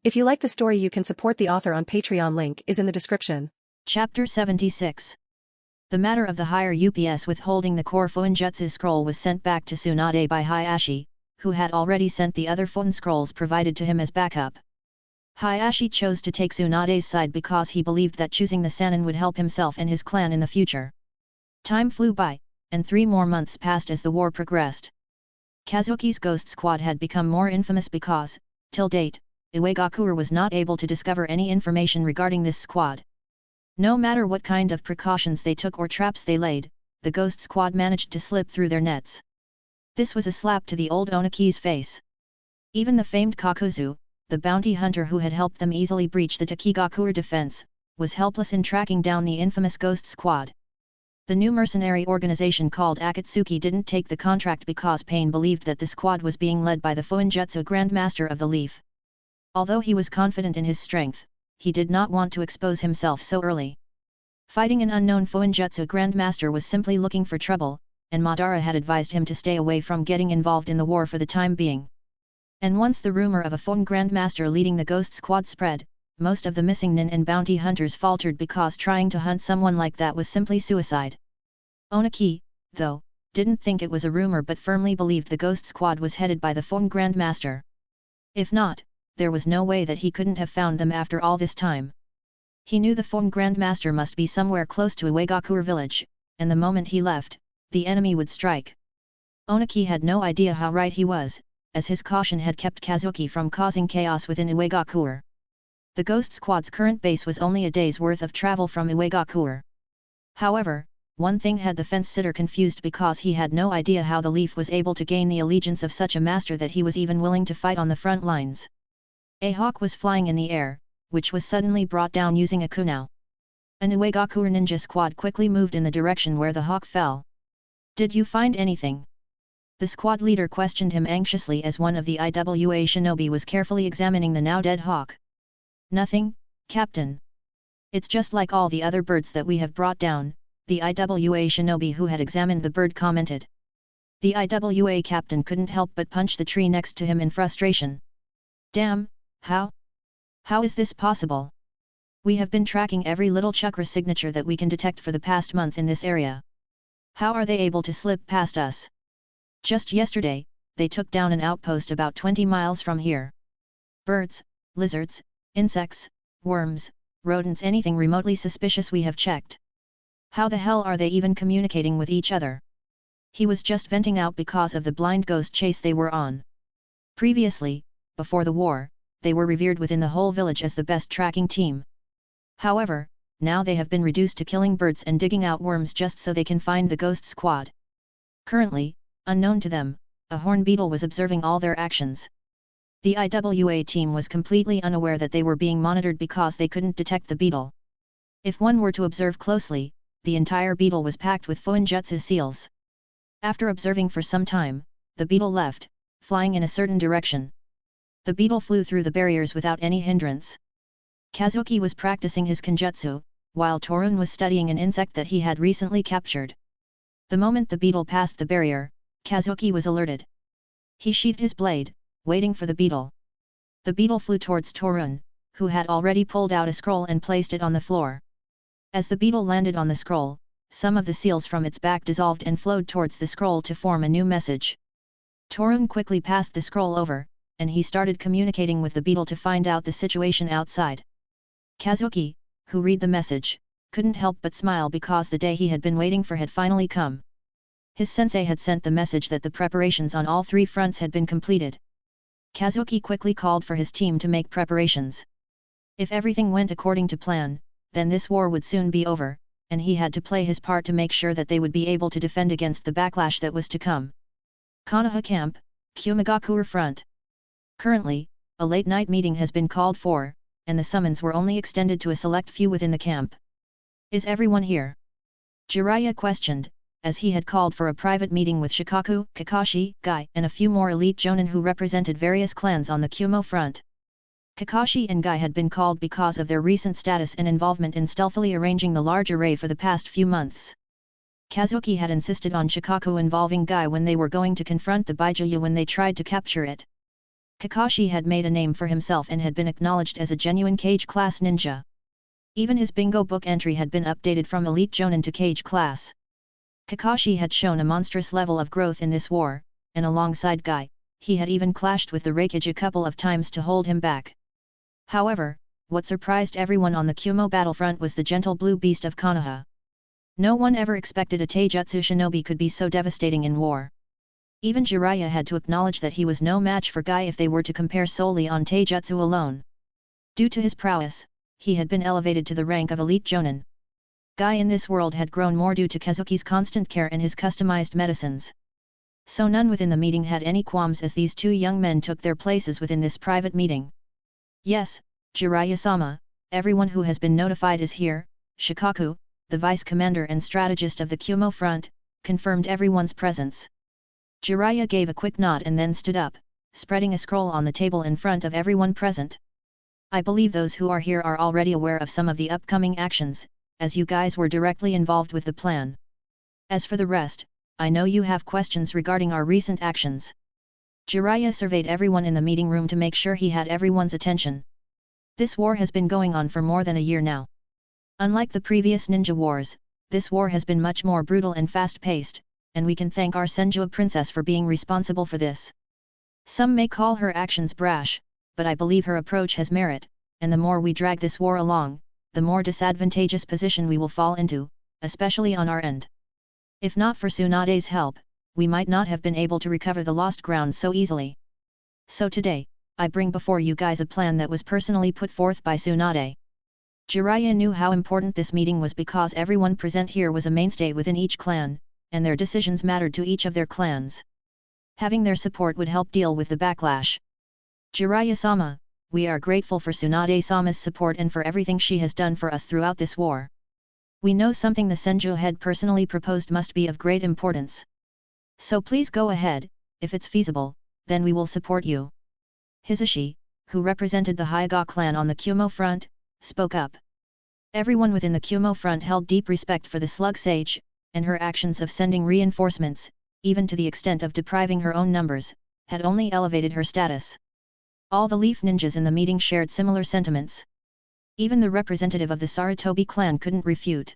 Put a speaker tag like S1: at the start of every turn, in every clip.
S1: If you like the story, you can support the author on Patreon. Link is in the description.
S2: Chapter 76. The matter of the higher UPS withholding the core Fuinjutsu scroll was sent back to Tsunade by Hayashi, who had already sent the other Fuin scrolls provided to him as backup. Hayashi chose to take Tsunade's side because he believed that choosing the Sannin would help himself and his clan in the future. Time flew by, and 3 more months passed as the war progressed. Kazuki's ghost squad had become more infamous because, till date, Iwagakure was not able to discover any information regarding this squad. No matter what kind of precautions they took or traps they laid, the ghost squad managed to slip through their nets. This was a slap to the old Onaki's face. Even the famed Kakuzu, the bounty hunter who had helped them easily breach the Takigakure defense, was helpless in tracking down the infamous ghost squad. The new mercenary organization called Akatsuki didn't take the contract because Pain believed that the squad was being led by the Fuinjutsu Grandmaster of the Leaf. Although he was confident in his strength, he did not want to expose himself so early. Fighting an unknown Fuinjutsu Grandmaster was simply looking for trouble, and Madara had advised him to stay away from getting involved in the war for the time being. And once the rumor of a Fuin Grandmaster leading the ghost squad spread, most of the missing nin and bounty hunters faltered because trying to hunt someone like that was simply suicide. Onaki, though, didn't think it was a rumor but firmly believed the ghost squad was headed by the Fuin Grandmaster. If not, there was no way that he couldn't have found them after all this time. He knew the Fuin Grandmaster must be somewhere close to Iwagakure village, and the moment he left, the enemy would strike. Onaki had no idea how right he was, as his caution had kept Kazuki from causing chaos within Iwagakure. The ghost squad's current base was only a day's worth of travel from Iwagakure. However, one thing had the fence-sitter confused because he had no idea how the Leaf was able to gain the allegiance of such a master that he was even willing to fight on the front lines. A hawk was flying in the air, which was suddenly brought down using a kunao. An Iwagakure ninja squad quickly moved in the direction where the hawk fell. "Did you find anything?" The squad leader questioned him anxiously as one of the IWA shinobi was carefully examining the now dead hawk. "Nothing, Captain. It's just like all the other birds that we have brought down," the IWA shinobi who had examined the bird commented. The IWA captain couldn't help but punch the tree next to him in frustration. "Damn! How is this possible? We have been tracking every little chakra signature that we can detect for the past month in this area. How are they able to slip past us? Just yesterday, they took down an outpost about 20 miles from here. Birds, lizards, insects, worms, rodents, anything remotely suspicious we have checked. How the hell are they even communicating with each other?" He was just venting out because of the blind ghost chase they were on. Previously, before the war, they were revered within the whole village as the best tracking team. However, now they have been reduced to killing birds and digging out worms just so they can find the ghost squad. Currently, unknown to them, a horn beetle was observing all their actions. The IWA team was completely unaware that they were being monitored because they couldn't detect the beetle. If one were to observe closely, the entire beetle was packed with Fuinjutsu seals. After observing for some time, the beetle left, flying in a certain direction. The beetle flew through the barriers without any hindrance. Kazuki was practicing his kenjutsu, while Torun was studying an insect that he had recently captured. The moment the beetle passed the barrier, Kazuki was alerted. He sheathed his blade, waiting for the beetle. The beetle flew towards Torun, who had already pulled out a scroll and placed it on the floor. As the beetle landed on the scroll, some of the seals from its back dissolved and flowed towards the scroll to form a new message. Torun quickly passed the scroll over, and he started communicating with the beetle to find out the situation outside. Kazuki, who read the message, couldn't help but smile because the day he had been waiting for had finally come. His sensei had sent the message that the preparations on all 3 fronts had been completed. Kazuki quickly called for his team to make preparations. If everything went according to plan, then this war would soon be over, and he had to play his part to make sure that they would be able to defend against the backlash that was to come. Konoha Camp, Kumagakure Front. Currently, a late-night meeting has been called for, and the summons were only extended to a select few within the camp. "Is everyone here?" Jiraiya questioned, as he had called for a private meeting with Shikaku, Kakashi, Guy, and a few more elite jonin who represented various clans on the Kumo front. Kakashi and Guy had been called because of their recent status and involvement in stealthily arranging the large array for the past few months. Kazuki had insisted on Shikaku involving Guy when they were going to confront the Baijuyu when they tried to capture it. Kakashi had made a name for himself and had been acknowledged as a genuine Kage class ninja. Even his bingo book entry had been updated from Elite Jonin to Kage class. Kakashi had shown a monstrous level of growth in this war, and alongside Guy, he had even clashed with the Reikage a couple of times to hold him back. However, what surprised everyone on the Kumo battlefront was the gentle blue beast of Konoha. No one ever expected a taijutsu shinobi could be so devastating in war. Even Jiraiya had to acknowledge that he was no match for Guy if they were to compare solely on taijutsu alone. Due to his prowess, he had been elevated to the rank of Elite Jonin. Guy in this world had grown more due to Kazuki's constant care and his customized medicines. So none within the meeting had any qualms as these two young men took their places within this private meeting. Yes, Jiraiya-sama, everyone who has been notified is here. Shikaku, the vice commander and strategist of the Kumo front, confirmed everyone's presence. Jiraiya gave a quick nod and then stood up, spreading a scroll on the table in front of everyone present. I believe those who are here are already aware of some of the upcoming actions, as you guys were directly involved with the plan. As for the rest, I know you have questions regarding our recent actions. Jiraiya surveyed everyone in the meeting room to make sure he had everyone's attention. This war has been going on for more than a year now. Unlike the previous ninja wars, this war has been much more brutal and fast-paced, and we can thank our Senjua princess for being responsible for this. Some may call her actions brash, but I believe her approach has merit, and the more we drag this war along, the more disadvantageous position we will fall into, especially on our end. If not for Tsunade's help, we might not have been able to recover the lost ground so easily. So today, I bring before you guys a plan that was personally put forth by Tsunade. Jiraiya knew how important this meeting was because everyone present here was a mainstay within each clan, and their decisions mattered to each of their clans. Having their support would help deal with the backlash. Jiraiya-sama, we are grateful for Tsunade-sama's support and for everything she has done for us throughout this war. We know something the Senju head personally proposed must be of great importance. So please go ahead, if it's feasible, then we will support you. Hisashi, who represented the Hyuga clan on the Kumo front, spoke up. Everyone within the Kumo front held deep respect for the Slug Sage, and her actions of sending reinforcements, even to the extent of depriving her own numbers, had only elevated her status. All the Leaf Ninjas in the meeting shared similar sentiments. Even the representative of the Sarutobi clan couldn't refute.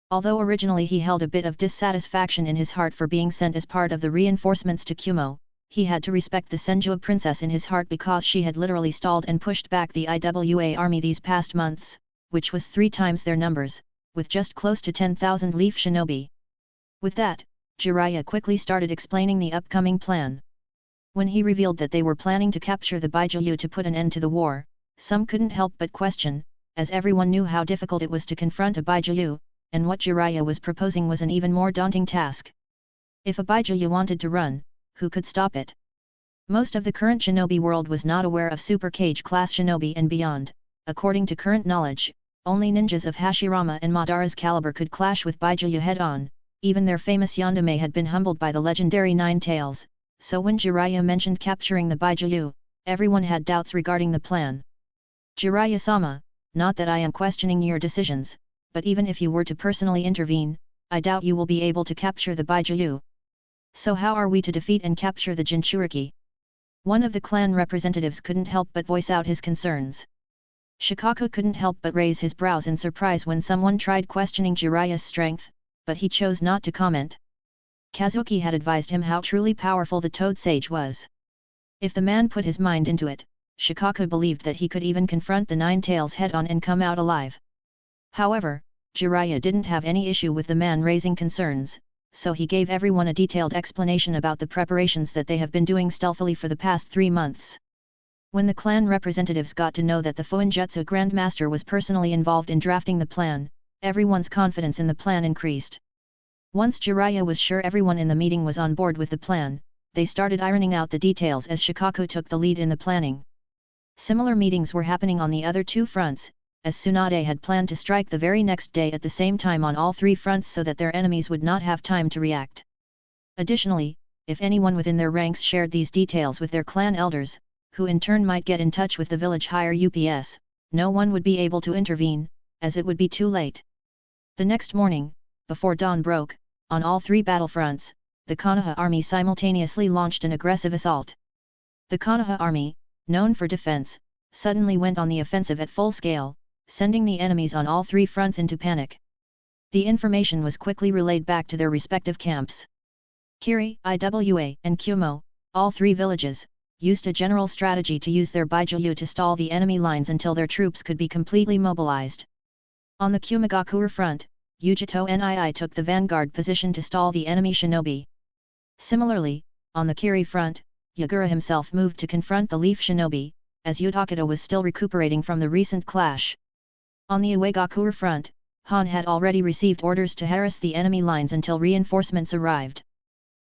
S2: Although originally he held a bit of dissatisfaction in his heart for being sent as part of the reinforcements to Kumo, he had to respect the Senjua princess in his heart because she had literally stalled and pushed back the IWA army these past months, which was 3 times their numbers, with just close to 10,000 Leaf Shinobi. With that, Jiraiya quickly started explaining the upcoming plan. When he revealed that they were planning to capture the Baijiu to put an end to the war, some couldn't help but question, as everyone knew how difficult it was to confront a Baijiu, and what Jiraiya was proposing was an even more daunting task. If a Baijiu wanted to run, who could stop it? Most of the current shinobi world was not aware of Super Kage class shinobi and beyond. According to current knowledge, only ninjas of Hashirama and Madara's caliber could clash with Baijiu head-on. Even their famous Yandere had been humbled by the legendary Nine Tails, so when Jiraiya mentioned capturing the Baijiu, everyone had doubts regarding the plan. Jiraiya-sama, not that I am questioning your decisions, but even if you were to personally intervene, I doubt you will be able to capture the Baijiu. So how are we to defeat and capture the Jinchuriki? One of the clan representatives couldn't help but voice out his concerns. Shikaku couldn't help but raise his brows in surprise when someone tried questioning Jiraiya's strength, but he chose not to comment. Kazuki had advised him how truly powerful the Toad Sage was. If the man put his mind into it, Shikaku believed that he could even confront the Nine Tails head-on and come out alive. However, Jiraiya didn't have any issue with the man raising concerns, so he gave everyone a detailed explanation about the preparations that they have been doing stealthily for the past 3 months. When the clan representatives got to know that the Fuinjutsu Grandmaster was personally involved in drafting the plan, everyone's confidence in the plan increased. Once Jiraiya was sure everyone in the meeting was on board with the plan, they started ironing out the details as Shikaku took the lead in the planning. Similar meetings were happening on the other 2 fronts, as Tsunade had planned to strike the very next day at the same time on all 3 fronts so that their enemies would not have time to react. Additionally, if anyone within their ranks shared these details with their clan elders, who in turn might get in touch with the village higher UPS, no one would be able to intervene, as it would be too late. The next morning, before dawn broke, on all 3 battlefronts, the Konoha army simultaneously launched an aggressive assault. The Konoha army, known for defense, suddenly went on the offensive at full scale, sending the enemies on all three fronts into panic. The information was quickly relayed back to their respective camps. Kiri, Iwa, and Kumo, all three villages, used a general strategy to use their Baijiu to stall the enemy lines until their troops could be completely mobilized. On the Kumagakure front, Ujito Nii took the vanguard position to stall the enemy shinobi. Similarly, on the Kiri front, Yagura himself moved to confront the Leaf shinobi, as Utakata was still recuperating from the recent clash. On the Awakens front, Han had already received orders to harass the enemy lines until reinforcements arrived.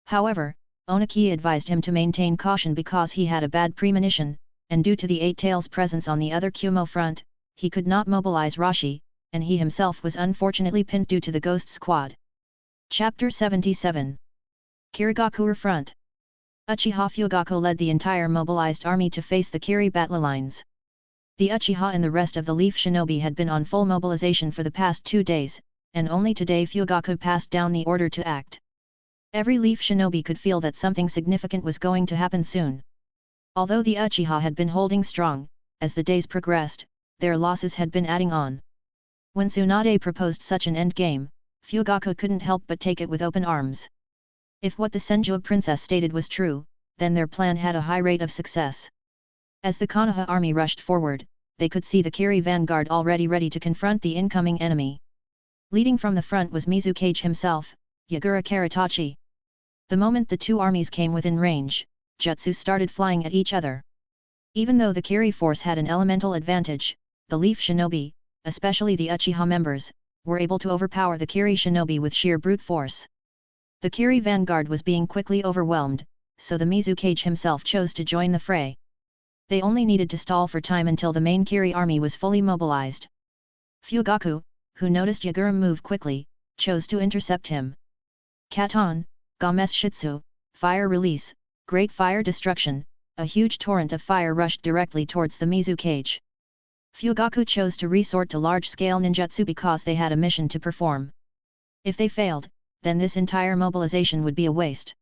S2: However, Oniki advised him to maintain caution because he had a bad premonition, and due to the Eight Tails' presence on the other Kumo front, he could not mobilize Rashi, and he himself was unfortunately pinned due to the Ghost Squad. Chapter 77. Kirigakure front. Uchiha Fugaku led the entire mobilized army to face the Kiri battle lines. The Uchiha and the rest of the Leaf Shinobi had been on full mobilization for the past 2 days, and only today Fugaku passed down the order to act. Every Leaf Shinobi could feel that something significant was going to happen soon. Although the Uchiha had been holding strong, as the days progressed, their losses had been adding on. When Tsunade proposed such an endgame, Fugaku couldn't help but take it with open arms. If what the Senju princess stated was true, then their plan had a high rate of success. As the Konoha army rushed forward, they could see the Kiri vanguard already ready to confront the incoming enemy. Leading from the front was Mizukage himself, Yagura Karatachi. The moment the two armies came within range, jutsu started flying at each other. Even though the Kiri force had an elemental advantage, the Leaf Shinobi, especially the Uchiha members, were able to overpower the Kiri Shinobi with sheer brute force. The Kiri vanguard was being quickly overwhelmed, so the Mizukage himself chose to join the fray. They only needed to stall for time until the main Kiri army was fully mobilized. Fugaku, who noticed Yagura move quickly, chose to intercept him. Katon, Games Shitsu, fire release, great fire destruction, a huge torrent of fire rushed directly towards the Mizukage. Fugaku chose to resort to large-scale ninjutsu because they had a mission to perform. If they failed, then this entire mobilization would be a waste.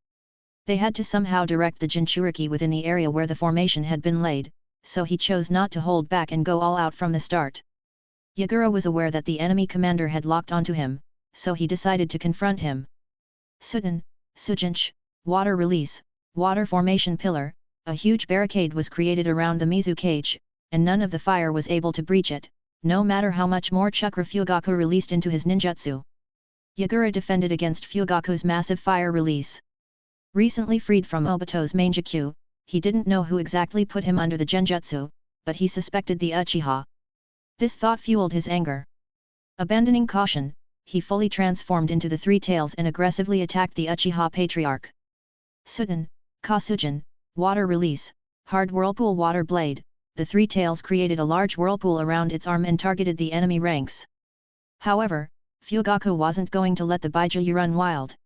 S2: They had to somehow direct the Jinchuriki within the area where the formation had been laid, so he chose not to hold back and go all out from the start. Yagura was aware that the enemy commander had locked onto him, so he decided to confront him. Sudden, Sujinch, water release, water formation pillar, a huge barricade was created around the Mizukage, and none of the fire was able to breach it, no matter how much more chakra Fugaku released into his ninjutsu. Yagura defended against Fugaku's massive fire release. Recently freed from Obito's Mangekyu, he didn't know who exactly put him under the genjutsu, but he suspected the Uchiha. This thought fueled his anger. Abandoning caution, he fully transformed into the Three Tails and aggressively attacked the Uchiha Patriarch. Sudden, Kasujin, water release, hard whirlpool water blade, the Three Tails created a large whirlpool around its arm and targeted the enemy ranks. However, Fugaku wasn't going to let the Baijuyu run wild.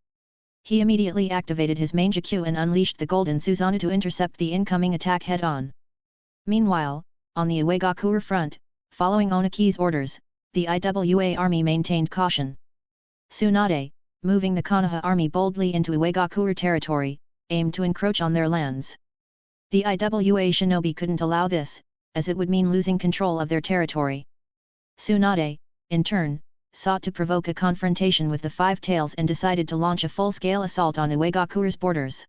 S2: He immediately activated his Mangekyu and unleashed the Golden Susanoo to intercept the incoming attack head-on. Meanwhile, on the Awakens front, following Oniki's orders, the Iwa army maintained caution. Tsunade, moving the Konoha army boldly into Awakens territory, aimed to encroach on their lands. The Iwa shinobi couldn't allow this, as it would mean losing control of their territory. Tsunade, in turn, sought to provoke a confrontation with the Five Tails and decided to launch a full-scale assault on Awakens' borders.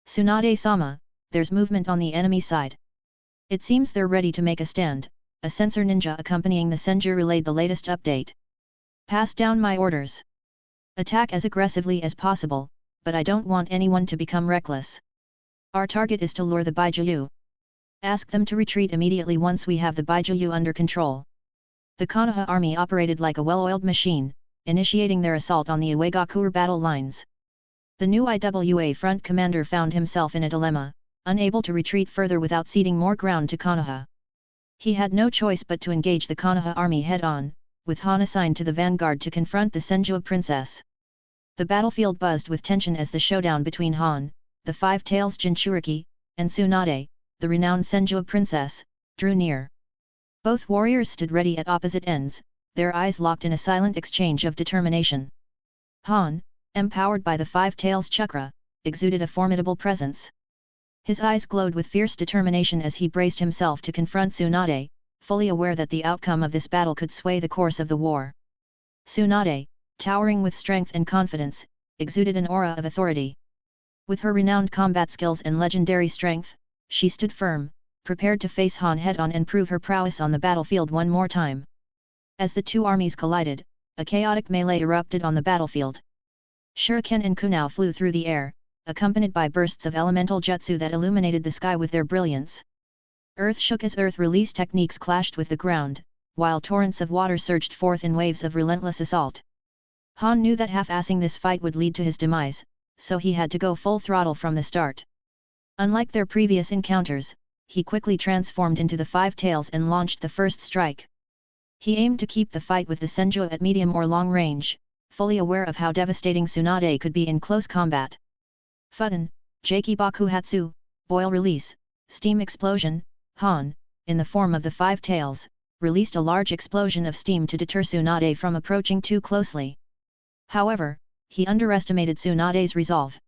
S2: Tsunade-sama, there's movement on the enemy side. It seems they're ready to make a stand, a sensor ninja accompanying the Senju relayed the latest update. Pass down my orders. Attack as aggressively as possible, but I don't want anyone to become reckless. Our target is to lure the Baijuyu. Ask them to retreat immediately once we have the Baijuyu under control. The Konoha army operated like a well-oiled machine, initiating their assault on the Awakens battle lines. The new Iwa front commander found himself in a dilemma, unable to retreat further without ceding more ground to Konoha. He had no choice but to engage the Konoha army head-on, with Han assigned to the vanguard to confront the Senju princess. The battlefield buzzed with tension as the showdown between Han, the Five Tails Jinchuriki, and Tsunade, the renowned Senju princess, drew near. Both warriors stood ready at opposite ends, their eyes locked in a silent exchange of determination. Han, empowered by the Five Tails chakra, exuded a formidable presence. His eyes glowed with fierce determination as he braced himself to confront Tsunade, fully aware that the outcome of this battle could sway the course of the war. Tsunade, towering with strength and confidence, exuded an aura of authority. With her renowned combat skills and legendary strength, she stood firm, prepared to face Han head-on and prove her prowess on the battlefield one more time. As the two armies collided, a chaotic melee erupted on the battlefield. Shuriken and kunai flew through the air, accompanied by bursts of elemental jutsu that illuminated the sky with their brilliance. Earth shook as earth release techniques clashed with the ground, while torrents of water surged forth in waves of relentless assault. Han knew that half-assing this fight would lead to his demise, so he had to go full throttle from the start. Unlike their previous encounters, he quickly transformed into the Five Tails and launched the first strike. He aimed to keep the fight with the Senju at medium or long range, fully aware of how devastating Tsunade could be in close combat. Futon, Jaki Bakuhatsu, Boil Release, Steam Explosion. Han, in the form of the Five Tails, released a large explosion of steam to deter Tsunade from approaching too closely. However, he underestimated Tsunade's resolve.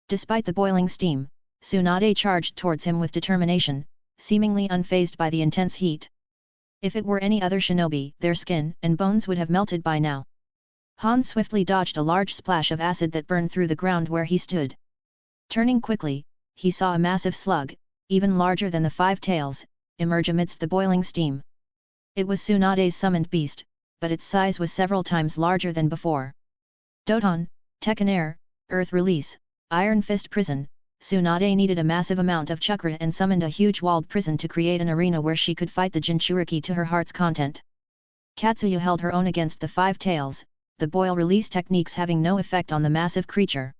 S2: Despite the boiling steam, Tsunade charged towards him with determination, seemingly unfazed by the intense heat. If it were any other shinobi, their skin and bones would have melted by now. Han swiftly dodged a large splash of acid that burned through the ground where he stood. Turning quickly, he saw a massive slug, even larger than the Five Tails, emerge amidst the boiling steam. It was Tsunade's summoned beast, but its size was several times larger than before. Doton, Tekken Air, Earth Release, Iron Fist Prison. Tsunade needed a massive amount of chakra and summoned a huge walled prison to create an arena where she could fight the Jinchuriki to her heart's content. Katsuya held her own against the Five Tails, the boil release techniques having no effect on the massive creature.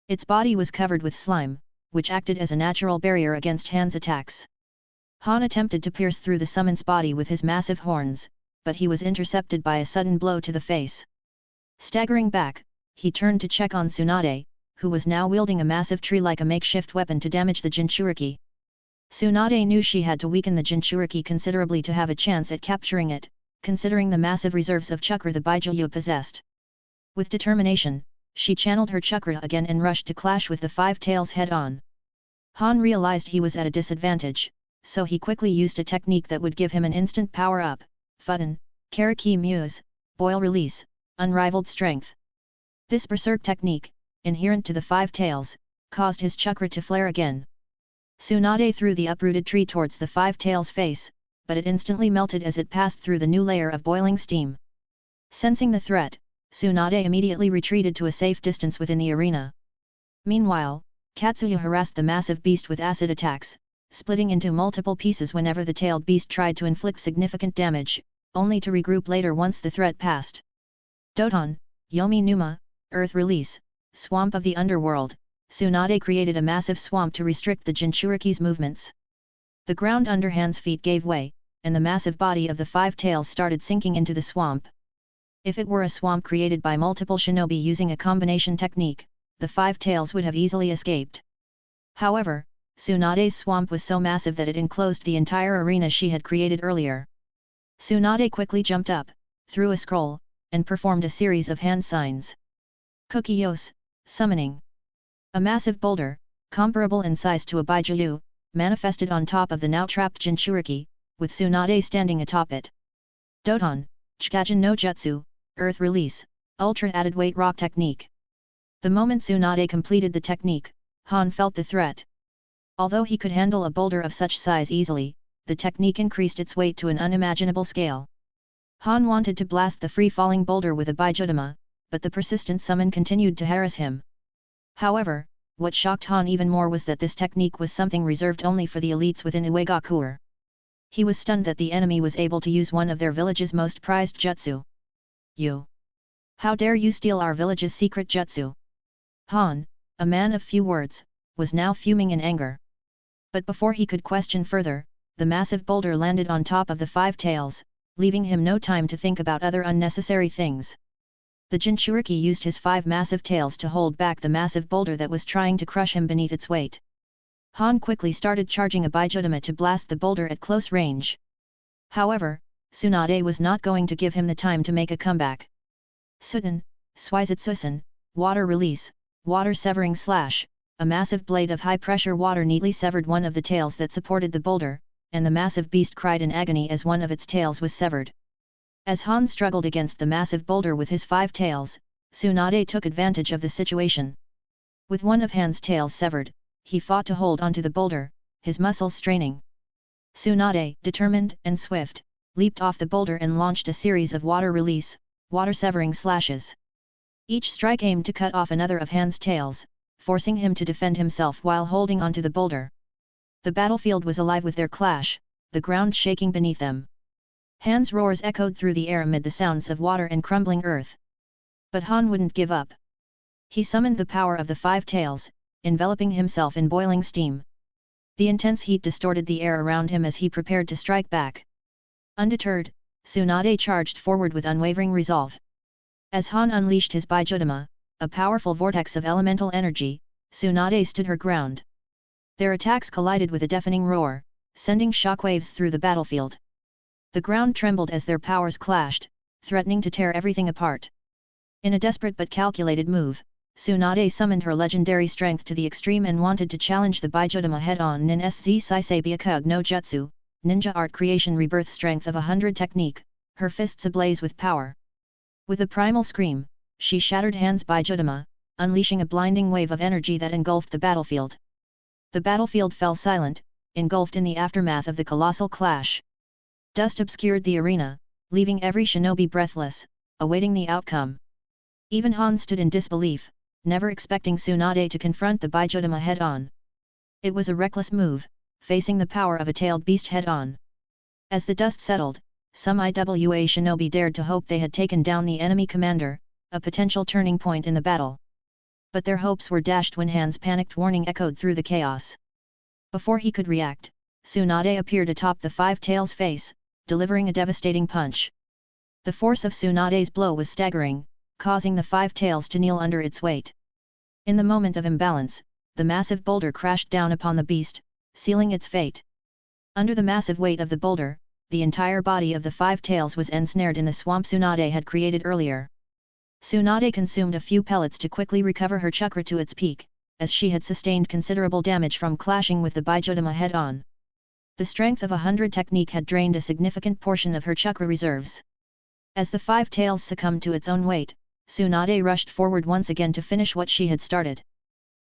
S2: Its body was covered with slime, which acted as a natural barrier against Han's attacks. Han attempted to pierce through the summon's body with his massive horns, but he was intercepted by a sudden blow to the face. Staggering back, he turned to check on Tsunade, who was now wielding a massive tree like a makeshift weapon to damage the Jinchuriki. Tsunade knew she had to weaken the Jinchuriki considerably to have a chance at capturing it, considering the massive reserves of chakra the Baijuyu possessed. With determination, she channeled her chakra again and rushed to clash with the Five Tails head-on. Han realized he was at a disadvantage, so he quickly used a technique that would give him an instant power-up, Futon, Karaki Muse, Boil Release, Unrivaled Strength. This berserk technique, inherent to the Five Tails, caused his chakra to flare again. Tsunade threw the uprooted tree towards the Five Tails' face, but it instantly melted as it passed through the new layer of boiling steam. Sensing the threat, Tsunade immediately retreated to a safe distance within the arena. Meanwhile, Katsuya harassed the massive beast with acid attacks, splitting into multiple pieces whenever the tailed beast tried to inflict significant damage, only to regroup later once the threat passed. Doton, Yomi Numa, Earth Release, Swamp of the Underworld. Tsunade created a massive swamp to restrict the Jinchuriki's movements. The ground under Han's feet gave way, and the massive body of the Five Tails started sinking into the swamp. If it were a swamp created by multiple shinobi using a combination technique, the Five Tails would have easily escaped. However, Tsunade's swamp was so massive that it enclosed the entire arena she had created earlier. Tsunade quickly jumped up, threw a scroll, and performed a series of hand signs. Kukiyos, Summoning. A massive boulder, comparable in size to a Baijuyu, manifested on top of the now trapped Jinchuriki, with Tsunade standing atop it. Doton, Chikajin no Jutsu, Earth Release, Ultra Added Weight Rock Technique. The moment Tsunade completed the technique, Han felt the threat. Although he could handle a boulder of such size easily, the technique increased its weight to an unimaginable scale. Han wanted to blast the free-falling boulder with a Baijutama, but the persistent summon continued to harass him. However, what shocked Han even more was that this technique was something reserved only for the elites within Uegakuer. He was stunned that the enemy was able to use one of their village's most prized jutsu. You! How dare you steal our village's secret jutsu? Han, a man of few words, was now fuming in anger. But before he could question further, the massive boulder landed on top of the Five Tails, leaving him no time to think about other unnecessary things. The Jinchuriki used his 5 massive tails to hold back the massive boulder that was trying to crush him beneath its weight. Han quickly started charging a Baijutama to blast the boulder at close range. However, Tsunade was not going to give him the time to make a comeback. Suton, Suizutsusen, Water Release, Water Severing Slash. a massive blade of high-pressure water neatly severed one of the tails that supported the boulder, and the massive beast cried in agony as one of its tails was severed. As Han struggled against the massive boulder with his 5 tails, Tsunade took advantage of the situation. With one of Han's tails severed, he fought to hold onto the boulder, his muscles straining. Tsunade, determined and swift, leaped off the boulder and launched a series of water-severing slashes. Each strike aimed to cut off another of Han's tails, forcing him to defend himself while holding onto the boulder. The battlefield was alive with their clash, the ground shaking beneath them. Han's roars echoed through the air amid the sounds of water and crumbling earth. But Han wouldn't give up. He summoned the power of the 5 tails, enveloping himself in boiling steam. The intense heat distorted the air around him as he prepared to strike back. Undeterred, Tsunade charged forward with unwavering resolve. As Han unleashed his Bijutama, a powerful vortex of elemental energy, Tsunade stood her ground. Their attacks collided with a deafening roar, sending shockwaves through the battlefield. The ground trembled as their powers clashed, threatening to tear everything apart. In a desperate but calculated move, Tsunade summoned her legendary strength to the extreme and wanted to challenge the Bijutama head-on. Nin sz Saibya no Jutsu, ninja art creation rebirth strength of 100 technique, her fists ablaze with power. With a primal scream, she shattered Han's Bijutama, unleashing a blinding wave of energy that engulfed the battlefield. The battlefield fell silent, engulfed in the aftermath of the colossal clash. Dust obscured the arena, leaving every shinobi breathless, awaiting the outcome. Even Han stood in disbelief, never expecting Tsunade to confront the Bijutama head-on. It was a reckless move, facing the power of a tailed beast head-on. As the dust settled, some IWA shinobi dared to hope they had taken down the enemy commander, a potential turning point in the battle. But their hopes were dashed when Han's panicked warning echoed through the chaos. Before he could react, Tsunade appeared atop the 5 tails face, delivering a devastating punch. The force of Tsunade's blow was staggering, causing the 5 tails to kneel under its weight. In the moment of imbalance, the massive boulder crashed down upon the beast, sealing its fate. Under the massive weight of the boulder, the entire body of the 5 tails was ensnared in the swamp Tsunade had created earlier. Tsunade consumed a few pellets to quickly recover her chakra to its peak, as she had sustained considerable damage from clashing with the Bijutama head-on. The strength of 100 technique had drained a significant portion of her chakra reserves. As the 5 tails succumbed to its own weight, Tsunade rushed forward once again to finish what she had started.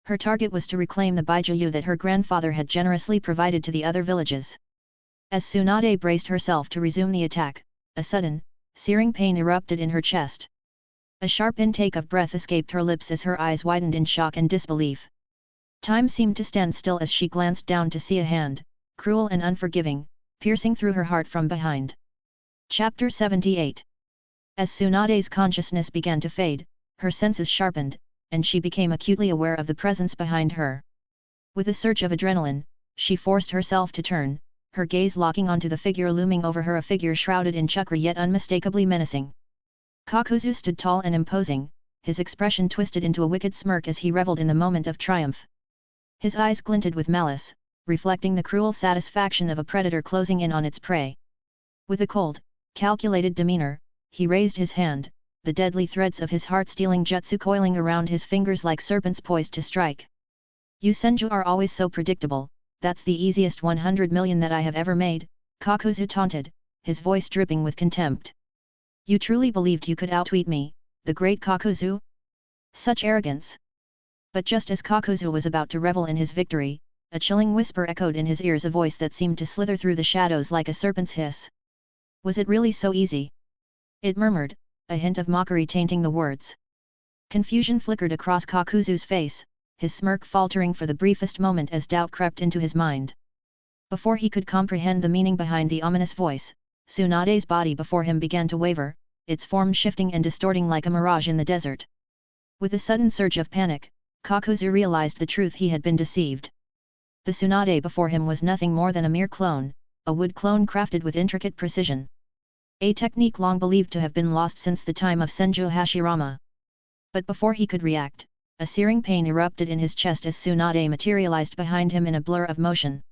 S2: Her target was to reclaim the Biju that her grandfather had generously provided to the other villages. As Tsunade braced herself to resume the attack, a sudden, searing pain erupted in her chest. A sharp intake of breath escaped her lips as her eyes widened in shock and disbelief. Time seemed to stand still as she glanced down to see a hand, cruel and unforgiving, piercing through her heart from behind. Chapter 78. As Tsunade's consciousness began to fade, her senses sharpened, and she became acutely aware of the presence behind her. With a surge of adrenaline, she forced herself to turn, her gaze locking onto the figure looming over her, a figure shrouded in chakra yet unmistakably menacing. Kakuzu stood tall and imposing, his expression twisted into a wicked smirk as he reveled in the moment of triumph. His eyes glinted with malice, reflecting the cruel satisfaction of a predator closing in on its prey. With a cold, calculated demeanor, he raised his hand, the deadly threads of his heart-stealing jutsu coiling around his fingers like serpents poised to strike. "You Senju are always so predictable, that's the easiest 100 million that I have ever made," Kakuzu taunted, his voice dripping with contempt. "You truly believed you could outwit me, the great Kakuzu? Such arrogance!" But just as Kakuzu was about to revel in his victory, a chilling whisper echoed in his ears, a voice that seemed to slither through the shadows like a serpent's hiss. "Was it really so easy?" it murmured, a hint of mockery tainting the words. Confusion flickered across Kakuzu's face, his smirk faltering for the briefest moment as doubt crept into his mind. Before he could comprehend the meaning behind the ominous voice, Tsunade's body before him began to waver, its form shifting and distorting like a mirage in the desert. With a sudden surge of panic, Kakuzu realized the truth: he had been deceived. The Tsunade before him was nothing more than a mere clone, a wood clone crafted with intricate precision. A technique long believed to have been lost since the time of Senju Hashirama. But before he could react, a searing pain erupted in his chest as Tsunade materialized behind him in a blur of motion.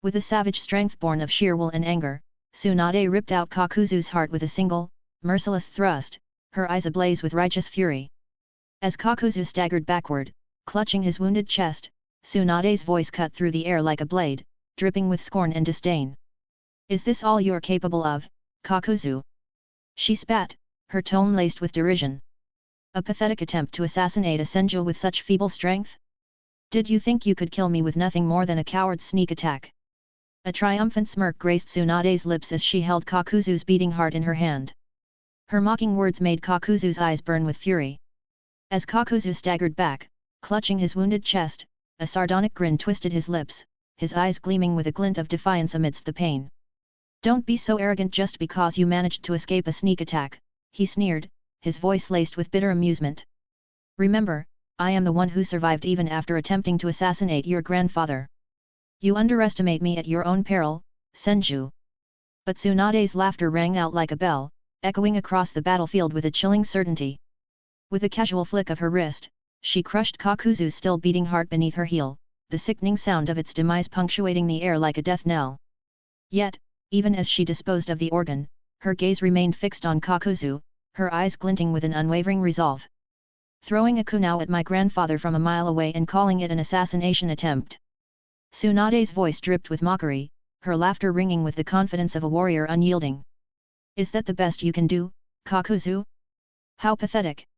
S2: With a savage strength born of sheer will and anger, Tsunade ripped out Kakuzu's heart with a single, merciless thrust, her eyes ablaze with righteous fury. As Kakuzu staggered backward, Clutching his wounded chest, Tsunade's voice cut through the air like a blade, dripping with scorn and disdain. Is this all you're capable of, Kakuzu? She spat, her tone laced with derision. A pathetic attempt to assassinate a senju with such feeble strength? Did you think you could kill me with nothing more than a coward's sneak attack? A triumphant smirk graced Tsunade's lips as she held Kakuzu's beating heart in her hand. Her mocking words made Kakuzu's eyes burn with fury. As Kakuzu staggered back, clutching his wounded chest, a sardonic grin twisted his lips, his eyes gleaming with a glint of defiance amidst the pain. Don't be so arrogant just because you managed to escape a sneak attack, he sneered, his voice laced with bitter amusement. Remember, I am the one who survived even after attempting to assassinate your grandfather. You underestimate me at your own peril, Senju. But Tsunade's laughter rang out like a bell, echoing across the battlefield with a chilling certainty. With a casual flick of her wrist, she crushed Kakuzu's still beating heart beneath her heel, the sickening sound of its demise punctuating the air like a death knell. Yet, even as she disposed of the organ, her gaze remained fixed on Kakuzu, her eyes glinting with an unwavering resolve. Throwing a kunai at my grandfather from a mile away and calling it an assassination attempt. Tsunade's voice dripped with mockery, her laughter ringing with the confidence of a warrior unyielding. Is that the best you can do, Kakuzu? How pathetic!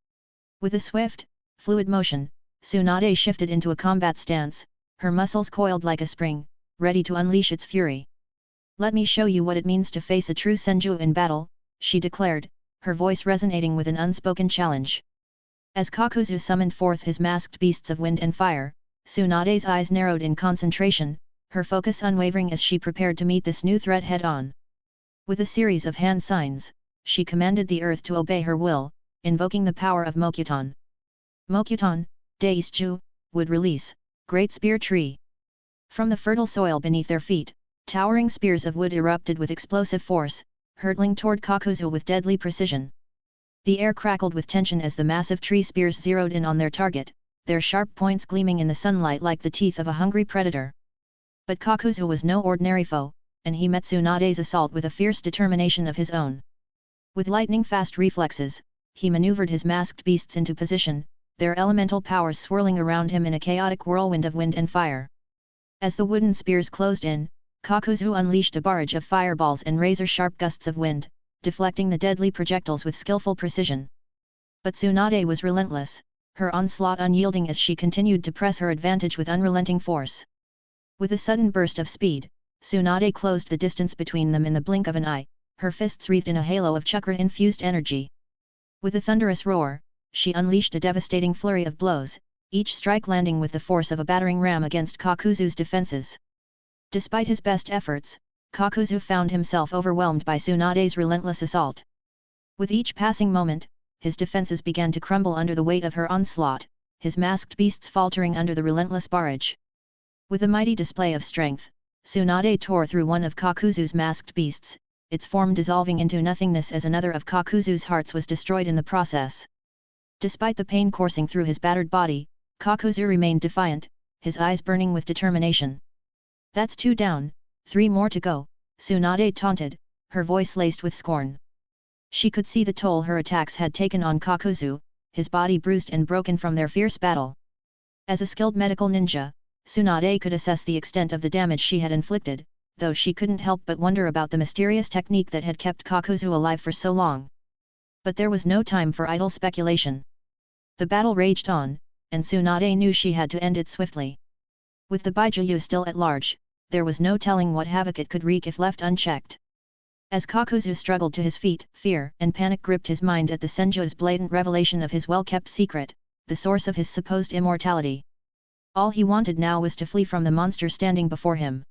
S2: With a swift, fluid motion, Tsunade shifted into a combat stance, her muscles coiled like a spring, ready to unleash its fury. Let me show you what it means to face a true senju in battle, she declared, her voice resonating with an unspoken challenge. As Kakuzu summoned forth his masked beasts of wind and fire, Tsunade's eyes narrowed in concentration, her focus unwavering as she prepared to meet this new threat head-on. With a series of hand signs, she commanded the earth to obey her will, invoking the power of Mokuton. Mokuton, Deisju, would release, great spear tree. From the fertile soil beneath their feet, towering spears of wood erupted with explosive force, hurtling toward Kakuzu with deadly precision. The air crackled with tension as the massive tree spears zeroed in on their target, their sharp points gleaming in the sunlight like the teeth of a hungry predator. But Kakuzu was no ordinary foe, and he met Tsunade's assault with a fierce determination of his own. With lightning-fast reflexes, he maneuvered his masked beasts into position, their elemental powers swirling around him in a chaotic whirlwind of wind and fire. As the wooden spears closed in, Kakuzu unleashed a barrage of fireballs and razor-sharp gusts of wind, deflecting the deadly projectiles with skillful precision. But Tsunade was relentless, her onslaught unyielding as she continued to press her advantage with unrelenting force. With a sudden burst of speed, Tsunade closed the distance between them in the blink of an eye, her fists wreathed in a halo of chakra-infused energy. With a thunderous roar, she unleashed a devastating flurry of blows, each strike landing with the force of a battering ram against Kakuzu's defenses. Despite his best efforts, Kakuzu found himself overwhelmed by Tsunade's relentless assault. With each passing moment, his defenses began to crumble under the weight of her onslaught, his masked beasts faltering under the relentless barrage. With a mighty display of strength, Tsunade tore through one of Kakuzu's masked beasts, its form dissolving into nothingness as another of Kakuzu's hearts was destroyed in the process. Despite the pain coursing through his battered body, Kakuzu remained defiant, his eyes burning with determination. That's 2 down, 3 more to go, Tsunade taunted, her voice laced with scorn. She could see the toll her attacks had taken on Kakuzu, his body bruised and broken from their fierce battle. As a skilled medical ninja, Tsunade could assess the extent of the damage she had inflicted, though she couldn't help but wonder about the mysterious technique that had kept Kakuzu alive for so long. But there was no time for idle speculation. The battle raged on, and Tsunade knew she had to end it swiftly. With the Baijuyu still at large, there was no telling what havoc it could wreak if left unchecked. As Kakuzu struggled to his feet, fear and panic gripped his mind at the Senju's blatant revelation of his well-kept secret, the source of his supposed immortality. All he wanted now was to flee from the monster standing before him.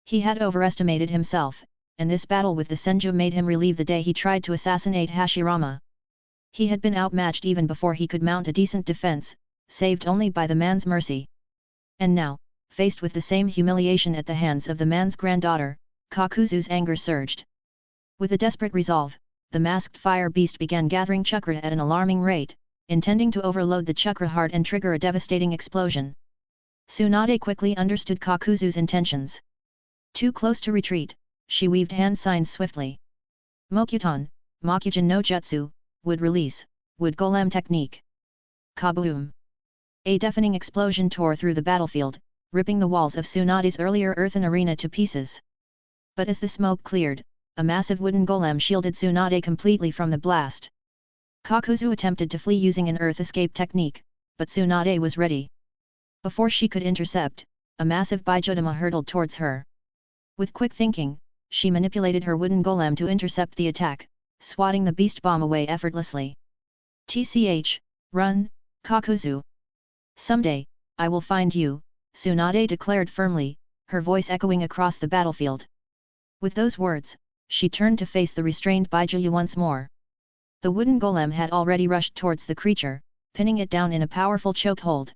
S2: He had overestimated himself, and this battle with the Senju made him relive the day he tried to assassinate Hashirama. He had been outmatched even before he could mount a decent defense, saved only by the man's mercy. And now, faced with the same humiliation at the hands of the man's granddaughter, Kakuzu's anger surged. With a desperate resolve, the masked fire beast began gathering chakra at an alarming rate, intending to overload the chakra heart and trigger a devastating explosion. Tsunade quickly understood Kakuzu's intentions. Too close to retreat, she weaved hand signs swiftly. Mokuton, Mokujin no Jutsu, would release, would golem technique. Kaboom! A deafening explosion tore through the battlefield, ripping the walls of Tsunade's earlier earthen arena to pieces. But as the smoke cleared, a massive wooden golem shielded Tsunade completely from the blast. Kakuzu attempted to flee using an earth escape technique, but Tsunade was ready. Before she could intercept, a massive Bijutama hurtled towards her. With quick thinking, she manipulated her wooden golem to intercept the attack, swatting the beast bomb away effortlessly. "Tch, run, Kakuzu. Someday, I will find you," Tsunade declared firmly, her voice echoing across the battlefield. With those words, she turned to face the restrained Baijuyu once more. The wooden golem had already rushed towards the creature, pinning it down in a powerful chokehold.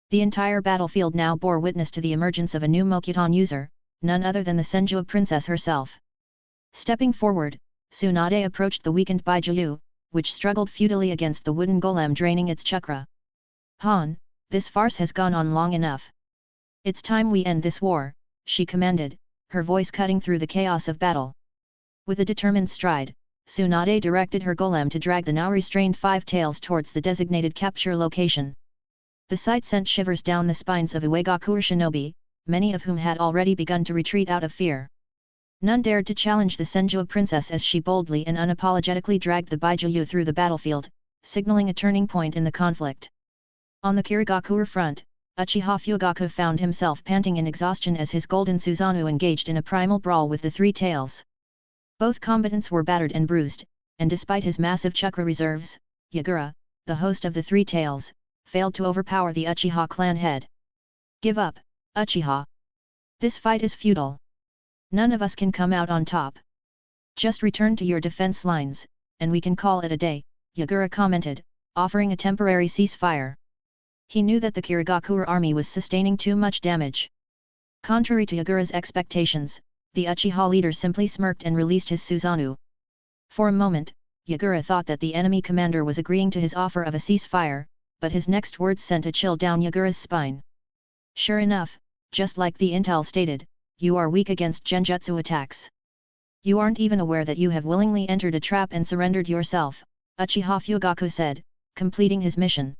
S2: The entire battlefield now bore witness to the emergence of a new Mokuton user, none other than the Senjua princess herself. Stepping forward, Tsunade approached the weakened Baijuyu, which struggled futilely against the wooden golem draining its chakra. "Han, this farce has gone on long enough. It's time we end this war," she commanded, her voice cutting through the chaos of battle. With a determined stride, Tsunade directed her golem to drag the now restrained five tails towards the designated capture location. The sight sent shivers down the spines of Uegaku shinobi, many of whom had already begun to retreat out of fear. None dared to challenge the Senjua princess as she boldly and unapologetically dragged the Baijuyu through the battlefield, signaling a turning point in the conflict. On the Kirigakure front, Uchiha Fugaku found himself panting in exhaustion as his golden Susanoo engaged in a primal brawl with the three tails. Both combatants were battered and bruised, and despite his massive chakra reserves, Yagura, the host of the three tails, failed to overpower the Uchiha clan head. "Give up, Uchiha. This fight is futile. None of us can come out on top. Just return to your defense lines, and we can call it a day," Yagura commented, offering a temporary ceasefire. He knew that the Kirigakure army was sustaining too much damage. Contrary to Yagura's expectations, the Uchiha leader simply smirked and released his Susanoo. For a moment, Yagura thought that the enemy commander was agreeing to his offer of a ceasefire, but his next words sent a chill down Yagura's spine. "Sure enough, just like the intel stated, you are weak against genjutsu attacks. You aren't even aware that you have willingly entered a trap and surrendered yourself," Uchiha Fugaku said, completing his mission.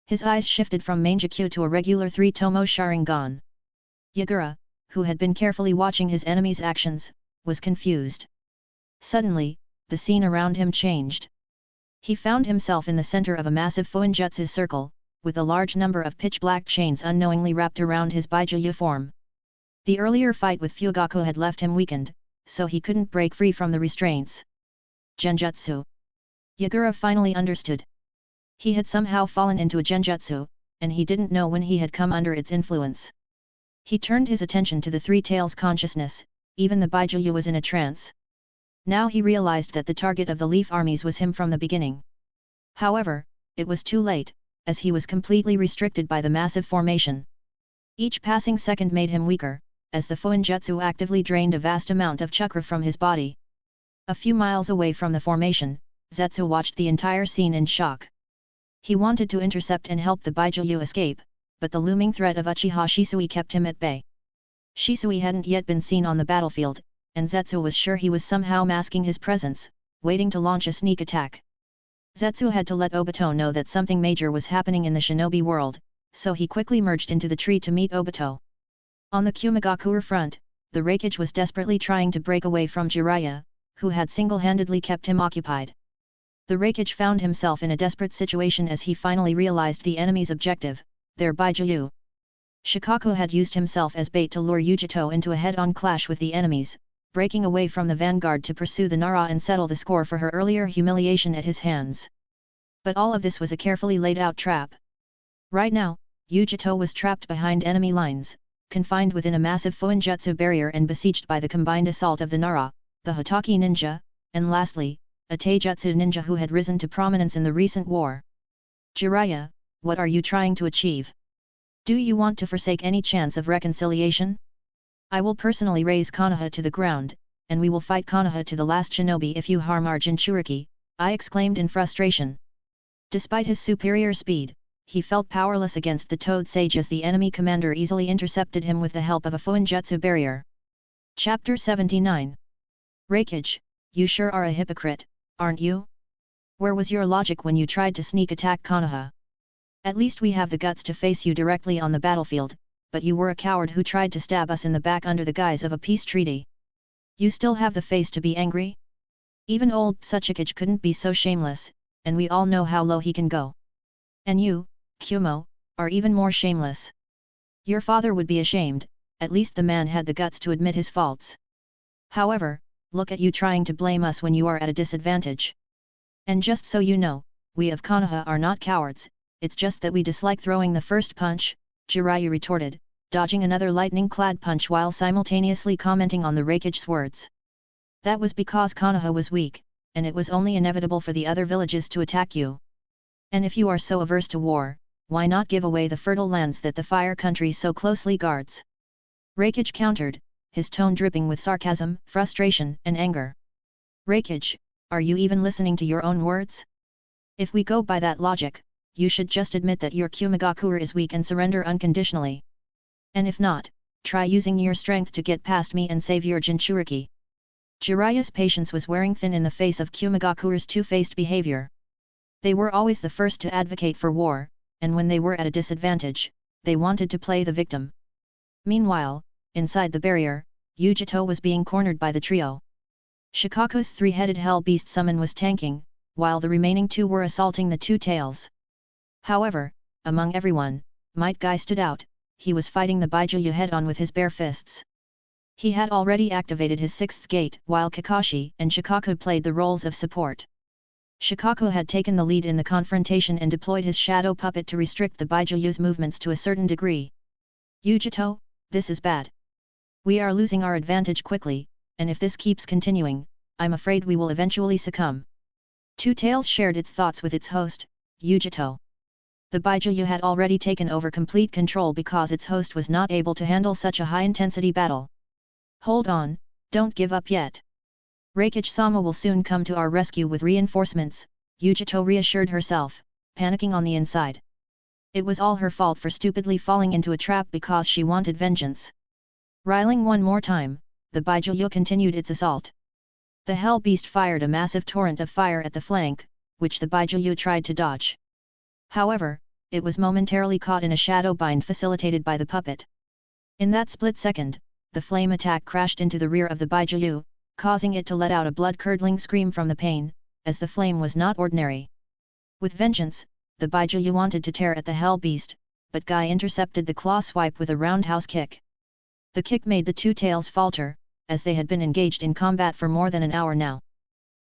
S2: His eyes shifted from Manjikyu to a regular three-tomo Sharingan. Yagura, who had been carefully watching his enemy's actions, was confused. Suddenly, the scene around him changed. He found himself in the center of a massive Fuinjutsu circle, with a large number of pitch-black chains unknowingly wrapped around his Baijuyu form. The earlier fight with Fugaku had left him weakened, so he couldn't break free from the restraints. Genjutsu. Yagura finally understood. He had somehow fallen into a genjutsu, and he didn't know when he had come under its influence. He turned his attention to the three tails consciousness, even the Baijuyu was in a trance. Now he realized that the target of the leaf armies was him from the beginning. However, it was too late, as he was completely restricted by the massive formation. Each passing second made him weaker, as the Fuinjutsu actively drained a vast amount of chakra from his body. A few miles away from the formation, Zetsu watched the entire scene in shock. He wanted to intercept and help the Baijuyu escape, but the looming threat of Uchiha Shisui kept him at bay. Shisui hadn't yet been seen on the battlefield, and Zetsu was sure he was somehow masking his presence, waiting to launch a sneak attack. Zetsu had to let Obito know that something major was happening in the shinobi world, so he quickly merged into the tree to meet Obito. On the Kumigakure front, the Reikage was desperately trying to break away from Jiraiya, who had single-handedly kept him occupied. The Reikage found himself in a desperate situation as he finally realized the enemy's objective, their Baijuyu. Shikaku had used himself as bait to lure Yujito into a head-on clash with the enemies, breaking away from the vanguard to pursue the Nara and settle the score for her earlier humiliation at his hands. But all of this was a carefully laid-out trap. Right now, Yujito was trapped behind enemy lines, confined within a massive Fuinjutsu barrier and besieged by the combined assault of the Nara, the Hotaki ninja, and lastly, a Taijutsu ninja who had risen to prominence in the recent war. "Jiraiya, what are you trying to achieve? Do you want to forsake any chance of reconciliation? I will personally raise Konoha to the ground, and we will fight Konoha to the last shinobi if you harm our Jinchuriki," I exclaimed in frustration. Despite his superior speed, he felt powerless against the Toad Sage as the enemy commander easily intercepted him with the help of a Fuinjutsu barrier. Chapter 79. Reikage, you sure are a hypocrite, aren't you? Where was your logic when you tried to sneak attack Konoha? At least we have the guts to face you directly on the battlefield, but you were a coward who tried to stab us in the back under the guise of a peace treaty. You still have the face to be angry? Even old Suchikage couldn't be so shameless, and we all know how low he can go. And you, Kumo, are even more shameless. Your father would be ashamed, at least the man had the guts to admit his faults. However, look at you trying to blame us when you are at a disadvantage. And just so you know, we of Konoha are not cowards, it's just that we dislike throwing the first punch, Jiraiya retorted, dodging another lightning-clad punch while simultaneously commenting on the Reikage's words. That was because Konoha was weak, and it was only inevitable for the other villages to attack you. And if you are so averse to war, why not give away the fertile lands that the Fire Country so closely guards? Reikage countered, his tone dripping with sarcasm, frustration, and anger. Reikage, are you even listening to your own words? If we go by that logic, you should just admit that your Kumigakure is weak and surrender unconditionally. And if not, try using your strength to get past me and save your Jinchuriki. Jiraiya's patience was wearing thin in the face of Kumigakure's two-faced behavior. They were always the first to advocate for war, and when they were at a disadvantage, they wanted to play the victim. Meanwhile, inside the barrier, Yujito was being cornered by the trio. Shikaku's three-headed hell beast summon was tanking, while the remaining two were assaulting the two tails. However, among everyone, Might Guy stood out. He was fighting the Baijuyu head-on with his bare fists. He had already activated his sixth gate, while Kakashi and Shikaku played the roles of support. Shikaku had taken the lead in the confrontation and deployed his shadow puppet to restrict the Baijuyu's movements to a certain degree. Yujito, this is bad. We are losing our advantage quickly, and if this keeps continuing, I'm afraid we will eventually succumb. Two Tails shared its thoughts with its host, Yujito. The Baijuyu had already taken over complete control because its host was not able to handle such a high-intensity battle. Hold on, don't give up yet. Reikage-sama will soon come to our rescue with reinforcements, Yujito reassured herself, panicking on the inside. It was all her fault for stupidly falling into a trap because she wanted vengeance. Riling one more time, the Baijuyu continued its assault. The Hell Beast fired a massive torrent of fire at the flank, which the Baijuyu tried to dodge. However, it was momentarily caught in a shadow bind facilitated by the puppet. In that split second, the flame attack crashed into the rear of the Baijuyu, causing it to let out a blood-curdling scream from the pain, as the flame was not ordinary. With vengeance, the Baijuyu wanted to tear at the Hell Beast, but Guy intercepted the claw swipe with a roundhouse kick. The kick made the two tails falter, as they had been engaged in combat for more than an hour now.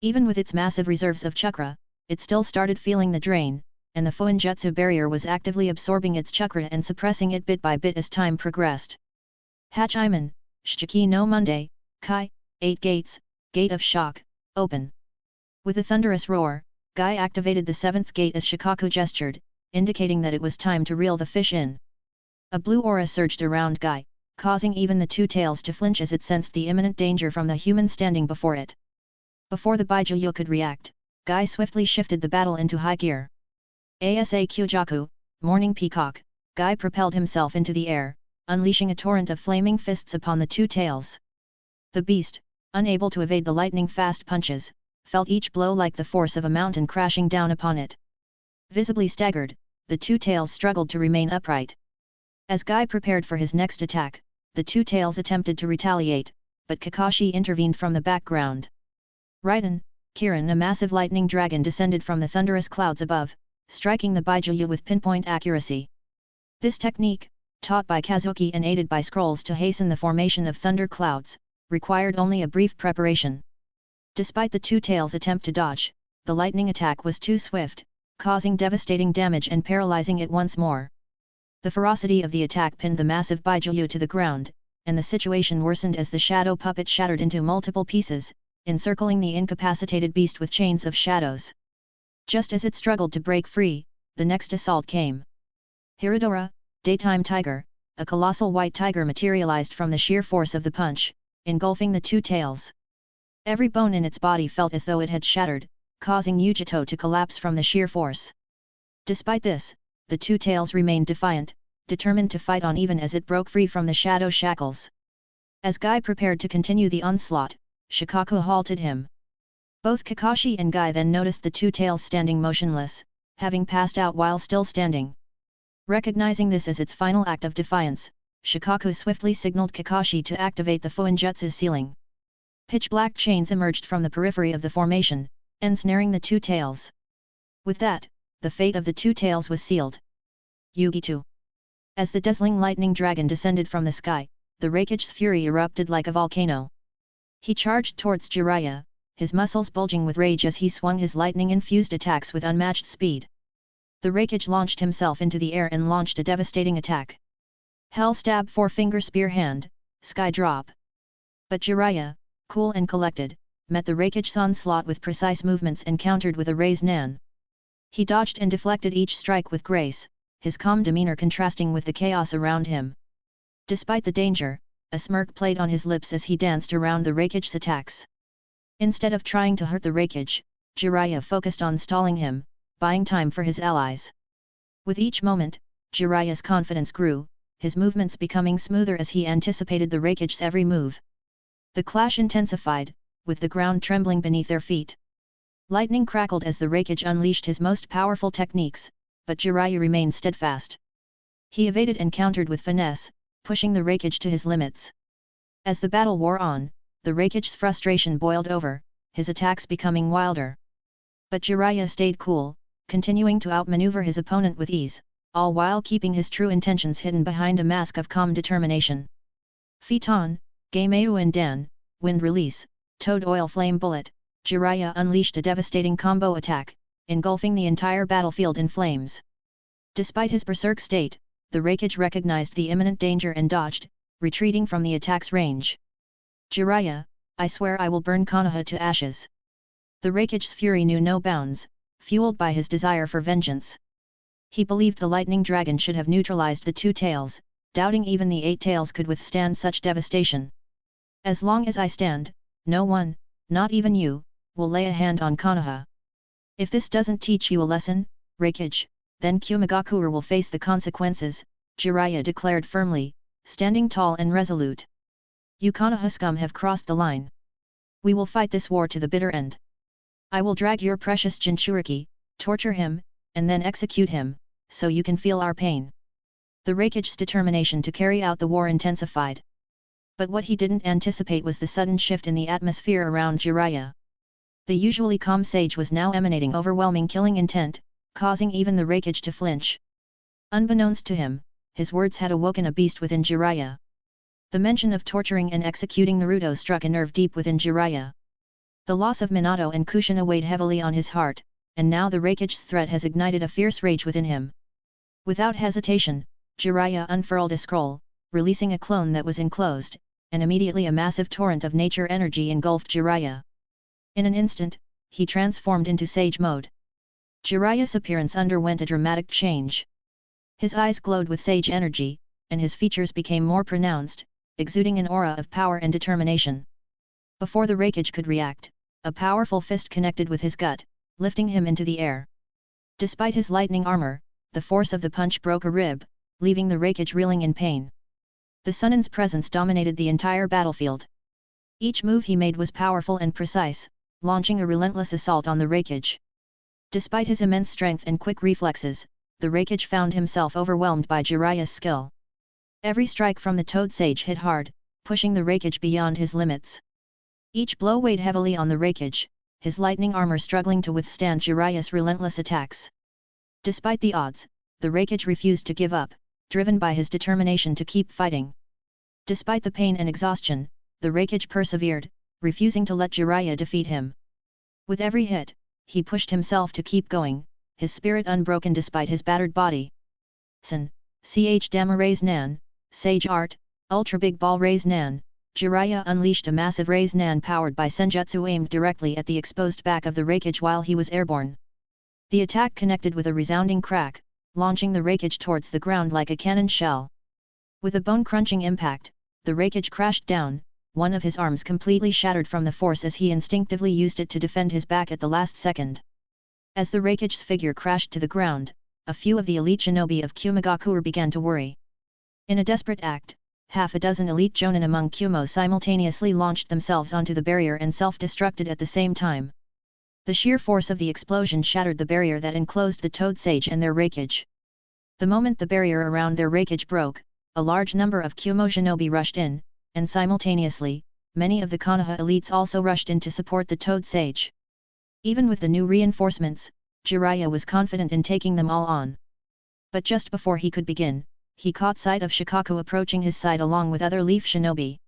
S2: Even with its massive reserves of chakra, it still started feeling the drain, and the Fuinjutsu barrier was actively absorbing its chakra and suppressing it bit by bit as time progressed. Hachiman, Shiki no Monday, Kai, 8 gates, Gate of Shock, open. With a thunderous roar, Guy activated the 7th gate as Shikaku gestured, indicating that it was time to reel the fish in. A blue aura surged around Guy, causing even the two tails to flinch as it sensed the imminent danger from the human standing before it. Before the Baijuyu could react, Guy swiftly shifted the battle into high gear. Asa Kyujaku, Morning Peacock, Guy propelled himself into the air, unleashing a torrent of flaming fists upon the two tails. The beast, unable to evade the lightning-fast punches, felt each blow like the force of a mountain crashing down upon it. Visibly staggered, the two tails struggled to remain upright. As Guy prepared for his next attack, the two tails attempted to retaliate, but Kakashi intervened from the background. Raiden, Kirin, a massive lightning dragon descended from the thunderous clouds above, striking the Baijuyu with pinpoint accuracy. This technique, taught by Kazuki and aided by scrolls to hasten the formation of thunder clouds, required only a brief preparation. Despite the two tails' attempt to dodge, the lightning attack was too swift, causing devastating damage and paralyzing it once more. The ferocity of the attack pinned the massive Baijuyu to the ground, and the situation worsened as the shadow puppet shattered into multiple pieces, encircling the incapacitated beast with chains of shadows. Just as it struggled to break free, the next assault came. Hiradora, Daytime Tiger, a colossal white tiger materialized from the sheer force of the punch, engulfing the two tails. Every bone in its body felt as though it had shattered, causing Yujito to collapse from the sheer force. Despite this, the two tails remained defiant, determined to fight on even as it broke free from the shadow shackles. As Guy prepared to continue the onslaught, Shikaku halted him. Both Kakashi and Guy then noticed the two tails standing motionless, having passed out while still standing. Recognizing this as its final act of defiance, Shikaku swiftly signaled Kakashi to activate the Fuinjutsu's sealing. Pitch-black chains emerged from the periphery of the formation, ensnaring the two tails. With that, the fate of the two tails was sealed. Yugi-2. As the dazzling lightning dragon descended from the sky, the Raikage's fury erupted like a volcano. He charged towards Jiraiya, his muscles bulging with rage as he swung his lightning-infused attacks with unmatched speed. The Raikage launched himself into the air and launched a devastating attack. Hell Stab Four-Finger Spear Hand, Sky Drop. But Jiraiya, cool and collected, met the Raikage's onslaught with precise movements and countered with a Raise Nan. He dodged and deflected each strike with grace, his calm demeanor contrasting with the chaos around him. Despite the danger, a smirk played on his lips as he danced around the Raikage's attacks. Instead of trying to hurt the Raikage, Jiraiya focused on stalling him, buying time for his allies. With each moment, Jiraiya's confidence grew, his movements becoming smoother as he anticipated the Raikage's every move. The clash intensified, with the ground trembling beneath their feet. Lightning crackled as the Raikage unleashed his most powerful techniques, but Jiraiya remained steadfast. He evaded and countered with finesse, pushing the Raikage to his limits. As the battle wore on, the Raikage's frustration boiled over, his attacks becoming wilder. But Jiraiya stayed cool, continuing to outmaneuver his opponent with ease, all while keeping his true intentions hidden behind a mask of calm determination. Phaeton, Gaimeu Dan, Wind Release, Toad Oil Flame Bullet, Jiraiya unleashed a devastating combo attack, engulfing the entire battlefield in flames. Despite his berserk state, the Raikage recognized the imminent danger and dodged, retreating from the attack's range. Jiraiya, I swear I will burn Konoha to ashes. The Raikage's fury knew no bounds, fueled by his desire for vengeance. He believed the lightning dragon should have neutralized the two tails, doubting even the 8 tails could withstand such devastation. As long as I stand, no one, not even you, will lay a hand on Konoha. If this doesn't teach you a lesson, Raikage, then Kumagakure will face the consequences, Jiraiya declared firmly, standing tall and resolute. You Konoha scum have crossed the line. We will fight this war to the bitter end. I will drag your precious Jinchuriki, torture him, and then execute him, so you can feel our pain. The Raikage's determination to carry out the war intensified. But what he didn't anticipate was the sudden shift in the atmosphere around Jiraiya. The usually calm sage was now emanating overwhelming killing intent, causing even the Raikage to flinch. Unbeknownst to him, his words had awoken a beast within Jiraiya. The mention of torturing and executing Naruto struck a nerve deep within Jiraiya. The loss of Minato and Kushina weighed heavily on his heart, and now the Raikage's threat has ignited a fierce rage within him. Without hesitation, Jiraiya unfurled a scroll, releasing a clone that was enclosed, and immediately a massive torrent of nature energy engulfed Jiraiya. In an instant, he transformed into Sage mode. Jiraiya's appearance underwent a dramatic change. His eyes glowed with Sage energy, and his features became more pronounced, exuding an aura of power and determination. Before the Raikage could react, a powerful fist connected with his gut, lifting him into the air. Despite his lightning armor, the force of the punch broke a rib, leaving the Raikage reeling in pain. The Sunin's presence dominated the entire battlefield. Each move he made was powerful and precise, launching a relentless assault on the Raikage. Despite his immense strength and quick reflexes, the Raikage found himself overwhelmed by Jiraiya's skill. Every strike from the Toad Sage hit hard, pushing the Raikage beyond his limits. Each blow weighed heavily on the Raikage, his lightning armor struggling to withstand Jiraiya's relentless attacks. Despite the odds, the Raikage refused to give up, driven by his determination to keep fighting. Despite the pain and exhaustion, the Raikage persevered, refusing to let Jiraiya defeat him. With every hit, he pushed himself to keep going, his spirit unbroken despite his battered body. Sen, Ch Dama Raise Nan, Sage Art, Ultra Big Ball Raise Nan. Jiraiya unleashed a massive Raise Nan powered by Senjutsu aimed directly at the exposed back of the Raikage while he was airborne. The attack connected with a resounding crack, launching the Raikage towards the ground like a cannon shell. With a bone-crunching impact, the Raikage crashed down, one of his arms completely shattered from the force as he instinctively used it to defend his back at the last second. As the Raikage's figure crashed to the ground, a few of the elite shinobi of Kumagakure began to worry. In a desperate act, half a dozen elite jonin among Kumo simultaneously launched themselves onto the barrier and self-destructed at the same time. The sheer force of the explosion shattered the barrier that enclosed the Toad Sage and their Raikage. The moment the barrier around their raikage broke, a large number of Kumo shinobi rushed in, and simultaneously, many of the Konoha elites also rushed in to support the Toad Sage. Even with the new reinforcements, Jiraiya was confident in taking them all on. But just before he could begin, he caught sight of Shikaku approaching his side along with other leaf shinobi.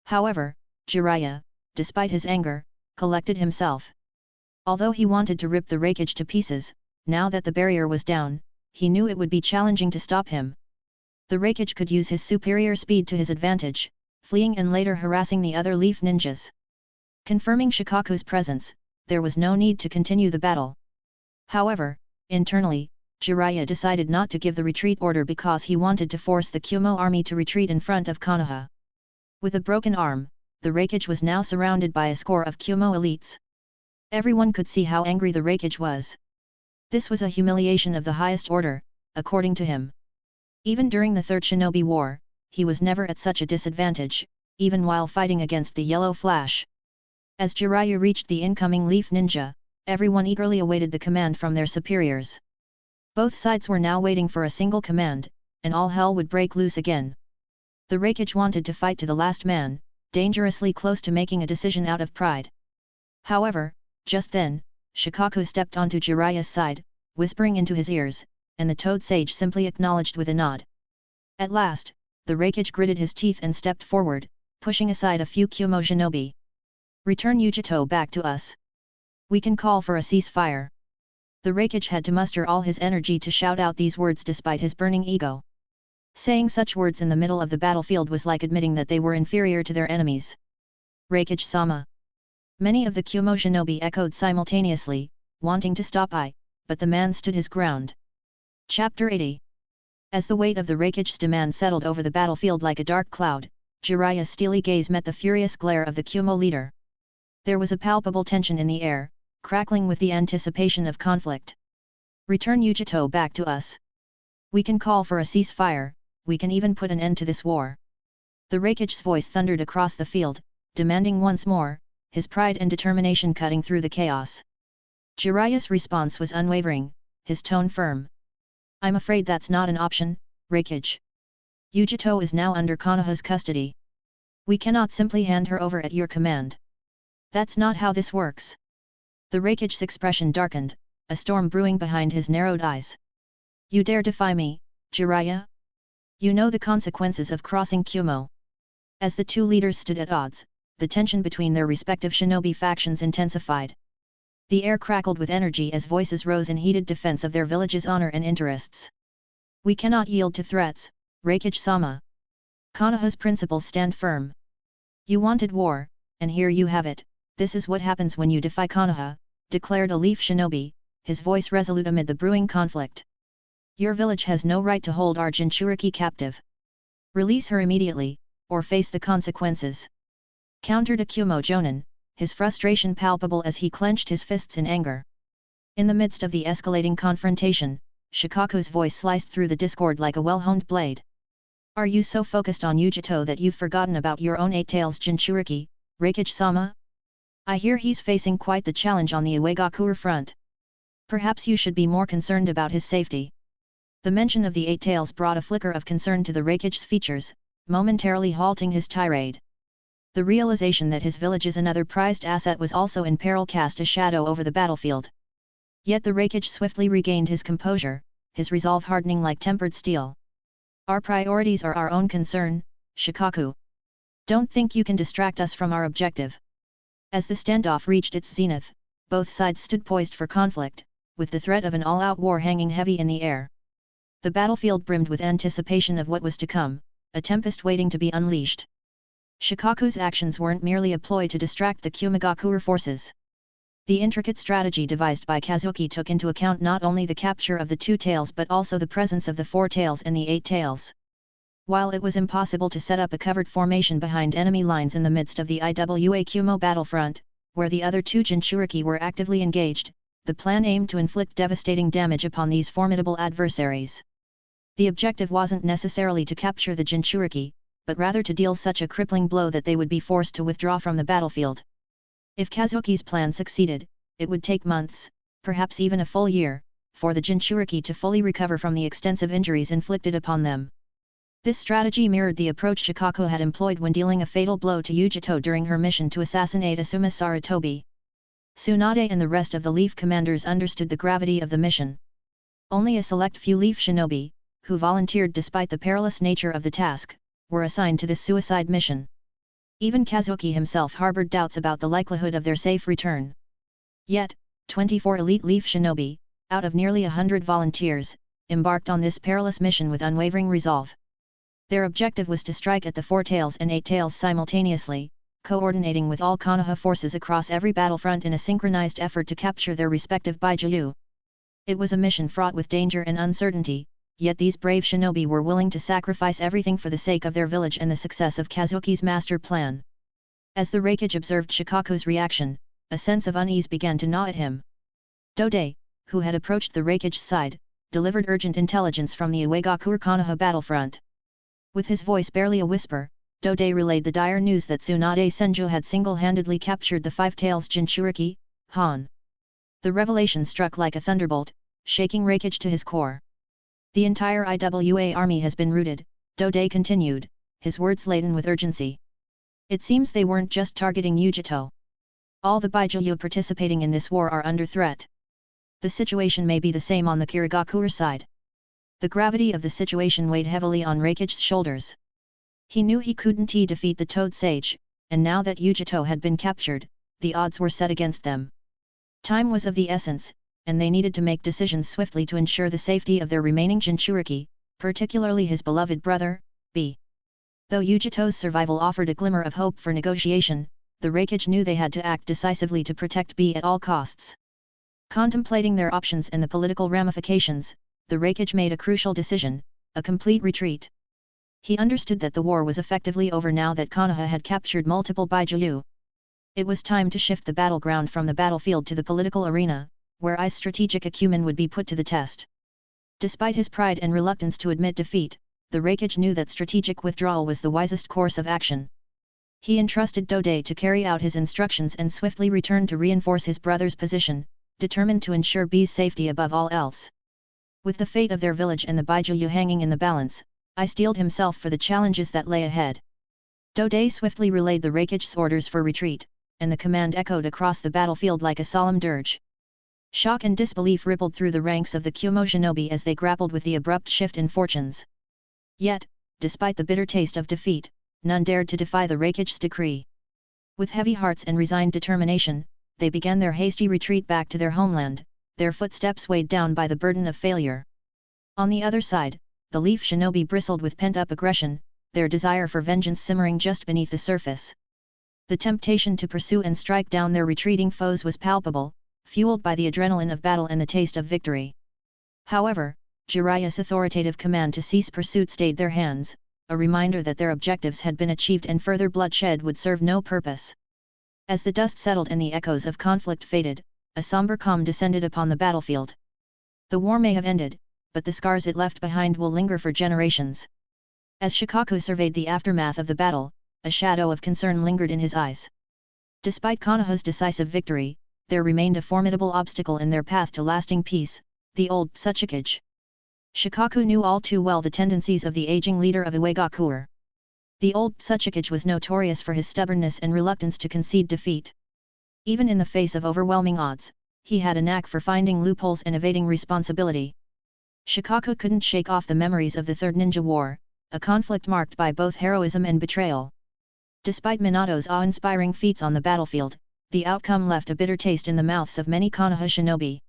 S2: However, Jiraiya, despite his anger, collected himself. Although he wanted to rip the raikage to pieces, now that the barrier was down, he knew it would be challenging to stop him. The raikage could use his superior speed to his advantage, fleeing and later harassing the other leaf ninjas. Confirming Shikaku's presence, there was no need to continue the battle. However, internally, Jiraiya decided not to give the retreat order because he wanted to force the Kumo army to retreat in front of Konoha. With a broken arm, the raikage was now surrounded by a score of Kumo elites. Everyone could see how angry the raikage was. This was a humiliation of the highest order, according to him. Even during the Third Shinobi War, he was never at such a disadvantage, even while fighting against the Yellow Flash. As Jiraiya reached the incoming leaf ninja, everyone eagerly awaited the command from their superiors. Both sides were now waiting for a single command, and all hell would break loose again. The raikage wanted to fight to the last man, dangerously close to making a decision out of pride. However, just then, Shikaku stepped onto Jiraiya's side, whispering into his ears, and the Toad Sage simply acknowledged with a nod. At last, the raikage gritted his teeth and stepped forward, pushing aside a few Kumo shinobi. "Return Yujito back to us. We can call for a ceasefire." The raikage had to muster all his energy to shout out these words despite his burning ego. Saying such words in the middle of the battlefield was like admitting that they were inferior to their enemies. "Raikage-sama." Many of the Kumo shinobi echoed simultaneously, wanting to stop but the man stood his ground. Chapter 80. As the weight of the raikage's demand settled over the battlefield like a dark cloud, Jiraiya's steely gaze met the furious glare of the Kumo leader. There was a palpable tension in the air, crackling with the anticipation of conflict. "Return Yujito back to us. We can call for a ceasefire, we can even put an end to this war." The raikage's voice thundered across the field, demanding once more, his pride and determination cutting through the chaos. Jiraiya's response was unwavering, his tone firm. "I'm afraid that's not an option, raikage. Yujito is now under Konoha's custody. We cannot simply hand her over at your command. That's not how this works." The raikage's expression darkened, a storm brewing behind his narrowed eyes. "You dare defy me, Jiraiya? You know the consequences of crossing Kumo." As the two leaders stood at odds, the tension between their respective shinobi factions intensified. The air crackled with energy as voices rose in heated defense of their village's honor and interests. "We cannot yield to threats, Raikage-sama. Konoha's principles stand firm. You wanted war, and here you have it. This is what happens when you defy Konoha," declared a leaf shinobi, his voice resolute amid the brewing conflict. "Your village has no right to hold our Jinchuriki captive. Release her immediately, or face the consequences," countered a Kumo jonin, his frustration palpable as he clenched his fists in anger. In the midst of the escalating confrontation, Shikaku's voice sliced through the discord like a well-honed blade. "Are you so focused on Yujito that you've forgotten about your own Eight Tails Jinchuriki, Raikage-sama? I hear he's facing quite the challenge on the Awagakure front. Perhaps you should be more concerned about his safety." The mention of the Eight Tails brought a flicker of concern to the raikage's features, momentarily halting his tirade. The realization that his village's another prized asset was also in peril cast a shadow over the battlefield. Yet the raikage swiftly regained his composure, his resolve hardening like tempered steel. "Our priorities are our own concern, Shikaku. Don't think you can distract us from our objective." As the standoff reached its zenith, both sides stood poised for conflict, with the threat of an all-out war hanging heavy in the air. The battlefield brimmed with anticipation of what was to come, a tempest waiting to be unleashed. Shikaku's actions weren't merely a ploy to distract the Kumigakure forces. The intricate strategy devised by Kazuki took into account not only the capture of the Two Tails but also the presence of the Four Tails and the Eight Tails. While it was impossible to set up a covered formation behind enemy lines in the midst of the Iwa Kumo battlefront, where the other two Jinchuriki were actively engaged, the plan aimed to inflict devastating damage upon these formidable adversaries. The objective wasn't necessarily to capture the Jinchuriki, but rather to deal such a crippling blow that they would be forced to withdraw from the battlefield. If Kazuki's plan succeeded, it would take months, perhaps even a full year, for the Jinchuriki to fully recover from the extensive injuries inflicted upon them. This strategy mirrored the approach Shikaku had employed when dealing a fatal blow to Yujito during her mission to assassinate Asuma Sarutobi. Tsunade and the rest of the Leaf commanders understood the gravity of the mission. Only a select few Leaf shinobi, who volunteered despite the perilous nature of the task, were assigned to this suicide mission. Even Kazuki himself harbored doubts about the likelihood of their safe return. Yet, 24 elite Leaf shinobi, out of nearly 100 volunteers, embarked on this perilous mission with unwavering resolve. Their objective was to strike at the Four Tails and Eight Tails simultaneously, coordinating with all Konoha forces across every battlefront in a synchronized effort to capture their respective Baijiu. It was a mission fraught with danger and uncertainty, yet these brave shinobi were willing to sacrifice everything for the sake of their village and the success of Kazuki's master plan. As the Reikage observed Shikaku's reaction, a sense of unease began to gnaw at him. Dode, who had approached the Reikage's side, delivered urgent intelligence from the Uegakure Konoha battlefront. With his voice barely a whisper, Dode relayed the dire news that Tsunade Senju had single-handedly captured the Five Tails Jinchuriki, Han. The revelation struck like a thunderbolt, shaking Reikage to his core. The entire IWA army has been routed, Dode continued, his words laden with urgency. It seems they weren't just targeting Yujito. All the Baijiu participating in this war are under threat. The situation may be the same on the Kirigakure side. The gravity of the situation weighed heavily on Reikage's shoulders. He knew he couldn't defeat the Toad Sage, and now that Yujito had been captured, the odds were set against them. Time was of the essence, and they needed to make decisions swiftly to ensure the safety of their remaining Jinchuriki, particularly his beloved brother, B. Though Yujito's survival offered a glimmer of hope for negotiation, the Reikage knew they had to act decisively to protect B at all costs. Contemplating their options and the political ramifications, the Reikage made a crucial decision: a complete retreat. He understood that the war was effectively over now that Konoha had captured multiple Baijiu. It was time to shift the battleground from the battlefield to the political arena, where I's strategic acumen would be put to the test. Despite his pride and reluctance to admit defeat, the Reikage knew that strategic withdrawal was the wisest course of action. He entrusted Dode to carry out his instructions and swiftly returned to reinforce his brother's position, determined to ensure B's safety above all else. With the fate of their village and the Baijiu hanging in the balance, I steeled himself for the challenges that lay ahead. Dode swiftly relayed the Reikage's orders for retreat, and the command echoed across the battlefield like a solemn dirge. Shock and disbelief rippled through the ranks of the Kyumo shinobi as they grappled with the abrupt shift in fortunes. Yet, despite the bitter taste of defeat, none dared to defy the Reikage's decree. With heavy hearts and resigned determination, they began their hasty retreat back to their homeland, their footsteps weighed down by the burden of failure. On the other side, the Leaf shinobi bristled with pent-up aggression, their desire for vengeance simmering just beneath the surface. The temptation to pursue and strike down their retreating foes was palpable, fueled by the adrenaline of battle and the taste of victory. Jiraiya's authoritative command to cease pursuit stayed their hands, a reminder that their objectives had been achieved and further bloodshed would serve no purpose. As the dust settled and the echoes of conflict faded, a somber calm descended upon the battlefield. The war may have ended, but the scars it left behind will linger for generations. As Shikaku surveyed the aftermath of the battle, a shadow of concern lingered in his eyes. Despite Konoha's decisive victory, there remained a formidable obstacle in their path to lasting peace: the old Tsuchikage. Shikaku knew all too well the tendencies of the aging leader of Uegakure. The old Tsuchikage was notorious for his stubbornness and reluctance to concede defeat. Even in the face of overwhelming odds, he had a knack for finding loopholes and evading responsibility. Shikaku couldn't shake off the memories of the Third Ninja War, a conflict marked by both heroism and betrayal. Despite Minato's awe-inspiring feats on the battlefield, the outcome left a bitter taste in the mouths of many Konoha shinobi.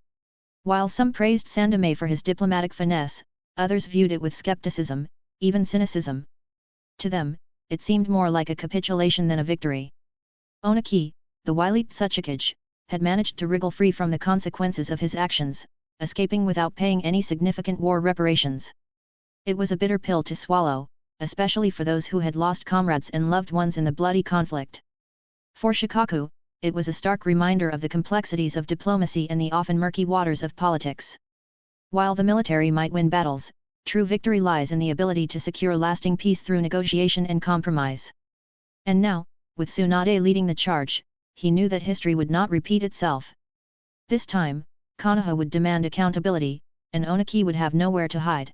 S2: While some praised Sandaime for his diplomatic finesse, others viewed it with skepticism, even cynicism. To them, it seemed more like a capitulation than a victory. Onaki, the wily Tsuchikage, had managed to wriggle free from the consequences of his actions, escaping without paying any significant war reparations. It was a bitter pill to swallow, especially for those who had lost comrades and loved ones in the bloody conflict. For Shikaku, it was a stark reminder of the complexities of diplomacy and the often murky waters of politics. While the military might win battles, true victory lies in the ability to secure lasting peace through negotiation and compromise. And now, with Tsunade leading the charge, he knew that history would not repeat itself. This time, Konoha would demand accountability, and Oniki would have nowhere to hide.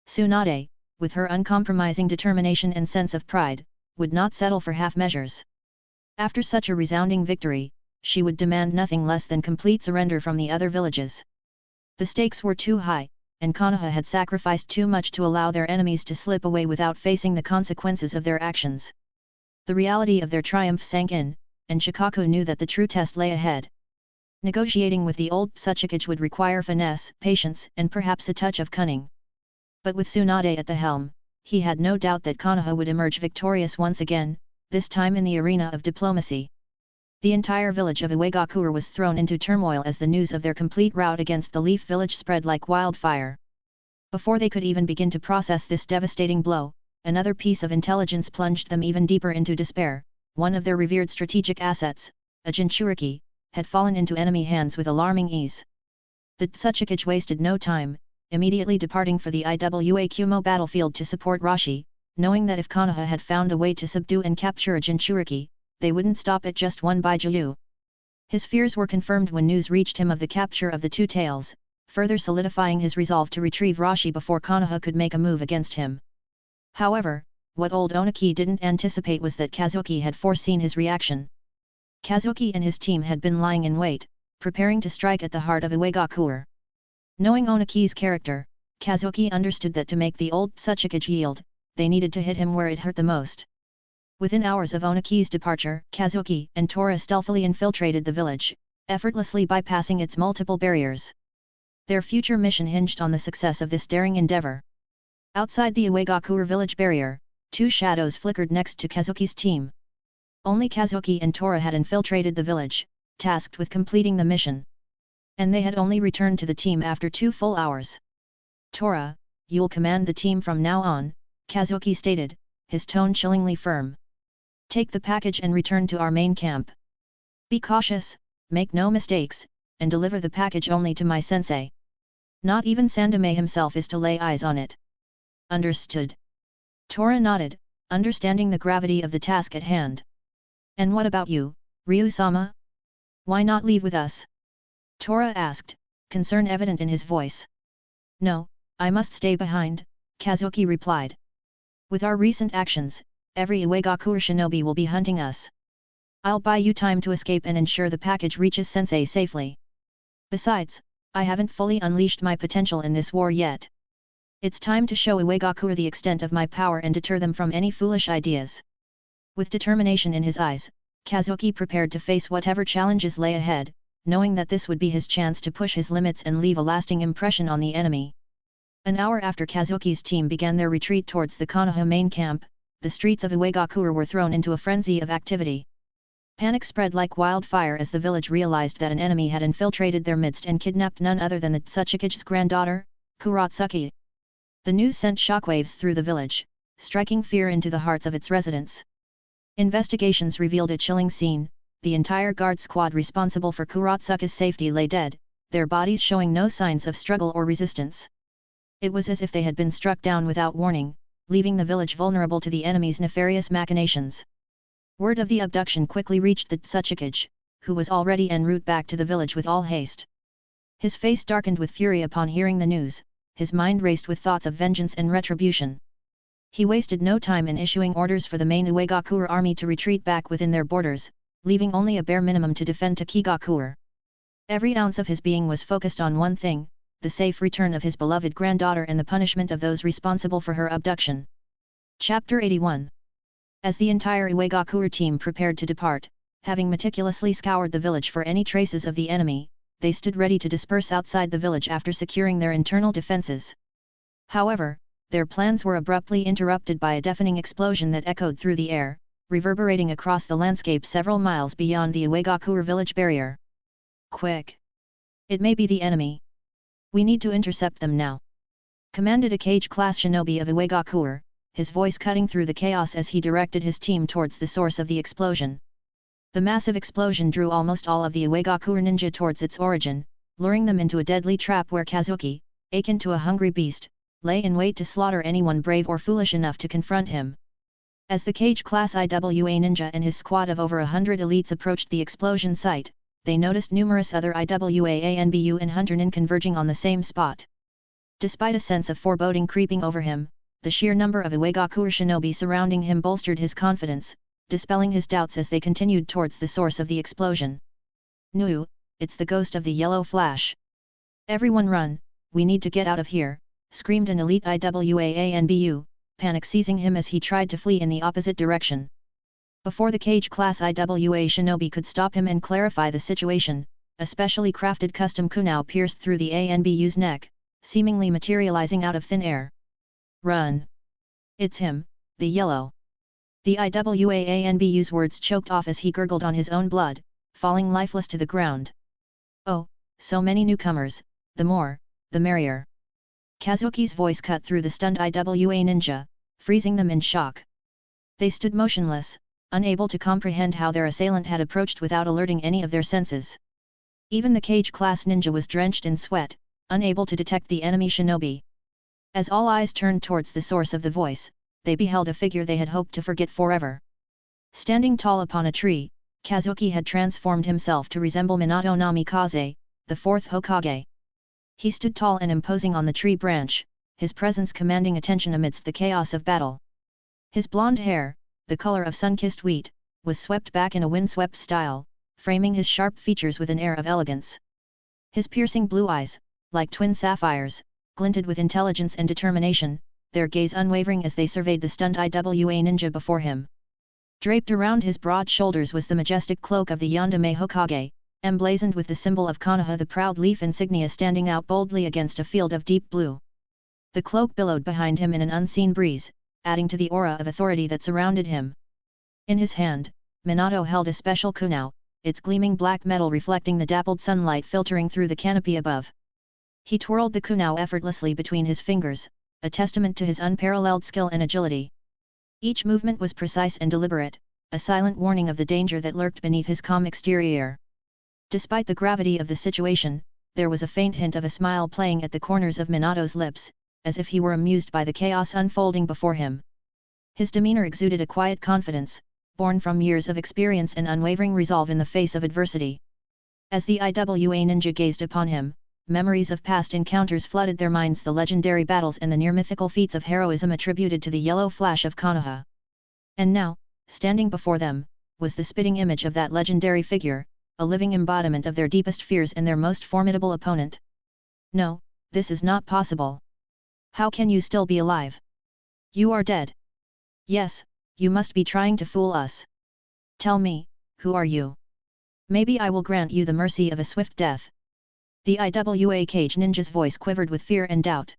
S2: Tsunade, with her uncompromising determination and sense of pride, would not settle for half measures. After such a resounding victory, she would demand nothing less than complete surrender from the other villages. The stakes were too high, and Konoha had sacrificed too much to allow their enemies to slip away without facing the consequences of their actions. The reality of their triumph sank in, and Shikaku knew that the true test lay ahead. Negotiating with the old Tsuchikage would require finesse, patience, and perhaps a touch of cunning. But with Tsunade at the helm, he had no doubt that Konoha would emerge victorious once again, this time in the arena of diplomacy. The entire village of Iwagakure was thrown into turmoil as the news of their complete rout against the Leaf Village spread like wildfire. Before they could even begin to process this devastating blow, another piece of intelligence plunged them even deeper into despair. One of their revered strategic assets, a Jinchuriki, had fallen into enemy hands with alarming ease. The Tsuchikage wasted no time, immediately departing for the Iwakumo battlefield to support Rashi, knowing that if Konoha had found a way to subdue and capture a Jinchuriki, they wouldn't stop at just one Baijiu. His fears were confirmed when news reached him of the capture of the Two Tails, further solidifying his resolve to retrieve Rashi before Konoha could make a move against him. However, what old Oniki didn't anticipate was that Kazuki had foreseen his reaction. Kazuki and his team had been lying in wait, preparing to strike at the heart of Iwagakure. Knowing Oniki's character, Kazuki understood that to make the old Tsuchikage yield, they needed to hit him where it hurt the most. Within hours of Oniki's departure, Kazuki and Tora stealthily infiltrated the village, effortlessly bypassing its multiple barriers. Their future mission hinged on the success of this daring endeavor. Outside the Iwagakure village barrier, two shadows flickered next to Kazuki's team. Only Kazuki and Tora had infiltrated the village, tasked with completing the mission. And they had only returned to the team after 2 full hours. Tora, you'll command the team from now on, Kazuki stated, his tone chillingly firm. Take the package and return to our main camp. Be cautious, make no mistakes, and deliver the package only to my sensei. Not even Sandame himself is to lay eyes on it. Understood. Tora nodded, understanding the gravity of the task at hand. And what about you, Ryu-sama? Why not leave with us? Tora asked, concern evident in his voice. No, I must stay behind, Kazuki replied. With our recent actions, every Iwagakure shinobi will be hunting us. I'll buy you time to escape and ensure the package reaches Sensei safely. Besides, I haven't fully unleashed my potential in this war yet. It's time to show Iwagakure the extent of my power and deter them from any foolish ideas. With determination in his eyes, Kazuki prepared to face whatever challenges lay ahead, knowing that this would be his chance to push his limits and leave a lasting impression on the enemy. An hour after Kazuki's team began their retreat towards the Konoha main camp, the streets of Iwagakure were thrown into a frenzy of activity. Panic spread like wildfire as the village realized that an enemy had infiltrated their midst and kidnapped none other than the Tsuchikage's granddaughter, Kuratsuki. The news sent shockwaves through the village, striking fear into the hearts of its residents. Investigations revealed a chilling scene. The entire guard squad responsible for Kuratsuki's safety lay dead, their bodies showing no signs of struggle or resistance. It was as if they had been struck down without warning, leaving the village vulnerable to the enemy's nefarious machinations. Word of the abduction quickly reached the Tsuchikage, who was already en route back to the village with all haste. His face darkened with fury upon hearing the news, his mind raced with thoughts of vengeance and retribution. He wasted no time in issuing orders for the main Iwagakure army to retreat back within their borders, leaving only a bare minimum to defend Takigakure. Every ounce of his being was focused on one thing, the safe return of his beloved granddaughter and the punishment of those responsible for her abduction. Chapter 81. As the entire Iwagakure team prepared to depart, having meticulously scoured the village for any traces of the enemy, they stood ready to disperse outside the village after securing their internal defenses. However, their plans were abruptly interrupted by a deafening explosion that echoed through the air, reverberating across the landscape several miles beyond the Iwagakure village barrier. Quick! It may be the enemy. We need to intercept them now, commanded a Kage-class shinobi of Iwagakure, his voice cutting through the chaos as he directed his team towards the source of the explosion. The massive explosion drew almost all of the Iwagakure ninja towards its origin, luring them into a deadly trap where Kazuki, akin to a hungry beast, lay in wait to slaughter anyone brave or foolish enough to confront him. As the Kage-class Iwa ninja and his squad of over 100 elites approached the explosion site, they noticed numerous other IWAANBU and Hunternin converging on the same spot. Despite a sense of foreboding creeping over him, the sheer number of Iwagaku shinobi surrounding him bolstered his confidence, dispelling his doubts as they continued towards the source of the explosion. "Nu, it's the ghost of the yellow flash. Everyone run, we need to get out of here," screamed an elite IWAANBU, panic seizing him as he tried to flee in the opposite direction. Before the cage class IWA shinobi could stop him and clarify the situation, a specially crafted custom kunai pierced through the ANBU's neck, seemingly materializing out of thin air. "Run! It's him, the yellow!" The IWAANBU's words choked off as he gurgled on his own blood, falling lifeless to the ground. "Oh, so many newcomers, the more, the merrier." Kazuki's voice cut through the stunned IWA ninja, freezing them in shock. They stood motionless, unable to comprehend how their assailant had approached without alerting any of their senses. Even the cage-class ninja was drenched in sweat, unable to detect the enemy shinobi. As all eyes turned towards the source of the voice, they beheld a figure they had hoped to forget forever. Standing tall upon a tree, Kazuki had transformed himself to resemble Minato Namikaze, the fourth Hokage. He stood tall and imposing on the tree branch, his presence commanding attention amidst the chaos of battle. His blonde hair, the color of sun-kissed wheat, was swept back in a windswept style, framing his sharp features with an air of elegance. His piercing blue eyes, like twin sapphires, glinted with intelligence and determination, their gaze unwavering as they surveyed the stunned IWA ninja before him. Draped around his broad shoulders was the majestic cloak of the Yandame Hokage, emblazoned with the symbol of Konoha, the proud leaf insignia standing out boldly against a field of deep blue. The cloak billowed behind him in an unseen breeze, adding to the aura of authority that surrounded him. In his hand, Minato held a special kunai, its gleaming black metal reflecting the dappled sunlight filtering through the canopy above. He twirled the kunai effortlessly between his fingers, a testament to his unparalleled skill and agility. Each movement was precise and deliberate, a silent warning of the danger that lurked beneath his calm exterior. Despite the gravity of the situation, there was a faint hint of a smile playing at the corners of Minato's lips, as if he were amused by the chaos unfolding before him. His demeanor exuded a quiet confidence, born from years of experience and unwavering resolve in the face of adversity. As the IWA ninja gazed upon him, memories of past encounters flooded their minds, the legendary battles and the near-mythical feats of heroism attributed to the yellow flash of Konoha. And now, standing before them, was the spitting image of that legendary figure, a living embodiment of their deepest fears and their most formidable opponent. "No, this is not possible. How can you still be alive? You are dead. Yes, you must be trying to fool us. Tell me, who are you? Maybe I will grant you the mercy of a swift death." The IWA cage ninja's voice quivered with fear and doubt.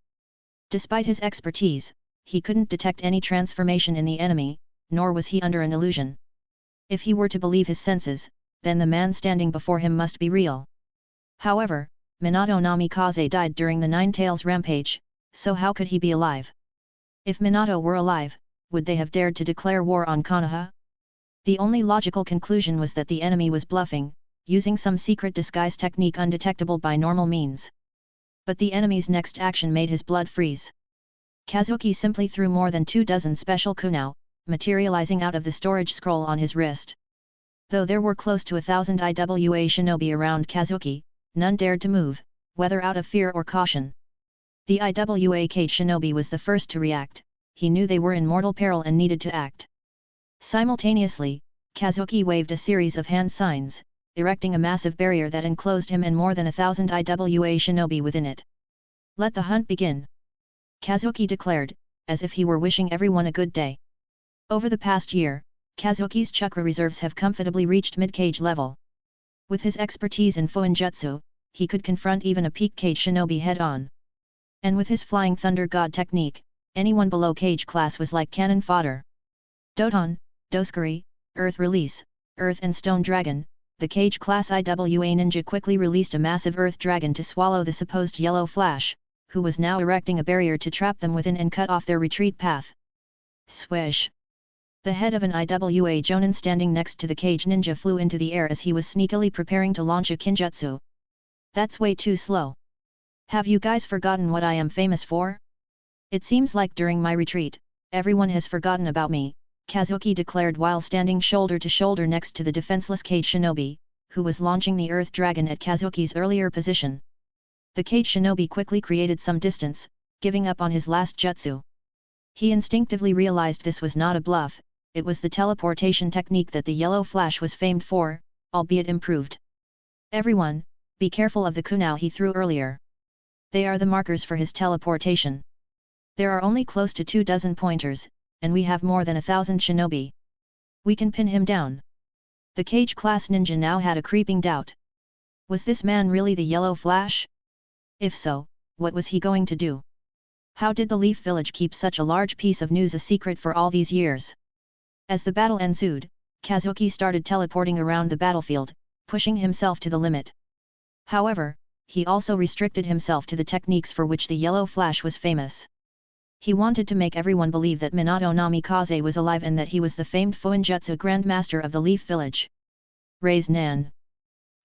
S2: Despite his expertise, he couldn't detect any transformation in the enemy, nor was he under an illusion. If he were to believe his senses, then the man standing before him must be real. However, Minato Namikaze died during the Nine Tails rampage, so how could he be alive? If Minato were alive, would they have dared to declare war on Konoha? The only logical conclusion was that the enemy was bluffing, using some secret disguise technique undetectable by normal means. But the enemy's next action made his blood freeze. Kazuki simply threw more than 24 special kunai, materializing out of the storage scroll on his wrist. Though there were close to 1,000 IWA shinobi around Kazuki, none dared to move, whether out of fear or caution. The IWA cage shinobi was the first to react. He knew they were in mortal peril and needed to act. Simultaneously, Kazuki waved a series of hand signs, erecting a massive barrier that enclosed him and more than 1,000 IWA shinobi within it. "Let the hunt begin," Kazuki declared, as if he were wishing everyone a good day. Over the past year, Kazuki's chakra reserves have comfortably reached mid-cage level. With his expertise in Fuinjutsu, he could confront even a peak cage shinobi head-on. And with his flying thunder god technique, anyone below cage class was like cannon fodder. Doton, Doskuri, Earth Release, Earth and Stone Dragon. The cage class IWA ninja quickly released a massive earth dragon to swallow the supposed yellow flash, who was now erecting a barrier to trap them within and cut off their retreat path. Swish! The head of an IWA jonin standing next to the cage ninja flew into the air as he was sneakily preparing to launch a kinjutsu. "That's way too slow. Have you guys forgotten what I am famous for? It seems like during my retreat, everyone has forgotten about me," Kazuki declared while standing shoulder to shoulder next to the defenseless cage shinobi, who was launching the Earth Dragon at Kazuki's earlier position. The cage shinobi quickly created some distance, giving up on his last jutsu. He instinctively realized this was not a bluff, it was the teleportation technique that the Yellow Flash was famed for, albeit improved. Everyone, be careful of the kunao he threw earlier. They are the markers for his teleportation. There are only close to 24 pointers, and we have more than 1,000 shinobi. We can pin him down. The cage class ninja now had a creeping doubt. Was this man really the Yellow Flash? If so, what was he going to do? How did the Leaf Village keep such a large piece of news a secret for all these years? As the battle ensued, Kazuki started teleporting around the battlefield, pushing himself to the limit. However, he also restricted himself to the techniques for which the Yellow Flash was famous. He wanted to make everyone believe that Minato Namikaze was alive and that he was the famed Fuinjutsu Grandmaster of the Leaf Village. Raise Nan.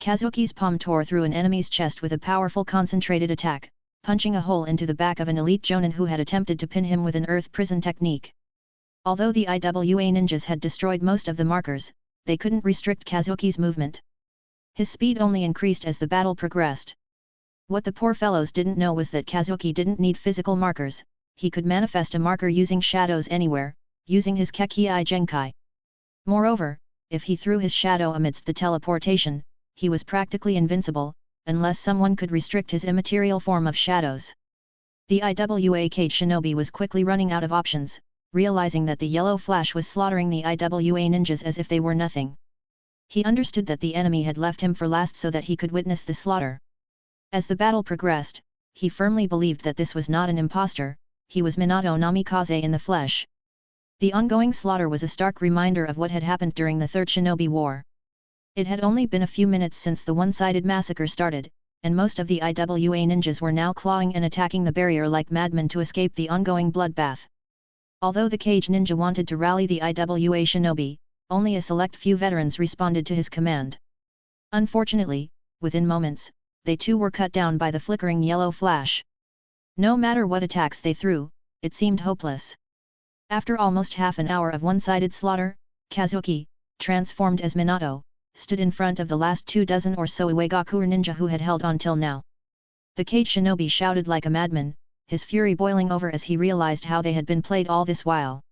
S2: Kazuki's palm tore through an enemy's chest with a powerful concentrated attack, punching a hole into the back of an elite jonin who had attempted to pin him with an earth prison technique. Although the IWA ninjas had destroyed most of the markers, they couldn't restrict Kazuki's movement. His speed only increased as the battle progressed. What the poor fellows didn't know was that Kazuki didn't need physical markers, he could manifest a marker using shadows anywhere, using his Kekii Genkai. Moreover, if he threw his shadow amidst the teleportation, he was practically invincible, unless someone could restrict his immaterial form of shadows. The IWA cage shinobi was quickly running out of options, realizing that the Yellow Flash was slaughtering the IWA ninjas as if they were nothing. He understood that the enemy had left him for last so that he could witness the slaughter. As the battle progressed, he firmly believed that this was not an impostor, he was Minato Namikaze in the flesh. The ongoing slaughter was a stark reminder of what had happened during the Third Shinobi War. It had only been a few minutes since the one-sided massacre started, and most of the IWA ninjas were now clawing and attacking the barrier like madmen to escape the ongoing bloodbath. Although the cage ninja wanted to rally the IWA shinobi, only a select few veterans responded to his command. Unfortunately, within moments, they too were cut down by the flickering Yellow Flash. No matter what attacks they threw, it seemed hopeless. After almost half an hour of one-sided slaughter, Kazuki, transformed as Minato, stood in front of the last 24 or so Iwagakure ninja who had held on till now. The cage shinobi shouted like a madman, his fury boiling over as he realized how they had been played all this while.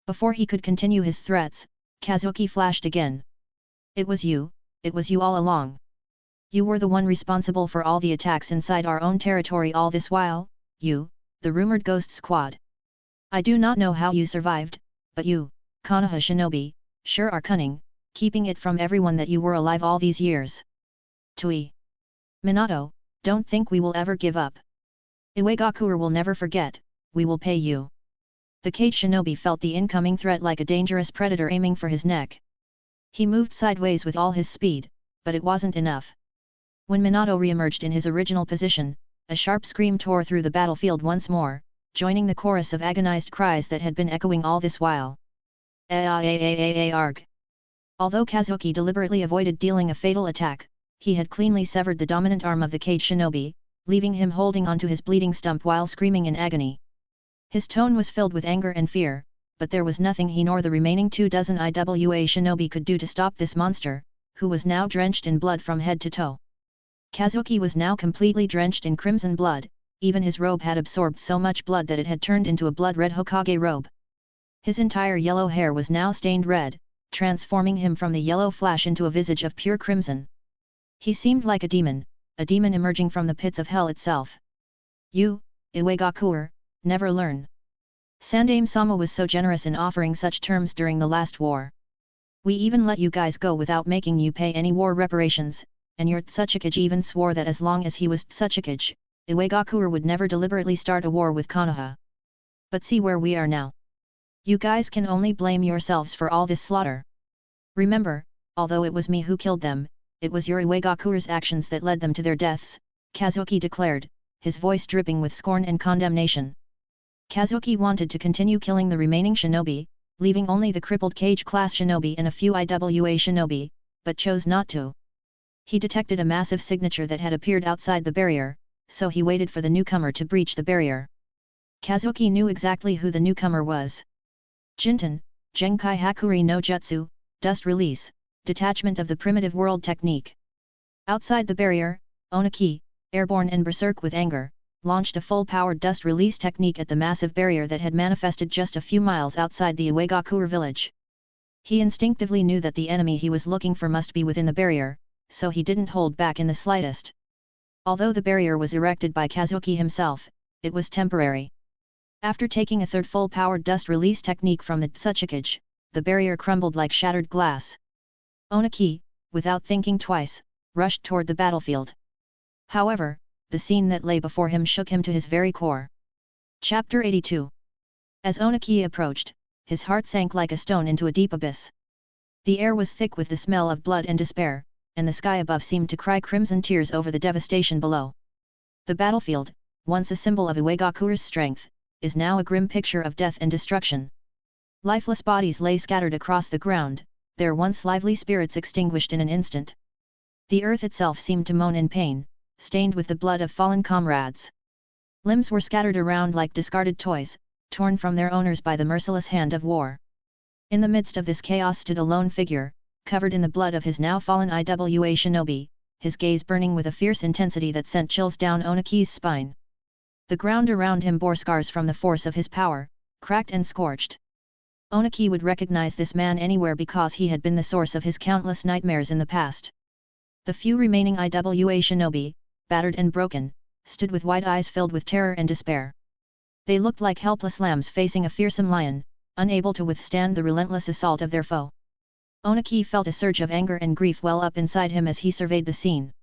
S2: Before he could continue his threats, Kazuki flashed again. It was you all along. You were the one responsible for all the attacks inside our own territory all this while, you, the rumored Ghost Squad. I do not know how you survived, but you, Konoha shinobi, sure are cunning, keeping it from everyone that you were alive all these years. Tui. Minato, don't think we will ever give up. Iwagakure will never forget, we will pay you. The cage shinobi felt the incoming threat like a dangerous predator aiming for his neck. He moved sideways with all his speed, but it wasn't enough. When Minato re-emerged in his original position, a sharp scream tore through the battlefield once more, joining the chorus of agonized cries that had been echoing all this while. Arg. Although Kazuki deliberately avoided dealing a fatal attack, he had cleanly severed the dominant arm of the cage shinobi, leaving him holding onto his bleeding stump while screaming in agony. His tone was filled with anger and fear, but there was nothing he nor the remaining 24 IWA shinobi could do to stop this monster, who was now drenched in blood from head to toe. Kazuki was now completely drenched in crimson blood, even his robe had absorbed so much blood that it had turned into a blood-red Hokage robe. His entire yellow hair was now stained red, transforming him from the Yellow Flash into a visage of pure crimson. He seemed like a demon emerging from the pits of hell itself. You, Iwagakure, never learn. Sandaime-sama was so generous in offering such terms during the last war. We even let you guys go without making you pay any war reparations, and your Tsuchikage even swore that as long as he was Tsuchikage, Iwagakure would never deliberately start a war with Konoha. But see where we are now. You guys can only blame yourselves for all this slaughter. Remember, although it was me who killed them, it was your Iwagakure's actions that led them to their deaths, Kazuki declared, his voice dripping with scorn and condemnation. Kazuki wanted to continue killing the remaining shinobi, leaving only the crippled cage-class shinobi and a few IWA shinobi, but chose not to. He detected a massive signature that had appeared outside the barrier, so he waited for the newcomer to breach the barrier. Kazuki knew exactly who the newcomer was. Jinten, Genkai Hakuri no Jutsu, Dust Release, detachment of the primitive world technique. Outside the barrier, Onaki, airborne and berserk with anger, launched a full-powered dust release technique at the massive barrier that had manifested just a few miles outside the Iwagakure village. He instinctively knew that the enemy he was looking for must be within the barrier, so he didn't hold back in the slightest. Although the barrier was erected by Kazuki himself, it was temporary. After taking a third full-powered dust release technique from the Tsuchikage, the barrier crumbled like shattered glass. Onaki, without thinking twice, rushed toward the battlefield. However, the scene that lay before him shook him to his very core. Chapter 82. As Onaki approached, his heart sank like a stone into a deep abyss. The air was thick with the smell of blood and despair, and the sky above seemed to cry crimson tears over the devastation below. The battlefield, once a symbol of Iwagakure's strength, is now a grim picture of death and destruction. Lifeless bodies lay scattered across the ground, their once lively spirits extinguished in an instant. The earth itself seemed to moan in pain, stained with the blood of fallen comrades. Limbs were scattered around like discarded toys, torn from their owners by the merciless hand of war. In the midst of this chaos stood a lone figure, covered in the blood of his now fallen Iwa shinobi, his gaze burning with a fierce intensity that sent chills down Onaki's spine. The ground around him bore scars from the force of his power, cracked and scorched. Onaki would recognize this man anywhere because he had been the source of his countless nightmares in the past. The few remaining Iwa shinobi, battered and broken, stood with wide eyes filled with terror and despair. They looked like helpless lambs facing a fearsome lion, unable to withstand the relentless assault of their foe. Onaki felt a surge of anger and grief well up inside him as he surveyed the scene.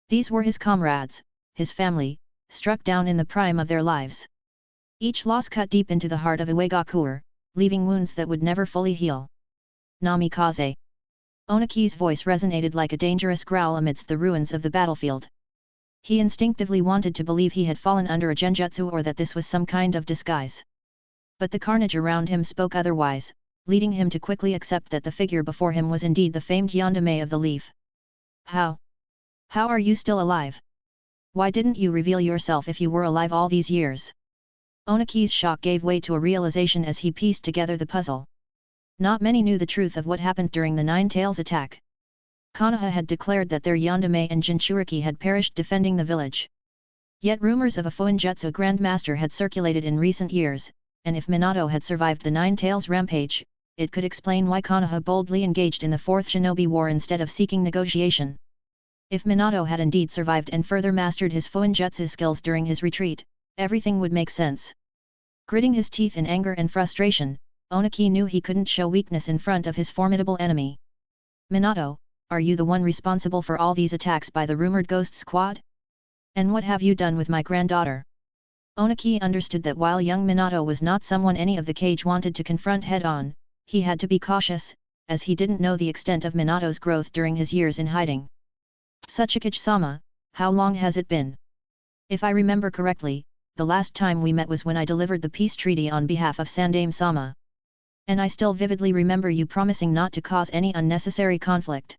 S2: These were his comrades, his family, struck down in the prime of their lives. Each loss cut deep into the heart of Iwagakure, leaving wounds that would never fully heal. Namikaze. Onaki's voice resonated like a dangerous growl amidst the ruins of the battlefield. He instinctively wanted to believe he had fallen under a genjutsu or that this was some kind of disguise. But the carnage around him spoke otherwise, leading him to quickly accept that the figure before him was indeed the famed Yandere of the Leaf. How? How are you still alive? Why didn't you reveal yourself if you were alive all these years? Onaki's shock gave way to a realization as he pieced together the puzzle. Not many knew the truth of what happened during the Nine Tails attack. Konoha had declared that their Yandere and Jinchuriki had perished defending the village. Yet rumors of a Fuinjutsu Grandmaster had circulated in recent years, and if Minato had survived the Nine Tails rampage, it could explain why Konoha boldly engaged in the Fourth Shinobi War instead of seeking negotiation. If Minato had indeed survived and further mastered his Fuinjutsu skills during his retreat, everything would make sense. Gritting his teeth in anger and frustration, Onaki knew he couldn't show weakness in front of his formidable enemy. Minato, are you the one responsible for all these attacks by the rumored Ghost Squad? And what have you done with my granddaughter? Onaki understood that while young Minato was not someone any of the cage wanted to confront head-on, he had to be cautious, as he didn't know the extent of Minato's growth during his years in hiding. Tsuchikage-sama, how long has it been? If I remember correctly, the last time we met was when I delivered the peace treaty on behalf of Sandaime-sama. And I still vividly remember you promising not to cause any unnecessary conflict.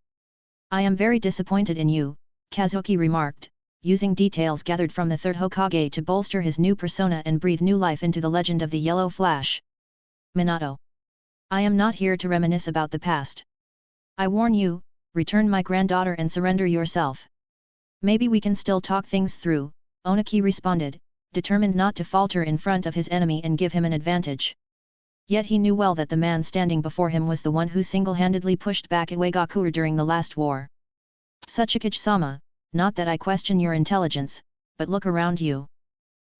S2: I am very disappointed in you, Kazuki remarked, using details gathered from the third Hokage to bolster his new persona and breathe new life into the legend of the Yellow Flash. Minato. I am not here to reminisce about the past. I warn you, return my granddaughter and surrender yourself. Maybe we can still talk things through, Onaki responded, determined not to falter in front of his enemy and give him an advantage. Yet he knew well that the man standing before him was the one who single-handedly pushed back Iwagakure during the last war. Tsuchikage-sama, not that I question your intelligence, but look around you.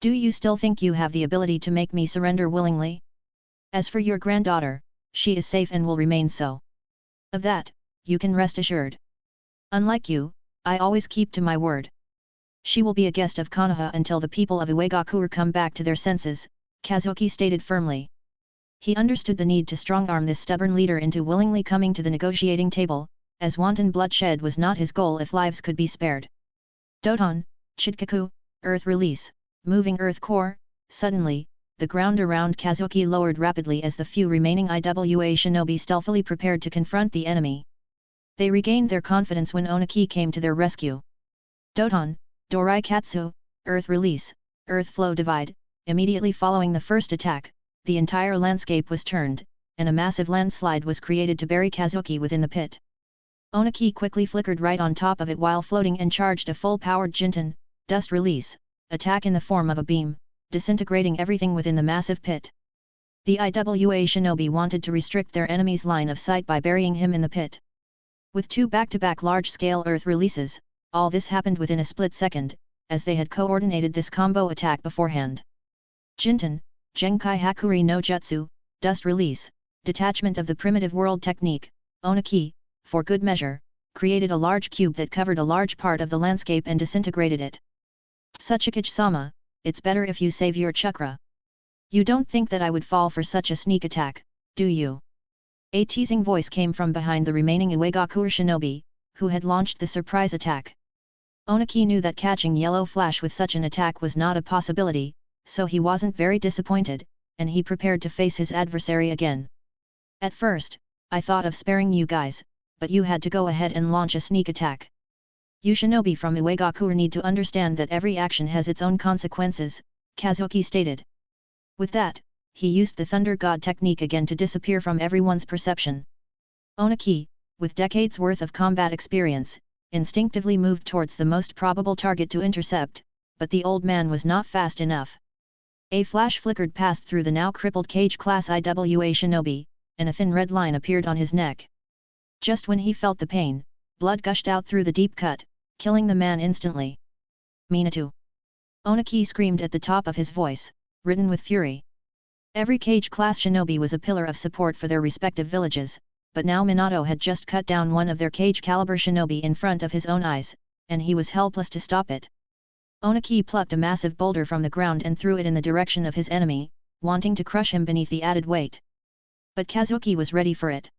S2: Do you still think you have the ability to make me surrender willingly? As for your granddaughter, she is safe and will remain so. Of that, you can rest assured. Unlike you, I always keep to my word. She will be a guest of Konoha until the people of Iwagakure come back to their senses, Kazuki stated firmly. He understood the need to strong-arm this stubborn leader into willingly coming to the negotiating table, as wanton bloodshed was not his goal if lives could be spared. Doton, Chidkaku, Earth Release, Moving Earth Core. Suddenly, the ground around Kazuki lowered rapidly as the few remaining Iwa shinobi stealthily prepared to confront the enemy. They regained their confidence when Onaki came to their rescue. Doton, Doraikatsu, Earth Release, Earth Flow Divide. Immediately following the first attack, the entire landscape was turned, and a massive landslide was created to bury Kazuki within the pit. Onaki quickly flickered right on top of it while floating and charged a full-powered Jinten, dust release, attack in the form of a beam, disintegrating everything within the massive pit. The IWA shinobi wanted to restrict their enemy's line of sight by burying him in the pit. With 2 back-to-back large-scale earth releases, all this happened within a split second, as they had coordinated this combo attack beforehand. Jinten, Genkai Hakuri no Jutsu, dust release, detachment of the primitive world technique, Onaki, for good measure, created a large cube that covered a large part of the landscape and disintegrated it. Tsuchikage-sama, it's better if you save your chakra. You don't think that I would fall for such a sneak attack, do you? A teasing voice came from behind the remaining Iwagakure shinobi, who had launched the surprise attack. Onaki knew that catching Yellow Flash with such an attack was not a possibility, so he wasn't very disappointed, and he prepared to face his adversary again. At first, I thought of sparing you guys, but you had to go ahead and launch a sneak attack. You shinobi from Iwagakure need to understand that every action has its own consequences, Kazuki stated. With that, he used the Thunder God technique again to disappear from everyone's perception. Onaki, with decades worth of combat experience, instinctively moved towards the most probable target to intercept, but the old man was not fast enough. A flash flickered past through the now crippled Cage Class IWA shinobi, and a thin red line appeared on his neck. Just when he felt the pain, blood gushed out through the deep cut, killing the man instantly. Minato! Onaki screamed at the top of his voice, ridden with fury. Every Cage Class shinobi was a pillar of support for their respective villages, but now Minato had just cut down one of their Cage Caliber shinobi in front of his own eyes, and he was helpless to stop it. Onaki plucked a massive boulder from the ground and threw it in the direction of his enemy, wanting to crush him beneath the added weight. But Kazuki was ready for it.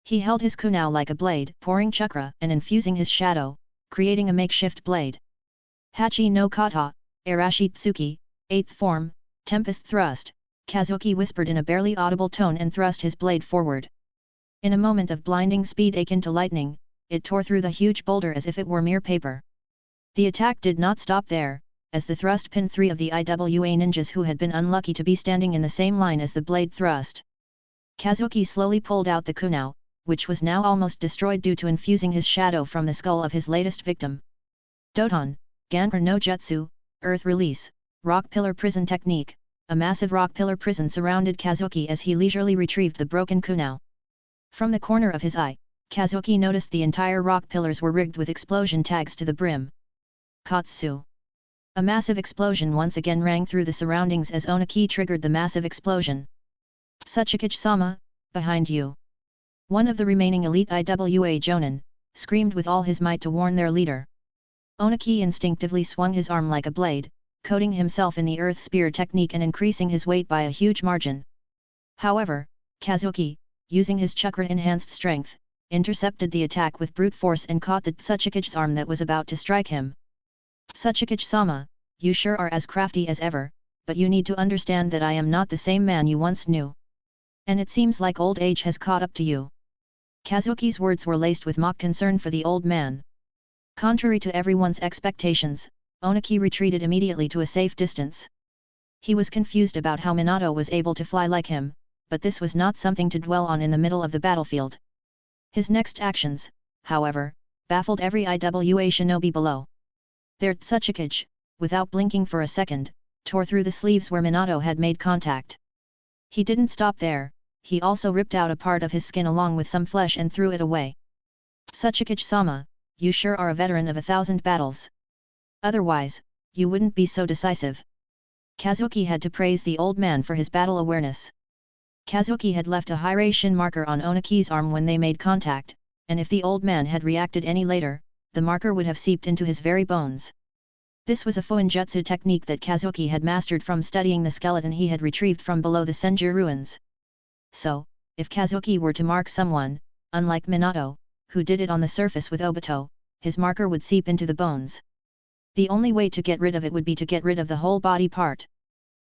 S2: He held his kunai like a blade, pouring chakra and infusing his shadow, creating a makeshift blade. Hachi no kata, Arashi Tsuki, 8th form, Tempest Thrust, Kazuki whispered in a barely audible tone and thrust his blade forward. In a moment of blinding speed akin to lightning, it tore through the huge boulder as if it were mere paper. The attack did not stop there, as the thrust pinned 3 of the IWA ninjas who had been unlucky to be standing in the same line as the blade thrust. Kazuki slowly pulled out the kunai, which was now almost destroyed due to infusing his shadow from the skull of his latest victim. Doton, Ganper no Jutsu, Earth Release, Rock Pillar Prison Technique. A massive rock pillar prison surrounded Kazuki as he leisurely retrieved the broken kunai. From the corner of his eye, Kazuki noticed the entire rock pillars were rigged with explosion tags to the brim. Katsu! A massive explosion once again rang through the surroundings as Onaki triggered the massive explosion. Tsuchikage-sama, behind you! One of the remaining elite IWA Jonin screamed with all his might to warn their leader. Onaki instinctively swung his arm like a blade, coating himself in the earth spear technique and increasing his weight by a huge margin. However, Kazuki, using his chakra-enhanced strength, intercepted the attack with brute force and caught the Tsuchikage's arm that was about to strike him. Tsuchikage-sama, you sure are as crafty as ever, but you need to understand that I am not the same man you once knew. And it seems like old age has caught up to you. Kazuki's words were laced with mock concern for the old man. Contrary to everyone's expectations, Onaki retreated immediately to a safe distance. He was confused about how Minato was able to fly like him, but this was not something to dwell on in the middle of the battlefield. His next actions, however, baffled every IWA shinobi below. Their Tsuchikage, without blinking for a second, tore through the sleeves where Minato had made contact. He didn't stop there, he also ripped out a part of his skin along with some flesh and threw it away. Tsuchikage-sama, you sure are a veteran of 1,000 battles. Otherwise, you wouldn't be so decisive. Kazuki had to praise the old man for his battle awareness. Kazuki had left a high-ration marker on Onaki's arm when they made contact, and if the old man had reacted any later, the marker would have seeped into his very bones. This was a Fuinjutsu technique that Kazuki had mastered from studying the skeleton he had retrieved from below the Senju ruins. So, if Kazuki were to mark someone, unlike Minato, who did it on the surface with Obito, his marker would seep into the bones. The only way to get rid of it would be to get rid of the whole body part.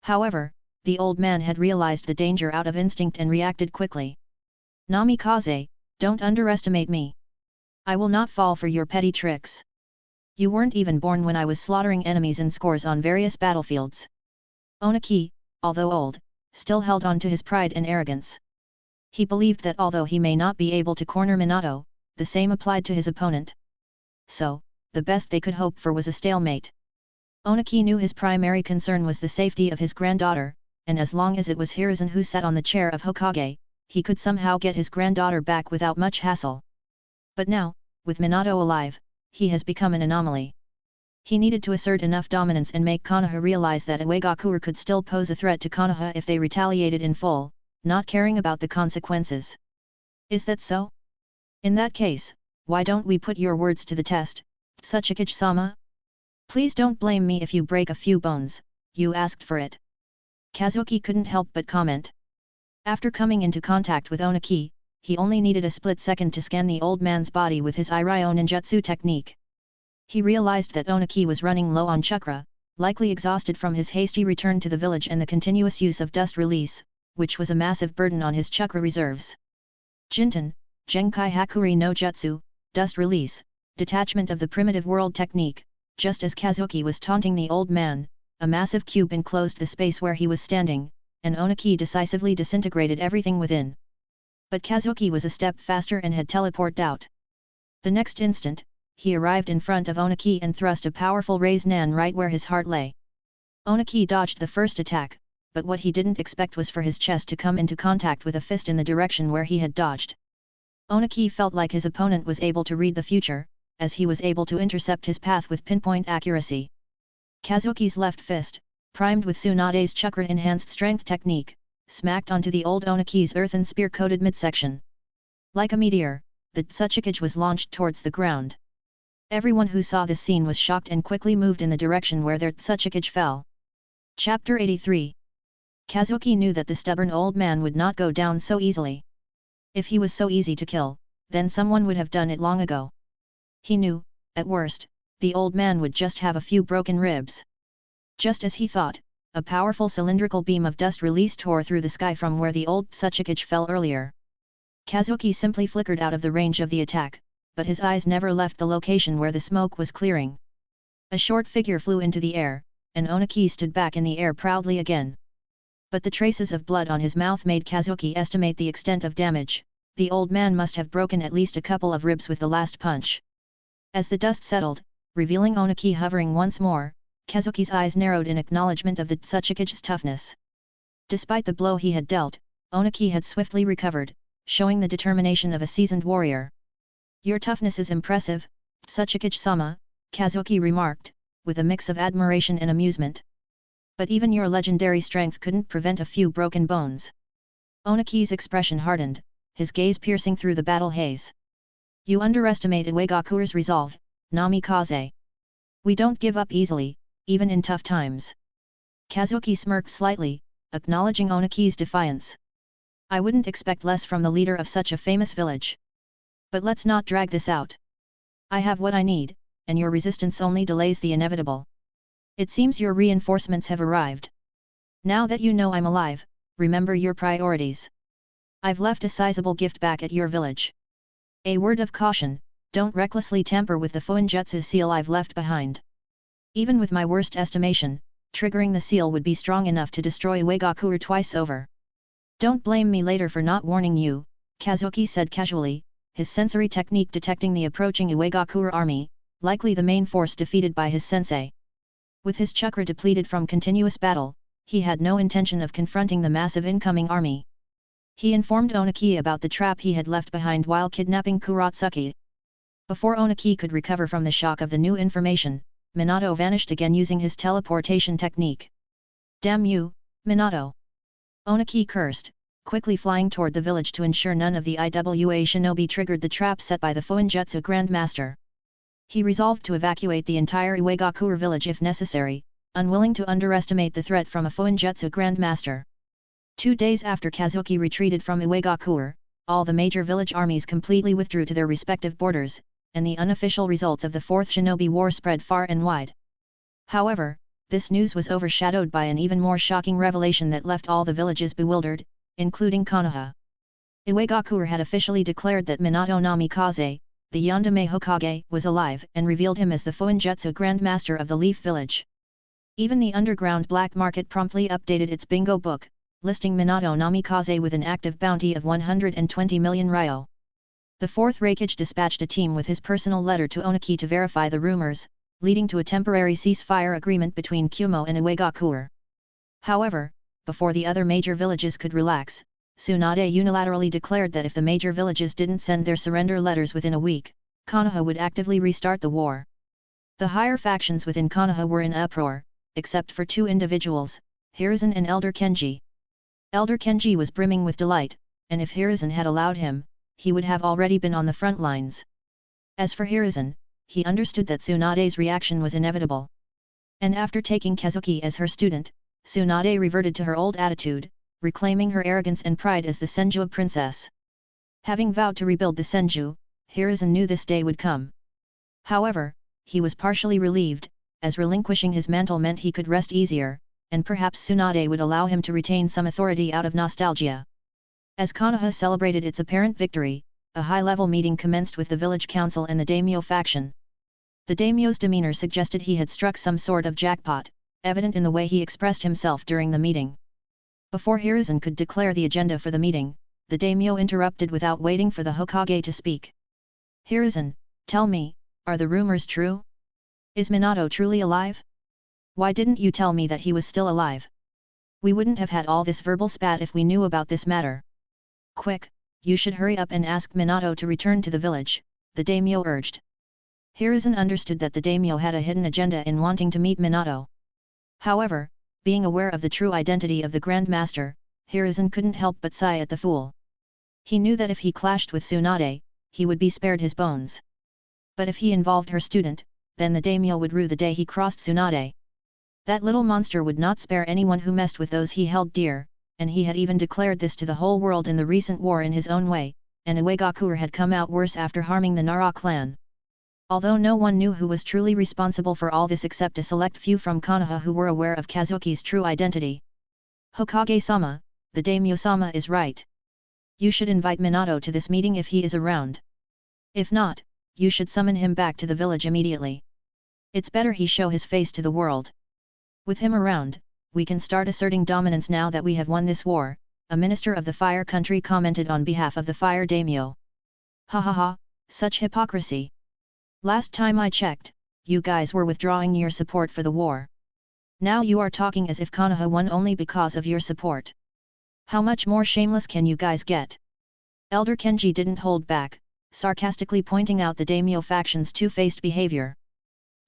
S2: However, the old man had realized the danger out of instinct and reacted quickly. Namikaze, don't underestimate me. I will not fall for your petty tricks. You weren't even born when I was slaughtering enemies in scores on various battlefields. Onaki, although old, still held on to his pride and arrogance. He believed that although he may not be able to corner Minato, the same applied to his opponent. So, the best they could hope for was a stalemate. Onaki knew his primary concern was the safety of his granddaughter, and as long as it was Hiruzen who sat on the chair of Hokage, he could somehow get his granddaughter back without much hassle. But now, with Minato alive, he has become an anomaly. He needed to assert enough dominance and make Konoha realize that Iwagakure could still pose a threat to Konoha if they retaliated in full, not caring about the consequences. Is that so? In that case, why don't we put your words to the test, Tsuchikage-sama? Please don't blame me if you break a few bones, you asked for it. Kazuki couldn't help but comment. After coming into contact with Onaki, he only needed a split second to scan the old man's body with his Iryo ninjutsu technique. He realized that Onaki was running low on chakra, likely exhausted from his hasty return to the village and the continuous use of dust release, which was a massive burden on his chakra reserves. Jinten, Genkai Hakuri no Jutsu, dust release, detachment of the primitive world technique. Just as Kazuki was taunting the old man, a massive cube enclosed the space where he was standing, and Onaki decisively disintegrated everything within. But Kazuki was a step faster and had teleported out. The next instant, he arrived in front of Onaki and thrust a powerful raise nan right where his heart lay. Onaki dodged the first attack, but what he didn't expect was for his chest to come into contact with a fist in the direction where he had dodged. Onaki felt like his opponent was able to read the future, as he was able to intercept his path with pinpoint accuracy. Kazuki's left fist, primed with Tsunade's chakra-enhanced strength technique, smacked onto the old Onaki's earthen spear-coated midsection. Like a meteor, the Tsuchikage was launched towards the ground. Everyone who saw this scene was shocked and quickly moved in the direction where their Tsuchikage fell. Chapter 83. Kazuki knew that the stubborn old man would not go down so easily. If he was so easy to kill, then someone would have done it long ago. He knew, at worst, the old man would just have a few broken ribs. Just as he thought, a powerful cylindrical beam of dust released tore through the sky from where the old Tsuchikage fell earlier. Kazuki simply flickered out of the range of the attack, but his eyes never left the location where the smoke was clearing. A short figure flew into the air, and Onaki stood back in the air proudly again. But the traces of blood on his mouth made Kazuki estimate the extent of damage. The old man must have broken at least a couple of ribs with the last punch. As the dust settled, revealing Onaki hovering once more, Kazuki's eyes narrowed in acknowledgement of the Tsuchikage's toughness. Despite the blow he had dealt, Onaki had swiftly recovered, showing the determination of a seasoned warrior. Your toughness is impressive, Tsuchikage-sama, Kazuki remarked, with a mix of admiration and amusement. But even your legendary strength couldn't prevent a few broken bones. Onaki's expression hardened, his gaze piercing through the battle haze. You underestimate Iwagakure's resolve, Namikaze. We don't give up easily, even in tough times. Kazuki smirked slightly, acknowledging Onaki's defiance. I wouldn't expect less from the leader of such a famous village. But let's not drag this out. I have what I need, and your resistance only delays the inevitable. It seems your reinforcements have arrived. Now that you know I'm alive, remember your priorities. I've left a sizable gift back at your village. A word of caution, don't recklessly tamper with the Fuinjutsu seal I've left behind. Even with my worst estimation, triggering the seal would be strong enough to destroy Iwagakure twice over. Don't blame me later for not warning you, Kazuki said casually, his sensory technique detecting the approaching Iwagakure army, likely the main force defeated by his sensei. With his chakra depleted from continuous battle, he had no intention of confronting the massive incoming army. He informed Onaki about the trap he had left behind while kidnapping Kuratsuki. Before Onaki could recover from the shock of the new information, Minato vanished again using his teleportation technique. Damn you, Minato! Onaki cursed, quickly flying toward the village to ensure none of the IWA shinobi triggered the trap set by the Fuinjutsu Grandmaster. He resolved to evacuate the entire Iwagakure village if necessary, unwilling to underestimate the threat from a Fuinjutsu Grandmaster. 2 days after Kazuki retreated from Iwagakure, all the major village armies completely withdrew to their respective borders, and the unofficial results of the Fourth Shinobi War spread far and wide. However, this news was overshadowed by an even more shocking revelation that left all the villages bewildered, including Konoha. Iwagakure had officially declared that Minato Namikaze, the Yandame Hokage, was alive and revealed him as the Fuinjutsu Grandmaster of the Leaf Village. Even the underground black market promptly updated its bingo book, listing Minato Namikaze with an active bounty of 120 million ryo. The fourth Reikage dispatched a team with his personal letter to Oniki to verify the rumors, leading to a temporary ceasefire agreement between Kumo and Uegakuer. However, before the other major villages could relax, Tsunade unilaterally declared that if the major villages didn't send their surrender letters within a week, Konoha would actively restart the war. The higher factions within Konoha were in uproar, except for two individuals, Hiruzen and Elder Kenji. Elder Kenji was brimming with delight, and if Hiruzen had allowed him, he would have already been on the front lines. As for Hiruzen, he understood that Tsunade's reaction was inevitable. And after taking Kazuki as her student, Tsunade reverted to her old attitude, reclaiming her arrogance and pride as the Senju princess. Having vowed to rebuild the Senju, Hiruzen knew this day would come. However, he was partially relieved, as relinquishing his mantle meant he could rest easier, and perhaps Tsunade would allow him to retain some authority out of nostalgia. As Konoha celebrated its apparent victory, a high-level meeting commenced with the village council and the daimyo faction. The daimyo's demeanor suggested he had struck some sort of jackpot, evident in the way he expressed himself during the meeting. Before Hiruzen could declare the agenda for the meeting, the daimyo interrupted without waiting for the Hokage to speak. Hiruzen, tell me, are the rumors true? Is Minato truly alive? Why didn't you tell me that he was still alive? We wouldn't have had all this verbal spat if we knew about this matter. Quick, you should hurry up and ask Minato to return to the village, the daimyo urged. Hiruzen understood that the daimyo had a hidden agenda in wanting to meet Minato. However, being aware of the true identity of the Grand Master, Hiruzen couldn't help but sigh at the fool. He knew that if he clashed with Tsunade, he would be spared his bones. But if he involved her student, then the daimyo would rue the day he crossed Tsunade. That little monster would not spare anyone who messed with those he held dear, and he had even declared this to the whole world in the recent war in his own way, and Uegakuer had come out worse after harming the Nara clan. Although no one knew who was truly responsible for all this except a select few from Konoha who were aware of Kazuki's true identity. Hokage-sama, the daimyo-sama is right. You should invite Minato to this meeting if he is around. If not, you should summon him back to the village immediately. It's better he show his face to the world. With him around, we can start asserting dominance now that we have won this war, a minister of the Fire Country commented on behalf of the Fire Daimyo. Ha ha ha, such hypocrisy. Last time I checked, you guys were withdrawing your support for the war. Now you are talking as if Konoha won only because of your support. How much more shameless can you guys get? Elder Kenji didn't hold back, sarcastically pointing out the daimyo faction's two-faced behavior.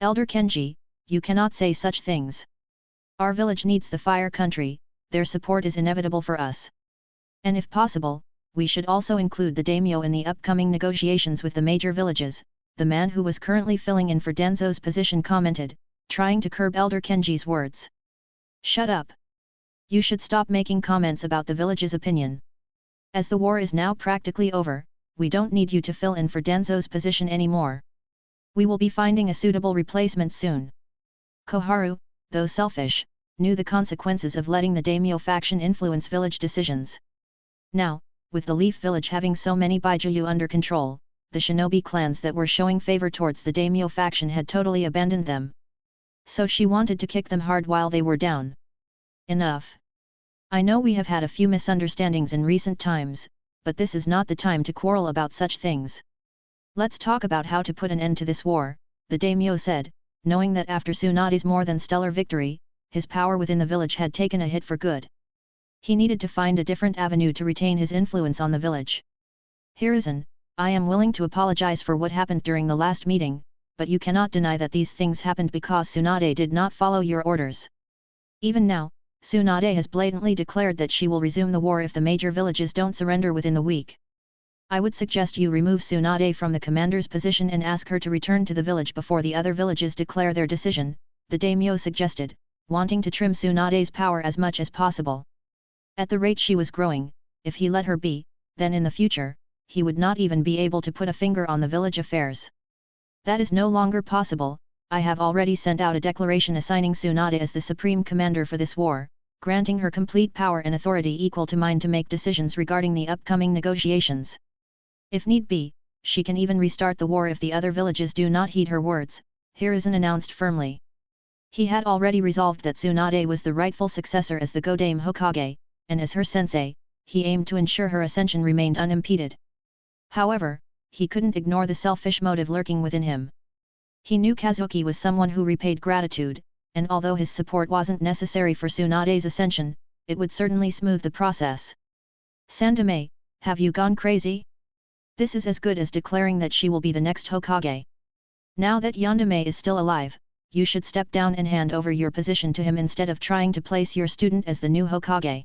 S2: Elder Kenji, you cannot say such things. Our village needs the Fire Country, their support is inevitable for us. And if possible, we should also include the daimyo in the upcoming negotiations with the major villages, the man who was currently filling in for Denzo's position commented, trying to curb Elder Kenji's words. Shut up. You should stop making comments about the village's opinion. As the war is now practically over, we don't need you to fill in for Denzo's position anymore. We will be finding a suitable replacement soon. Koharu, though selfish, knew the consequences of letting the daimyo faction influence village decisions. Now, with the Leaf Village having so many Baijuyu under control, the shinobi clans that were showing favor towards the daimyo faction had totally abandoned them. So she wanted to kick them hard while they were down. Enough. I know we have had a few misunderstandings in recent times, but this is not the time to quarrel about such things. Let's talk about how to put an end to this war, the daimyo said, knowing that after Tsunade's more than stellar victory, his power within the village had taken a hit for good. He needed to find a different avenue to retain his influence on the village. Hiruzen, I am willing to apologize for what happened during the last meeting, but you cannot deny that these things happened because Tsunade did not follow your orders. Even now, Tsunade has blatantly declared that she will resume the war if the major villages don't surrender within the week. I would suggest you remove Tsunade from the commander's position and ask her to return to the village before the other villages declare their decision, the daimyo suggested, wanting to trim Tsunade's power as much as possible. At the rate she was growing, if he let her be, then in the future, he would not even be able to put a finger on the village affairs. That is no longer possible. I have already sent out a declaration assigning Tsunade as the supreme commander for this war, granting her complete power and authority equal to mine to make decisions regarding the upcoming negotiations. If need be, she can even restart the war if the other villages do not heed her words, Hiruzen announced firmly. He had already resolved that Tsunade was the rightful successor as the Godame Hokage, and as her sensei, he aimed to ensure her ascension remained unimpeded. However, he couldn't ignore the selfish motive lurking within him. He knew Kazuki was someone who repaid gratitude, and although his support wasn't necessary for Tsunade's ascension, it would certainly smooth the process. Sandame, have you gone crazy? This is as good as declaring that she will be the next Hokage. Now that Yandame is still alive, you should step down and hand over your position to him instead of trying to place your student as the new Hokage.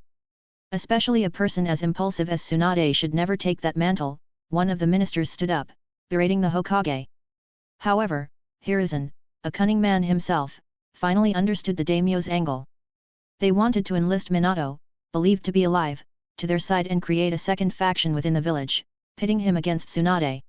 S2: Especially a person as impulsive as Tsunade should never take that mantle, one of the ministers stood up, berating the Hokage. However, Hiruzen, a cunning man himself, finally understood the daimyo's angle. They wanted to enlist Minato, believed to be alive, to their side and create a second faction within the village, pitting him against Tsunade.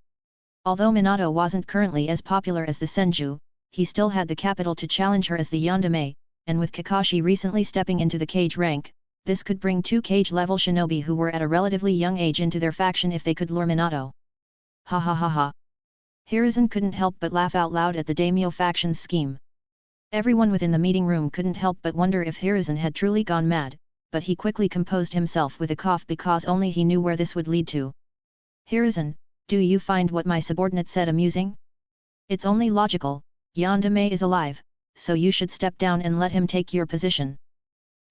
S2: Although Minato wasn't currently as popular as the Senju, he still had the capital to challenge her as the Yandame, and with Kakashi recently stepping into the Kage rank, this could bring 2 Kage-level shinobi who were at a relatively young age into their faction if they could lure Minato. Ha ha ha ha. Hiruzen couldn't help but laugh out loud at the daimyo faction's scheme. Everyone within the meeting room couldn't help but wonder if Hiruzen had truly gone mad, but he quickly composed himself with a cough because only he knew where this would lead to. Hiruzen, do you find what my subordinate said amusing? It's only logical, Yandame is alive, so you should step down and let him take your position.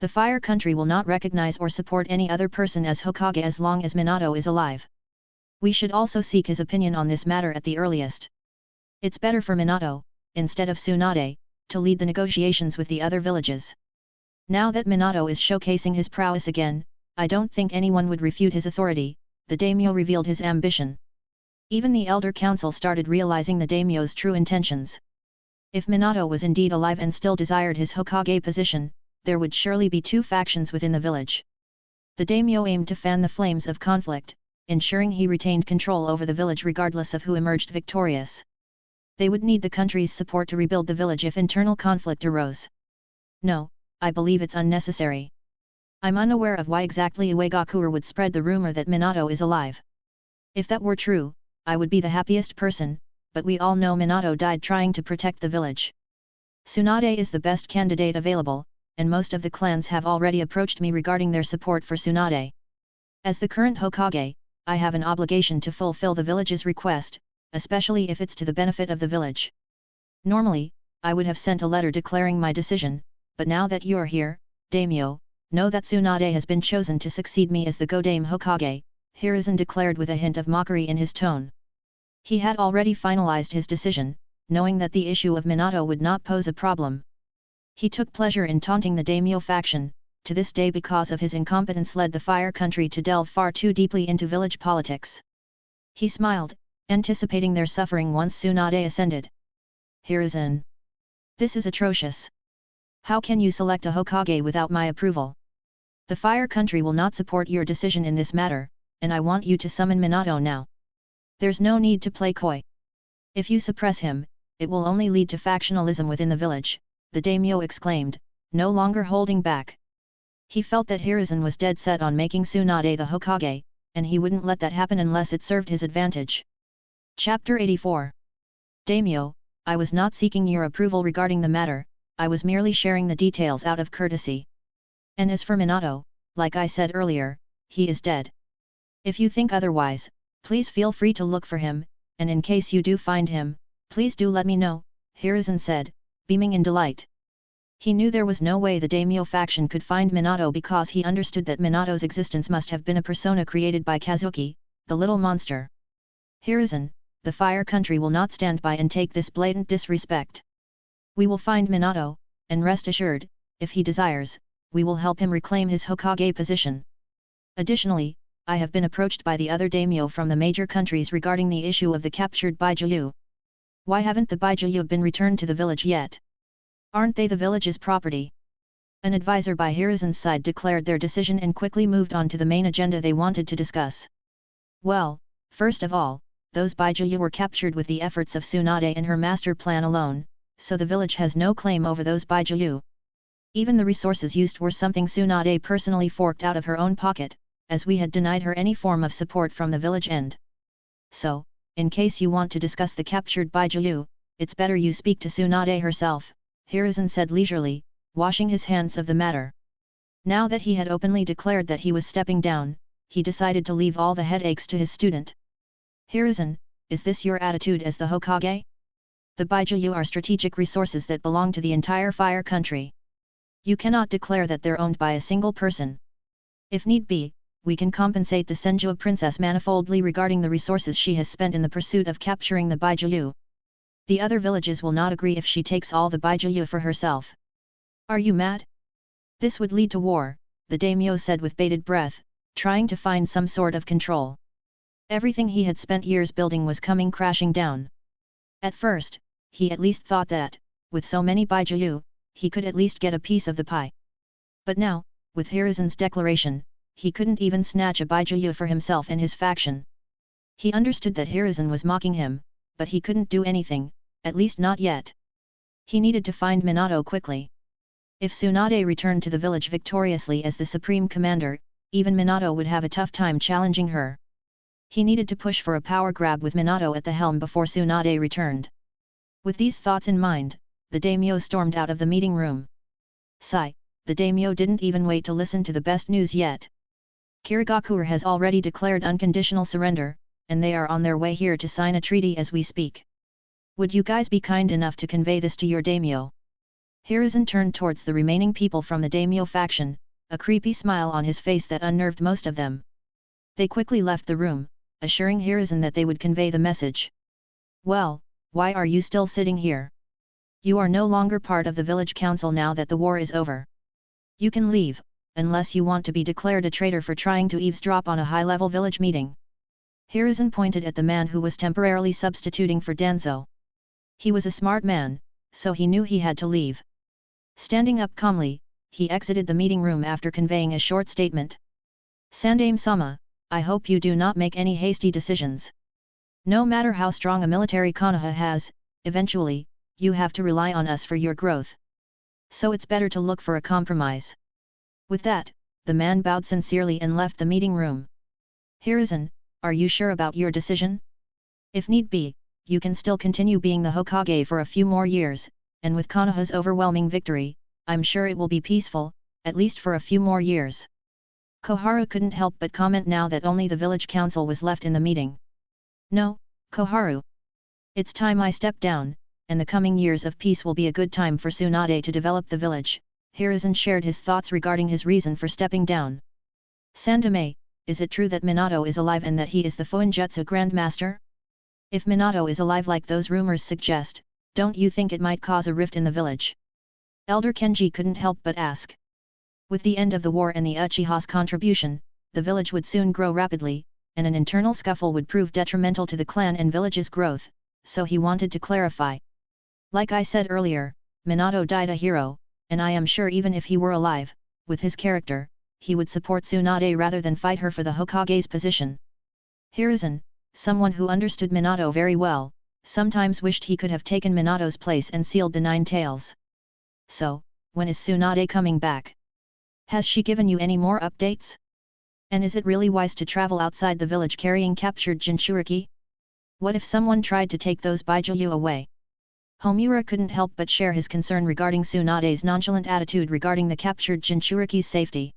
S2: The Fire Country will not recognize or support any other person as Hokage as long as Minato is alive. We should also seek his opinion on this matter at the earliest. It's better for Minato, instead of Tsunade, to lead the negotiations with the other villages. Now that Minato is showcasing his prowess again, I don't think anyone would refute his authority, the daimyo revealed his ambition. Even the Elder Council started realizing the daimyo's true intentions. If Minato was indeed alive and still desired his Hokage position, there would surely be 2 factions within the village. The daimyo aimed to fan the flames of conflict, ensuring he retained control over the village regardless of who emerged victorious. They would need the country's support to rebuild the village if internal conflict arose. No, I believe it's unnecessary. I'm unaware of why exactly Uegakure would spread the rumor that Minato is alive. If that were true, I would be the happiest person, but we all know Minato died trying to protect the village. Tsunade is the best candidate available, and most of the clans have already approached me regarding their support for Tsunade. As the current Hokage, I have an obligation to fulfill the village's request, especially if it's to the benefit of the village. Normally, I would have sent a letter declaring my decision, but now that you're here, daimyo, know that Tsunade has been chosen to succeed me as the Godame Hokage, Hiruzen declared with a hint of mockery in his tone. He had already finalized his decision, knowing that the issue of Minato would not pose a problem. He took pleasure in taunting the daimyo faction, to this day because of his incompetence led the Fire Country to delve far too deeply into village politics. He smiled, anticipating their suffering once Tsunade ascended. Hiruzen. This is atrocious. How can you select a Hokage without my approval? The Fire Country will not support your decision in this matter, and I want you to summon Minato now. There's no need to play coy. If you suppress him, it will only lead to factionalism within the village, the daimyo exclaimed, no longer holding back. He felt that Hiruzen was dead set on making Tsunade the Hokage, and he wouldn't let that happen unless it served his advantage. Chapter 84. Daimyo, I was not seeking your approval regarding the matter, I was merely sharing the details out of courtesy. And as for Minato, like I said earlier, he is dead. If you think otherwise, please feel free to look for him, and in case you do find him, please do let me know, Hiruzen said, beaming in delight. He knew there was no way the daimyo faction could find Minato because he understood that Minato's existence must have been a persona created by Kazuki, the little monster. Hiruzen, the Fire Country will not stand by and take this blatant disrespect. We will find Minato, and rest assured, if he desires, we will help him reclaim his Hokage position. Additionally, I have been approached by the other daimyo from the major countries regarding the issue of the captured Baijuyu. Why haven't the Baijuyu been returned to the village yet? Aren't they the village's property? An advisor by Hiruzen's side declared their decision and quickly moved on to the main agenda they wanted to discuss. Well, first of all, those Baijuyu were captured with the efforts of Tsunade and her master plan alone, so the village has no claim over those Baijuyu. Even the resources used were something Tsunade personally forked out of her own pocket, as we had denied her any form of support from the village end. So, in case you want to discuss the captured Baijuyu, it's better you speak to Tsunade herself, Hiruzen said leisurely, washing his hands of the matter. Now that he had openly declared that he was stepping down, he decided to leave all the headaches to his student. Hiruzen, is this your attitude as the Hokage? The Baijuyu are strategic resources that belong to the entire fire country. You cannot declare that they're owned by a single person. If need be, we can compensate the Senju princess manifoldly regarding the resources she has spent in the pursuit of capturing the Baijuyu. The other villages will not agree if she takes all the Baijuyu for herself. Are you mad? This would lead to war, the daimyo said with bated breath, trying to find some sort of control. Everything he had spent years building was coming crashing down. At first, he at least thought that, with so many Baijuyu, he could at least get a piece of the pie. But now, with Hiruzen's declaration, he couldn't even snatch a Baijuyu for himself and his faction. He understood that Hiruzen was mocking him, but he couldn't do anything, at least not yet. He needed to find Minato quickly. If Tsunade returned to the village victoriously as the supreme commander, even Minato would have a tough time challenging her. He needed to push for a power grab with Minato at the helm before Tsunade returned. With these thoughts in mind, the daimyo stormed out of the meeting room. Sigh, the daimyo didn't even wait to listen to the best news yet. Kirigakure has already declared unconditional surrender, and they are on their way here to sign a treaty as we speak. Would you guys be kind enough to convey this to your daimyo? Hiruzen turned towards the remaining people from the daimyo faction, a creepy smile on his face that unnerved most of them. They quickly left the room, assuring Hiruzen that they would convey the message. Well, why are you still sitting here? You are no longer part of the village council now that the war is over. You can leave, unless you want to be declared a traitor for trying to eavesdrop on a high-level village meeting. Hiruzen pointed at the man who was temporarily substituting for Danzo. He was a smart man, so he knew he had to leave. Standing up calmly, he exited the meeting room after conveying a short statement. Sandaime-sama, I hope you do not make any hasty decisions. No matter how strong a military Konoha has, eventually, you have to rely on us for your growth. So it's better to look for a compromise. With that, the man bowed sincerely and left the meeting room. Hiruzen, are you sure about your decision? If need be, you can still continue being the Hokage for a few more years, and with Konoha's overwhelming victory, I'm sure it will be peaceful, at least for a few more years. Koharu couldn't help but comment now that only the village council was left in the meeting. No, Koharu. It's time I step down, and the coming years of peace will be a good time for Tsunade to develop the village. Hiruzen shared his thoughts regarding his reason for stepping down. Sandaime, is it true that Minato is alive and that he is the Fuinjutsu Grandmaster? If Minato is alive like those rumors suggest, don't you think it might cause a rift in the village? Elder Kenji couldn't help but ask. With the end of the war and the Uchiha's contribution, the village would soon grow rapidly, and an internal scuffle would prove detrimental to the clan and village's growth, so he wanted to clarify. Like I said earlier, Minato died a hero, and I am sure even if he were alive, with his character, he would support Tsunade rather than fight her for the Hokage's position. Hiruzen, someone who understood Minato very well, sometimes wished he could have taken Minato's place and sealed the Nine Tails. So, when is Tsunade coming back? Has she given you any more updates? And is it really wise to travel outside the village carrying captured Jinchuriki? What if someone tried to take those Baijuyu away? Homura couldn't help but share his concern regarding Tsunade's nonchalant attitude regarding the captured Jinchuriki's safety.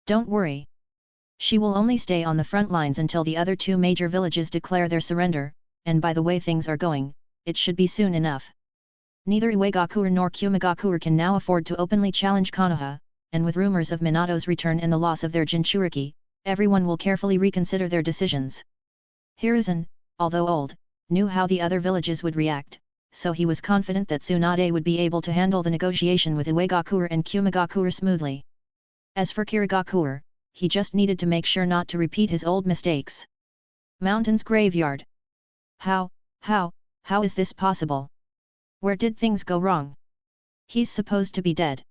S2: Don't worry. She will only stay on the front lines until the other two major villages declare their surrender, and by the way things are going, it should be soon enough. Neither Iwagakure nor Kumigakure can now afford to openly challenge Konoha, and with rumors of Minato's return and the loss of their Jinchuriki, everyone will carefully reconsider their decisions. Hiruzen, although old, knew how the other villages would react, so he was confident that Tsunade would be able to handle the negotiation with Iwagakure and Kumigakure smoothly. As for Kirigakure, he just needed to make sure not to repeat his old mistakes. Mountain's graveyard. How is this possible? Where did things go wrong? He's supposed to be dead.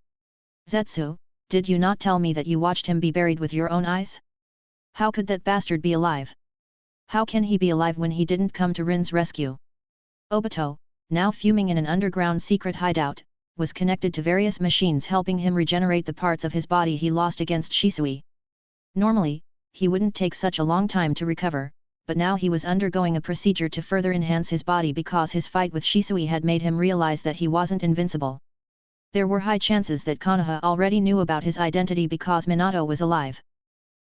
S2: Zetsu, did you not tell me that you watched him be buried with your own eyes? How could that bastard be alive? How can he be alive when he didn't come to Rin's rescue? Obito, now fuming in an underground secret hideout, was connected to various machines helping him regenerate the parts of his body he lost against Shisui. Normally, he wouldn't take such a long time to recover, but now he was undergoing a procedure to further enhance his body because his fight with Shisui had made him realize that he wasn't invincible. There were high chances that Konoha already knew about his identity because Minato was alive.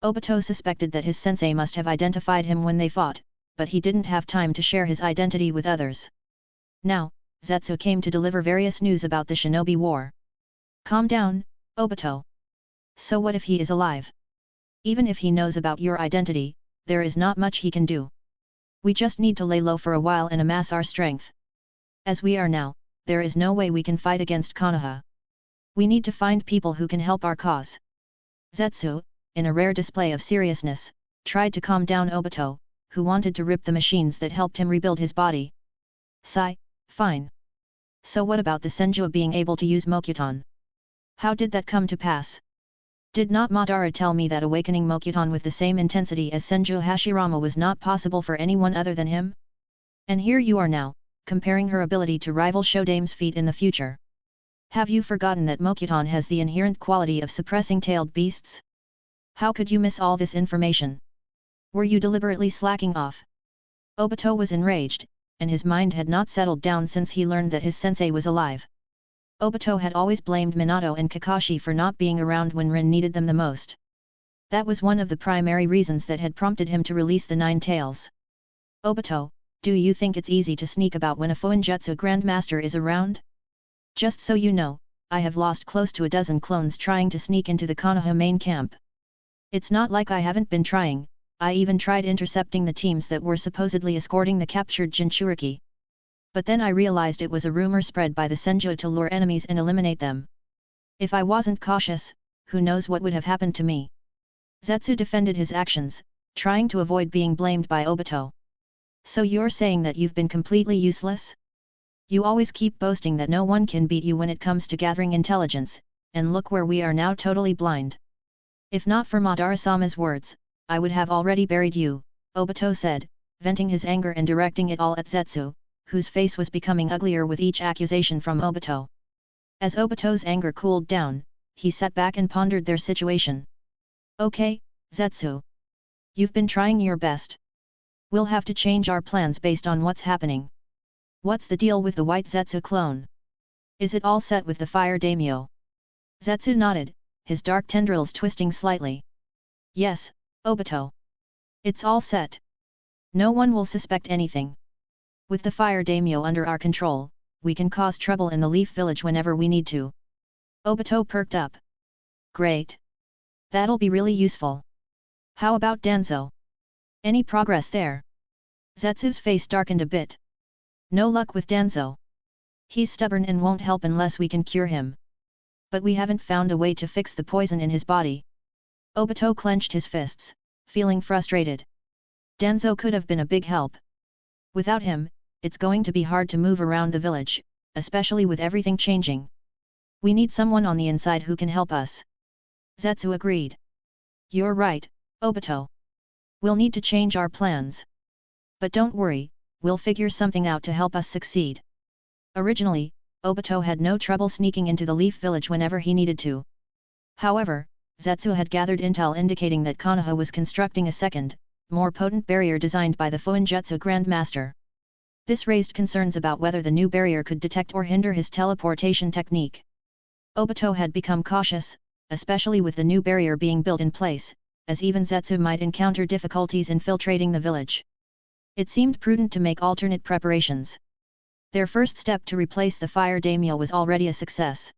S2: Obito suspected that his sensei must have identified him when they fought, but he didn't have time to share his identity with others. Now, Zetsu came to deliver various news about the shinobi war. Calm down, Obito. So what if he is alive? Even if he knows about your identity, there is not much he can do. We just need to lay low for a while and amass our strength. As we are now, there is no way we can fight against Konoha. We need to find people who can help our cause. Zetsu, in a rare display of seriousness, tried to calm down Obito, who wanted to rip the machines that helped him rebuild his body. Sigh, fine. So what about the Senju being able to use Mokuton? How did that come to pass? Did not Madara tell me that awakening Mokuton with the same intensity as Senju Hashirama was not possible for anyone other than him? And here you are now, comparing her ability to rival Shodame's feat in the future. Have you forgotten that Mokuton has the inherent quality of suppressing tailed beasts? How could you miss all this information? Were you deliberately slacking off? Obito was enraged, and his mind had not settled down since he learned that his sensei was alive. Obito had always blamed Minato and Kakashi for not being around when Rin needed them the most. That was one of the primary reasons that had prompted him to release the Nine Tails. Obito, do you think it's easy to sneak about when a Fuinjutsu Grandmaster is around? Just so you know, I have lost close to a dozen clones trying to sneak into the Konoha main camp. It's not like I haven't been trying, I even tried intercepting the teams that were supposedly escorting the captured Jinchuriki. But then I realized it was a rumor spread by the Senju to lure enemies and eliminate them. If I wasn't cautious, who knows what would have happened to me? Zetsu defended his actions, trying to avoid being blamed by Obito. So you're saying that you've been completely useless? You always keep boasting that no one can beat you when it comes to gathering intelligence, and look where we are now, totally blind. If not for Madara-sama's words, I would have already buried you, Obito said, venting his anger and directing it all at Zetsu, whose face was becoming uglier with each accusation from Obito. As Obito's anger cooled down, he sat back and pondered their situation. Okay, Zetsu. You've been trying your best. We'll have to change our plans based on what's happening. What's the deal with the white Zetsu clone? Is it all set with the fire daimyo? Zetsu nodded, his dark tendrils twisting slightly. Yes, Obito. It's all set. No one will suspect anything. With the fire daimyo under our control, we can cause trouble in the Leaf Village whenever we need to. Obito perked up. Great. That'll be really useful. How about Danzo? Any progress there? Zetsu's face darkened a bit. No luck with Danzo. He's stubborn and won't help unless we can cure him. But we haven't found a way to fix the poison in his body. Obito clenched his fists, feeling frustrated. Danzo could have been a big help. Without him, it's going to be hard to move around the village, especially with everything changing. We need someone on the inside who can help us. Zetsu agreed. You're right, Obito. We'll need to change our plans. But don't worry, we'll figure something out to help us succeed. Originally, Obito had no trouble sneaking into the Leaf Village whenever he needed to. However, Zetsu had gathered intel indicating that Konoha was constructing a second, more potent barrier designed by the Fuinjutsu Grandmaster. This raised concerns about whether the new barrier could detect or hinder his teleportation technique. Obito had become cautious, especially with the new barrier being built in place, as even Zetsu might encounter difficulties infiltrating the village. It seemed prudent to make alternate preparations. Their first step to replace the fire daimyo was already a success.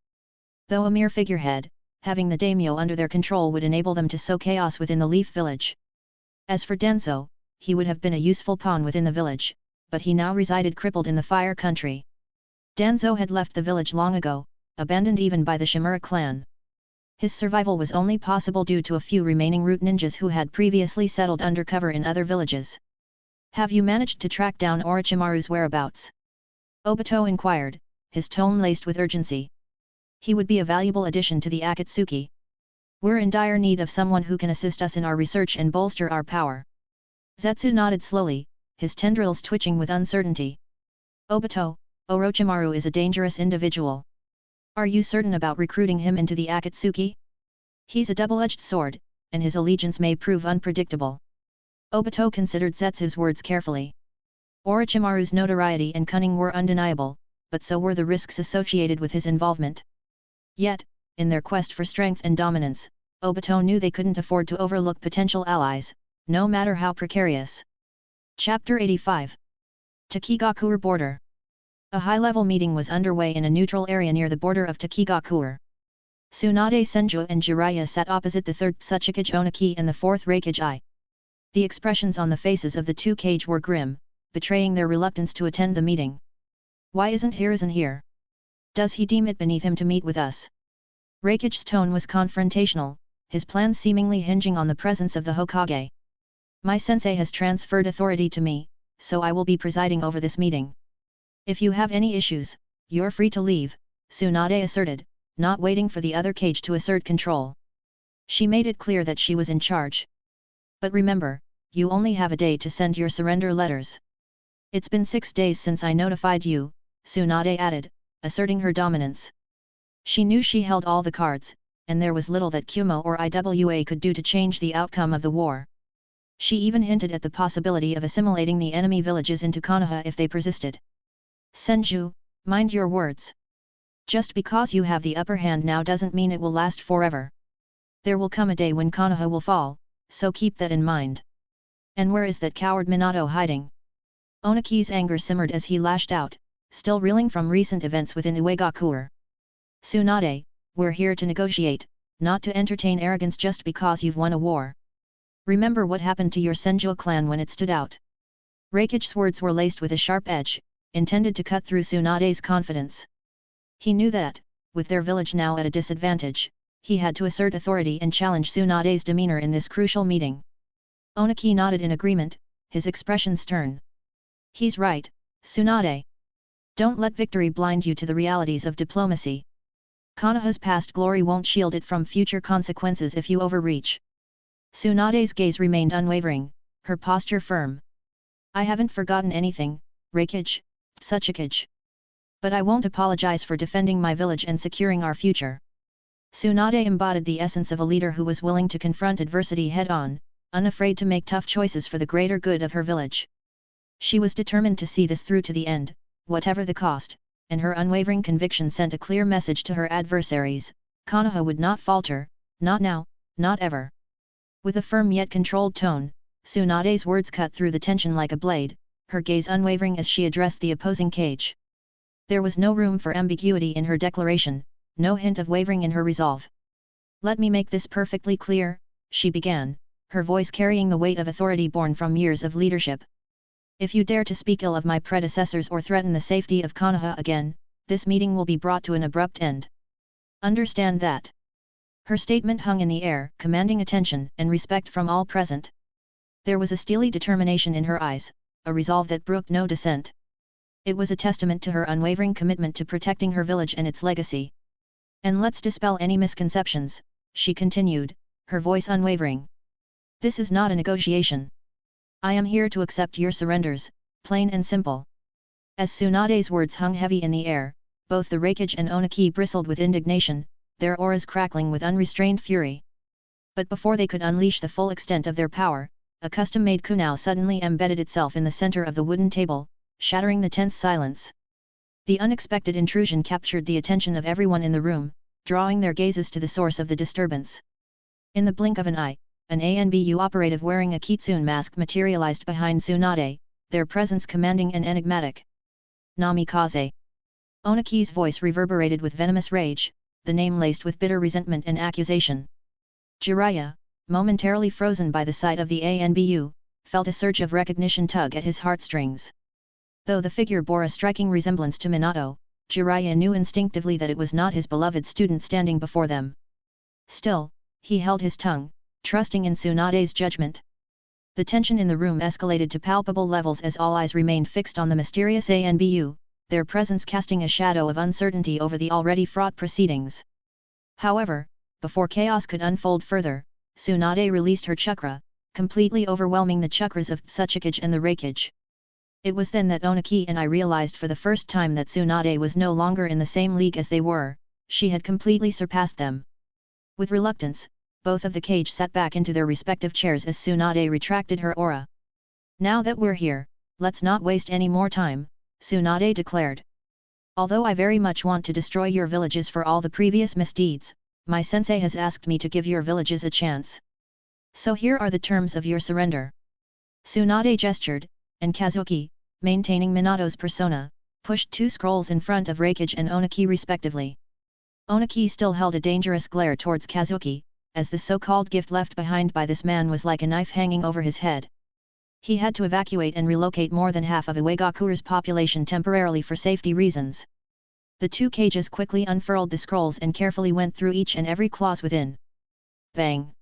S2: Though a mere figurehead, having the daimyo under their control would enable them to sow chaos within the Leaf Village. As for Danzo, he would have been a useful pawn within the village, but he now resided crippled in the Fire Country. Danzo had left the village long ago, abandoned even by the Shimura clan. His survival was only possible due to a few remaining root ninjas who had previously settled undercover in other villages. Have you managed to track down Orochimaru's whereabouts? Obito inquired, his tone laced with urgency. He would be a valuable addition to the Akatsuki. We're in dire need of someone who can assist us in our research and bolster our power. Zetsu nodded slowly, his tendrils twitching with uncertainty. Obito, Orochimaru is a dangerous individual. Are you certain about recruiting him into the Akatsuki? He's a double-edged sword, and his allegiance may prove unpredictable. Obito considered Zetsu's words carefully. Orochimaru's notoriety and cunning were undeniable, but so were the risks associated with his involvement. Yet, in their quest for strength and dominance, Obito knew they couldn't afford to overlook potential allies, no matter how precarious. Chapter 85. Takigakuer Border. A high-level meeting was underway in a neutral area near the border of Takigakuer. Tsunade Senju and Jiraiya sat opposite the third Tsuchikage Oniki and the fourth Reikage I. The expressions on the faces of the two kage were grim, betraying their reluctance to attend the meeting. Why isn't here? Does he deem it beneath him to meet with us? Reikage's tone was confrontational, his plans seemingly hinging on the presence of the Hokage. My sensei has transferred authority to me, so I will be presiding over this meeting. If you have any issues, you're free to leave, Tsunade asserted, not waiting for the other kage to assert control. She made it clear that she was in charge. But remember, you only have a day to send your surrender letters. It's been 6 days since I notified you, Tsunade added, asserting her dominance. She knew she held all the cards, and there was little that Kumo or IWA could do to change the outcome of the war. She even hinted at the possibility of assimilating the enemy villages into Konoha if they persisted. Senju, mind your words. Just because you have the upper hand now doesn't mean it will last forever. There will come a day when Konoha will fall, so keep that in mind. And where is that coward Minato hiding? Oniki's anger simmered as he lashed out, still reeling from recent events within Uegakuer. Tsunade, we're here to negotiate, not to entertain arrogance just because you've won a war. Remember what happened to your Senju clan when it stood out. Reikage's words were laced with a sharp edge, intended to cut through Tsunade's confidence. He knew that, with their village now at a disadvantage, he had to assert authority and challenge Tsunade's demeanor in this crucial meeting. Oniki nodded in agreement, his expression stern. He's right, Tsunade. Don't let victory blind you to the realities of diplomacy. Konoha's past glory won't shield it from future consequences if you overreach. Tsunade's gaze remained unwavering, her posture firm. I haven't forgotten anything, Reikage, Tsuchikage. But I won't apologize for defending my village and securing our future. Tsunade embodied the essence of a leader who was willing to confront adversity head-on, unafraid to make tough choices for the greater good of her village. She was determined to see this through to the end, whatever the cost, and her unwavering conviction sent a clear message to her adversaries: Konoha would not falter, not now, not ever. With a firm yet controlled tone, Tsunade's words cut through the tension like a blade, her gaze unwavering as she addressed the opposing kage. There was no room for ambiguity in her declaration, no hint of wavering in her resolve. Let me make this perfectly clear, she began, her voice carrying the weight of authority born from years of leadership. If you dare to speak ill of my predecessors or threaten the safety of Konoha again, this meeting will be brought to an abrupt end. Understand that. Her statement hung in the air, commanding attention and respect from all present. There was a steely determination in her eyes, a resolve that brooked no dissent. It was a testament to her unwavering commitment to protecting her village and its legacy. And let's dispel any misconceptions, she continued, her voice unwavering. This is not a negotiation. I am here to accept your surrenders, plain and simple. As Tsunade's words hung heavy in the air, both the Reikage and Oniki bristled with indignation, their auras crackling with unrestrained fury. But before they could unleash the full extent of their power, a custom-made kunao suddenly embedded itself in the center of the wooden table, shattering the tense silence. The unexpected intrusion captured the attention of everyone in the room, drawing their gazes to the source of the disturbance. In the blink of an eye, an ANBU operative wearing a kitsune mask materialized behind Tsunade, their presence commanding and enigmatic. Namikaze. Oniki's voice reverberated with venomous rage, the name laced with bitter resentment and accusation. Jiraiya, momentarily frozen by the sight of the ANBU, felt a surge of recognition tug at his heartstrings. Though the figure bore a striking resemblance to Minato, Jiraiya knew instinctively that it was not his beloved student standing before them. Still, he held his tongue, trusting in Tsunade's judgment. The tension in the room escalated to palpable levels as all eyes remained fixed on the mysterious ANBU, their presence casting a shadow of uncertainty over the already fraught proceedings. However, before chaos could unfold further, Tsunade released her chakra, completely overwhelming the chakras of Tsuchikage and the Reikage. It was then that Oniki and I realized for the first time that Tsunade was no longer in the same league as they were, she had completely surpassed them. With reluctance, both of the kage sat back into their respective chairs as Tsunade retracted her aura. Now that we're here, let's not waste any more time, Tsunade declared. Although I very much want to destroy your villages for all the previous misdeeds, my sensei has asked me to give your villages a chance. So here are the terms of your surrender. Tsunade gestured, and Kazuki, maintaining Minato's persona, pushed 2 scrolls in front of Reikage and Oniki respectively. Oniki still held a dangerous glare towards Kazuki, as the so-called gift left behind by this man was like a knife hanging over his head. He had to evacuate and relocate more than half of Iwagakure's population temporarily for safety reasons. The 2 cages quickly unfurled the scrolls and carefully went through each and every clause within. Bang!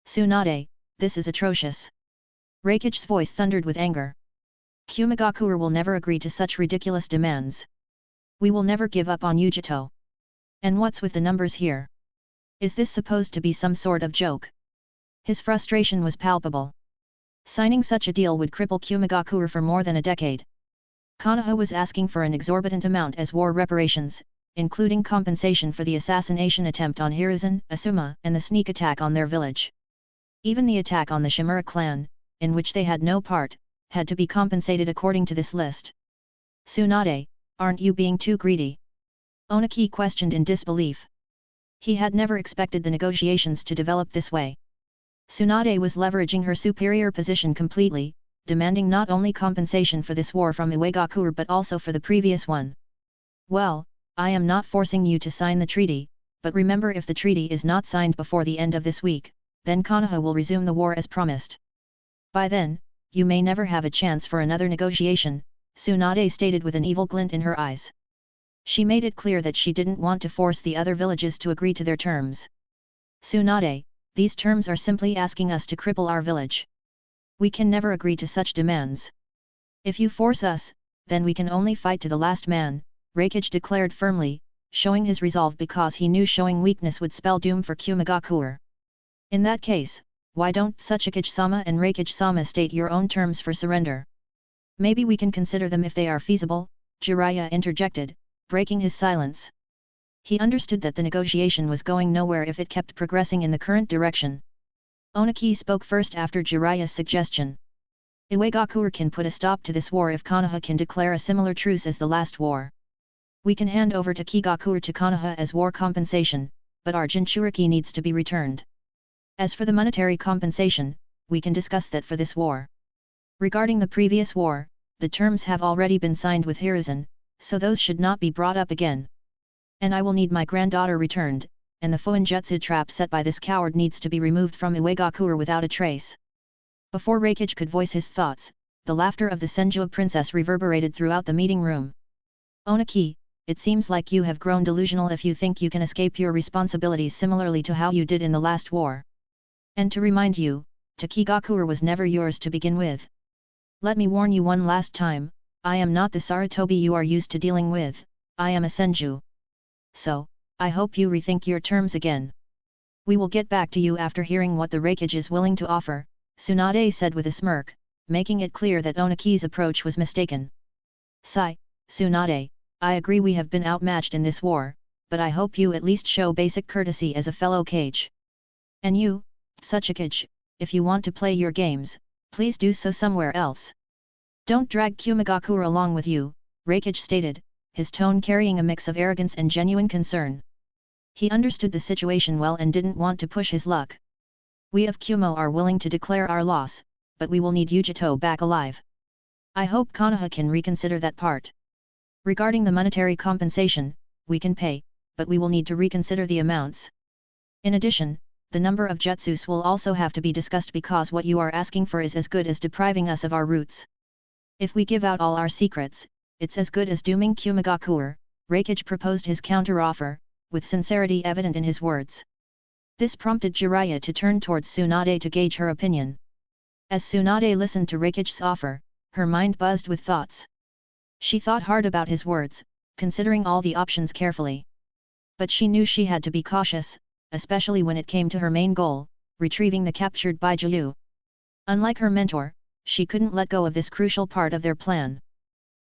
S2: Tsunade, this is atrocious. Reikage's voice thundered with anger. Kumigakure will never agree to such ridiculous demands. We will never give up on Yujito. And what's with the numbers here? Is this supposed to be some sort of joke? His frustration was palpable. Signing such a deal would cripple Kumigakure for more than a decade. Konoha was asking for an exorbitant amount as war reparations, including compensation for the assassination attempt on Hiruzen, Asuma, and the sneak attack on their village. Even the attack on the Shimura clan, in which they had no part, had to be compensated according to this list. Tsunade, aren't you being too greedy? Oniki questioned in disbelief. He had never expected the negotiations to develop this way. Tsunade was leveraging her superior position completely, demanding not only compensation for this war from Iwagakure but also for the previous one. Well, I am not forcing you to sign the treaty, but remember, if the treaty is not signed before the end of this week, then Konoha will resume the war as promised. By then, you may never have a chance for another negotiation, Tsunade stated with an evil glint in her eyes. She made it clear that she didn't want to force the other villages to agree to their terms. Tsunade, these terms are simply asking us to cripple our village. We can never agree to such demands. If you force us, then we can only fight to the last man, Reikage declared firmly, showing his resolve because he knew showing weakness would spell doom for Kumigakure. In that case, why don't Tsuchikage-sama and Reikage-sama state your own terms for surrender? Maybe we can consider them if they are feasible, Jiraiya interjected, breaking his silence. He understood that the negotiation was going nowhere if it kept progressing in the current direction. Oniki spoke first after Jiraiya's suggestion. Iwagakure can put a stop to this war if Konoha can declare a similar truce as the last war. We can hand over Takigakure to Konoha as war compensation, but our Jinchuriki needs to be returned. As for the monetary compensation, we can discuss that for this war. Regarding the previous war, the terms have already been signed with Hiruzen, so those should not be brought up again. And I will need my granddaughter returned, and the Fuinjutsu trap set by this coward needs to be removed from Iwagakure without a trace. Before Reikage could voice his thoughts, the laughter of the Senju princess reverberated throughout the meeting room. Oniki, it seems like you have grown delusional if you think you can escape your responsibilities similarly to how you did in the last war. And to remind you, Takigakure was never yours to begin with. Let me warn you one last time, I am not the Sarutobi you are used to dealing with, I am a Senju. So, I hope you rethink your terms again. We will get back to you after hearing what the Reikage is willing to offer, Tsunade said with a smirk, making it clear that Oniki's approach was mistaken. Sigh, Tsunade, I agree we have been outmatched in this war, but I hope you at least show basic courtesy as a fellow Kage. And you, Tsuchikage, if you want to play your games, please do so somewhere else. Don't drag Kumigakure along with you, Reikage stated, his tone carrying a mix of arrogance and genuine concern. He understood the situation well and didn't want to push his luck. We of Kumo are willing to declare our loss, but we will need Yujito back alive. I hope Konoha can reconsider that part. Regarding the monetary compensation, we can pay, but we will need to reconsider the amounts. In addition, the number of jutsus will also have to be discussed because what you are asking for is as good as depriving us of our roots. If we give out all our secrets, it's as good as dooming Kumigakure, Reikage proposed his counter-offer, with sincerity evident in his words. This prompted Jiraiya to turn towards Tsunade to gauge her opinion. As Tsunade listened to Reikage's offer, her mind buzzed with thoughts. She thought hard about his words, considering all the options carefully. But she knew she had to be cautious, especially when it came to her main goal, retrieving the captured Baijiu. Unlike her mentor, she couldn't let go of this crucial part of their plan.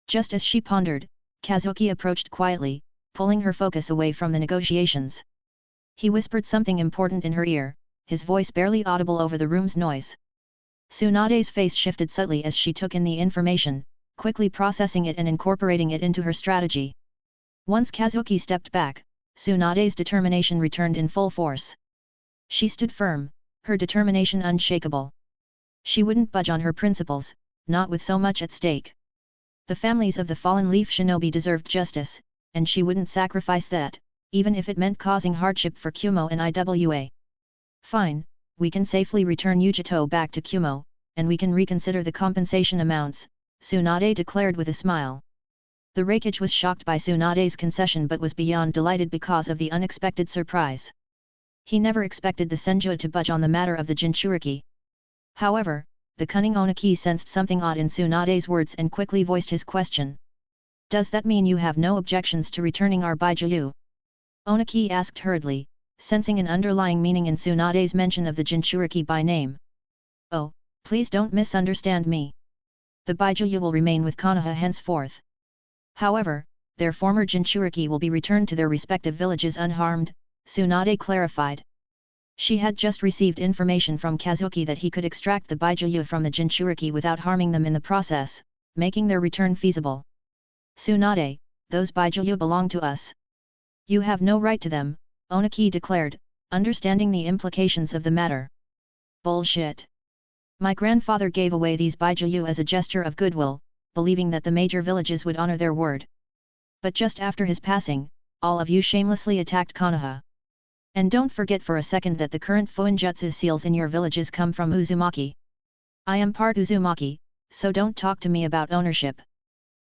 S2: Just as she pondered, Kazuki approached quietly, pulling her focus away from the negotiations. He whispered something important in her ear, his voice barely audible over the room's noise. Tsunade's face shifted subtly as she took in the information, quickly processing it and incorporating it into her strategy. Once Kazuki stepped back, Tsunade's determination returned in full force. She stood firm, her determination unshakable. She wouldn't budge on her principles, not with so much at stake. The families of the fallen leaf shinobi deserved justice, and she wouldn't sacrifice that, even if it meant causing hardship for Kumo and IWA. Fine, we can safely return Yujito back to Kumo, and we can reconsider the compensation amounts, Tsunade declared with a smile. The Reikage was shocked by Tsunade's concession but was beyond delighted because of the unexpected surprise. He never expected the Senju to budge on the matter of the Jinchuriki. However, the cunning Oniki sensed something odd in Tsunade's words and quickly voiced his question. Does that mean you have no objections to returning our Baijuyu? Oniki asked hurriedly, sensing an underlying meaning in Tsunade's mention of the Jinchuriki by name. Oh, please don't misunderstand me. The Baijuyu will remain with Konoha henceforth. However, their former Jinchuriki will be returned to their respective villages unharmed, Tsunade clarified. She had just received information from Kazuki that he could extract the Baijuyu from the Jinchuriki without harming them in the process, making their return feasible. Tsunade, those Baijuyu belong to us. You have no right to them, Oniki declared, understanding the implications of the matter. Bullshit. My grandfather gave away these Baijuyu as a gesture of goodwill, believing that the major villages would honor their word. But just after his passing, all of you shamelessly attacked Konoha. And don't forget for a second that the current Fuinjutsu seals in your villages come from Uzumaki. I am part Uzumaki, so don't talk to me about ownership.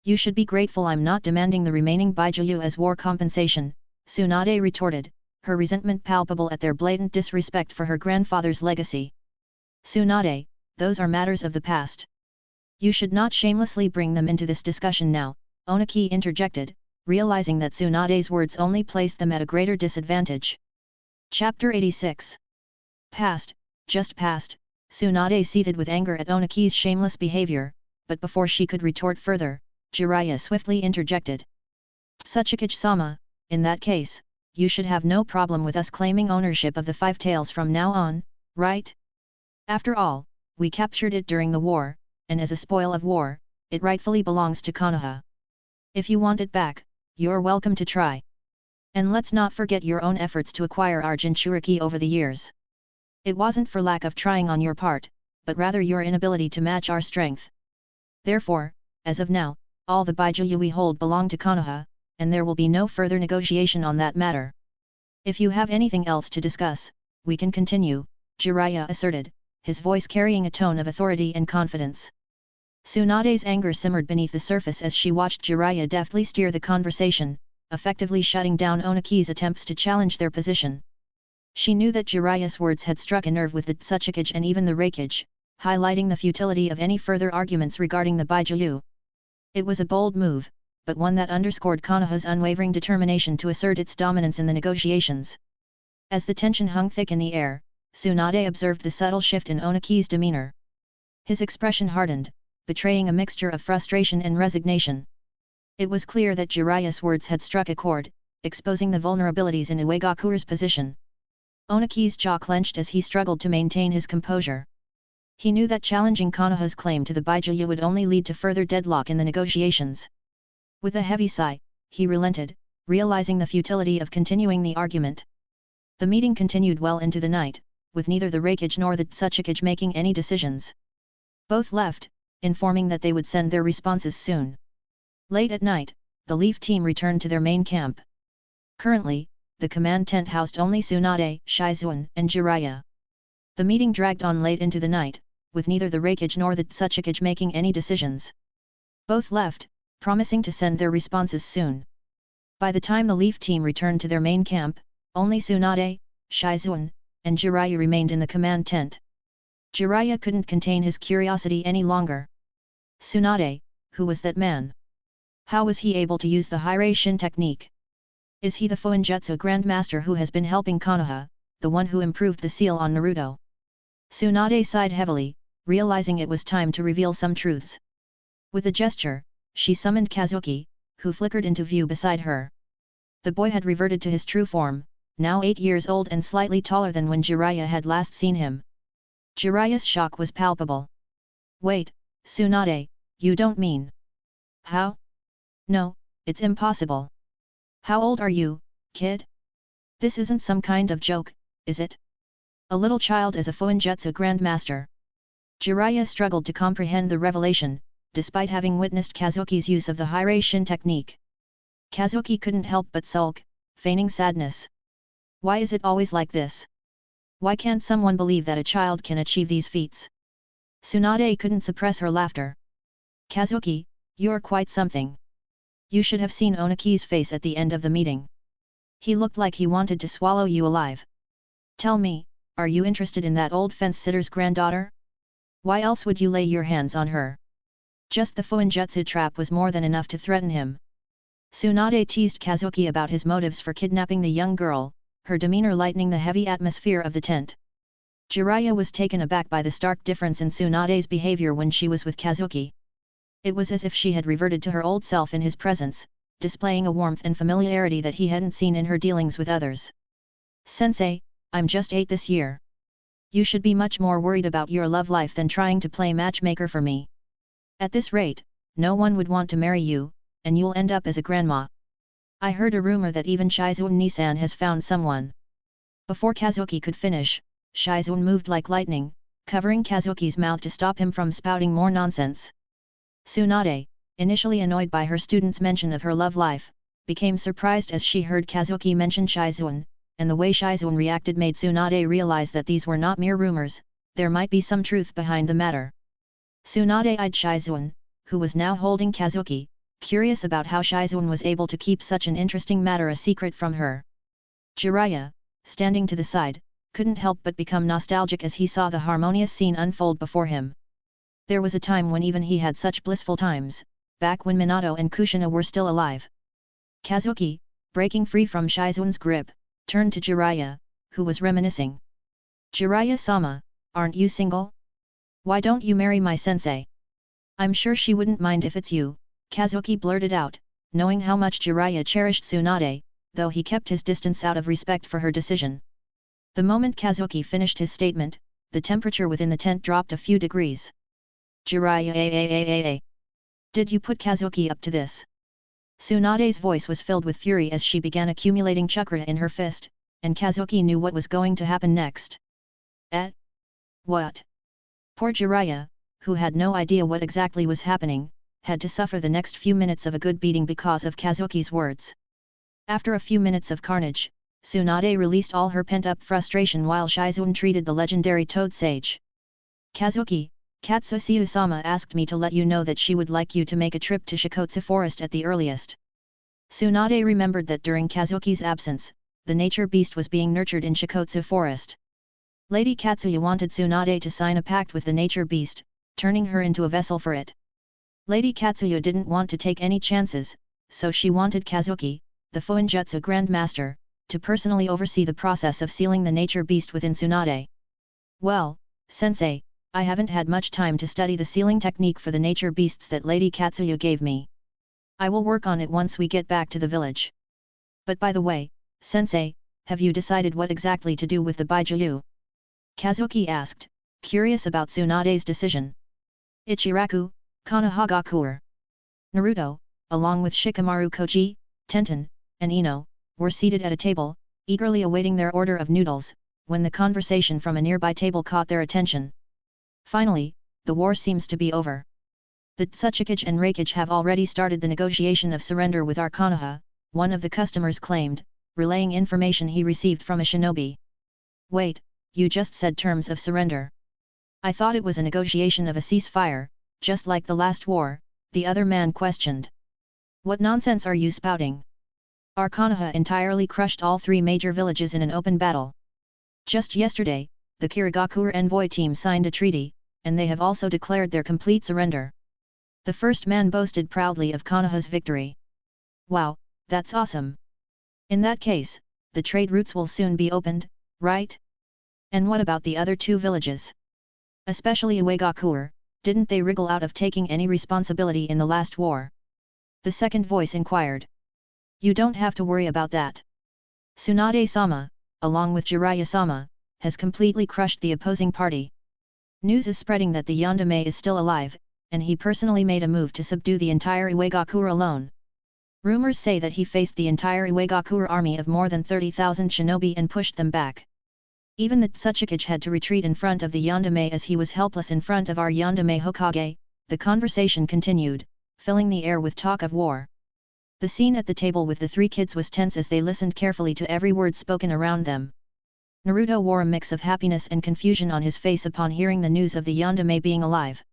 S2: You should be grateful I'm not demanding the remaining Baijuyu as war compensation, Tsunade retorted, her resentment palpable at their blatant disrespect for her grandfather's legacy. Tsunade, those are matters of the past. You should not shamelessly bring them into this discussion now, Oniki interjected, realizing that Tsunade's words only placed them at a greater disadvantage. Chapter 86. Past, just past, Tsunade seethed with anger at Oniki's shameless behavior, but before she could retort further, Jiraiya swiftly interjected. Tsuchikage-sama, in that case, you should have no problem with us claiming ownership of the Five Tails from now on, right? After all, we captured it during the war, and as a spoil of war, it rightfully belongs to Konoha. If you want it back, you're welcome to try. And let's not forget your own efforts to acquire our Jinchuriki over the years. It wasn't for lack of trying on your part, but rather your inability to match our strength. Therefore, as of now, all the Baijuyu we hold belong to Konoha, and there will be no further negotiation on that matter. If you have anything else to discuss, we can continue, Jiraiya asserted, his voice carrying a tone of authority and confidence. Tsunade's anger simmered beneath the surface as she watched Jiraiya deftly steer the conversation, effectively shutting down Oniki's attempts to challenge their position. She knew that Jiraiya's words had struck a nerve with the Tsuchikage and even the Reikage, highlighting the futility of any further arguments regarding the Baijuyu. It was a bold move, but one that underscored Konoha's unwavering determination to assert its dominance in the negotiations. As the tension hung thick in the air, Tsunade observed the subtle shift in Oniki's demeanor. His expression hardened, betraying a mixture of frustration and resignation. It was clear that Jiraiya's words had struck a chord, exposing the vulnerabilities in Uegakure's position. Oniki's jaw clenched as he struggled to maintain his composure. He knew that challenging Konoha's claim to the Baijuyu would only lead to further deadlock in the negotiations. With a heavy sigh, he relented, realizing the futility of continuing the argument. The meeting continued well into the night, with neither the Reikage nor the Tsuchikage making any decisions. Both left, informing that they would send their responses soon. Late at night, the Leaf team returned to their main camp. Currently, the command tent housed only Tsunade, Shizuan, and Jiraiya. The meeting dragged on late into the night, with neither the Reikage nor the Tsuchikage making any decisions. Both left, promising to send their responses soon. By the time the Leaf team returned to their main camp, only Tsunade, Shizuan, and Jiraiya remained in the command tent. Jiraiya couldn't contain his curiosity any longer. Tsunade, who was that man? How was he able to use the Hiraishin technique? Is he the Fuinjutsu Grandmaster who has been helping Konoha, the one who improved the seal on Naruto? Tsunade sighed heavily, realizing it was time to reveal some truths. With a gesture, she summoned Kazuki, who flickered into view beside her. The boy had reverted to his true form, now 8 years old and slightly taller than when Jiraiya had last seen him. Jiraiya's shock was palpable. Wait, Tsunade, you don't mean... How? No, it's impossible. How old are you, kid? This isn't some kind of joke, is it? A little child as a Fuinjutsu Grandmaster. Jiraiya struggled to comprehend the revelation, despite having witnessed Kazuki's use of the high-ration technique. Kazuki couldn't help but sulk, feigning sadness. Why is it always like this? Why can't someone believe that a child can achieve these feats? Tsunade couldn't suppress her laughter. Kazuki, you're quite something. You should have seen Onaki's face at the end of the meeting. He looked like he wanted to swallow you alive. Tell me, are you interested in that old fence-sitter's granddaughter? Why else would you lay your hands on her? Just the Fuinjutsu trap was more than enough to threaten him. Tsunade teased Kazuki about his motives for kidnapping the young girl, her demeanor lightening the heavy atmosphere of the tent. Jiraiya was taken aback by the stark difference in Tsunade's behavior when she was with Kazuki. It was as if she had reverted to her old self in his presence, displaying a warmth and familiarity that he hadn't seen in her dealings with others. Sensei, I'm just 8 this year. You should be much more worried about your love life than trying to play matchmaker for me. At this rate, no one would want to marry you, and you'll end up as a grandma. I heard a rumor that even Shizune-san has found someone. Before Kazuki could finish, Shizune moved like lightning, covering Kazuki's mouth to stop him from spouting more nonsense. Tsunade, initially annoyed by her student's mention of her love life, became surprised as she heard Kazuki mention Shizune, and the way Shizune reacted made Tsunade realize that these were not mere rumors, there might be some truth behind the matter. Tsunade eyed Shizune, who was now holding Kazuki, curious about how Shizune was able to keep such an interesting matter a secret from her. Jiraiya, standing to the side, couldn't help but become nostalgic as he saw the harmonious scene unfold before him. There was a time when even he had such blissful times, back when Minato and Kushina were still alive. Kazuki, breaking free from Shizune's grip, turned to Jiraiya, who was reminiscing. Jiraiya-sama, aren't you single? Why don't you marry my sensei? I'm sure she wouldn't mind if it's you, Kazuki blurted out, knowing how much Jiraiya cherished Tsunade, though he kept his distance out of respect for her decision. The moment Kazuki finished his statement, the temperature within the tent dropped a few degrees. Jiraiya, did you put Kazuki up to this? Tsunade's voice was filled with fury as she began accumulating chakra in her fist, and Kazuki knew what was going to happen next. What? Poor Jiraiya, who had no idea what exactly was happening, had to suffer the next few minutes of a good beating because of Kazuki's words. After a few minutes of carnage, Tsunade released all her pent-up frustration while Shizune treated the legendary Toad Sage. Kazuki, Katsushiro-sama asked me to let you know that she would like you to make a trip to Shikotsu Forest at the earliest. Tsunade remembered that during Kazuki's absence, the nature beast was being nurtured in Shikotsu Forest. Lady Katsuya wanted Tsunade to sign a pact with the nature beast, turning her into a vessel for it. Lady Katsuya didn't want to take any chances, so she wanted Kazuki, the Fuinjutsu Grandmaster, to personally oversee the process of sealing the nature beast within Tsunade. Well, sensei, I haven't had much time to study the sealing technique for the nature beasts that Lady Katsuya gave me. I will work on it once we get back to the village. But by the way, sensei, have you decided what exactly to do with the Baijiu? Kazuki asked, curious about Tsunade's decision. Ichiraku, Konohagakure. Naruto, along with Shikamaru Koji, Tenten, and Ino, were seated at a table, eagerly awaiting their order of noodles, when the conversation from a nearby table caught their attention. Finally, the war seems to be over. The Tsuchikage and Reikage have already started the negotiation of surrender with our Konoha, one of the customers claimed, relaying information he received from a shinobi. Wait, you just said terms of surrender. I thought it was a negotiation of a ceasefire, just like the last war, the other man questioned. What nonsense are you spouting? Our Konoha entirely crushed all 3 major villages in an open battle. Just yesterday, the Kirigakure envoy team signed a treaty, and they have also declared their complete surrender. The first man boasted proudly of Konoha's victory. Wow, that's awesome. In that case, the trade routes will soon be opened, right? And what about the other 2 villages? Especially Uegakure, didn't they wriggle out of taking any responsibility in the last war? The second voice inquired. You don't have to worry about that. Tsunade-sama, along with Jiraiya-sama, has completely crushed the opposing party. News is spreading that the Yandere is still alive, and he personally made a move to subdue the entire Uegakure alone. Rumors say that he faced the entire Uegakure army of more than 30,000 shinobi and pushed them back. Even the Tsuchikage had to retreat in front of the yandere as he was helpless in front of our yandere Hokage. The conversation continued, filling the air with talk of war. The scene at the table with the three kids was tense as they listened carefully to every word spoken around them. Naruto wore a mix of happiness and confusion on his face upon hearing the news of the yandere being alive.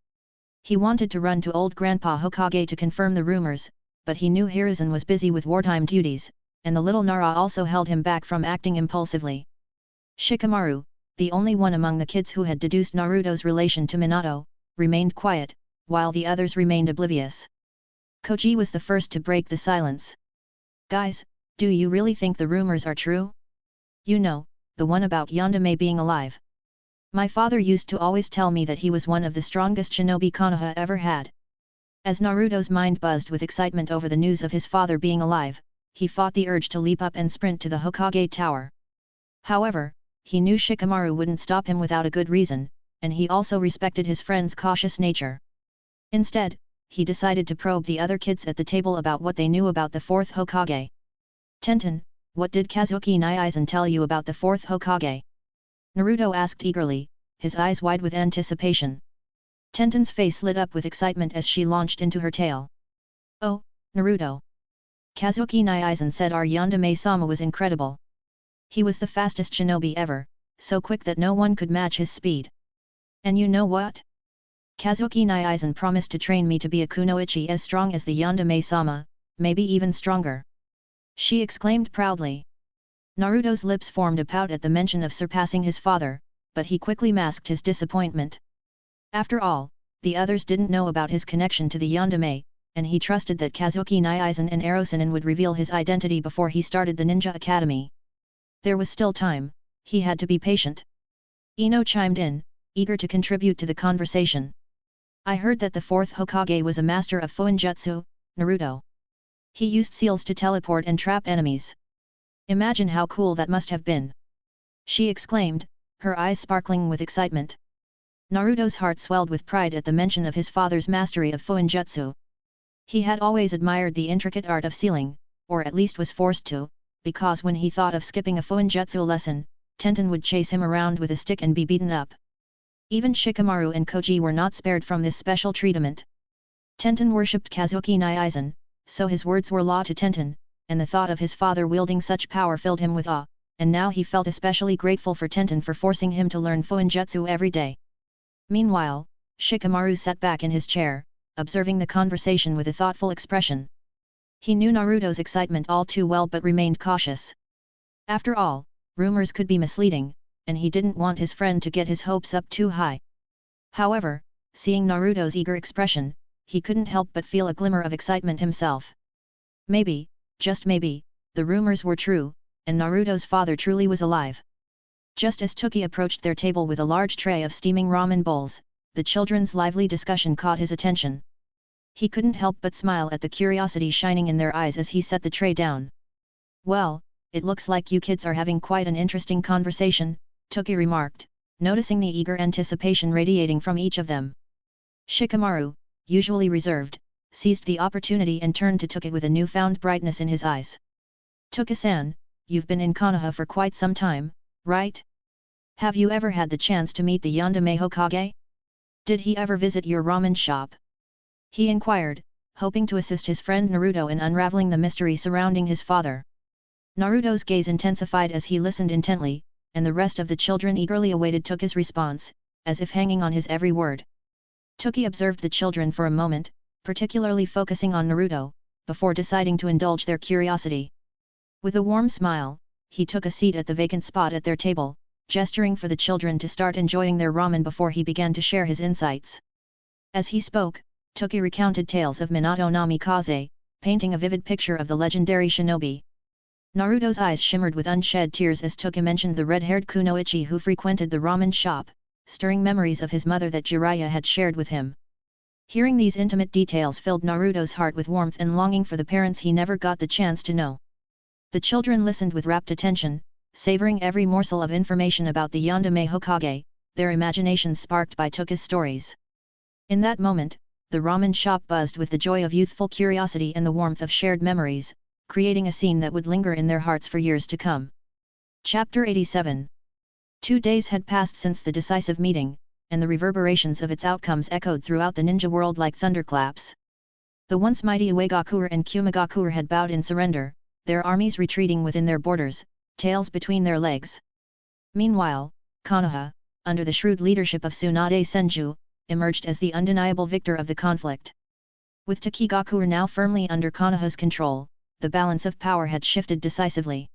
S2: He wanted to run to old Grandpa Hokage to confirm the rumors, but he knew Hiruzen was busy with wartime duties, and the little Nara also held him back from acting impulsively. Shikamaru, the only one among the kids who had deduced Naruto's relation to Minato, remained quiet, while the others remained oblivious. Koji was the first to break the silence. "Guys, do you really think the rumors are true? You know, the one about yandere being alive. My father used to always tell me that he was one of the strongest shinobi Konoha ever had." As Naruto's mind buzzed with excitement over the news of his father being alive, he fought the urge to leap up and sprint to the Hokage tower. However, he knew Shikamaru wouldn't stop him without a good reason, and he also respected his friend's cautious nature. Instead, he decided to probe the other kids at the table about what they knew about the fourth Hokage. "Tenten, what did Kazuki Naizen tell you about the fourth Hokage?" Naruto asked eagerly, his eyes wide with anticipation. Tenten's face lit up with excitement as she launched into her tale. "Oh, Naruto. Kazuki Naizen said our yandere-sama was incredible. He was the fastest shinobi ever, so quick that no one could match his speed. And you know what? Kazuki Naizen promised to train me to be a kunoichi as strong as the yandere-sama, maybe even stronger," she exclaimed proudly. Naruto's lips formed a pout at the mention of surpassing his father, but he quickly masked his disappointment. After all, the others didn't know about his connection to the yandere, and he trusted that Kazuki Naizen and Erosenin would reveal his identity before he started the ninja academy. There was still time, he had to be patient. Ino chimed in, eager to contribute to the conversation. "I heard that the fourth Hokage was a master of Fuinjutsu, Naruto. He used seals to teleport and trap enemies. Imagine how cool that must have been," she exclaimed, her eyes sparkling with excitement. Naruto's heart swelled with pride at the mention of his father's mastery of Fuinjutsu. He had always admired the intricate art of sealing, or at least was forced to, because when he thought of skipping a Fuinjutsu lesson, Tenten would chase him around with a stick and be beaten up. Even Shikamaru and Koji were not spared from this special treatment. Tenten worshipped Kazuki Naizen, so his words were law to Tenten, and the thought of his father wielding such power filled him with awe, and now he felt especially grateful for Tenten for forcing him to learn Fuinjutsu every day. Meanwhile, Shikamaru sat back in his chair, observing the conversation with a thoughtful expression. He knew Naruto's excitement all too well but remained cautious. After all, rumors could be misleading, and he didn't want his friend to get his hopes up too high. However, seeing Naruto's eager expression, he couldn't help but feel a glimmer of excitement himself. Maybe, just maybe, the rumors were true, and Naruto's father truly was alive. Just as Toki approached their table with a large tray of steaming ramen bowls, the children's lively discussion caught his attention. He couldn't help but smile at the curiosity shining in their eyes as he set the tray down. "Well, it looks like you kids are having quite an interesting conversation," Toki remarked, noticing the eager anticipation radiating from each of them. Shikamaru, usually reserved, seized the opportunity and turned to Toki with a newfound brightness in his eyes. "Toki-san, you've been in Konoha for quite some time, right? Have you ever had the chance to meet the yandere Hokage? Did he ever visit your ramen shop?" he inquired, hoping to assist his friend Naruto in unraveling the mystery surrounding his father. Naruto's gaze intensified as he listened intently, and the rest of the children eagerly awaited Toki's response, as if hanging on his every word. Toki observed the children for a moment, particularly focusing on Naruto, before deciding to indulge their curiosity. With a warm smile, he took a seat at the vacant spot at their table, gesturing for the children to start enjoying their ramen before he began to share his insights. As he spoke, Toki recounted tales of Minato Namikaze, painting a vivid picture of the legendary shinobi. Naruto's eyes shimmered with unshed tears as Toki mentioned the red-haired kunoichi who frequented the ramen shop, stirring memories of his mother that Jiraiya had shared with him. Hearing these intimate details filled Naruto's heart with warmth and longing for the parents he never got the chance to know. The children listened with rapt attention, savoring every morsel of information about the yandere Hokage, their imaginations sparked by Toki's stories. In that moment, the ramen shop buzzed with the joy of youthful curiosity and the warmth of shared memories, creating a scene that would linger in their hearts for years to come. Chapter 87. 2 days had passed since the decisive meeting, and the reverberations of its outcomes echoed throughout the ninja world like thunderclaps. The once mighty Iwagakure and Kumagakure had bowed in surrender, their armies retreating within their borders, tails between their legs. Meanwhile, Konoha, under the shrewd leadership of Tsunade Senju, emerged as the undeniable victor of the conflict. With Takigakure now firmly under Konoha's control, the balance of power had shifted decisively.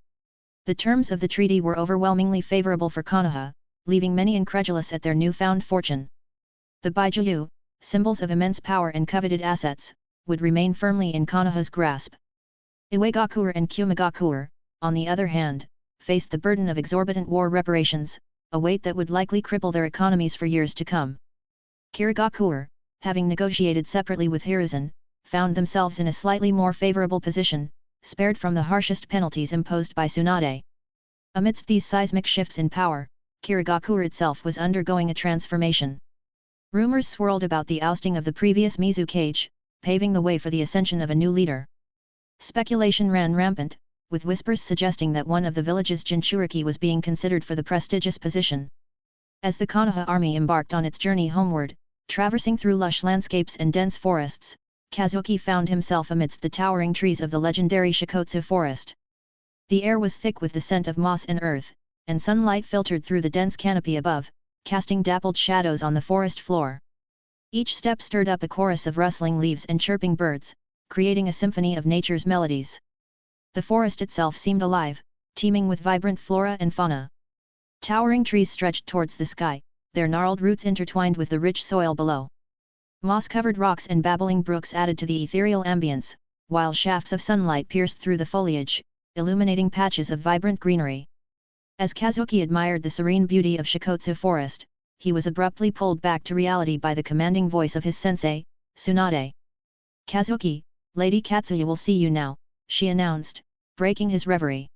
S2: The terms of the treaty were overwhelmingly favorable for Konoha, leaving many incredulous at their newfound fortune. The Baijuyu, symbols of immense power and coveted assets, would remain firmly in Konoha's grasp. Iwagakure and Kumagakure, on the other hand, faced the burden of exorbitant war reparations, a weight that would likely cripple their economies for years to come. Kirigakure, having negotiated separately with Hiruzen, found themselves in a slightly more favorable position, spared from the harshest penalties imposed by Tsunade. Amidst these seismic shifts in power, Kirigakure itself was undergoing a transformation. Rumors swirled about the ousting of the previous Mizukage, paving the way for the ascension of a new leader. Speculation ran rampant, with whispers suggesting that one of the village's Jinchuriki was being considered for the prestigious position. As the Konoha army embarked on its journey homeward, traversing through lush landscapes and dense forests, Kazuki found himself amidst the towering trees of the legendary Shikotsu forest. The air was thick with the scent of moss and earth, and sunlight filtered through the dense canopy above, casting dappled shadows on the forest floor. Each step stirred up a chorus of rustling leaves and chirping birds, creating a symphony of nature's melodies. The forest itself seemed alive, teeming with vibrant flora and fauna. Towering trees stretched towards the sky, their gnarled roots intertwined with the rich soil below. Moss-covered rocks and babbling brooks added to the ethereal ambience, while shafts of sunlight pierced through the foliage, illuminating patches of vibrant greenery. As Kazuki admired the serene beauty of Shikotsu forest, he was abruptly pulled back to reality by the commanding voice of his sensei, Tsunade. "Kazuki, Lady Katsuya will see you now," she announced, breaking his reverie.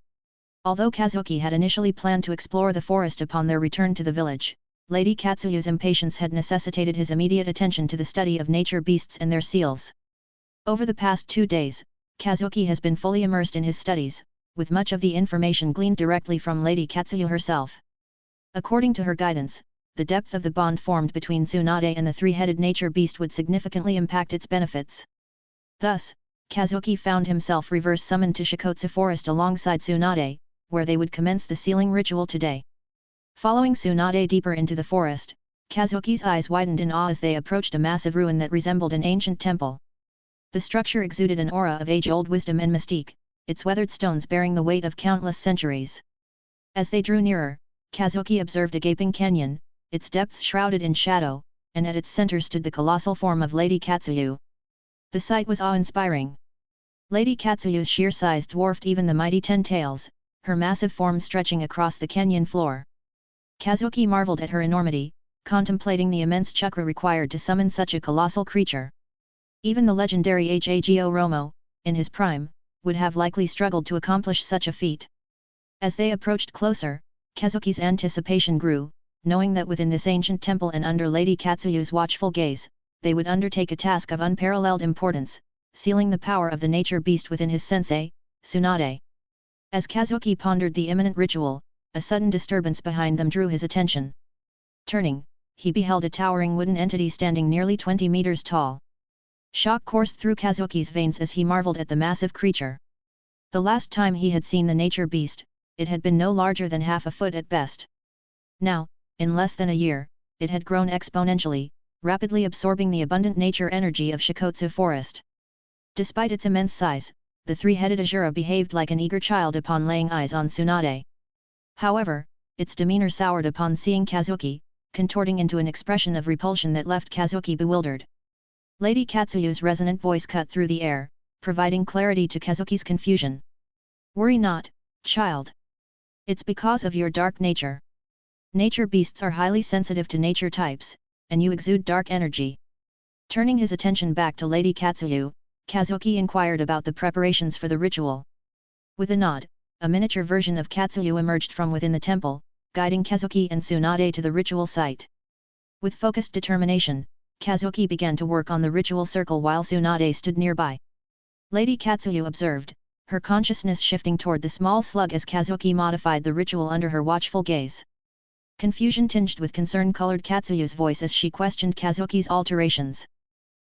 S2: Although Kazuki had initially planned to explore the forest upon their return to the village, Lady Katsuya's impatience had necessitated his immediate attention to the study of nature beasts and their seals. Over the past 2 days, Kazuki has been fully immersed in his studies, with much of the information gleaned directly from Lady Katsuya herself. According to her guidance, the depth of the bond formed between Tsunade and the three-headed nature beast would significantly impact its benefits. Thus, Kazuki found himself reverse summoned to Shikotsu Forest alongside Tsunade, where they would commence the sealing ritual today. Following Tsunade deeper into the forest, Kazuki's eyes widened in awe as they approached a massive ruin that resembled an ancient temple. The structure exuded an aura of age-old wisdom and mystique, its weathered stones bearing the weight of countless centuries. As they drew nearer, Kazuki observed a gaping canyon, its depths shrouded in shadow, and at its center stood the colossal form of Lady Katsuya. The sight was awe-inspiring. Lady Katsuyu's sheer size dwarfed even the mighty Ten Tails, her massive form stretching across the canyon floor. Kazuki marveled at her enormity, contemplating the immense chakra required to summon such a colossal creature. Even the legendary Hago Romo, in his prime, would have likely struggled to accomplish such a feat. As they approached closer, Kazuki's anticipation grew, knowing that within this ancient temple and under Lady Katsuyu's watchful gaze, they would undertake a task of unparalleled importance, sealing the power of the nature beast within his sensei, Tsunade. As Kazuki pondered the imminent ritual, a sudden disturbance behind them drew his attention. Turning, he beheld a towering wooden entity standing nearly 20 meters tall. Shock coursed through Kazuki's veins as he marveled at the massive creature. The last time he had seen the nature beast, it had been no larger than half a foot at best. Now, in less than a year, it had grown exponentially, rapidly absorbing the abundant nature energy of Shikotsu Forest. Despite its immense size, the three-headed Asura behaved like an eager child upon laying eyes on Tsunade. However, its demeanor soured upon seeing Kazuki, contorting into an expression of repulsion that left Kazuki bewildered. Lady Katsuyu's resonant voice cut through the air, providing clarity to Kazuki's confusion. "Worry not, child. It's because of your dark nature. Nature beasts are highly sensitive to nature types, and you exude dark energy." Turning his attention back to Lady Katsuyu, Kazuki inquired about the preparations for the ritual. With a nod, a miniature version of Katsuyu emerged from within the temple, guiding Kazuki and Tsunade to the ritual site. With focused determination, Kazuki began to work on the ritual circle while Tsunade stood nearby. Lady Katsuyu observed, her consciousness shifting toward the small slug as Kazuki modified the ritual under her watchful gaze. Confusion tinged with concern colored Katsuyu's voice as she questioned Kazuki's alterations.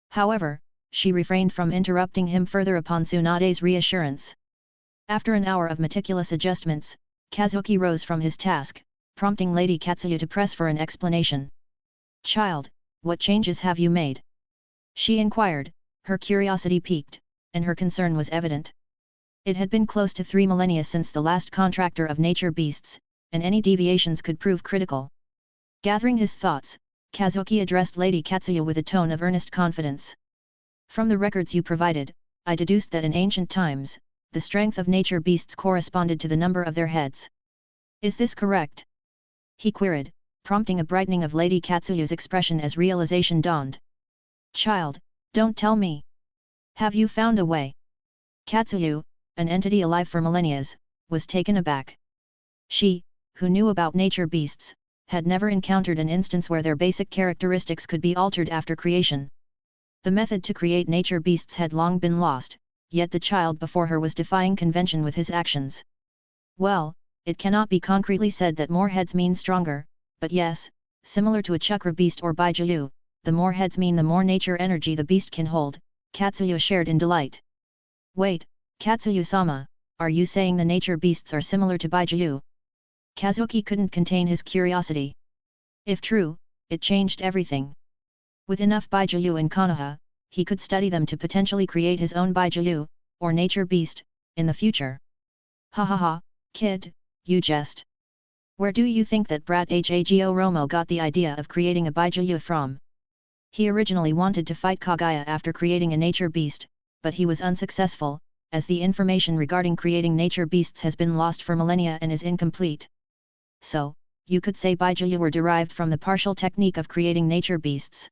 S2: However, she refrained from interrupting him further upon Tsunade's reassurance. After an hour of meticulous adjustments, Kazuki rose from his task, prompting Lady Katsuyu to press for an explanation. "Child, what changes have you made?" she inquired, her curiosity piqued, and her concern was evident. It had been close to 3 millennia since the last contractor of nature beasts, and any deviations could prove critical. Gathering his thoughts, Kazuki addressed Lady Katsuyu with a tone of earnest confidence. "From the records you provided, I deduced that in ancient times, the strength of nature beasts corresponded to the number of their heads. Is this correct?" he queried, prompting a brightening of Lady Katsuyu's expression as realization dawned. "Child, don't tell me. Have you found a way?" Katsuyu, an entity alive for millennia, was taken aback. She, who knew about nature beasts, had never encountered an instance where their basic characteristics could be altered after creation. The method to create nature beasts had long been lost, yet the child before her was defying convention with his actions. "Well, it cannot be concretely said that more heads mean stronger, but yes, similar to a chakra beast or Baijiu, the more heads mean the more nature energy the beast can hold," Katsuyu shared in delight. "Wait, Katsuyu-sama, are you saying the nature beasts are similar to Baijiu?" Kazuki couldn't contain his curiosity. If true, it changed everything. With enough Baijiu in Konoha, he could study them to potentially create his own Baijiu, or nature beast, in the future. "Ha ha ha, kid, you jest. Where do you think that brat Hago Romo got the idea of creating a Baijiu from? He originally wanted to fight Kaguya after creating a nature beast, but he was unsuccessful, as the information regarding creating nature beasts has been lost for millennia and is incomplete. So, you could say Baijiu were derived from the partial technique of creating nature beasts.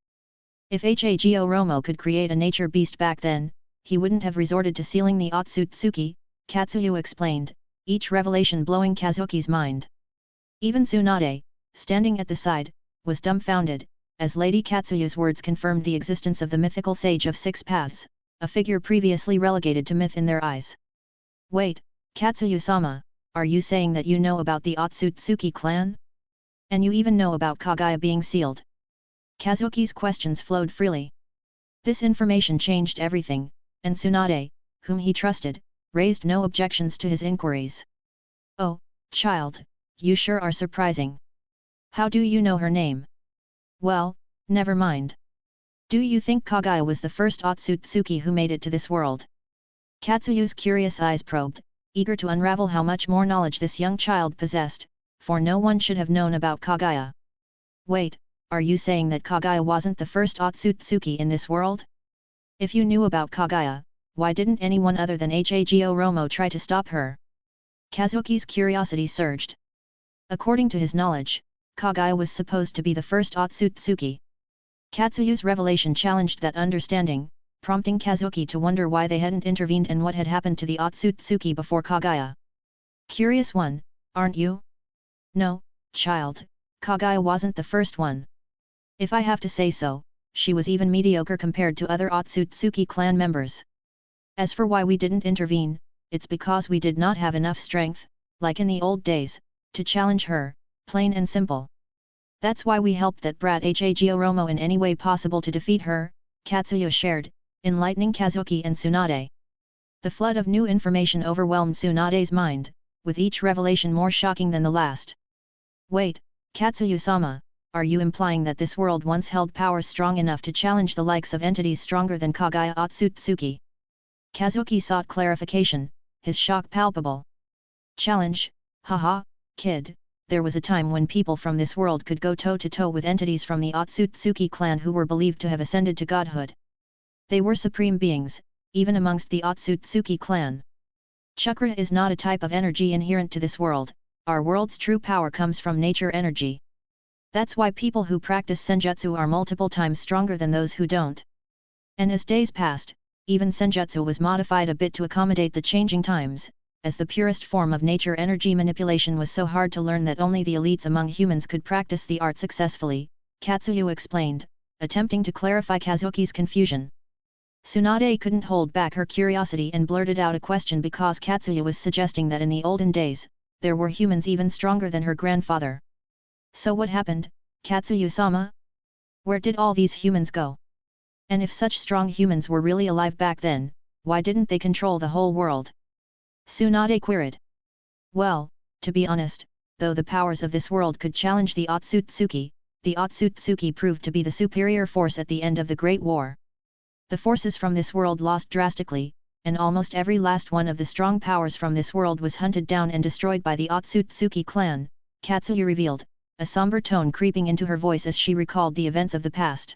S2: If Hago Romo could create a nature beast back then, he wouldn't have resorted to sealing the Otsutsuki," Katsuyu explained, each revelation blowing Kazuki's mind. Even Tsunade, standing at the side, was dumbfounded, as Lady Katsuyu's words confirmed the existence of the mythical sage of 6 paths, a figure previously relegated to myth in their eyes. "Wait, Katsuyu-sama, are you saying that you know about the Otsutsuki clan? And you even know about Kaguya being sealed?" Kazuki's questions flowed freely. This information changed everything, and Tsunade, whom he trusted, raised no objections to his inquiries. "Oh, child, you sure are surprising. How do you know her name?" "Well, never mind. Do you think Kaguya was the first Otsutsuki who made it to this world?" Katsuyu's curious eyes probed, eager to unravel how much more knowledge this young child possessed, for no one should have known about Kaguya. "Wait, are you saying that Kaguya wasn't the first Otsutsuki in this world? If you knew about Kaguya, why didn't anyone other than Hago Romo try to stop her?" Kazuki's curiosity surged. According to his knowledge, Kaguya was supposed to be the first Otsutsuki. Katsuyu's revelation challenged that understanding, prompting Kazuki to wonder why they hadn't intervened and what had happened to the Otsutsuki before Kaguya. "Curious one, aren't you?" "No, child, Kaguya wasn't the first one. If I have to say so, she was even mediocre compared to other Otsutsuki clan members. As for why we didn't intervene, it's because we did not have enough strength, like in the old days, to challenge her, plain and simple. That's why we helped that brat Hago Romo in any way possible to defeat her," Katsuyu shared, enlightening Kazuki and Tsunade. The flood of new information overwhelmed Tsunade's mind, with each revelation more shocking than the last. "Wait, Katsuyu-sama, are you implying that this world once held power strong enough to challenge the likes of entities stronger than Kaguya Otsutsuki?" Kazuki sought clarification, his shock palpable. "Challenge, haha, kid, there was a time when people from this world could go toe-to-toe with entities from the Otsutsuki clan who were believed to have ascended to godhood. They were supreme beings, even amongst the Otsutsuki clan. Chakra is not a type of energy inherent to this world, our world's true power comes from nature energy. That's why people who practice senjutsu are multiple times stronger than those who don't. And as days passed, even senjutsu was modified a bit to accommodate the changing times, as the purest form of nature energy manipulation was so hard to learn that only the elites among humans could practice the art successfully," Katsuyu explained, attempting to clarify Kazuki's confusion. Tsunade couldn't hold back her curiosity and blurted out a question because Katsuyu was suggesting that in the olden days, there were humans even stronger than her grandfather. So what happened, Katsuyu-sama? Where did all these humans go? And if such strong humans were really alive back then, why didn't they control the whole world? Tsunade queried. Well, to be honest, though the powers of this world could challenge the Otsutsuki proved to be the superior force at the end of the Great War. The forces from this world lost drastically, and almost every last one of the strong powers from this world was hunted down and destroyed by the Otsutsuki clan, Katsuyu revealed, a somber tone creeping into her voice as she recalled the events of the past.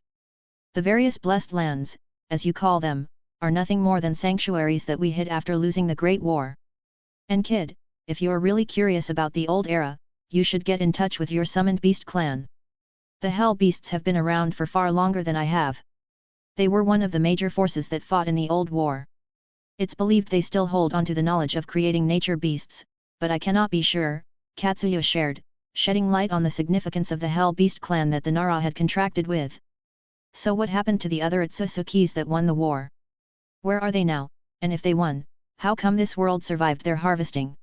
S2: The various blessed lands, as you call them, are nothing more than sanctuaries that we hid after losing the Great War. And kid, if you're really curious about the old era, you should get in touch with your summoned beast clan. The hell beasts have been around for far longer than I have. They were one of the major forces that fought in the old war. It's believed they still hold onto the knowledge of creating nature beasts, but I cannot be sure, Katsuya shared, shedding light on the significance of the hell beast clan that the Nara had contracted with. So what happened to the other Otsusukis that won the war? Where are they now, and if they won, how come this world survived their harvesting?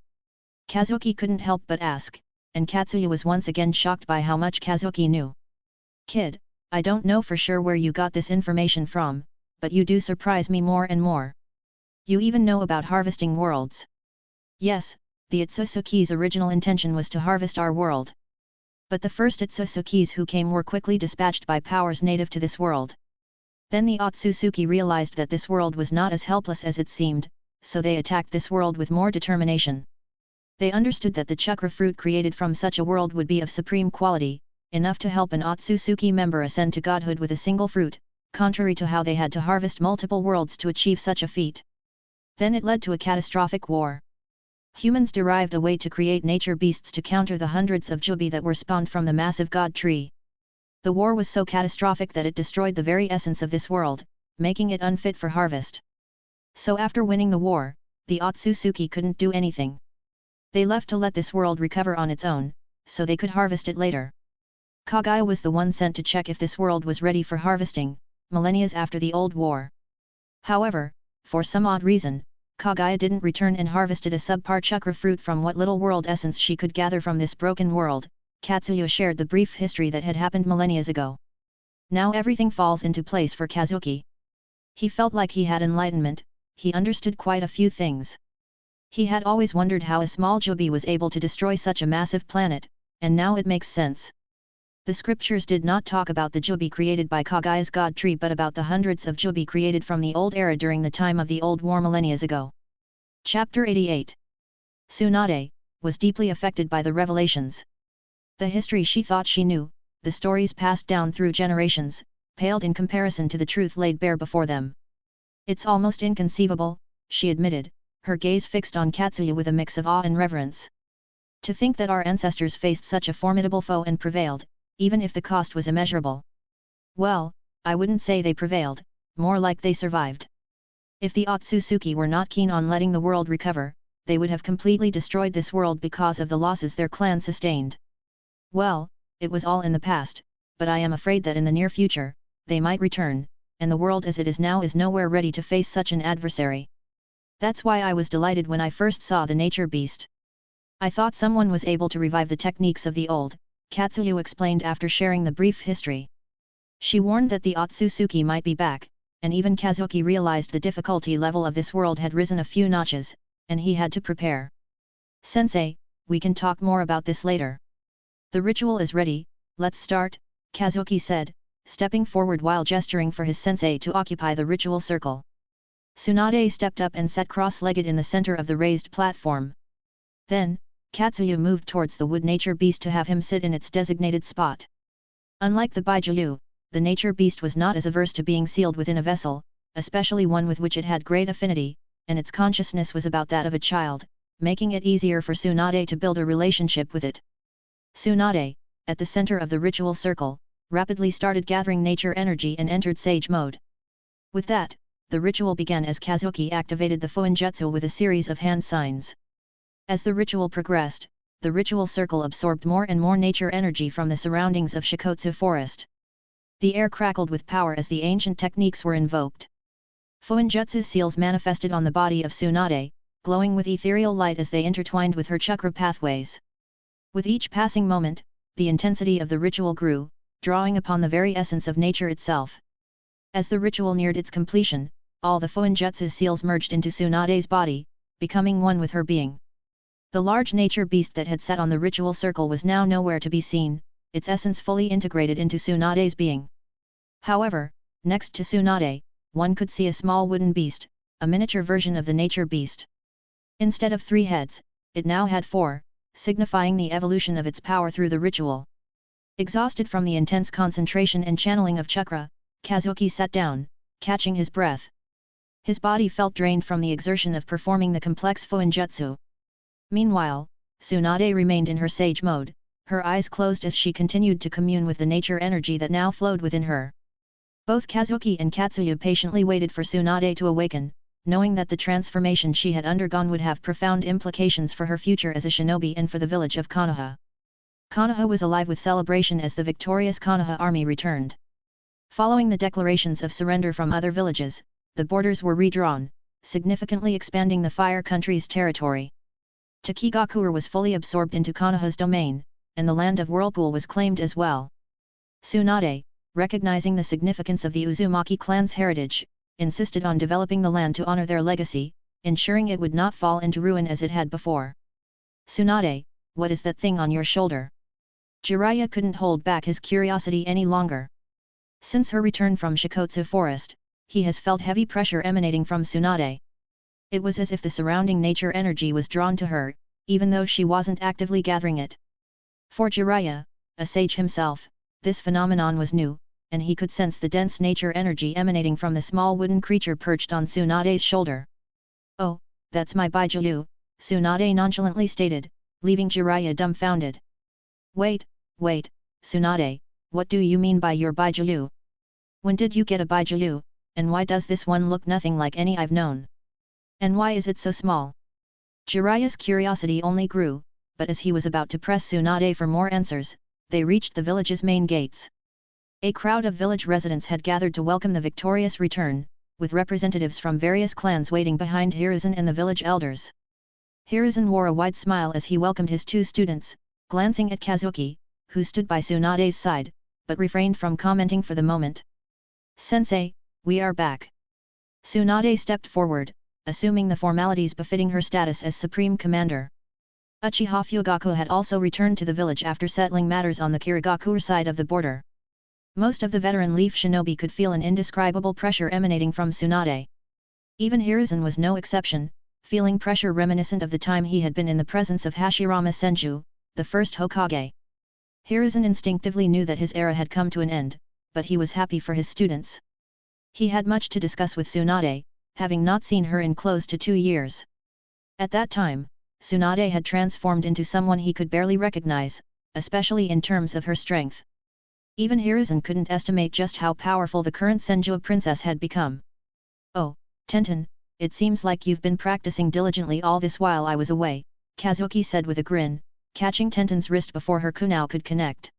S2: Kazuki couldn't help but ask, and Katsuya was once again shocked by how much Kazuki knew. Kid, I don't know for sure where you got this information from, but you do surprise me more and more. You even know about harvesting worlds. Yes, the Otsutsuki's original intention was to harvest our world. But the first Otsusukis who came were quickly dispatched by powers native to this world. Then the Otsutsuki realized that this world was not as helpless as it seemed, so they attacked this world with more determination. They understood that the chakra fruit created from such a world would be of supreme quality, enough to help an Otsutsuki member ascend to godhood with a single fruit, contrary to how they had to harvest multiple worlds to achieve such a feat. Then it led to a catastrophic war. Humans derived a way to create nature beasts to counter the hundreds of jubi that were spawned from the massive god tree. The war was so catastrophic that it destroyed the very essence of this world, making it unfit for harvest. So after winning the war, the Otsutsuki couldn't do anything. They left to let this world recover on its own, so they could harvest it later. Kaguya was the one sent to check if this world was ready for harvesting, millennia after the old war. However, for some odd reason, Kaguya didn't return and harvested a subpar chakra fruit from what little world essence she could gather from this broken world. Katsuya shared the brief history that had happened millennia ago. Now everything falls into place for Kazuki. He felt like he had enlightenment, he understood quite a few things. He had always wondered how a small jubi was able to destroy such a massive planet, and now it makes sense. The scriptures did not talk about the jubi created by Kaguya's god tree but about the hundreds of jubi created from the old era during the time of the old war millennia ago. Chapter 88. Tsunade was deeply affected by the revelations. The history she thought she knew, the stories passed down through generations, paled in comparison to the truth laid bare before them. It's almost inconceivable, she admitted, her gaze fixed on Katsuya with a mix of awe and reverence. To think that our ancestors faced such a formidable foe and prevailed, even if the cost was immeasurable. Well, I wouldn't say they prevailed, more like they survived. If the Otsutsuki were not keen on letting the world recover, they would have completely destroyed this world because of the losses their clan sustained. Well, it was all in the past, but I am afraid that in the near future, they might return, and the world as it is now is nowhere ready to face such an adversary. That's why I was delighted when I first saw the nature beast. I thought someone was able to revive the techniques of the old, Katsuyu explained after sharing the brief history. She warned that the Otsutsuki might be back, and even Kazuki realized the difficulty level of this world had risen a few notches, and he had to prepare. Sensei, we can talk more about this later. The ritual is ready, let's start, Kazuki said, stepping forward while gesturing for his sensei to occupy the ritual circle. Tsunade stepped up and sat cross-legged in the center of the raised platform. Then, Katsuya moved towards the wood nature beast to have him sit in its designated spot. Unlike the Baijiu, the nature beast was not as averse to being sealed within a vessel, especially one with which it had great affinity, and its consciousness was about that of a child, making it easier for Tsunade to build a relationship with it. Tsunade, at the center of the ritual circle, rapidly started gathering nature energy and entered sage mode. With that, the ritual began as Kazuki activated the Fuinjutsu with a series of hand signs. As the ritual progressed, the ritual circle absorbed more and more nature energy from the surroundings of Shikotsu forest. The air crackled with power as the ancient techniques were invoked. Fuinjutsu seals manifested on the body of Tsunade, glowing with ethereal light as they intertwined with her chakra pathways. With each passing moment, the intensity of the ritual grew, drawing upon the very essence of nature itself. As the ritual neared its completion, all the Fuinjutsu seals merged into Tsunade's body, becoming one with her being. The large nature beast that had sat on the ritual circle was now nowhere to be seen, its essence fully integrated into Tsunade's being. However, next to Tsunade, one could see a small wooden beast, a miniature version of the nature beast. Instead of 3 heads, it now had 4, signifying the evolution of its power through the ritual. Exhausted from the intense concentration and channeling of chakra, Kazuki sat down, catching his breath. His body felt drained from the exertion of performing the complex Fuinjutsu. Meanwhile, Tsunade remained in her sage mode, her eyes closed as she continued to commune with the nature energy that now flowed within her. Both Kazuki and Katsuyu patiently waited for Tsunade to awaken, knowing that the transformation she had undergone would have profound implications for her future as a shinobi and for the village of Konoha. Konoha was alive with celebration as the victorious Konoha army returned. Following the declarations of surrender from other villages, the borders were redrawn, significantly expanding the Fire Country's territory. Takigakure was fully absorbed into Konoha's domain, and the land of Whirlpool was claimed as well. Tsunade, recognizing the significance of the Uzumaki clan's heritage, insisted on developing the land to honor their legacy, ensuring it would not fall into ruin as it had before. "Tsunade, what is that thing on your shoulder?" Jiraiya couldn't hold back his curiosity any longer. Since her return from Shikotsu Forest, he has felt heavy pressure emanating from Tsunade. It was as if the surrounding nature energy was drawn to her, even though she wasn't actively gathering it. For Jiraiya, a sage himself, this phenomenon was new, and he could sense the dense nature energy emanating from the small wooden creature perched on Tsunade's shoulder. "Oh, that's my Baijiu," Tsunade nonchalantly stated, leaving Jiraiya dumbfounded. Wait, Tsunade, what do you mean by your Baijiu? When did you get a Baijiu, and why does this one look nothing like any I've known? And why is it so small?" Jiraiya's curiosity only grew, but as he was about to press Tsunade for more answers, they reached the village's main gates. A crowd of village residents had gathered to welcome the victorious return, with representatives from various clans waiting behind Hiruzen and the village elders. Hiruzen wore a wide smile as he welcomed his 2 students, glancing at Kazuki, who stood by Tsunade's side, but refrained from commenting for the moment. "Sensei, we are back." Tsunade stepped forward, assuming the formalities befitting her status as Supreme Commander. Uchiha Fugaku had also returned to the village after settling matters on the Kirigakure side of the border. Most of the veteran Leaf Shinobi could feel an indescribable pressure emanating from Tsunade. Even Hiruzen was no exception, feeling pressure reminiscent of the time he had been in the presence of Hashirama Senju, the first Hokage. Hiruzen instinctively knew that his era had come to an end, but he was happy for his students. He had much to discuss with Tsunade, having not seen her in close to 2 years. At that time, Tsunade had transformed into someone he could barely recognize, especially in terms of her strength. Even Hiruzen couldn't estimate just how powerful the current Senju princess had become. "Oh, Tenten, it seems like you've been practicing diligently all this while I was away," Kazuki said with a grin, catching Tenten's wrist before her kunao could connect.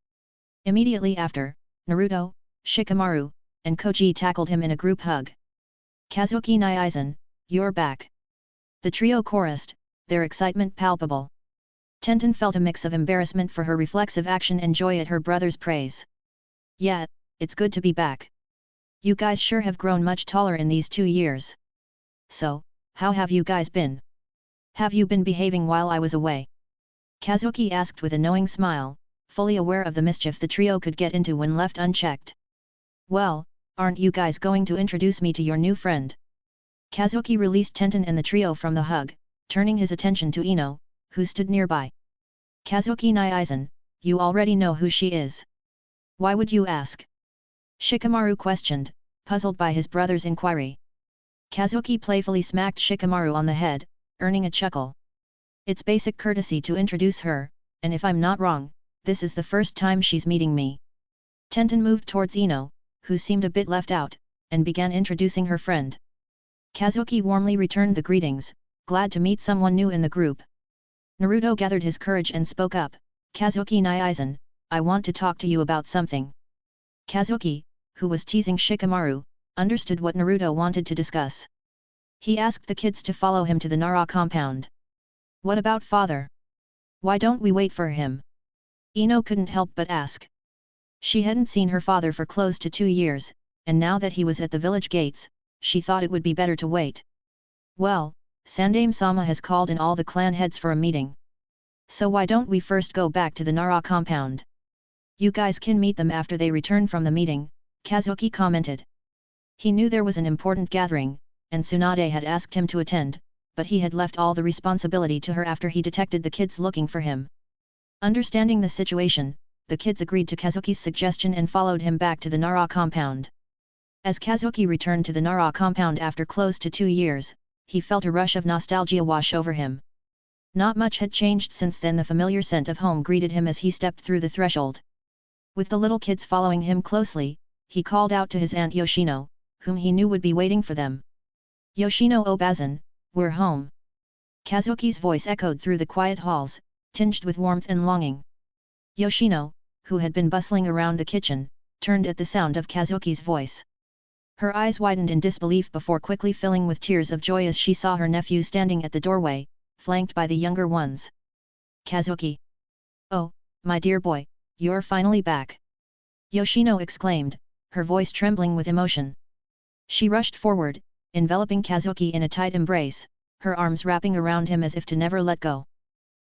S2: Immediately after, Naruto, Shikamaru, and Koji tackled him in a group hug. "Kazuki Naizen, you're back." The trio chorused, their excitement palpable. Tenten felt a mix of embarrassment for her reflexive action and joy at her brother's praise. "Yeah, it's good to be back. You guys sure have grown much taller in these 2 years. So, how have you guys been? Have you been behaving while I was away?" Kazuki asked with a knowing smile, fully aware of the mischief the trio could get into when left unchecked. "Well, aren't you guys going to introduce me to your new friend?" Kazuki released Tenten and the trio from the hug, turning his attention to Ino, who stood nearby. "Kazuki Naizen, you already know who she is. Why would you ask?" Shikamaru questioned, puzzled by his brother's inquiry. Kazuki playfully smacked Shikamaru on the head, earning a chuckle. "It's basic courtesy to introduce her, and if I'm not wrong, this is the first time she's meeting me." Tenten moved towards Ino, who seemed a bit left out, and began introducing her friend. Kazuki warmly returned the greetings, glad to meet someone new in the group. Naruto gathered his courage and spoke up, "Kazuki Naizen, I want to talk to you about something." Kazuki, who was teasing Shikamaru, understood what Naruto wanted to discuss. He asked the kids to follow him to the Nara compound. "What about father? Why don't we wait for him?" Ino couldn't help but ask. She hadn't seen her father for close to 2 years, and now that he was at the village gates, she thought it would be better to wait. Well, Sandaime-sama has called in all the clan heads for a meeting. So why don't we first go back to the Nara compound? You guys can meet them after they return from the meeting, Kazuki commented. He knew there was an important gathering, and Tsunade had asked him to attend, but he had left all the responsibility to her after he detected the kids looking for him. Understanding the situation, the kids agreed to Kazuki's suggestion and followed him back to the Nara compound. As Kazuki returned to the Nara compound after close to 2 years, he felt a rush of nostalgia wash over him. Not much had changed since then. The familiar scent of home greeted him as he stepped through the threshold. With the little kids following him closely, he called out to his aunt Yoshino, whom he knew would be waiting for them. Yoshino Obazan, we're home. Kazuki's voice echoed through the quiet halls, tinged with warmth and longing. Yoshino, who had been bustling around the kitchen, turned at the sound of Kazuki's voice. Her eyes widened in disbelief before quickly filling with tears of joy as she saw her nephew standing at the doorway, flanked by the younger ones. Kazuki! Oh, my dear boy, you're finally back! Yoshino exclaimed, her voice trembling with emotion. She rushed forward, enveloping Kazuki in a tight embrace, her arms wrapping around him as if to never let go.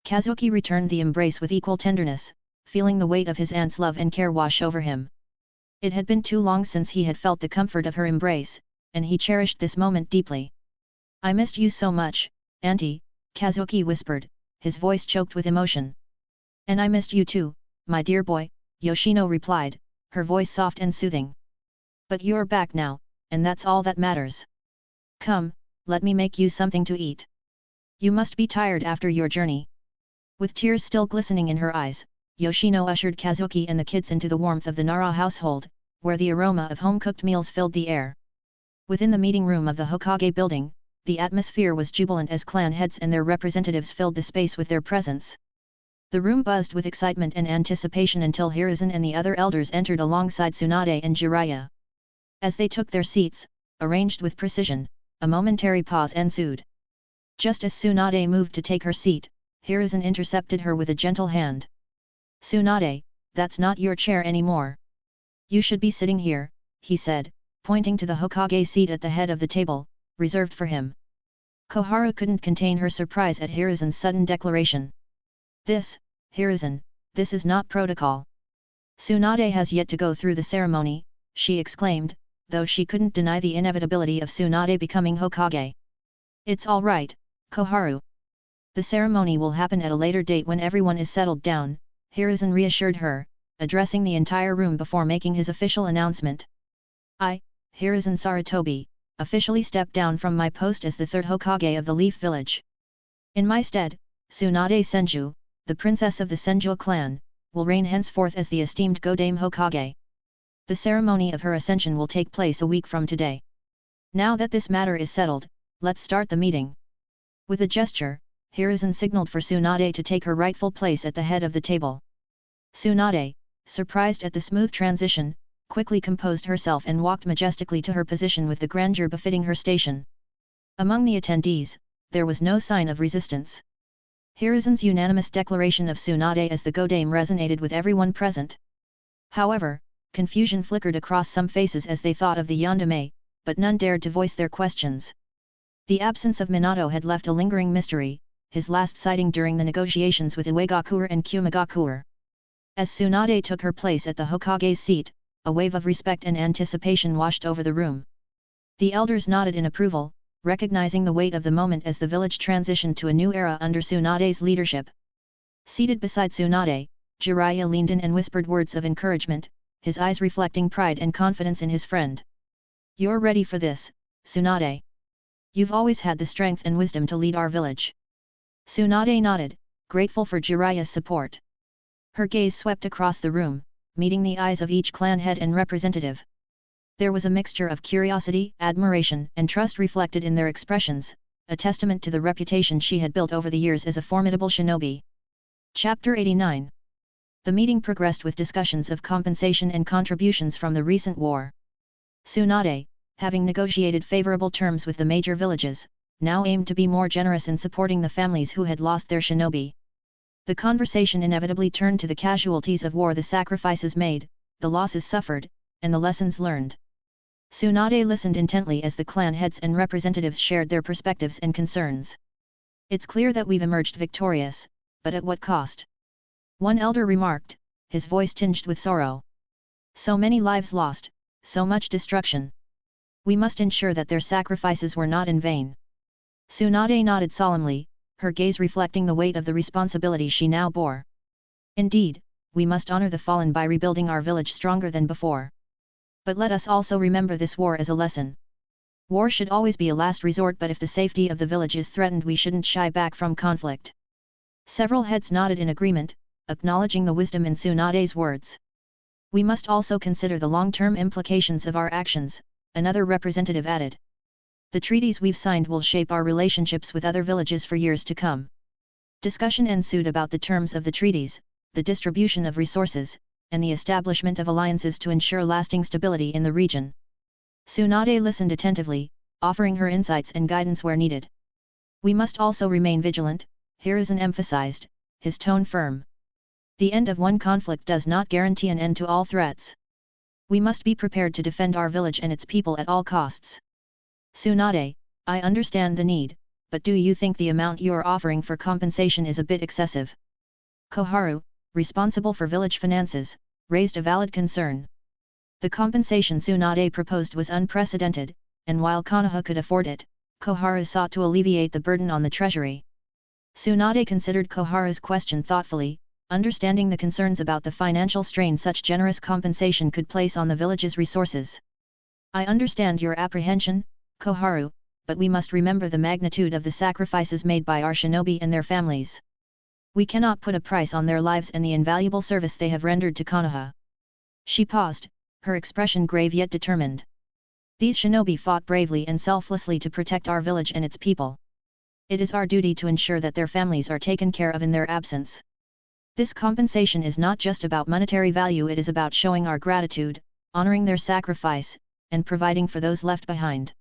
S2: Kazuki returned the embrace with equal tenderness, feeling the weight of his aunt's love and care wash over him. It had been too long since he had felt the comfort of her embrace, and he cherished this moment deeply. I missed you so much, Auntie, Kazuki whispered, his voice choked with emotion. And I missed you too, my dear boy, Yoshino replied, her voice soft and soothing. But you're back now, and that's all that matters. Come, let me make you something to eat. You must be tired after your journey. With tears still glistening in her eyes, Yoshino ushered Kazuki and the kids into the warmth of the Nara household, where the aroma of home-cooked meals filled the air. Within the meeting room of the Hokage building, the atmosphere was jubilant as clan heads and their representatives filled the space with their presence. The room buzzed with excitement and anticipation until Hiruzen and the other elders entered alongside Tsunade and Jiraiya. As they took their seats, arranged with precision, a momentary pause ensued. Just as Tsunade moved to take her seat, Hiruzen intercepted her with a gentle hand. Tsunade, that's not your chair anymore. You should be sitting here, he said, pointing to the Hokage seat at the head of the table, reserved for him. Koharu couldn't contain her surprise at Hiruzen's sudden declaration. Hiruzen, this is not protocol. Tsunade has yet to go through the ceremony, she exclaimed, though she couldn't deny the inevitability of Tsunade becoming Hokage. It's all right, Koharu. The ceremony will happen at a later date when everyone is settled down, Hiruzen reassured her, addressing the entire room before making his official announcement. I, Hiruzen Sarutobi, officially step down from my post as the third Hokage of the Leaf Village. In my stead, Tsunade Senju, the princess of the Senju clan, will reign henceforth as the esteemed Godame Hokage. The ceremony of her ascension will take place a week from today. Now that this matter is settled, let's start the meeting. With a gesture, Hiruzen signaled for Tsunade to take her rightful place at the head of the table. Tsunade, surprised at the smooth transition, quickly composed herself and walked majestically to her position with the grandeur befitting her station. Among the attendees, there was no sign of resistance. Hiruzen's unanimous declaration of Tsunade as the Godame resonated with everyone present. However, confusion flickered across some faces as they thought of the yandere, but none dared to voice their questions. The absence of Minato had left a lingering mystery, his last sighting during the negotiations with Uegakure and Kumegakure. As Tsunade took her place at the Hokage's seat, a wave of respect and anticipation washed over the room. The elders nodded in approval, recognizing the weight of the moment as the village transitioned to a new era under Tsunade's leadership. Seated beside Tsunade, Jiraiya leaned in and whispered words of encouragement, his eyes reflecting pride and confidence in his friend. You're ready for this, Tsunade. You've always had the strength and wisdom to lead our village. Tsunade nodded, grateful for Jiraiya's support. Her gaze swept across the room, meeting the eyes of each clan head and representative. There was a mixture of curiosity, admiration, and trust reflected in their expressions, a testament to the reputation she had built over the years as a formidable shinobi. Chapter 89. The meeting progressed with discussions of compensation and contributions from the recent war. Tsunade, having negotiated favorable terms with the major villages, now aimed to be more generous in supporting the families who had lost their shinobi. The conversation inevitably turned to the casualties of war, the sacrifices made, the losses suffered, and the lessons learned. Tsunade listened intently as the clan heads and representatives shared their perspectives and concerns. It's clear that we've emerged victorious, but at what cost? One elder remarked, his voice tinged with sorrow. So many lives lost, so much destruction. We must ensure that their sacrifices were not in vain. Tsunade nodded solemnly, her gaze reflecting the weight of the responsibility she now bore. Indeed, we must honor the fallen by rebuilding our village stronger than before. But let us also remember this war as a lesson. War should always be a last resort, but if the safety of the village is threatened, we shouldn't shy back from conflict. Several heads nodded in agreement, acknowledging the wisdom in Tsunade's words. We must also consider the long-term implications of our actions, another representative added. The treaties we've signed will shape our relationships with other villages for years to come. Discussion ensued about the terms of the treaties, the distribution of resources, and the establishment of alliances to ensure lasting stability in the region. Tsunade listened attentively, offering her insights and guidance where needed. We must also remain vigilant, Hiruzen emphasized, his tone firm. The end of one conflict does not guarantee an end to all threats. We must be prepared to defend our village and its people at all costs. Tsunade, I understand the need, but do you think the amount you are offering for compensation is a bit excessive? Koharu, responsible for village finances, raised a valid concern. The compensation Tsunade proposed was unprecedented, and while Konoha could afford it, Koharu sought to alleviate the burden on the treasury. Tsunade considered Koharu's question thoughtfully, understanding the concerns about the financial strain such generous compensation could place on the village's resources. I understand your apprehension, Koharu, but we must remember the magnitude of the sacrifices made by our shinobi and their families. We cannot put a price on their lives and the invaluable service they have rendered to Konoha. She paused, her expression grave yet determined. These shinobi fought bravely and selflessly to protect our village and its people. It is our duty to ensure that their families are taken care of in their absence. This compensation is not just about monetary value, it is about showing our gratitude, honoring their sacrifice, and providing for those left behind.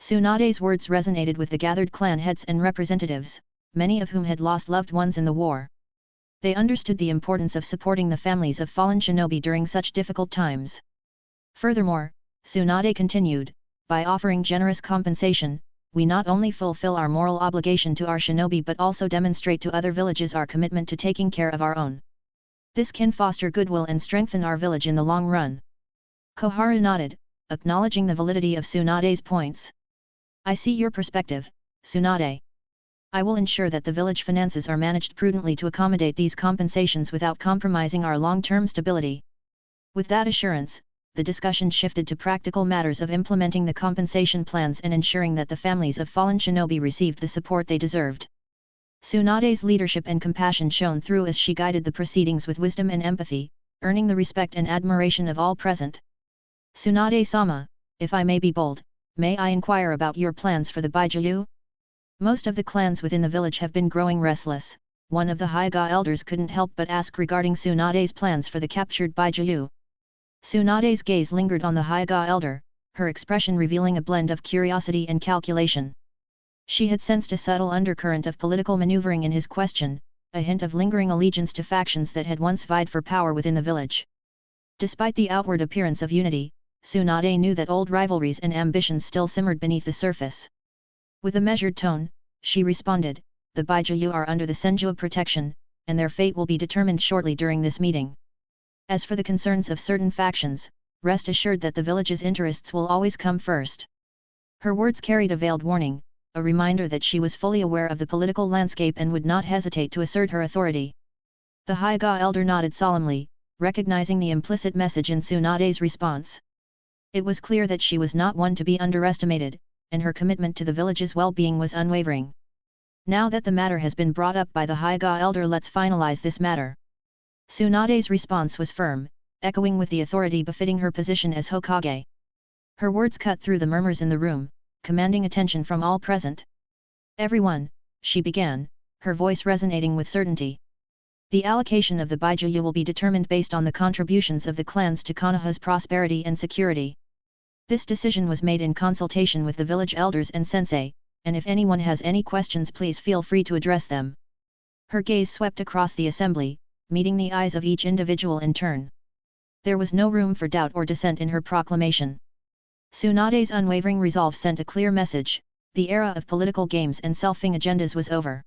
S2: Tsunade's words resonated with the gathered clan heads and representatives, many of whom had lost loved ones in the war. They understood the importance of supporting the families of fallen shinobi during such difficult times. Furthermore, Tsunade continued, by offering generous compensation, we not only fulfill our moral obligation to our shinobi but also demonstrate to other villages our commitment to taking care of our own. This can foster goodwill and strengthen our village in the long run. Koharu nodded, acknowledging the validity of Tsunade's points. I see your perspective, Tsunade. I will ensure that the village finances are managed prudently to accommodate these compensations without compromising our long-term stability. With that assurance, the discussion shifted to practical matters of implementing the compensation plans and ensuring that the families of fallen shinobi received the support they deserved. Tsunade's leadership and compassion shone through as she guided the proceedings with wisdom and empathy, earning the respect and admiration of all present. Tsunade-sama, if I may be bold, may I inquire about your plans for the Baijiu? Most of the clans within the village have been growing restless. One of the Haiga elders couldn't help but ask regarding Tsunade's plans for the captured Baijiu. Tsunade's gaze lingered on the Haiga elder, her expression revealing a blend of curiosity and calculation. She had sensed a subtle undercurrent of political maneuvering in his question, a hint of lingering allegiance to factions that had once vied for power within the village. Despite the outward appearance of unity, Tsunade knew that old rivalries and ambitions still simmered beneath the surface. With a measured tone, she responded, the Baijiu are under the Senju protection, and their fate will be determined shortly during this meeting. As for the concerns of certain factions, rest assured that the village's interests will always come first. Her words carried a veiled warning, a reminder that she was fully aware of the political landscape and would not hesitate to assert her authority. The Haiga elder nodded solemnly, recognizing the implicit message in Tsunade's response. It was clear that she was not one to be underestimated, and her commitment to the village's well-being was unwavering. Now that the matter has been brought up by the Haiga elder, let's finalize this matter. Tsunade's response was firm, echoing with the authority befitting her position as Hokage. Her words cut through the murmurs in the room, commanding attention from all present. Everyone, she began, her voice resonating with certainty. The allocation of the Baijiu will be determined based on the contributions of the clans to Konoha's prosperity and security. This decision was made in consultation with the village elders and sensei, and if anyone has any questions please feel free to address them. Her gaze swept across the assembly, meeting the eyes of each individual in turn. There was no room for doubt or dissent in her proclamation. Tsunade's unwavering resolve sent a clear message: the era of political games and selfing agendas was over.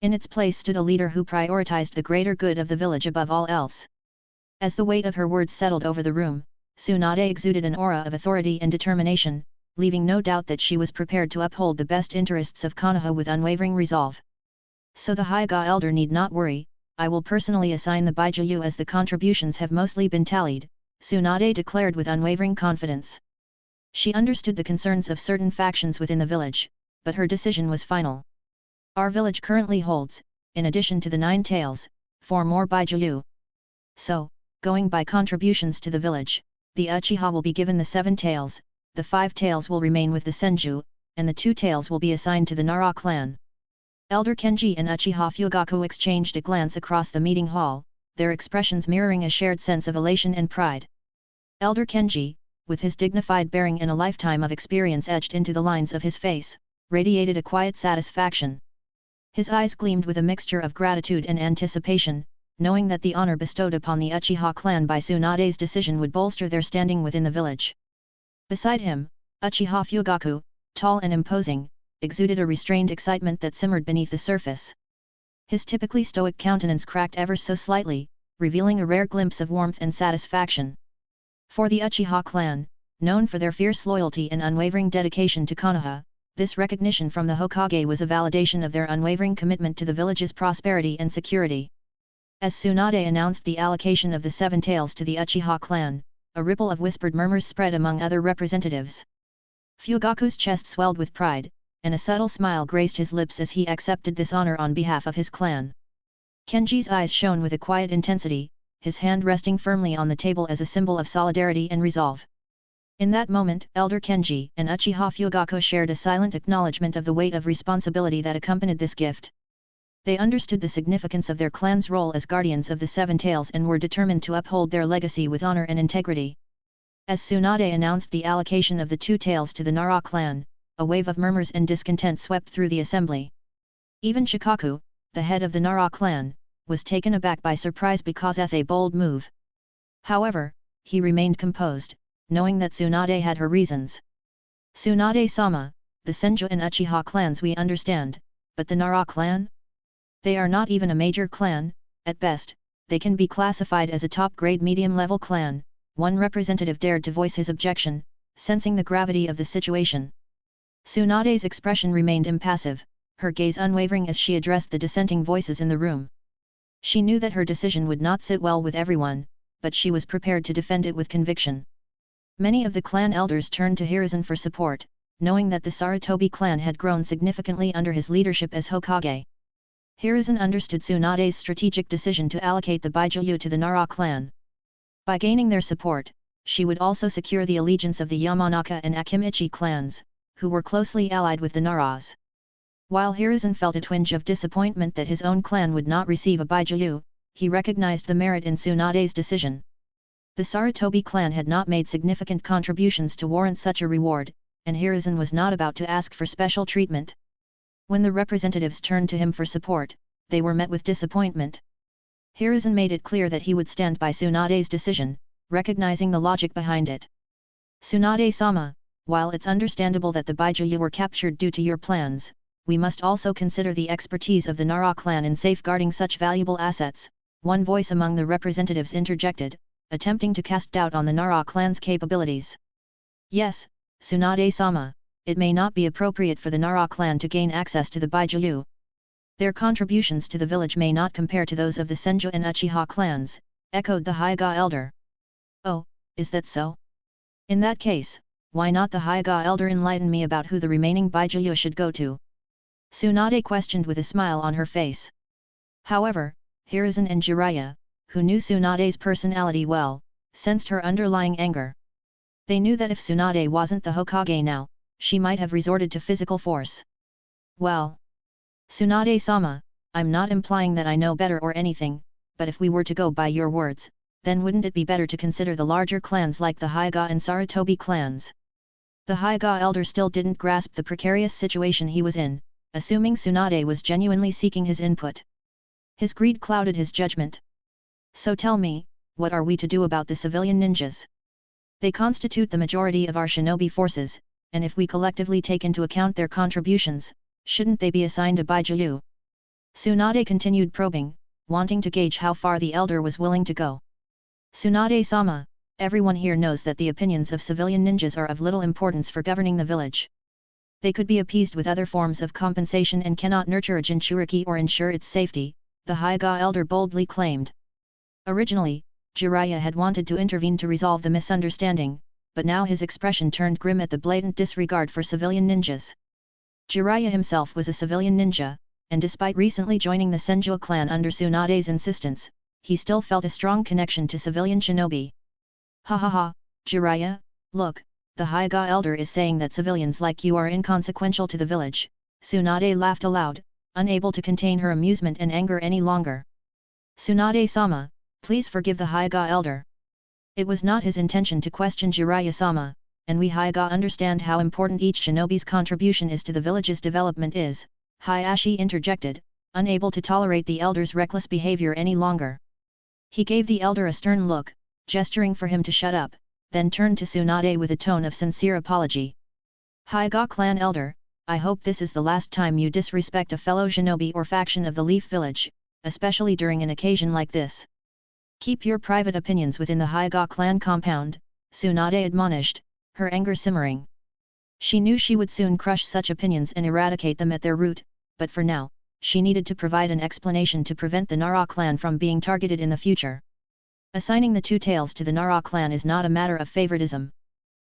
S2: In its place stood a leader who prioritized the greater good of the village above all else. As the weight of her words settled over the room, Tsunade exuded an aura of authority and determination, leaving no doubt that she was prepared to uphold the best interests of Konoha with unwavering resolve. So the Hyuga elder need not worry, I will personally assign the Baijuyu as the contributions have mostly been tallied, Tsunade declared with unwavering confidence. She understood the concerns of certain factions within the village, but her decision was final. Our village currently holds, in addition to the 9 tails, 4 more Baijuyu. So, going by contributions to the village, the Uchiha will be given the 7 tails, the 5 tails will remain with the Senju, and the 2 tails will be assigned to the Nara clan. Elder Kenji and Uchiha Fugaku exchanged a glance across the meeting hall, their expressions mirroring a shared sense of elation and pride. Elder Kenji, with his dignified bearing and a lifetime of experience etched into the lines of his face, radiated a quiet satisfaction. His eyes gleamed with a mixture of gratitude and anticipation, knowing that the honor bestowed upon the Uchiha clan by Tsunade's decision would bolster their standing within the village. Beside him, Uchiha Fugaku, tall and imposing, exuded a restrained excitement that simmered beneath the surface. His typically stoic countenance cracked ever so slightly, revealing a rare glimpse of warmth and satisfaction. For the Uchiha clan, known for their fierce loyalty and unwavering dedication to Konoha, this recognition from the Hokage was a validation of their unwavering commitment to the village's prosperity and security. As Tsunade announced the allocation of the 7 tails to the Uchiha clan, a ripple of whispered murmurs spread among other representatives. Fugaku's chest swelled with pride, and a subtle smile graced his lips as he accepted this honor on behalf of his clan. Kenji's eyes shone with a quiet intensity, his hand resting firmly on the table as a symbol of solidarity and resolve. In that moment, Elder Kenji and Uchiha Fugaku shared a silent acknowledgement of the weight of responsibility that accompanied this gift. They understood the significance of their clan's role as guardians of the 7 tails and were determined to uphold their legacy with honor and integrity. As Tsunade announced the allocation of the 2 tails to the Nara clan, a wave of murmurs and discontent swept through the assembly. Even Shikaku, the head of the Nara clan, was taken aback by surprise because of a bold move. However, he remained composed, knowing that Tsunade had her reasons. Tsunade-sama, the Senju and Uchiha clans we understand, but the Nara clan? They are not even a major clan, at best, they can be classified as a top-grade medium-level clan, one representative dared to voice his objection, sensing the gravity of the situation. Tsunade's expression remained impassive, her gaze unwavering as she addressed the dissenting voices in the room. She knew that her decision would not sit well with everyone, but she was prepared to defend it with conviction. Many of the clan elders turned to Hiruzen for support, knowing that the Sarutobi clan had grown significantly under his leadership as Hokage. Hiruzen understood Tsunade's strategic decision to allocate the Baijuyu to the Nara clan. By gaining their support, she would also secure the allegiance of the Yamanaka and Akimichi clans, who were closely allied with the Naras. While Hiruzen felt a twinge of disappointment that his own clan would not receive a Baijuyu, he recognized the merit in Tsunade's decision. The Sarutobi clan had not made significant contributions to warrant such a reward, and Hiruzen was not about to ask for special treatment. When the representatives turned to him for support, they were met with disappointment. Hiruzen made it clear that he would stand by Tsunade's decision, recognizing the logic behind it. Tsunade-sama, while it's understandable that the Baijuyu were captured due to your plans, we must also consider the expertise of the Nara clan in safeguarding such valuable assets, one voice among the representatives interjected, attempting to cast doubt on the Nara clan's capabilities. Yes, Tsunade-sama, it may not be appropriate for the Nara clan to gain access to the Baijuyu. Their contributions to the village may not compare to those of the Senju and Uchiha clans, echoed the Hyuga elder. Oh, is that so? In that case, why not the Hyuga elder enlighten me about who the remaining Baijuyu should go to? Tsunade questioned with a smile on her face. However, Hiruzen and Jiraiya, who knew Tsunade's personality well, sensed her underlying anger. They knew that if Tsunade wasn't the Hokage now, she might have resorted to physical force. Well, Tsunade-sama, I'm not implying that I know better or anything, but if we were to go by your words, then wouldn't it be better to consider the larger clans like the Hyuga and Sarutobi clans? The Hyuga elder still didn't grasp the precarious situation he was in, assuming Tsunade was genuinely seeking his input. His greed clouded his judgment. So tell me, what are we to do about the civilian ninjas? They constitute the majority of our shinobi forces, and if we collectively take into account their contributions, shouldn't they be assigned a Baijiu? Tsunade continued probing, wanting to gauge how far the elder was willing to go. Tsunade-sama, everyone here knows that the opinions of civilian ninjas are of little importance for governing the village. They could be appeased with other forms of compensation and cannot nurture a Jinchuriki or ensure its safety, the Hyuga elder boldly claimed. Originally, Jiraiya had wanted to intervene to resolve the misunderstanding, but now his expression turned grim at the blatant disregard for civilian ninjas. Jiraiya himself was a civilian ninja, and despite recently joining the Senju clan under Tsunade's insistence, he still felt a strong connection to civilian shinobi. Ha ha ha, Jiraiya, look, the Hyuga elder is saying that civilians like you are inconsequential to the village. Tsunade laughed aloud, unable to contain her amusement and anger any longer. Tsunade-sama, please forgive the Hyuga elder. It was not his intention to question Jiraiya-sama, and we Hyuga understand how important each shinobi's contribution is to the village's development is, Hayashi interjected, unable to tolerate the elder's reckless behavior any longer. He gave the elder a stern look, gesturing for him to shut up, then turned to Tsunade with a tone of sincere apology. Hyuga clan elder, I hope this is the last time you disrespect a fellow shinobi or faction of the Leaf Village, especially during an occasion like this. Keep your private opinions within the Hyuga clan compound, Tsunade admonished, her anger simmering. She knew she would soon crush such opinions and eradicate them at their root, but for now, she needed to provide an explanation to prevent the Nara clan from being targeted in the future. Assigning the two tails to the Nara clan is not a matter of favoritism.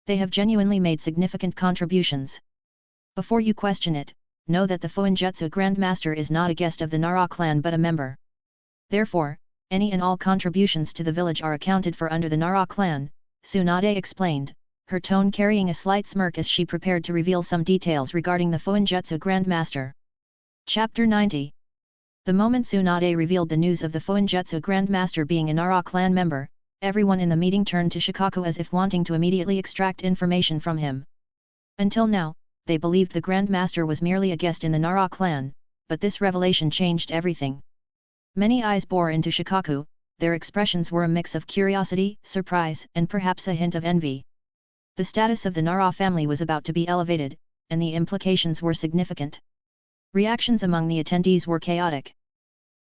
S2: They have genuinely made significant contributions. Before you question it, know that the Fuinjutsu Grandmaster is not a guest of the Nara clan but a member. Therefore, any and all contributions to the village are accounted for under the Nara clan, Tsunade explained, her tone carrying a slight smirk as she prepared to reveal some details regarding the Fuinjutsu Grandmaster. Chapter 90. The moment Tsunade revealed the news of the Fuinjutsu Grandmaster being a Nara clan member, everyone in the meeting turned to Shikaku as if wanting to immediately extract information from him. Until now, they believed the Grandmaster was merely a guest in the Nara clan, but this revelation changed everything. Many eyes bore into Shikaku, their expressions were a mix of curiosity, surprise, and perhaps a hint of envy. The status of the Nara family was about to be elevated, and the implications were significant. Reactions among the attendees were chaotic.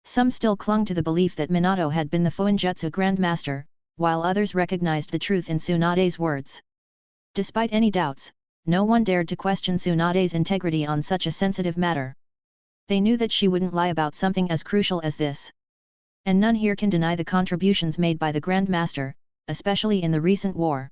S2: Some still clung to the belief that Minato had been the Fuinjutsu Grandmaster, while others recognized the truth in Tsunade's words. Despite any doubts, no one dared to question Tsunade's integrity on such a sensitive matter. They knew that she wouldn't lie about something as crucial as this. And none here can deny the contributions made by the Grandmaster, especially in the recent war.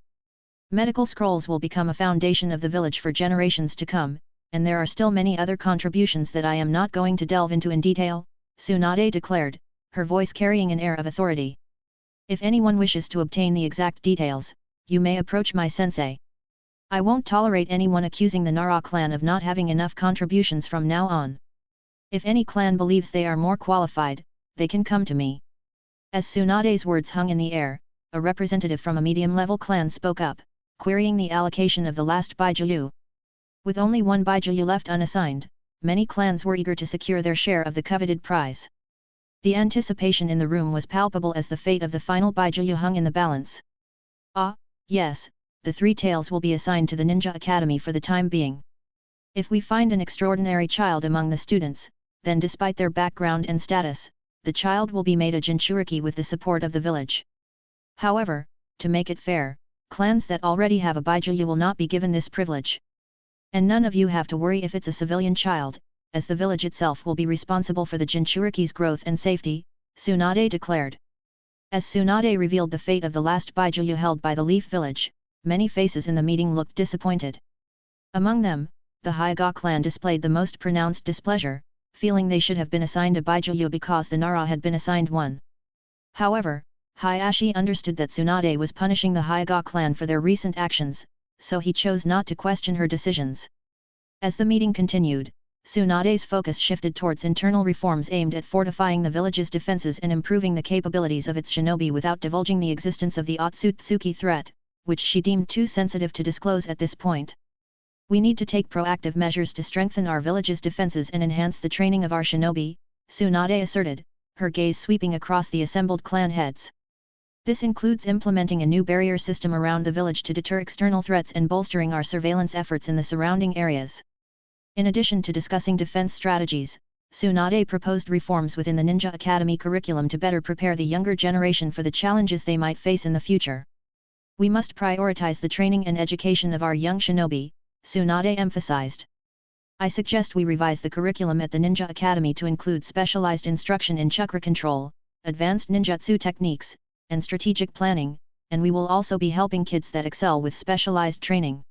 S2: Medical scrolls will become a foundation of the village for generations to come, and there are still many other contributions that I am not going to delve into in detail, Tsunade declared, her voice carrying an air of authority. If anyone wishes to obtain the exact details, you may approach my sensei. I won't tolerate anyone accusing the Nara clan of not having enough contributions from now on. If any clan believes they are more qualified, they can come to me. As Tsunade's words hung in the air, a representative from a medium-level clan spoke up, querying the allocation of the last Baijiu. With only one Baijiu left unassigned, many clans were eager to secure their share of the coveted prize. The anticipation in the room was palpable as the fate of the final Baijiu hung in the balance. Ah, yes, the three tails will be assigned to the Ninja Academy for the time being. If we find an extraordinary child among the students, then despite their background and status, the child will be made a Jinchuriki with the support of the village. However, to make it fair, clans that already have a Baijiu will not be given this privilege. And none of you have to worry if it's a civilian child, as the village itself will be responsible for the Jinchuriki's growth and safety, Tsunade declared. As Tsunade revealed the fate of the last Baijiu held by the Leaf Village, many faces in the meeting looked disappointed. Among them, the Hyuga clan displayed the most pronounced displeasure, feeling they should have been assigned a Baijiu because the Nara had been assigned one. However, Hayashi understood that Tsunade was punishing the Hyuga clan for their recent actions, so he chose not to question her decisions. As the meeting continued, Tsunade's focus shifted towards internal reforms aimed at fortifying the village's defenses and improving the capabilities of its shinobi without divulging the existence of the Otsutsuki threat, which she deemed too sensitive to disclose at this point. We need to take proactive measures to strengthen our village's defenses and enhance the training of our shinobi, Tsunade asserted, her gaze sweeping across the assembled clan heads. This includes implementing a new barrier system around the village to deter external threats and bolstering our surveillance efforts in the surrounding areas. In addition to discussing defense strategies, Tsunade proposed reforms within the Ninja Academy curriculum to better prepare the younger generation for the challenges they might face in the future. We must prioritize the training and education of our young shinobi, Tsunade emphasized. I suggest we revise the curriculum at the Ninja Academy to include specialized instruction in chakra control, advanced ninjutsu techniques, and strategic planning, and we will also be helping kids that excel with specialized training.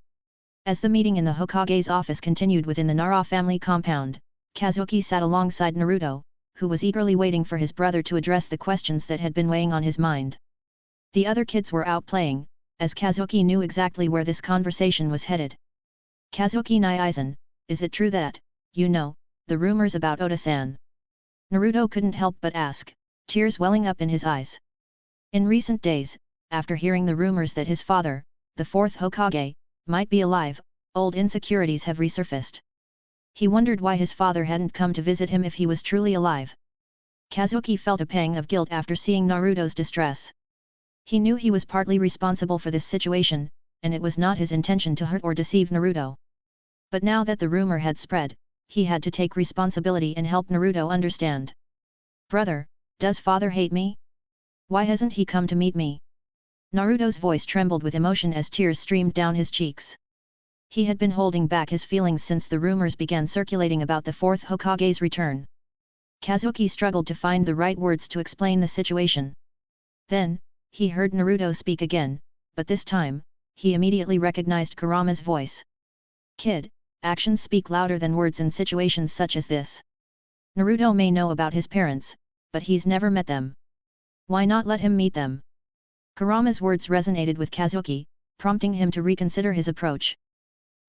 S2: As the meeting in the Hokage's office continued within the Nara family compound, Kazuki sat alongside Naruto, who was eagerly waiting for his brother to address the questions that had been weighing on his mind. The other kids were out playing, as Kazuki knew exactly where this conversation was headed. Kazuki Naizen, is it true that, the rumors about Oda-san? Naruto couldn't help but ask, tears welling up in his eyes. In recent days, after hearing the rumors that his father, the fourth Hokage, might be alive, old insecurities have resurfaced. He wondered why his father hadn't come to visit him if he was truly alive. Kazuki felt a pang of guilt after seeing Naruto's distress. He knew he was partly responsible for this situation, and it was not his intention to hurt or deceive Naruto. But now that the rumor had spread, he had to take responsibility and help Naruto understand. Brother, does father hate me? Why hasn't he come to meet me? Naruto's voice trembled with emotion as tears streamed down his cheeks. He had been holding back his feelings since the rumors began circulating about the fourth Hokage's return. Kazuki struggled to find the right words to explain the situation. Then, he heard Naruto speak again, but this time, he immediately recognized Kurama's voice. Kid, actions speak louder than words in situations such as this. Naruto may know about his parents, but he's never met them. Why not let him meet them? Kurama's words resonated with Kazuki, prompting him to reconsider his approach.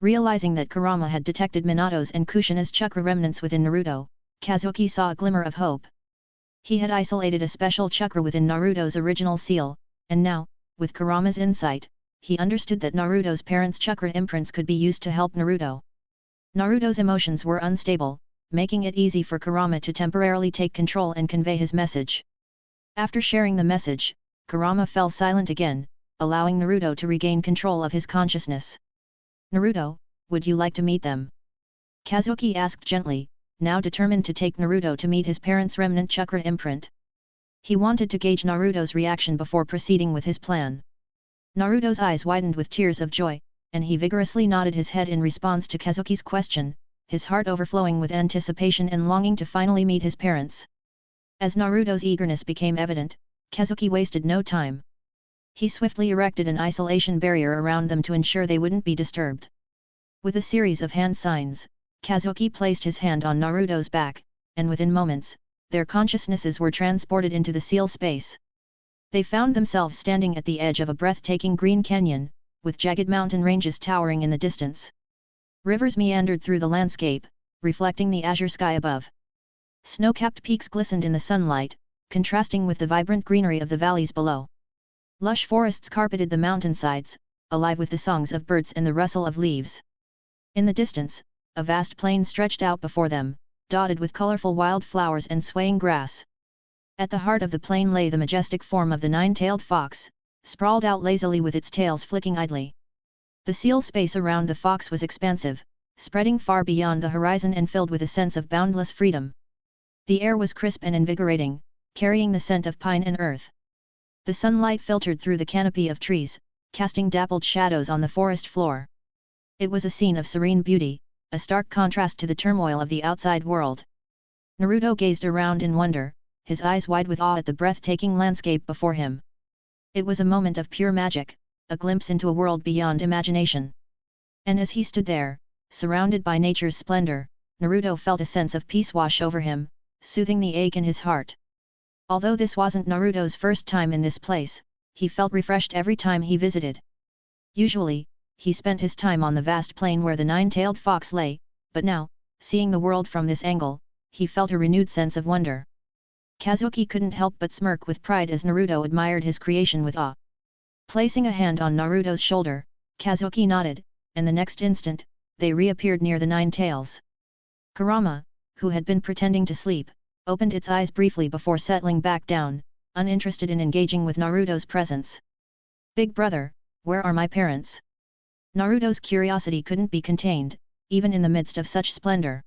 S2: Realizing that Kurama had detected Minato's and Kushina's chakra remnants within Naruto, Kazuki saw a glimmer of hope. He had isolated a special chakra within Naruto's original seal, and now, with Kurama's insight, he understood that Naruto's parents' chakra imprints could be used to help Naruto. Naruto's emotions were unstable, making it easy for Kurama to temporarily take control and convey his message. After sharing the message, Kurama fell silent again, allowing Naruto to regain control of his consciousness. Naruto, would you like to meet them? Kazuki asked gently, now determined to take Naruto to meet his parents' remnant chakra imprint. He wanted to gauge Naruto's reaction before proceeding with his plan. Naruto's eyes widened with tears of joy, and he vigorously nodded his head in response to Kazuki's question, his heart overflowing with anticipation and longing to finally meet his parents. As Naruto's eagerness became evident, Kazuki wasted no time. He swiftly erected an isolation barrier around them to ensure they wouldn't be disturbed. With a series of hand signs, Kazuki placed his hand on Naruto's back, and within moments, their consciousnesses were transported into the seal space. They found themselves standing at the edge of a breathtaking green canyon, with jagged mountain ranges towering in the distance. Rivers meandered through the landscape, reflecting the azure sky above. Snow-capped peaks glistened in the sunlight, contrasting with the vibrant greenery of the valleys below. Lush forests carpeted the mountainsides, alive with the songs of birds and the rustle of leaves. In the distance, a vast plain stretched out before them, dotted with colorful wildflowers and swaying grass. At the heart of the plain lay the majestic form of the nine-tailed fox, sprawled out lazily with its tails flicking idly. The seal space around the fox was expansive, spreading far beyond the horizon and filled with a sense of boundless freedom. The air was crisp and invigorating, carrying the scent of pine and earth. The sunlight filtered through the canopy of trees, casting dappled shadows on the forest floor. It was a scene of serene beauty, a stark contrast to the turmoil of the outside world. Naruto gazed around in wonder, his eyes wide with awe at the breathtaking landscape before him. It was a moment of pure magic, a glimpse into a world beyond imagination. And as he stood there, surrounded by nature's splendor, Naruto felt a sense of peace wash over him, soothing the ache in his heart. Although this wasn't Naruto's first time in this place, he felt refreshed every time he visited. Usually, he spent his time on the vast plain where the nine-tailed fox lay, but now, seeing the world from this angle, he felt a renewed sense of wonder. Kazuki couldn't help but smirk with pride as Naruto admired his creation with awe. Placing a hand on Naruto's shoulder, Kazuki nodded, and the next instant, they reappeared near the nine tails. Kurama, who had been pretending to sleep, opened its eyes briefly before settling back down, uninterested in engaging with Naruto's presence. "Big brother, where are my parents?" Naruto's curiosity couldn't be contained, even in the midst of such splendor.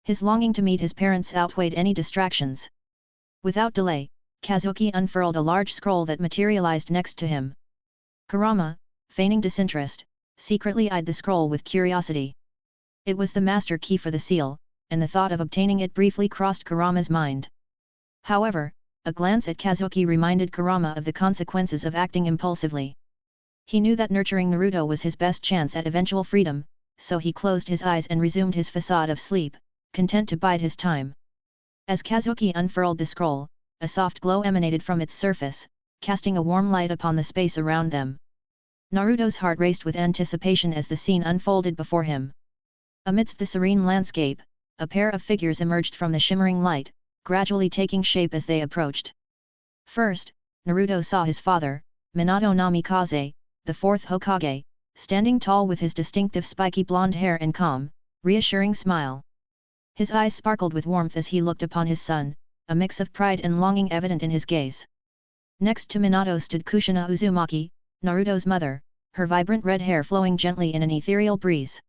S2: His longing to meet his parents outweighed any distractions. Without delay, Kazuki unfurled a large scroll that materialized next to him. Kurama, feigning disinterest, secretly eyed the scroll with curiosity. It was the master key for the seal, and the thought of obtaining it briefly crossed Kurama's mind. However, a glance at Kazuki reminded Kurama of the consequences of acting impulsively. He knew that nurturing Naruto was his best chance at eventual freedom, so he closed his eyes and resumed his facade of sleep, content to bide his time. As Kazuki unfurled the scroll, a soft glow emanated from its surface, casting a warm light upon the space around them. Naruto's heart raced with anticipation as the scene unfolded before him. Amidst the serene landscape, a pair of figures emerged from the shimmering light, gradually taking shape as they approached. First, Naruto saw his father, Minato Namikaze, the fourth Hokage, standing tall with his distinctive spiky blonde hair and calm, reassuring smile. His eyes sparkled with warmth as he looked upon his son, a mix of pride and longing evident in his gaze. Next to Minato stood Kushina Uzumaki, Naruto's mother, her vibrant red hair flowing gently in an ethereal breeze.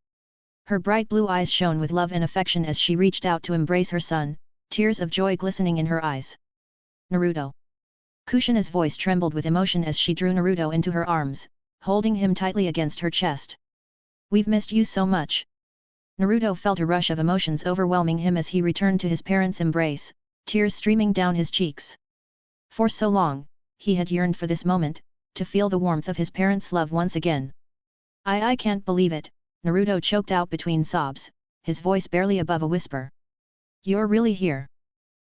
S2: Her bright blue eyes shone with love and affection as she reached out to embrace her son, tears of joy glistening in her eyes. "Naruto." Kushina's voice trembled with emotion as she drew Naruto into her arms, holding him tightly against her chest. "We've missed you so much." Naruto felt a rush of emotions overwhelming him as he returned to his parents' embrace, tears streaming down his cheeks. For so long, he had yearned for this moment, to feel the warmth of his parents' love once again. I can't believe it," Naruto choked out between sobs, his voice barely above a whisper. "You're really here?"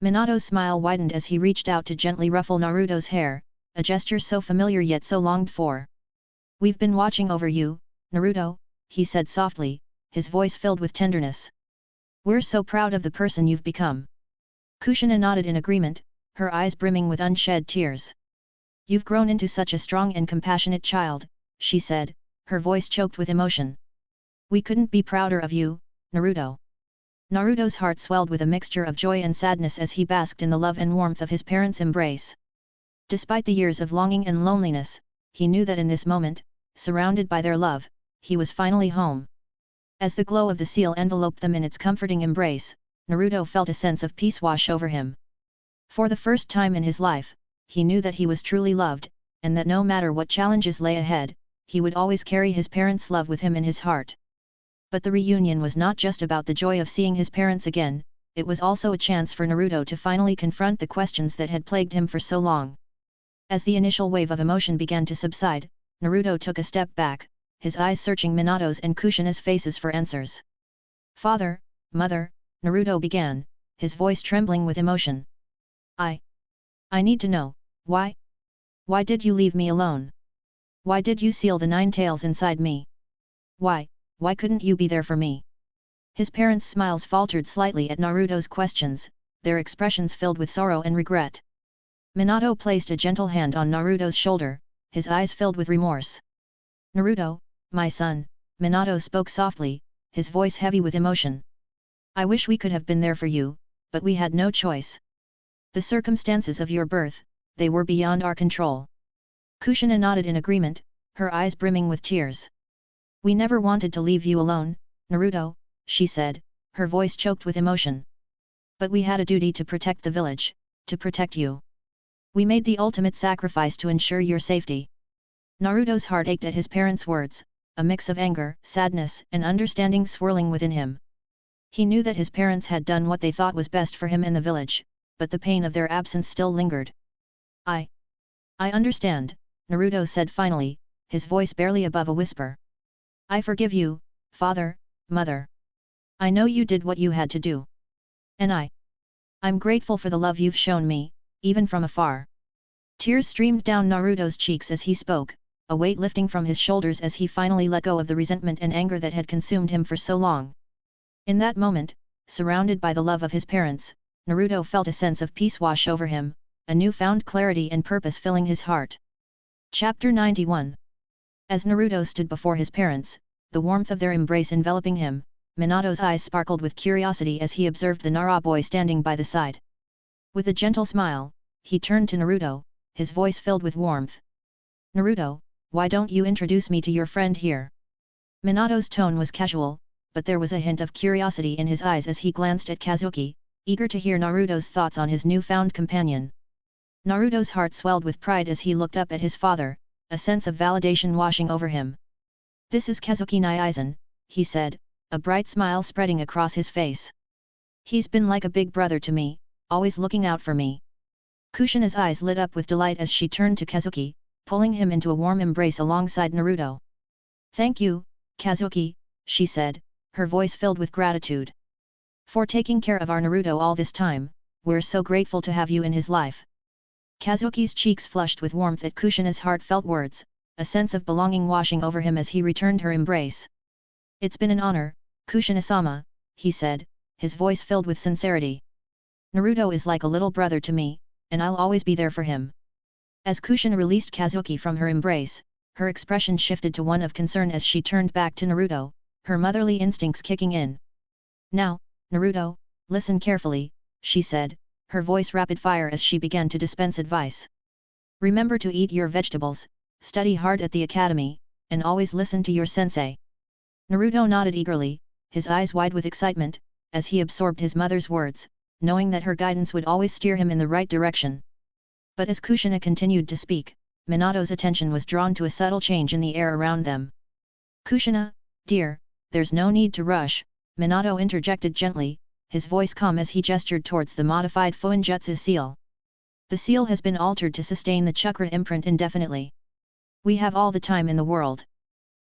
S2: Minato's smile widened as he reached out to gently ruffle Naruto's hair, a gesture so familiar yet so longed for. "We've been watching over you, Naruto," he said softly, his voice filled with tenderness. "We're so proud of the person you've become." Kushina nodded in agreement, her eyes brimming with unshed tears. "You've grown into such a strong and compassionate child," she said, her voice choked with emotion. "We couldn't be prouder of you, Naruto." Naruto's heart swelled with a mixture of joy and sadness as he basked in the love and warmth of his parents' embrace. Despite the years of longing and loneliness, he knew that in this moment, surrounded by their love, he was finally home. As the glow of the seal enveloped them in its comforting embrace, Naruto felt a sense of peace wash over him. For the first time in his life, he knew that he was truly loved, and that no matter what challenges lay ahead, he would always carry his parents' love with him in his heart. But the reunion was not just about the joy of seeing his parents again, it was also a chance for Naruto to finally confront the questions that had plagued him for so long. As the initial wave of emotion began to subside, Naruto took a step back, his eyes searching Minato's and Kushina's faces for answers. "Father, Mother," Naruto began, his voice trembling with emotion. I need to know, why? Why did you leave me alone? Why did you seal the 9 tails inside me? Why couldn't you be there for me?" His parents' smiles faltered slightly at Naruto's questions, their expressions filled with sorrow and regret. Minato placed a gentle hand on Naruto's shoulder, his eyes filled with remorse. "Naruto, my son," Minato spoke softly, his voice heavy with emotion. "I wish we could have been there for you, but we had no choice. The circumstances of your birth, they were beyond our control." Kushina nodded in agreement, her eyes brimming with tears. "We never wanted to leave you alone, Naruto," she said, her voice choked with emotion. "But we had a duty to protect the village, to protect you. We made the ultimate sacrifice to ensure your safety." Naruto's heart ached at his parents' words, a mix of anger, sadness, and understanding swirling within him. He knew that his parents had done what they thought was best for him and the village, but the pain of their absence still lingered. I understand," Naruto said finally, his voice barely above a whisper. "I forgive you, Father, Mother. I know you did what you had to do. And I'm grateful for the love you've shown me, even from afar." Tears streamed down Naruto's cheeks as he spoke, a weight lifting from his shoulders as he finally let go of the resentment and anger that had consumed him for so long. In that moment, surrounded by the love of his parents, Naruto felt a sense of peace wash over him, a newfound clarity and purpose filling his heart. Chapter 91. As Naruto stood before his parents, the warmth of their embrace enveloping him, Minato's eyes sparkled with curiosity as he observed the Nara boy standing by the side. With a gentle smile, he turned to Naruto, his voice filled with warmth. Naruto, why don't you introduce me to your friend here? Minato's tone was casual, but there was a hint of curiosity in his eyes as he glanced at Kazuki, eager to hear Naruto's thoughts on his newfound companion. Naruto's heart swelled with pride as he looked up at his father, a sense of validation washing over him. This is Kazuki Naizen, he said, a bright smile spreading across his face. He's been like a big brother to me, always looking out for me. Kushina's eyes lit up with delight as she turned to Kazuki, pulling him into a warm embrace alongside Naruto. Thank you, Kazuki, she said, her voice filled with gratitude. For taking care of our Naruto all this time, we're so grateful to have you in his life. Kazuki's cheeks flushed with warmth at Kushina's heartfelt words, a sense of belonging washing over him as he returned her embrace. It's been an honor, Kushina-sama, he said, his voice filled with sincerity. Naruto is like a little brother to me, and I'll always be there for him. As Kushina released Kazuki from her embrace, her expression shifted to one of concern as she turned back to Naruto, her motherly instincts kicking in. Now, Naruto, listen carefully, she said, her voice rapid-fire as she began to dispense advice. Remember to eat your vegetables, study hard at the academy, and always listen to your sensei. Naruto nodded eagerly, his eyes wide with excitement, as he absorbed his mother's words, knowing that her guidance would always steer him in the right direction. But as Kushina continued to speak, Minato's attention was drawn to a subtle change in the air around them. Kushina, dear, there's no need to rush, Minato interjected gently, his voice calm as he gestured towards the modified Fuinjutsu seal. The seal has been altered to sustain the chakra imprint indefinitely. We have all the time in the world.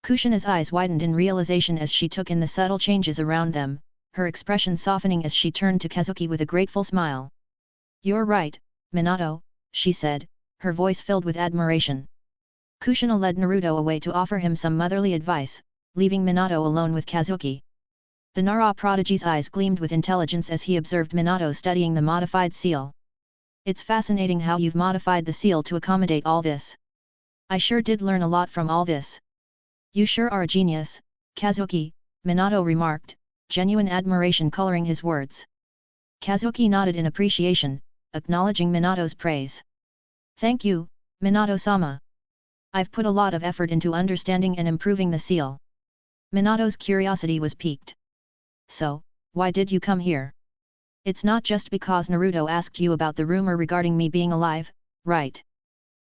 S2: Kushina's eyes widened in realization as she took in the subtle changes around them, her expression softening as she turned to Kazuki with a grateful smile. You're right, Minato, she said, her voice filled with admiration. Kushina led Naruto away to offer him some motherly advice, leaving Minato alone with Kazuki. The Nara prodigy's eyes gleamed with intelligence as he observed Minato studying the modified seal. It's fascinating how you've modified the seal to accommodate all this. I sure did learn a lot from all this. You sure are a genius, Kazuki, Minato remarked, genuine admiration coloring his words. Kazuki nodded in appreciation, acknowledging Minato's praise. Thank you, Minato-sama. I've put a lot of effort into understanding and improving the seal. Minato's curiosity was piqued. So, why did you come here? It's not just because Naruto asked you about the rumor regarding me being alive, right?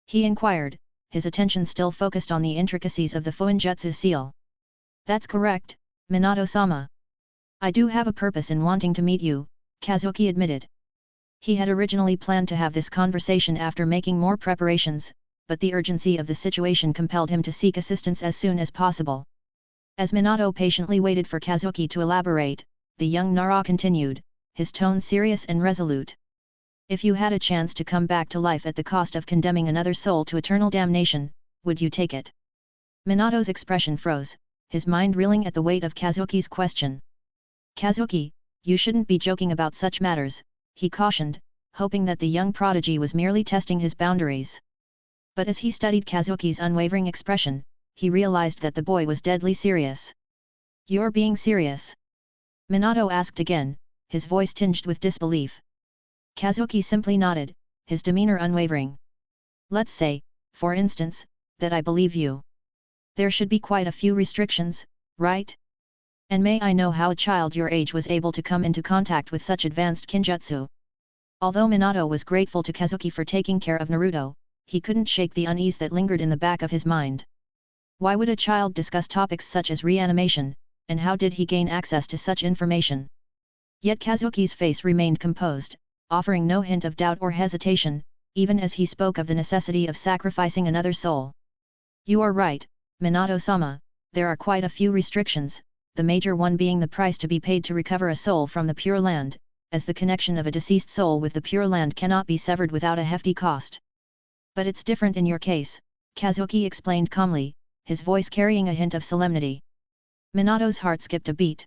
S2: He inquired, his attention still focused on the intricacies of the Fuinjutsu seal. That's correct, Minato-sama. I do have a purpose in wanting to meet you, Kazuki admitted. He had originally planned to have this conversation after making more preparations, but the urgency of the situation compelled him to seek assistance as soon as possible. As Minato patiently waited for Kazuki to elaborate, the young Nara continued, his tone serious and resolute. If you had a chance to come back to life at the cost of condemning another soul to eternal damnation, would you take it? Minato's expression froze, his mind reeling at the weight of Kazuki's question. Kazuki, you shouldn't be joking about such matters, he cautioned, hoping that the young prodigy was merely testing his boundaries. But as he studied Kazuki's unwavering expression, he realized that the boy was deadly serious. You're being serious? Minato asked again, his voice tinged with disbelief. Kazuki simply nodded, his demeanor unwavering. Let's say, for instance, that I believe you. There should be quite a few restrictions, right? And may I know how a child your age was able to come into contact with such advanced kinjutsu? Although Minato was grateful to Kazuki for taking care of Naruto, he couldn't shake the unease that lingered in the back of his mind. Why would a child discuss topics such as reanimation, and how did he gain access to such information? Yet Kazuki's face remained composed, offering no hint of doubt or hesitation, even as he spoke of the necessity of sacrificing another soul. You are right, Minato-sama, there are quite a few restrictions, the major one being the price to be paid to recover a soul from the Pure Land, as the connection of a deceased soul with the Pure Land cannot be severed without a hefty cost. But it's different in your case, Kazuki explained calmly, his voice carrying a hint of solemnity. Minato's heart skipped a beat.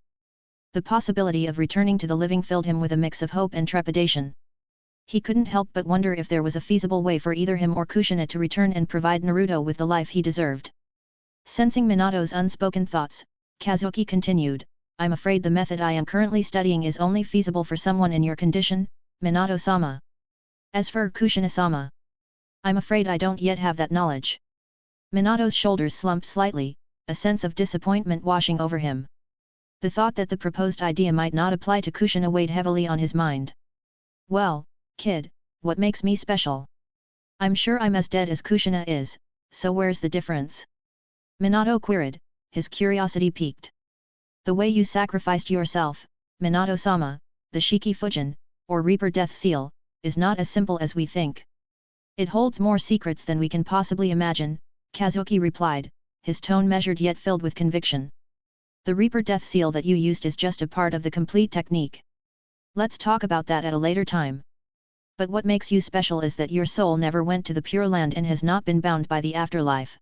S2: The possibility of returning to the living filled him with a mix of hope and trepidation. He couldn't help but wonder if there was a feasible way for either him or Kushina to return and provide Naruto with the life he deserved. Sensing Minato's unspoken thoughts, Kazuki continued, I'm afraid the method I am currently studying is only feasible for someone in your condition, Minato-sama. As for Kushina-sama, I'm afraid I don't yet have that knowledge. Minato's shoulders slumped slightly, a sense of disappointment washing over him. The thought that the proposed idea might not apply to Kushina weighed heavily on his mind. Well, kid, what makes me special? I'm sure I'm as dead as Kushina is, so where's the difference? Minato queried, his curiosity piqued. The way you sacrificed yourself, Minato-sama, the Shiki Fujin, or Reaper Death Seal, is not as simple as we think. It holds more secrets than we can possibly imagine, Kazuki replied, his tone measured yet filled with conviction. The Reaper Death Seal that you used is just a part of the complete technique. Let's talk about that at a later time. But what makes you special is that your soul never went to the Pure Land and has not been bound by the afterlife.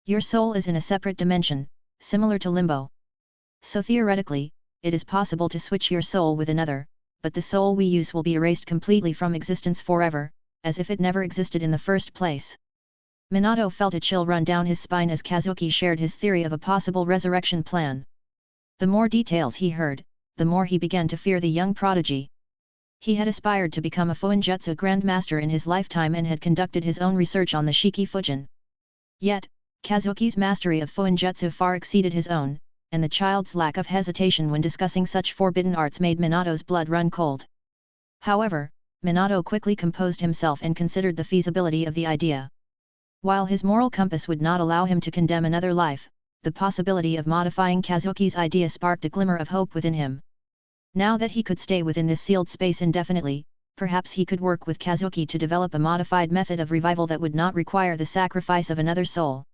S2: Your soul is in a separate dimension, similar to limbo. So theoretically, it is possible to switch your soul with another, but the soul we use will be erased completely from existence forever, as if it never existed in the first place. Minato felt a chill run down his spine as Kazuki shared his theory of a possible resurrection plan. The more details he heard, the more he began to fear the young prodigy. He had aspired to become a Fuinjutsu Grandmaster in his lifetime and had conducted his own research on the Shiki Fujin. Yet, Kazuki's mastery of Fuinjutsu far exceeded his own, and the child's lack of hesitation when discussing such forbidden arts made Minato's blood run cold. However, Minato quickly composed himself and considered the feasibility of the idea. While his moral compass would not allow him to condemn another life, the possibility of modifying Kazuki's idea sparked a glimmer of hope within him. Now that he could stay within this sealed space indefinitely, perhaps he could work with Kazuki to develop a modified method of revival that would not require the sacrifice of another soul.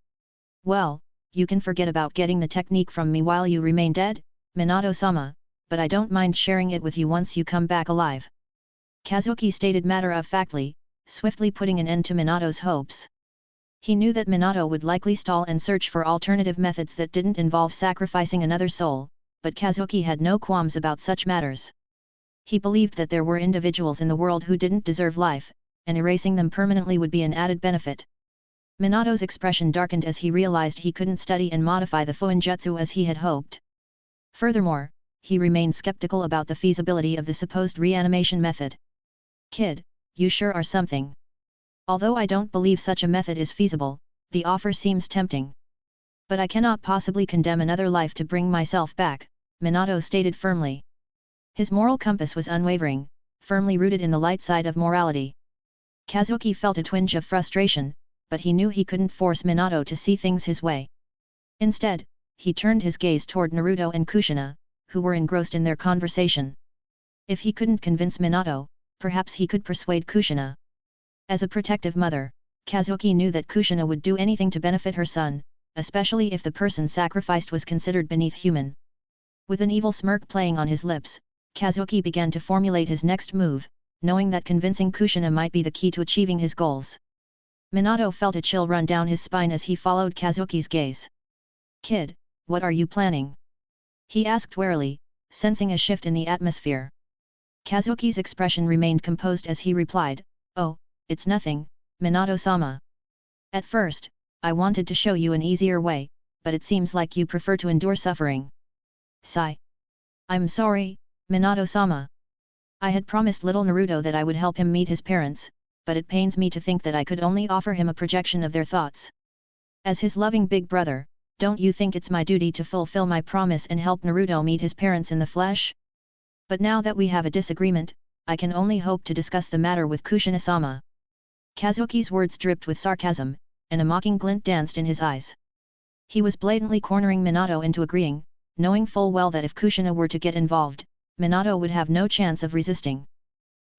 S2: Well, you can forget about getting the technique from me while you remain dead, Minato-sama, but I don't mind sharing it with you once you come back alive. Kazuki stated matter-of-factly, swiftly putting an end to Minato's hopes. He knew that Minato would likely stall and search for alternative methods that didn't involve sacrificing another soul, but Kazuki had no qualms about such matters. He believed that there were individuals in the world who didn't deserve life, and erasing them permanently would be an added benefit. Minato's expression darkened as he realized he couldn't study and modify the Fuinjutsu as he had hoped. Furthermore, he remained skeptical about the feasibility of the supposed reanimation method. Kid, you sure are something. Although I don't believe such a method is feasible, the offer seems tempting. But I cannot possibly condemn another life to bring myself back, Minato stated firmly. His moral compass was unwavering, firmly rooted in the light side of morality. Kazuki felt a twinge of frustration, but he knew he couldn't force Minato to see things his way. Instead, he turned his gaze toward Naruto and Kushina, who were engrossed in their conversation. If he couldn't convince Minato, perhaps he could persuade Kushina. As a protective mother, Kazuki knew that Kushina would do anything to benefit her son, especially if the person sacrificed was considered beneath human. With an evil smirk playing on his lips, Kazuki began to formulate his next move, knowing that convincing Kushina might be the key to achieving his goals. Minato felt a chill run down his spine as he followed Kazuki's gaze. Kid, what are you planning? He asked warily, sensing a shift in the atmosphere. Kazuki's expression remained composed as he replied, Oh, it's nothing, Minato-sama. At first, I wanted to show you an easier way, but it seems like you prefer to endure suffering. Sigh. I'm sorry, Minato-sama. I had promised little Naruto that I would help him meet his parents, but it pains me to think that I could only offer him a projection of their thoughts. As his loving big brother, don't you think it's my duty to fulfill my promise and help Naruto meet his parents in the flesh? But now that we have a disagreement, I can only hope to discuss the matter with Kushina-sama. Kazuki's words dripped with sarcasm, and a mocking glint danced in his eyes. He was blatantly cornering Minato into agreeing, knowing full well that if Kushina were to get involved, Minato would have no chance of resisting.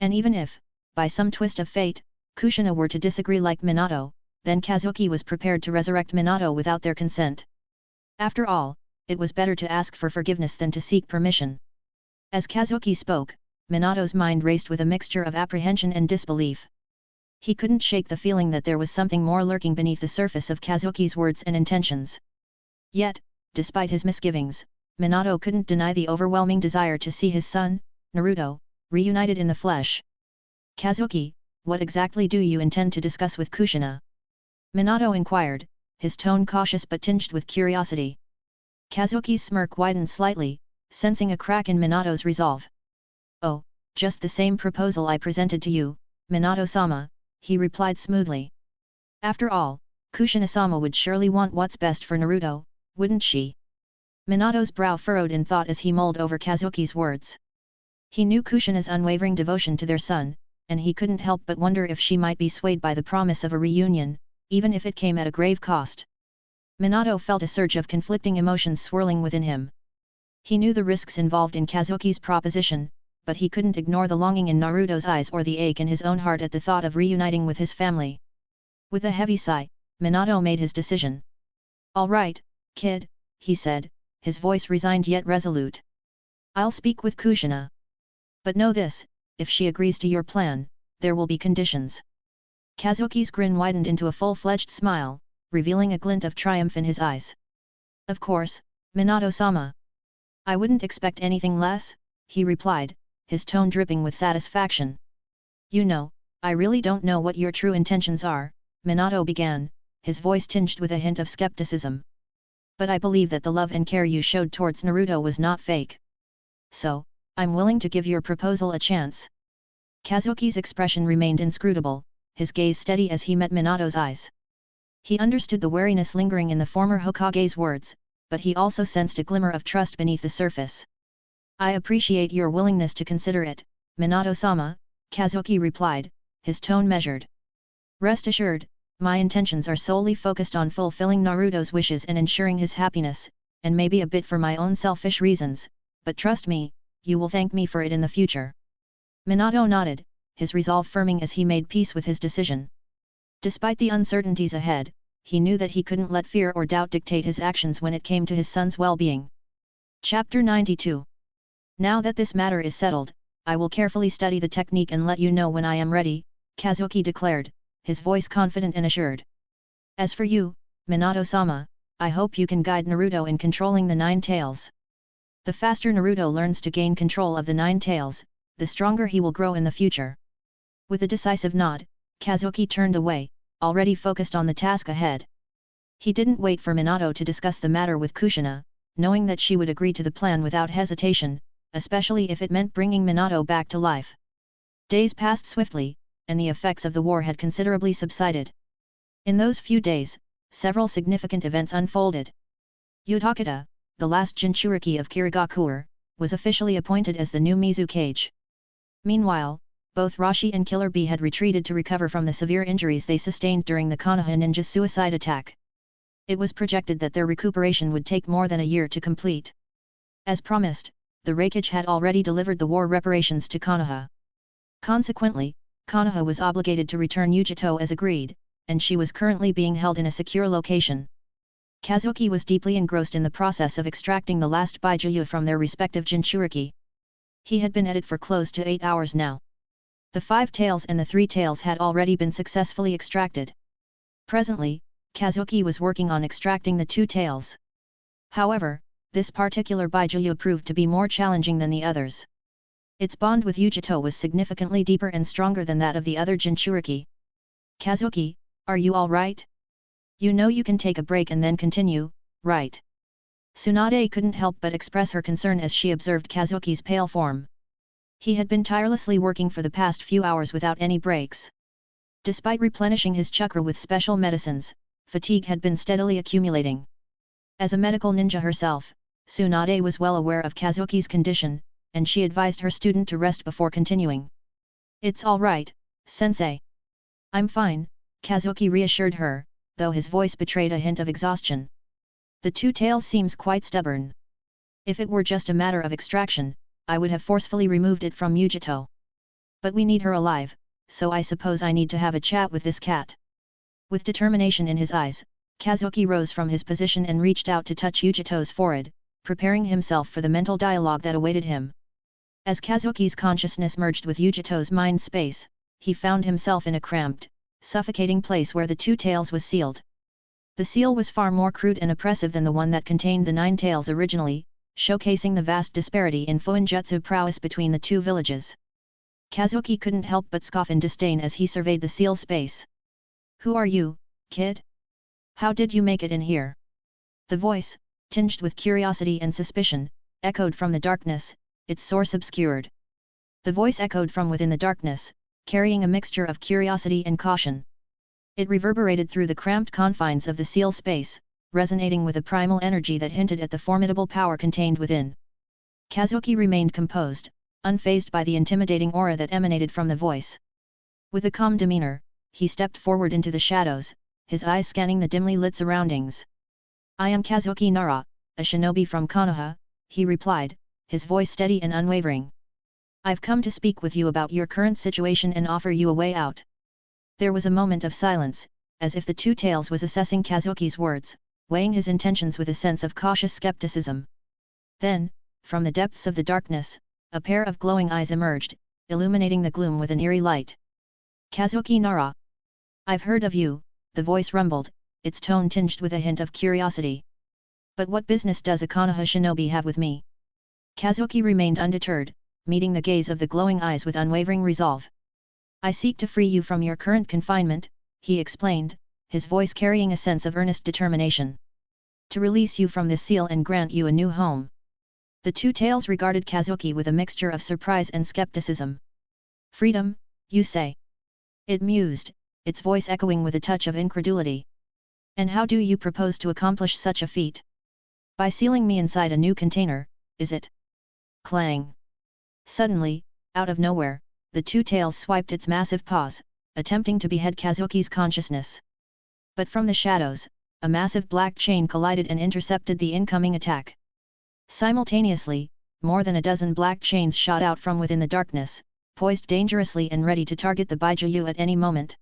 S2: And even if, by some twist of fate, Kushina were to disagree like Minato, then Kazuki was prepared to resurrect Minato without their consent. After all, it was better to ask for forgiveness than to seek permission. As Kazuki spoke, Minato's mind raced with a mixture of apprehension and disbelief. He couldn't shake the feeling that there was something more lurking beneath the surface of Kazuki's words and intentions. Yet, despite his misgivings, Minato couldn't deny the overwhelming desire to see his son, Naruto, reunited in the flesh. Kazuki, what exactly do you intend to discuss with Kushina? Minato inquired, his tone cautious but tinged with curiosity. Kazuki's smirk widened slightly, sensing a crack in Minato's resolve. Oh, just the same proposal I presented to you, Minato-sama, he replied smoothly. After all, Kushina-sama would surely want what's best for Naruto, wouldn't she? Minato's brow furrowed in thought as he mulled over Kazuki's words. He knew Kushina's unwavering devotion to their son, and he couldn't help but wonder if she might be swayed by the promise of a reunion, even if it came at a grave cost. Minato felt a surge of conflicting emotions swirling within him. He knew the risks involved in Kazuki's proposition, but he couldn't ignore the longing in Naruto's eyes or the ache in his own heart at the thought of reuniting with his family. With a heavy sigh, Minato made his decision. "All right, kid," he said, his voice resigned yet resolute. "I'll speak with Kushina. But know this, if she agrees to your plan, there will be conditions." Kazuki's grin widened into a full-fledged smile, revealing a glint of triumph in his eyes. "Of course, Minato-sama. I wouldn't expect anything less," he replied, his tone dripping with satisfaction. "You know, I really don't know what your true intentions are," Minato began, his voice tinged with a hint of skepticism. "But I believe that the love and care you showed towards Naruto was not fake. So, I'm willing to give your proposal a chance." Kazuki's expression remained inscrutable, his gaze steady as he met Minato's eyes. He understood the wariness lingering in the former Hokage's words, but he also sensed a glimmer of trust beneath the surface. "I appreciate your willingness to consider it, Minato-sama," Kazuki replied, his tone measured. "Rest assured, my intentions are solely focused on fulfilling Naruto's wishes and ensuring his happiness, and maybe a bit for my own selfish reasons, but trust me, you will thank me for it in the future." Minato nodded, his resolve firming as he made peace with his decision. Despite the uncertainties ahead, he knew that he couldn't let fear or doubt dictate his actions when it came to his son's well-being. Chapter 92. "Now that this matter is settled, I will carefully study the technique and let you know when I am ready," Kazuki declared, his voice confident and assured. "As for you, Minato-sama, I hope you can guide Naruto in controlling the Nine Tails. The faster Naruto learns to gain control of the Nine Tails, the stronger he will grow in the future." With a decisive nod, Kazuki turned away, already focused on the task ahead. He didn't wait for Minato to discuss the matter with Kushina, knowing that she would agree to the plan without hesitation, especially if it meant bringing Minato back to life. Days passed swiftly, and the effects of the war had considerably subsided. In those few days, several significant events unfolded. Yudhakata, the last Jinchuriki of Kirigakure, was officially appointed as the new Mizukage. Meanwhile, both Rashi and Killer Bee had retreated to recover from the severe injuries they sustained during the Konoha ninja suicide attack. It was projected that their recuperation would take more than a year to complete. As promised, the Reikage had already delivered the war reparations to Konoha. Consequently, Konoha was obligated to return Yujito as agreed, and she was currently being held in a secure location. Kazuki was deeply engrossed in the process of extracting the last Baijuyu from their respective Jinchuriki. He had been at it for close to 8 hours now. The 5 tails and the 3 tails had already been successfully extracted. Presently, Kazuki was working on extracting the 2 tails. However, this particular Baijuyu proved to be more challenging than the others. Its bond with Yujito was significantly deeper and stronger than that of the other Jinchuriki. "Kazuki, are you all right? You know you can take a break and then continue, right?" Tsunade couldn't help but express her concern as she observed Kazuki's pale form. He had been tirelessly working for the past few hours without any breaks. Despite replenishing his chakra with special medicines, fatigue had been steadily accumulating. As a medical ninja herself, Tsunade was well aware of Kazuki's condition, and she advised her student to rest before continuing. "It's all right, sensei. I'm fine," Kazuki reassured her, though his voice betrayed a hint of exhaustion. "The 2 tails seems quite stubborn. If it were just a matter of extraction, I would have forcefully removed it from Yujito. But we need her alive, so I suppose I need to have a chat with this cat." With determination in his eyes, Kazuki rose from his position and reached out to touch Yujito's forehead, preparing himself for the mental dialogue that awaited him. As Kazuki's consciousness merged with Yujito's mind space, he found himself in a cramped, suffocating place where the 2 tails was sealed. The seal was far more crude and oppressive than the one that contained the 9 tails originally, showcasing the vast disparity in fuinjutsu prowess between the 2 villages. Kazuki couldn't help but scoff in disdain as he surveyed the seal space. "Who are you, kid? How did you make it in here?" The voice, tinged with curiosity and suspicion, echoed from the darkness, its source obscured. The voice echoed from within the darkness, carrying a mixture of curiosity and caution. It reverberated through the cramped confines of the seal space, resonating with a primal energy that hinted at the formidable power contained within. Kazuki remained composed, unfazed by the intimidating aura that emanated from the voice. With a calm demeanor, he stepped forward into the shadows, his eyes scanning the dimly lit surroundings. "I am Kazuki Nara, a shinobi from Konoha," he replied, his voice steady and unwavering. "I've come to speak with you about your current situation and offer you a way out." There was a moment of silence, as if the Two Tails was assessing Kazuki's words, weighing his intentions with a sense of cautious skepticism. Then, from the depths of the darkness, a pair of glowing eyes emerged, illuminating the gloom with an eerie light. "Kazuki Nara. I've heard of you," the voice rumbled, its tone tinged with a hint of curiosity. "But what business does a Konoha shinobi have with me?" Kazuki remained undeterred, meeting the gaze of the glowing eyes with unwavering resolve. "I seek to free you from your current confinement," he explained, his voice carrying a sense of earnest determination. "To release you from this seal and grant you a new home." The Two Tails regarded Kazuki with a mixture of surprise and skepticism. "Freedom, you say?" It mused, its voice echoing with a touch of incredulity. "And how do you propose to accomplish such a feat?" "By sealing me inside a new container, is it?" Clang! Suddenly, out of nowhere, the Two Tails swiped its massive paws, attempting to behead Kazuki's consciousness. But from the shadows, a massive black chain collided and intercepted the incoming attack. Simultaneously, more than a dozen black chains shot out from within the darkness, poised dangerously and ready to target the Baijiu at any moment.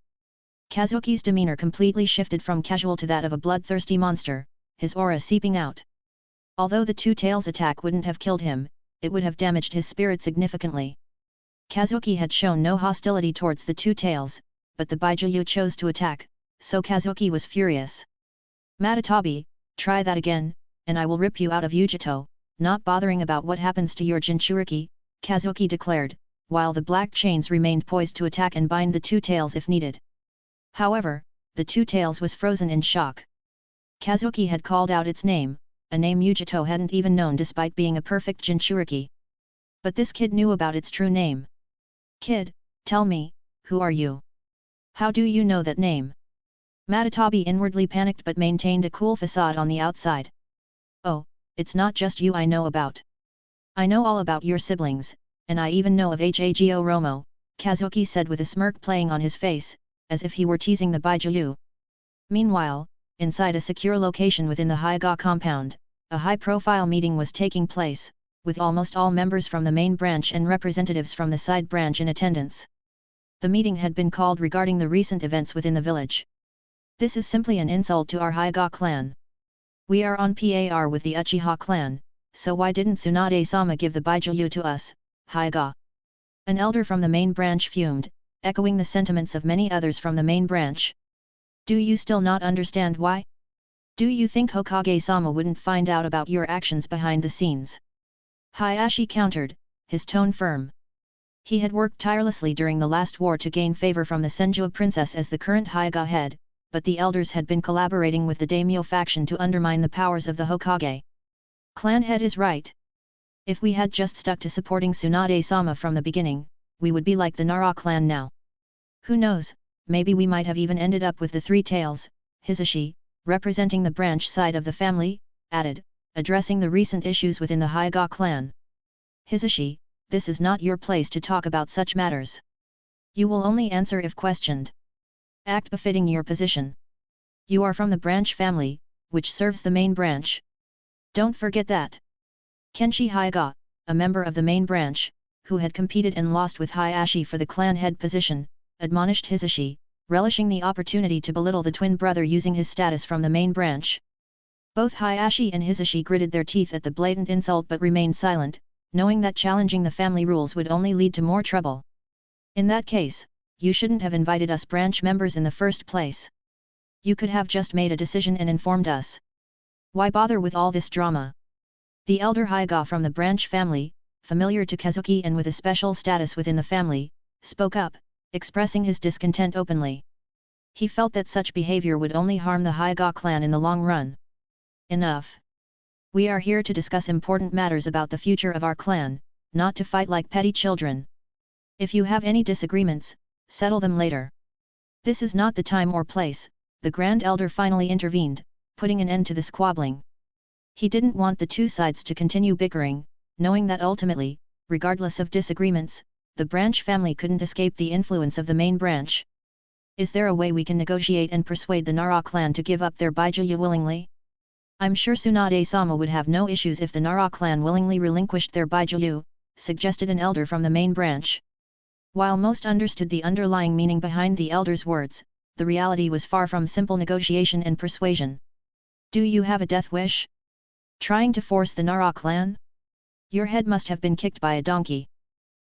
S2: Kazuki's demeanor completely shifted from casual to that of a bloodthirsty monster, his aura seeping out. Although the Two Tails attack wouldn't have killed him, it would have damaged his spirit significantly. Kazuki had shown no hostility towards the Two Tails, but the Baijiu chose to attack, so Kazuki was furious. "Matatabi, try that again, and I will rip you out of Yujito, not bothering about what happens to your Jinchuriki," Kazuki declared, while the black chains remained poised to attack and bind the Two Tails if needed. However, the Two Tails was frozen in shock. Kazuki had called out its name, a name Yujito hadn't even known despite being a perfect Jinchuriki. But this kid knew about its true name. "Kid, tell me, who are you? How do you know that name?" Matatabi inwardly panicked but maintained a cool facade on the outside. "Oh, it's not just you I know about. I know all about your siblings, and I even know of Hago Romo," Kazuki said with a smirk playing on his face, as if he were teasing the Baijiu. Meanwhile, inside a secure location within the Hyga compound, a high-profile meeting was taking place, with almost all members from the main branch and representatives from the side branch in attendance. The meeting had been called regarding the recent events within the village. "This is simply an insult to our Hyga clan. We are on par with the Uchiha clan, so why didn't Tsunade-sama give the Baijiu to us, Hyga?" An elder from the main branch fumed, echoing the sentiments of many others from the main branch. "Do you still not understand why? Do you think Hokage-sama wouldn't find out about your actions behind the scenes?" Hayashi countered, his tone firm. He had worked tirelessly during the last war to gain favor from the Senju princess as the current Hyga head, but the elders had been collaborating with the daimyo faction to undermine the powers of the Hokage. Clan head is right. If we had just stuck to supporting Tsunade-sama from the beginning, we would be like the Nara clan now. Who knows, maybe we might have even ended up with the Three Tails, Hisashi, representing the branch side of the family, added, addressing the recent issues within the Hyga clan. "Hisashi, this is not your place to talk about such matters. You will only answer if questioned. Act befitting your position. You are from the branch family, which serves the main branch. Don't forget that." Kenshi Hyga, a member of the main branch, who had competed and lost with Hayashi for the clan head position, admonished Hisashi, relishing the opportunity to belittle the twin brother using his status from the main branch. Both Hayashi and Hisashi gritted their teeth at the blatant insult but remained silent, knowing that challenging the family rules would only lead to more trouble. "In that case, you shouldn't have invited us branch members in the first place. You could have just made a decision and informed us. Why bother with all this drama?" The elder Hyga from the branch family, familiar to Kazuki and with a special status within the family, spoke up, expressing his discontent openly. He felt that such behavior would only harm the Hyga clan in the long run. "Enough. We are here to discuss important matters about the future of our clan, not to fight like petty children. If you have any disagreements, settle them later. This is not the time or place, the Grand Elder finally intervened, putting an end to the squabbling. He didn't want the two sides to continue bickering, knowing that ultimately, regardless of disagreements, the branch family couldn't escape the influence of the main branch. Is there a way we can negotiate and persuade the Nara clan to give up their Baijuyu willingly? I'm sure Tsunade-sama would have no issues if the Nara clan willingly relinquished their Baijuyu, suggested an elder from the main branch. While most understood the underlying meaning behind the elder's words, the reality was far from simple negotiation and persuasion. Do you have a death wish? Trying to force the Nara clan? Your head must have been kicked by a donkey.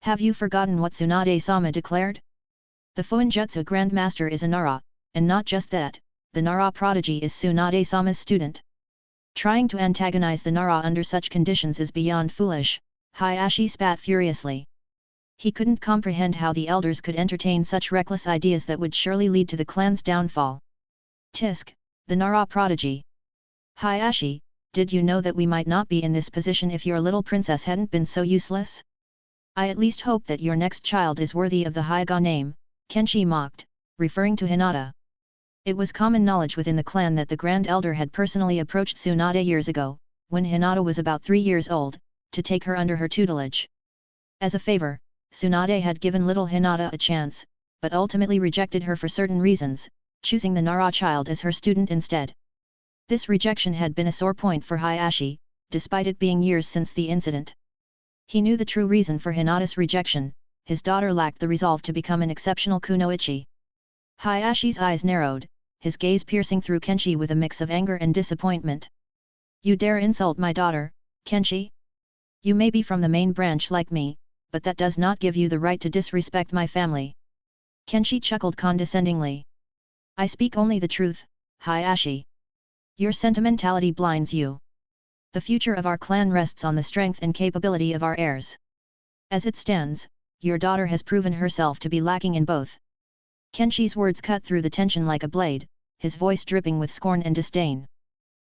S2: Have you forgotten what Tsunade-sama declared? The Fuinjutsu Grandmaster is a Nara, and not just that, the Nara prodigy is Tsunade-sama's student. Trying to antagonize the Nara under such conditions is beyond foolish, Hayashi spat furiously. He couldn't comprehend how the elders could entertain such reckless ideas that would surely lead to the clan's downfall. Tisk, the Nara prodigy. Hayashi, did you know that we might not be in this position if your little princess hadn't been so useless? I at least hope that your next child is worthy of the Hyuga name, Kenshi mocked, referring to Hinata. It was common knowledge within the clan that the Grand Elder had personally approached Tsunade years ago, when Hinata was about 3 years old, to take her under her tutelage. As a favor, Tsunade had given little Hinata a chance, but ultimately rejected her for certain reasons, choosing the Nara child as her student instead. This rejection had been a sore point for Hayashi, despite it being years since the incident. He knew the true reason for Hinata's rejection: his daughter lacked the resolve to become an exceptional kunoichi. Hayashi's eyes narrowed, his gaze piercing through Kenshi with a mix of anger and disappointment. You dare insult my daughter, Kenshi? You may be from the main branch like me, but that does not give you the right to disrespect my family. Kenshi chuckled condescendingly. I speak only the truth, Hayashi. Your sentimentality blinds you. The future of our clan rests on the strength and capability of our heirs. As it stands, your daughter has proven herself to be lacking in both. Kenshi's words cut through the tension like a blade, his voice dripping with scorn and disdain.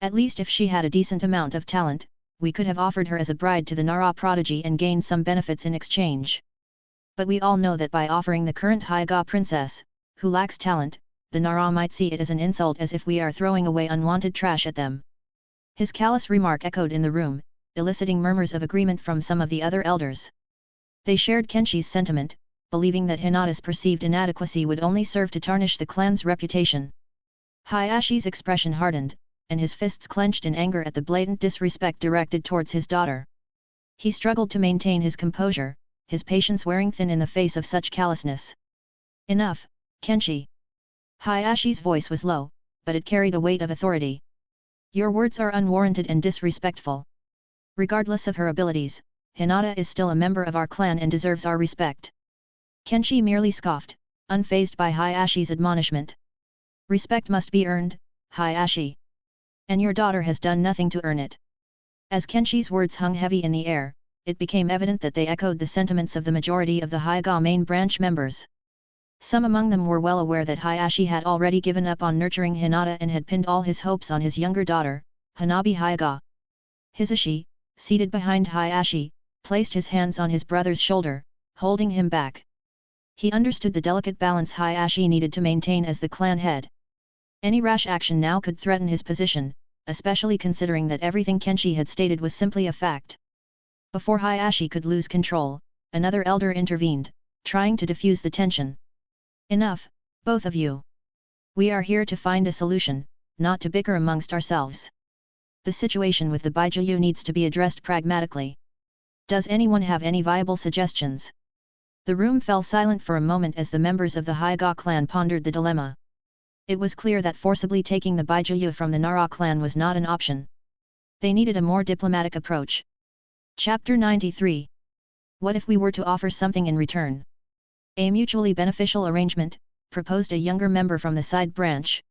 S2: At least if she had a decent amount of talent, we could have offered her as a bride to the Nara prodigy and gained some benefits in exchange. But we all know that by offering the current Hyuga princess, who lacks talent, the Nara might see it as an insult, as if we are throwing away unwanted trash at them. His callous remark echoed in the room, eliciting murmurs of agreement from some of the other elders. They shared Kenshi's sentiment, believing that Hinata's perceived inadequacy would only serve to tarnish the clan's reputation. Hayashi's expression hardened, and his fists clenched in anger at the blatant disrespect directed towards his daughter. He struggled to maintain his composure, his patience wearing thin in the face of such callousness. Enough, Kenshi. Hayashi's voice was low, but it carried a weight of authority. Your words are unwarranted and disrespectful. Regardless of her abilities, Hinata is still a member of our clan and deserves our respect. Kenshi merely scoffed, unfazed by Hayashi's admonishment. Respect must be earned, Hayashi. And your daughter has done nothing to earn it. As Kenshi's words hung heavy in the air, it became evident that they echoed the sentiments of the majority of the Hyuga main branch members. Some among them were well aware that Hayashi had already given up on nurturing Hinata and had pinned all his hopes on his younger daughter, Hanabi Hyuga. Hisashi, seated behind Hayashi, placed his hands on his brother's shoulder, holding him back. He understood the delicate balance Hayashi needed to maintain as the clan head. Any rash action now could threaten his position, especially considering that everything Kenshi had stated was simply a fact. Before Hayashi could lose control, another elder intervened, trying to diffuse the tension. Enough, both of you. We are here to find a solution, not to bicker amongst ourselves. The situation with the Baijuyu needs to be addressed pragmatically. Does anyone have any viable suggestions? The room fell silent for a moment as the members of the Hyuga clan pondered the dilemma. It was clear that forcibly taking the Baijuyu from the Nara clan was not an option. They needed a more diplomatic approach. Chapter 93. What if we were to offer something in return? A mutually beneficial arrangement, proposed a younger member from the side branch.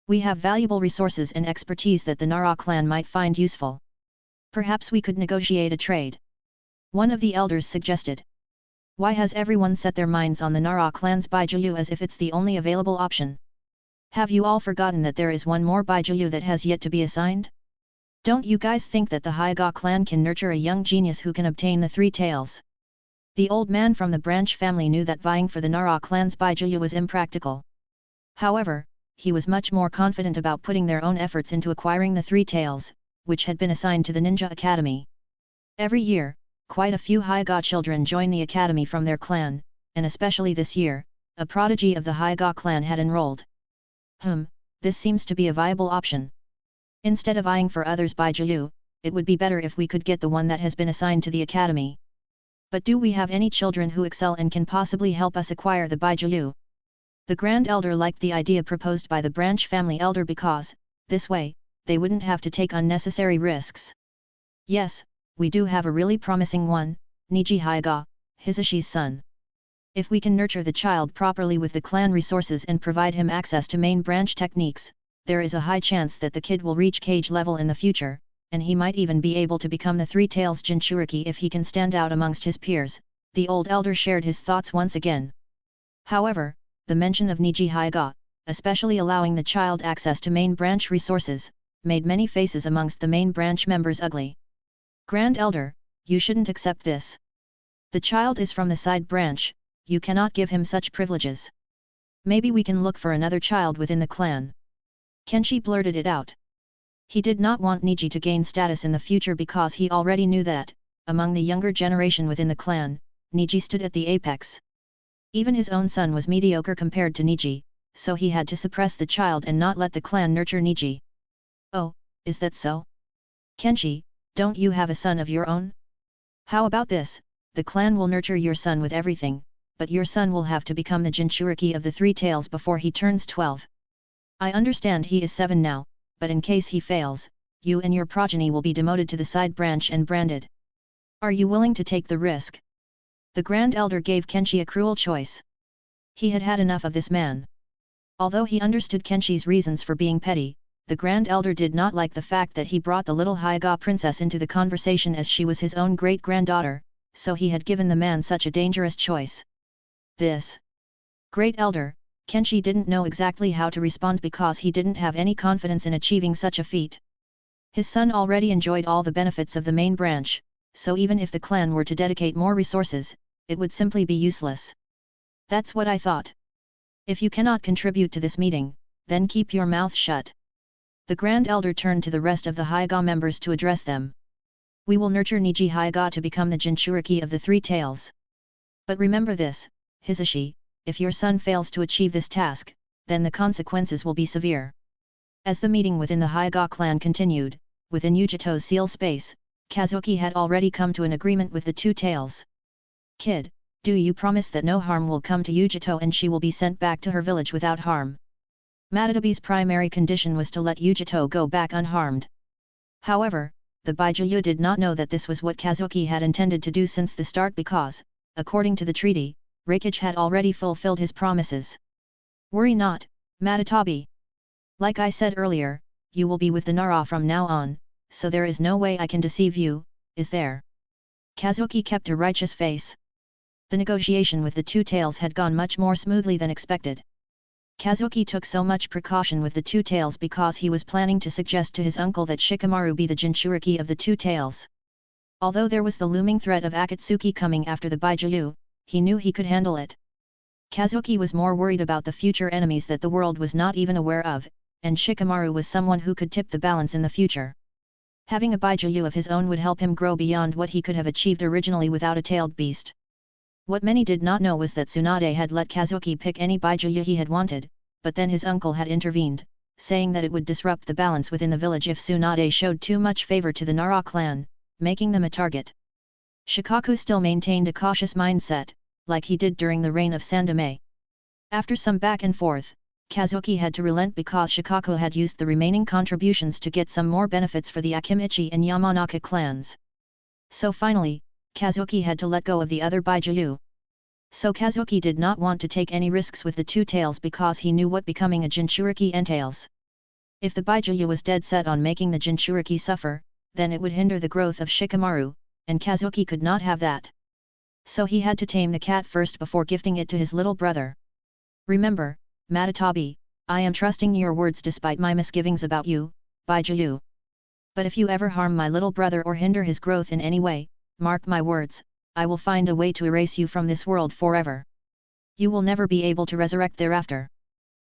S2: We have valuable resources and expertise that the Nara clan might find useful. Perhaps we could negotiate a trade. One of the elders suggested. Why has everyone set their minds on the Nara clan's Baijuyu as if it's the only available option? Have you all forgotten that there is one more Baijuyu that has yet to be assigned? Don't you guys think that the Hyuga clan can nurture a young genius who can obtain the 3 tails? The old man from the branch family knew that vying for the Nara clan's Baijuyu was impractical. However, he was much more confident about putting their own efforts into acquiring the three tails, which had been assigned to the Ninja Academy. Every year, quite a few Hyuga children join the academy from their clan, and especially this year, a prodigy of the Hyuga clan had enrolled. This seems to be a viable option. Instead of eyeing for others Baijuyu, it would be better if we could get the one that has been assigned to the academy. But do we have any children who excel and can possibly help us acquire the Baijuyu? The Grand Elder liked the idea proposed by the branch family elder because, this way, they wouldn't have to take unnecessary risks. Yes, we do have a really promising one, Niji Hyuga, Hisashi's son. If we can nurture the child properly with the clan resources and provide him access to main branch techniques, there is a high chance that the kid will reach cage level in the future, and he might even be able to become the Three Tails Jinchuriki if he can stand out amongst his peers. The old elder shared his thoughts once again. However, the mention of Niji Hyuga, especially allowing the child access to main branch resources, made many faces amongst the main branch members ugly. Grand Elder, you shouldn't accept this. The child is from the side branch, you cannot give him such privileges. Maybe we can look for another child within the clan. Kenshi blurted it out. He did not want Niji to gain status in the future because he already knew that, among the younger generation within the clan, Niji stood at the apex. Even his own son was mediocre compared to Niji, so he had to suppress the child and not let the clan nurture Niji. Oh, is that so? Kenshi, don't you have a son of your own? How about this, the clan will nurture your son with everything, but your son will have to become the Jinchuriki of the Three Tails before he turns 12. I understand he is 7 now, but in case he fails, you and your progeny will be demoted to the side branch and branded. Are you willing to take the risk? The Grand Elder gave Kenshi a cruel choice. He had had enough of this man. Although he understood Kenshi's reasons for being petty, the Grand Elder did not like the fact that he brought the little Hyuga princess into the conversation as she was his own great-granddaughter, so he had given the man such a dangerous choice. This Great Elder, Kenshi didn't know exactly how to respond because he didn't have any confidence in achieving such a feat. His son already enjoyed all the benefits of the main branch, so even if the clan were to dedicate more resources, it would simply be useless. That's what I thought. If you cannot contribute to this meeting, then keep your mouth shut. The Grand Elder turned to the rest of the Hyuga members to address them. We will nurture Niji Hyuga to become the Jinchuriki of the Three Tails. But remember this, Hisashi, if your son fails to achieve this task, then the consequences will be severe. As the meeting within the Hyuga clan continued, within Yujito's seal space, Kazuki had already come to an agreement with the Two Tails. Kid, do you promise that no harm will come to Yujito and she will be sent back to her village without harm? Matadabi's primary condition was to let Yujito go back unharmed. However, the Baijuyu did not know that this was what Kazuki had intended to do since the start because, according to the treaty, Reikage had already fulfilled his promises. Worry not, Matatabi. Like I said earlier, you will be with the Nara from now on, so there is no way I can deceive you, is there? Kazuki kept a righteous face. The negotiation with the Two Tails had gone much more smoothly than expected. Kazuki took so much precaution with the Two Tails because he was planning to suggest to his uncle that Shikamaru be the Jinchuriki of the Two Tails. Although there was the looming threat of Akatsuki coming after the Baijuyu, he knew he could handle it. Kazuki was more worried about the future enemies that the world was not even aware of, and Shikamaru was someone who could tip the balance in the future. Having a Baijuyu of his own would help him grow beyond what he could have achieved originally without a tailed beast. What many did not know was that Tsunade had let Kazuki pick any Baijuyu he had wanted, but then his uncle had intervened, saying that it would disrupt the balance within the village if Tsunade showed too much favor to the Nara clan, making them a target. Shikaku still maintained a cautious mindset, like he did during the reign of Sandame. After some back and forth, Kazuki had to relent because Shikaku had used the remaining contributions to get some more benefits for the Akimichi and Yamanaka clans. So finally, Kazuki had to let go of the other Baijuyu. So Kazuki did not want to take any risks with the Two Tails because he knew what becoming a Jinchuriki entails. If the Baijuyu was dead set on making the Jinchuriki suffer, then it would hinder the growth of Shikamaru, and Kazuki could not have that. So he had to tame the cat first before gifting it to his little brother. Remember, Matatabi, I am trusting your words despite my misgivings about you, Baijuyu. But if you ever harm my little brother or hinder his growth in any way, mark my words, I will find a way to erase you from this world forever. You will never be able to resurrect thereafter.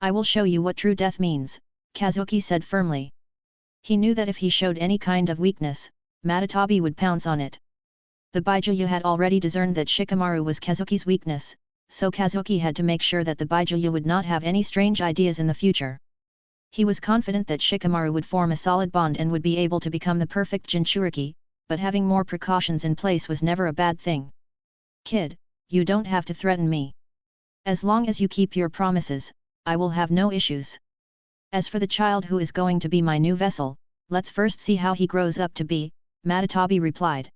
S2: I will show you what true death means, Kazuki said firmly. He knew that if he showed any kind of weakness, Matatabi would pounce on it. The Baijuyu had already discerned that Shikamaru was Kazuki's weakness, so Kazuki had to make sure that the Baijuyu would not have any strange ideas in the future. He was confident that Shikamaru would form a solid bond and would be able to become the perfect Jinchuriki, but having more precautions in place was never a bad thing. Kid, you don't have to threaten me. As long as you keep your promises, I will have no issues. As for the child who is going to be my new vessel, let's first see how he grows up to be, Matatabi replied.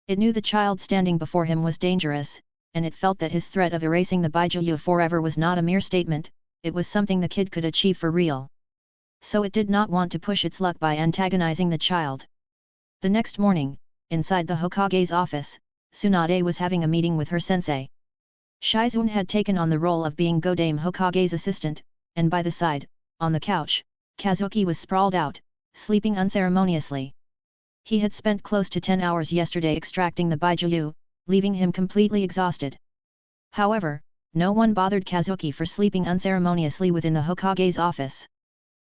S2: It knew the child standing before him was dangerous, and it felt that his threat of erasing the Baijuyu forever was not a mere statement, it was something the kid could achieve for real. So it did not want to push its luck by antagonizing the child. The next morning, inside the Hokage's office, Tsunade was having a meeting with her sensei. Shizune had taken on the role of being Godame Hokage's assistant, and by the side, on the couch, Kazuki was sprawled out, sleeping unceremoniously. He had spent close to 10 hours yesterday extracting the Baijuyu, leaving him completely exhausted. However, no one bothered Kazuki for sleeping unceremoniously within the Hokage's office.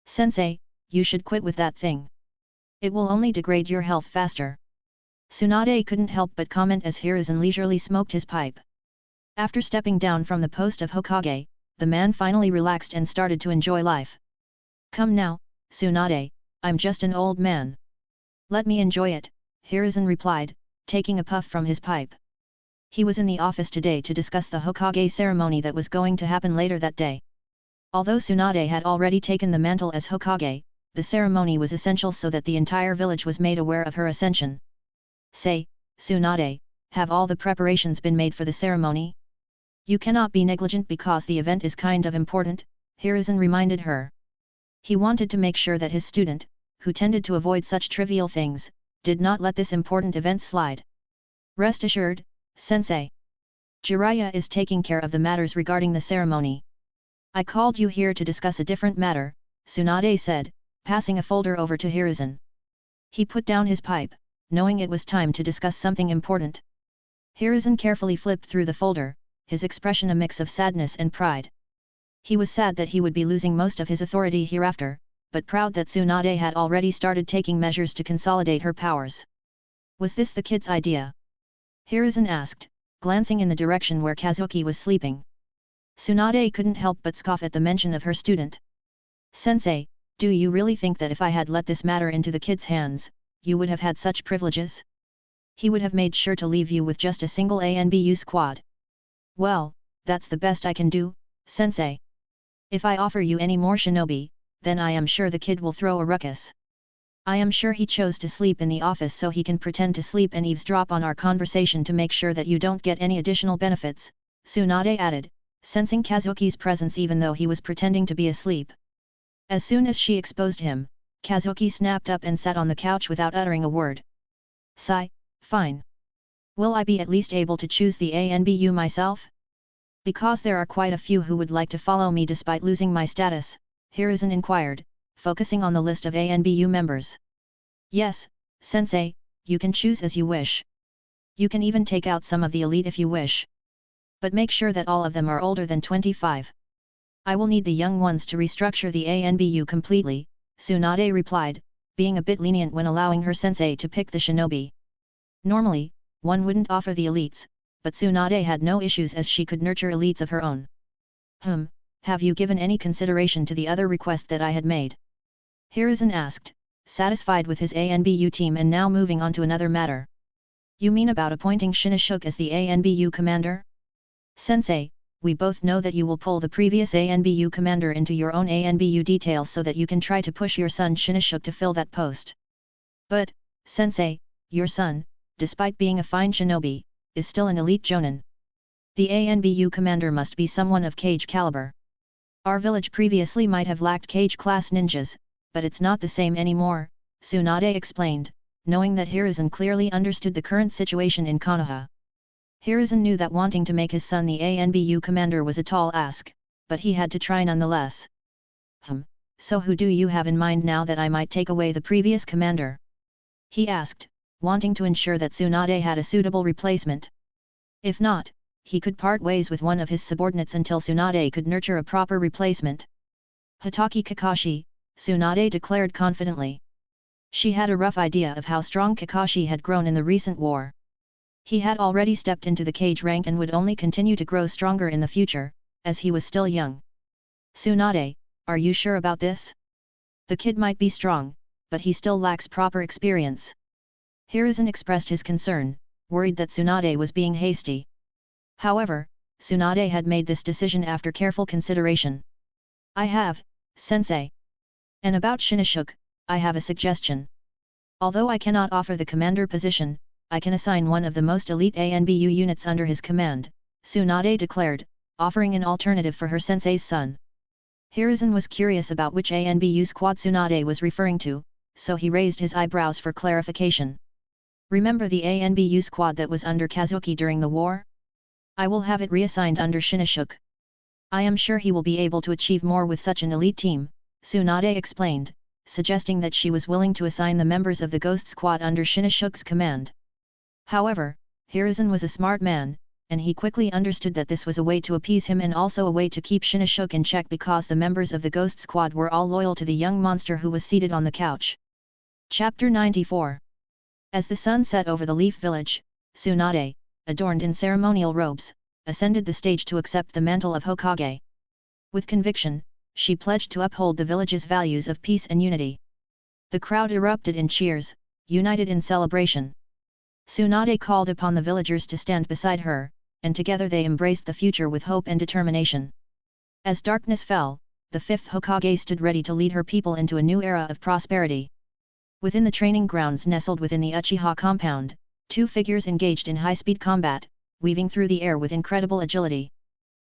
S2: Sensei, you should quit with that thing. It will only degrade your health faster. Tsunade couldn't help but comment as Hiruzen leisurely smoked his pipe. After stepping down from the post of Hokage, the man finally relaxed and started to enjoy life. Come now, Tsunade, I'm just an old man. Let me enjoy it, Hiruzen replied, taking a puff from his pipe. He was in the office today to discuss the Hokage ceremony that was going to happen later that day. Although Tsunade had already taken the mantle as Hokage, the ceremony was essential so that the entire village was made aware of her ascension. Say, Tsunade, have all the preparations been made for the ceremony? You cannot be negligent because the event is kind of important, Hiruzen reminded her. He wanted to make sure that his student, who tended to avoid such trivial things, did not let this important event slide. Rest assured, Sensei. Jiraiya is taking care of the matters regarding the ceremony. I called you here to discuss a different matter, Tsunade said, passing a folder over to Hiruzen. He put down his pipe, knowing it was time to discuss something important. Hiruzen carefully flipped through the folder, his expression a mix of sadness and pride. He was sad that he would be losing most of his authority hereafter, but proud that Tsunade had already started taking measures to consolidate her powers. Was this the kid's idea? Hiruzen asked, glancing in the direction where Kazuki was sleeping. Tsunade couldn't help but scoff at the mention of her student. Sensei, do you really think that if I had let this matter into the kid's hands, you would have had such privileges? He would have made sure to leave you with just a single ANBU squad. Well, that's the best I can do, Sensei. If I offer you any more shinobi, then I am sure the kid will throw a ruckus. I am sure he chose to sleep in the office so he can pretend to sleep and eavesdrop on our conversation to make sure that you don't get any additional benefits, Tsunade added, sensing Kazuki's presence even though he was pretending to be asleep. As soon as she exposed him, Kazuki snapped up and sat on the couch without uttering a word. Sigh, fine. Will I be at least able to choose the ANBU myself? Because there are quite a few who would like to follow me despite losing my status, Hiruzen inquired, focusing on the list of ANBU members. Yes, Sensei, you can choose as you wish. You can even take out some of the elite if you wish. But make sure that all of them are older than 25. I will need the young ones to restructure the ANBU completely, Tsunade replied, being a bit lenient when allowing her sensei to pick the shinobi. Normally, one wouldn't offer the elites, but Tsunade had no issues as she could nurture elites of her own. Have you given any consideration to the other request that I had made? Hiruzen asked, satisfied with his ANBU team and now moving on to another matter. You mean about appointing Shinosuke as the ANBU commander? Sensei, we both know that you will pull the previous ANBU commander into your own ANBU details so that you can try to push your son Shinosuke to fill that post. But, Sensei, your son, despite being a fine shinobi, is still an elite jonin. The ANBU commander must be someone of Kage caliber. Our village previously might have lacked Kage class ninjas, but it's not the same anymore, Tsunade explained, knowing that Hiruzen clearly understood the current situation in Konoha. Hiruzen knew that wanting to make his son the ANBU commander was a tall ask, but he had to try nonetheless. So who do you have in mind now that I might take away the previous commander? He asked, wanting to ensure that Tsunade had a suitable replacement. If not, he could part ways with one of his subordinates until Tsunade could nurture a proper replacement. Hitaki Kakashi, Tsunade declared confidently. She had a rough idea of how strong Kakashi had grown in the recent war. He had already stepped into the cage rank and would only continue to grow stronger in the future, as he was still young. Tsunade, are you sure about this? The kid might be strong, but he still lacks proper experience. Hiruzen expressed his concern, worried that Tsunade was being hasty. However, Tsunade had made this decision after careful consideration. I have, sensei. And about Shinoshuke, I have a suggestion. Although I cannot offer the commander position, I can assign one of the most elite ANBU units under his command, Tsunade declared, offering an alternative for her sensei's son. Hiruzen was curious about which ANBU squad Tsunade was referring to, so he raised his eyebrows for clarification. Remember the ANBU squad that was under Kazuki during the war? I will have it reassigned under Shinoshuke. I am sure he will be able to achieve more with such an elite team, Tsunade explained, suggesting that she was willing to assign the members of the Ghost Squad under Shinoshuke's command. However, Hiruzen was a smart man, and he quickly understood that this was a way to appease him and also a way to keep Shinoshuke in check because the members of the Ghost Squad were all loyal to the young monster who was seated on the couch. Chapter 94. As the sun set over the Leaf Village, Tsunade, adorned in ceremonial robes, ascended the stage to accept the mantle of Hokage. With conviction, she pledged to uphold the village's values of peace and unity. The crowd erupted in cheers, united in celebration. Tsunade called upon the villagers to stand beside her, and together they embraced the future with hope and determination. As darkness fell, the fifth Hokage stood ready to lead her people into a new era of prosperity. Within the training grounds nestled within the Uchiha compound, two figures engaged in high-speed combat, weaving through the air with incredible agility.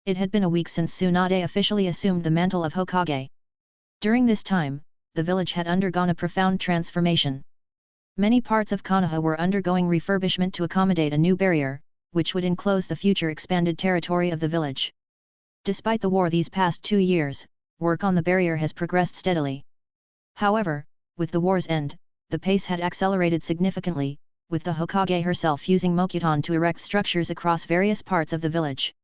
S2: It had been a week since Tsunade officially assumed the mantle of Hokage. During this time, the village had undergone a profound transformation. Many parts of Konoha were undergoing refurbishment to accommodate a new barrier, which would enclose the future expanded territory of the village. Despite the war these past 2 years, work on the barrier has progressed steadily. However, with the war's end, the pace had accelerated significantly, with the Hokage herself using Mokuton to erect structures across various parts of the village.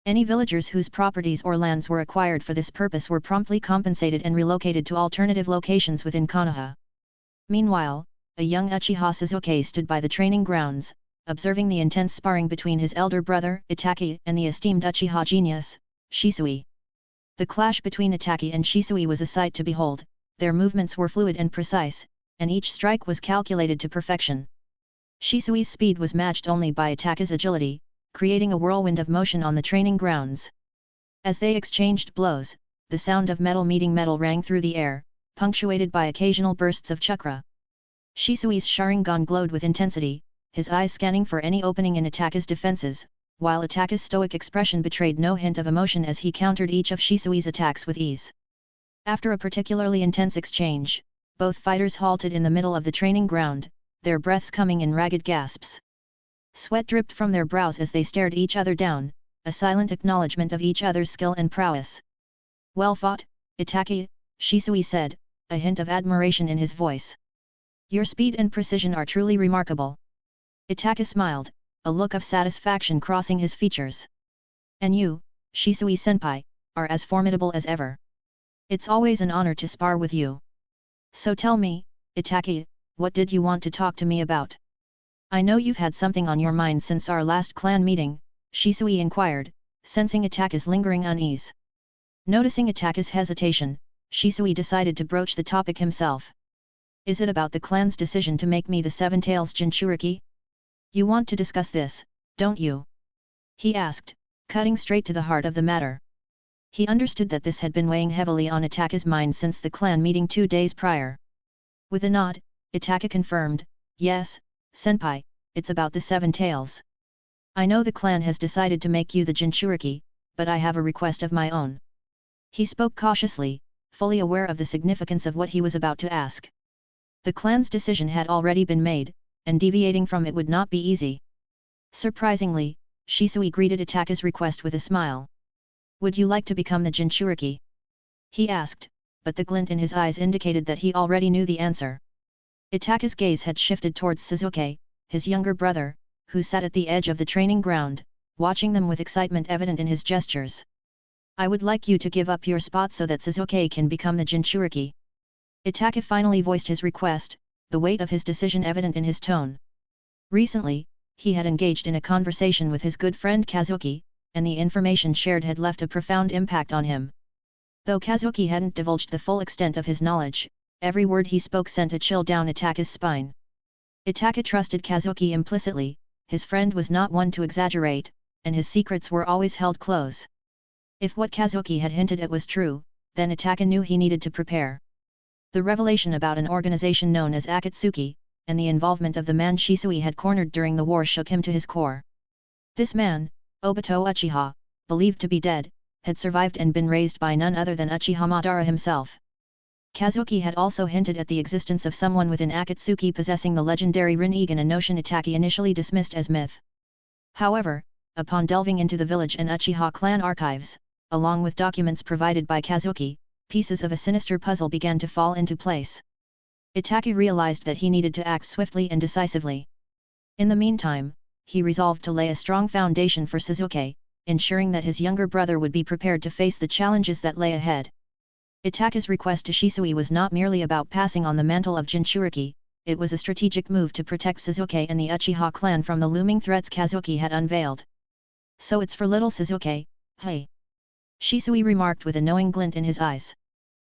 S2: Any villagers whose properties or lands were acquired for this purpose were promptly compensated and relocated to alternative locations within Konoha. Meanwhile, a young Uchiha Sasuke stood by the training grounds, observing the intense sparring between his elder brother, Itachi, and the esteemed Uchiha genius, Shisui. The clash between Itachi and Shisui was a sight to behold, their movements were fluid and precise, and each strike was calculated to perfection. Shisui's speed was matched only by Itachi's agility, creating a whirlwind of motion on the training grounds. As they exchanged blows, the sound of metal meeting metal rang through the air, punctuated by occasional bursts of chakra. Shisui's Sharingan glowed with intensity, his eyes scanning for any opening in Itachi's defenses, while Itachi's stoic expression betrayed no hint of emotion as he countered each of Shisui's attacks with ease. After a particularly intense exchange, both fighters halted in the middle of the training ground, their breaths coming in ragged gasps. Sweat dripped from their brows as they stared each other down, a silent acknowledgement of each other's skill and prowess. "Well fought, Itachi," Shisui said, a hint of admiration in his voice. "Your speed and precision are truly remarkable." Itachi smiled, a look of satisfaction crossing his features. "And you, Shisui-senpai, are as formidable as ever. It's always an honor to spar with you. So tell me, Itachi, what did you want to talk to me about? I know you've had something on your mind since our last clan meeting," Shisui inquired, sensing Itachi's lingering unease. Noticing Itachi's hesitation, Shisui decided to broach the topic himself. "Is it about the clan's decision to make me the Seven Tails Jinchuriki? You want to discuss this, don't you?" he asked, cutting straight to the heart of the matter. He understood that this had been weighing heavily on Itachi's mind since the clan meeting 2 days prior. With a nod, Itachi confirmed, "Yes, senpai, it's about the Seven Tails. I know the clan has decided to make you the Jinchuriki, but I have a request of my own." He spoke cautiously, fully aware of the significance of what he was about to ask. The clan's decision had already been made, and deviating from it would not be easy. Surprisingly, Shisui greeted Itachi's request with a smile. "Would you like to become the Jinchuriki?" he asked, but the glint in his eyes indicated that he already knew the answer. Itachi's gaze had shifted towards Sasuke, his younger brother, who sat at the edge of the training ground, watching them with excitement evident in his gestures. "I would like you to give up your spot so that Sasuke can become the Jinchuriki." Itachi finally voiced his request, the weight of his decision evident in his tone. Recently, he had engaged in a conversation with his good friend Kazuki, and the information shared had left a profound impact on him. Though Kazuki hadn't divulged the full extent of his knowledge, every word he spoke sent a chill down Itachi's spine. Itachi trusted Kazuki implicitly, his friend was not one to exaggerate, and his secrets were always held close. If what Kazuki had hinted at was true, then Itachi knew he needed to prepare. The revelation about an organization known as Akatsuki, and the involvement of the man Shisui had cornered during the war shook him to his core. This man, Obito Uchiha, believed to be dead, had survived and been raised by none other than Uchiha Madara himself. Kazuki had also hinted at the existence of someone within Akatsuki possessing the legendary Rinnegan, a notion Itachi initially dismissed as myth. However, upon delving into the village and Uchiha clan archives, along with documents provided by Kazuki, pieces of a sinister puzzle began to fall into place. Itachi realized that he needed to act swiftly and decisively. In the meantime, he resolved to lay a strong foundation for Sasuke, ensuring that his younger brother would be prepared to face the challenges that lay ahead. Itachi's request to Shisui was not merely about passing on the mantle of Jinchuriki, it was a strategic move to protect Sasuke and the Uchiha clan from the looming threats Kazuki had unveiled. "So it's for little Sasuke, hey?" Shisui remarked with a knowing glint in his eyes.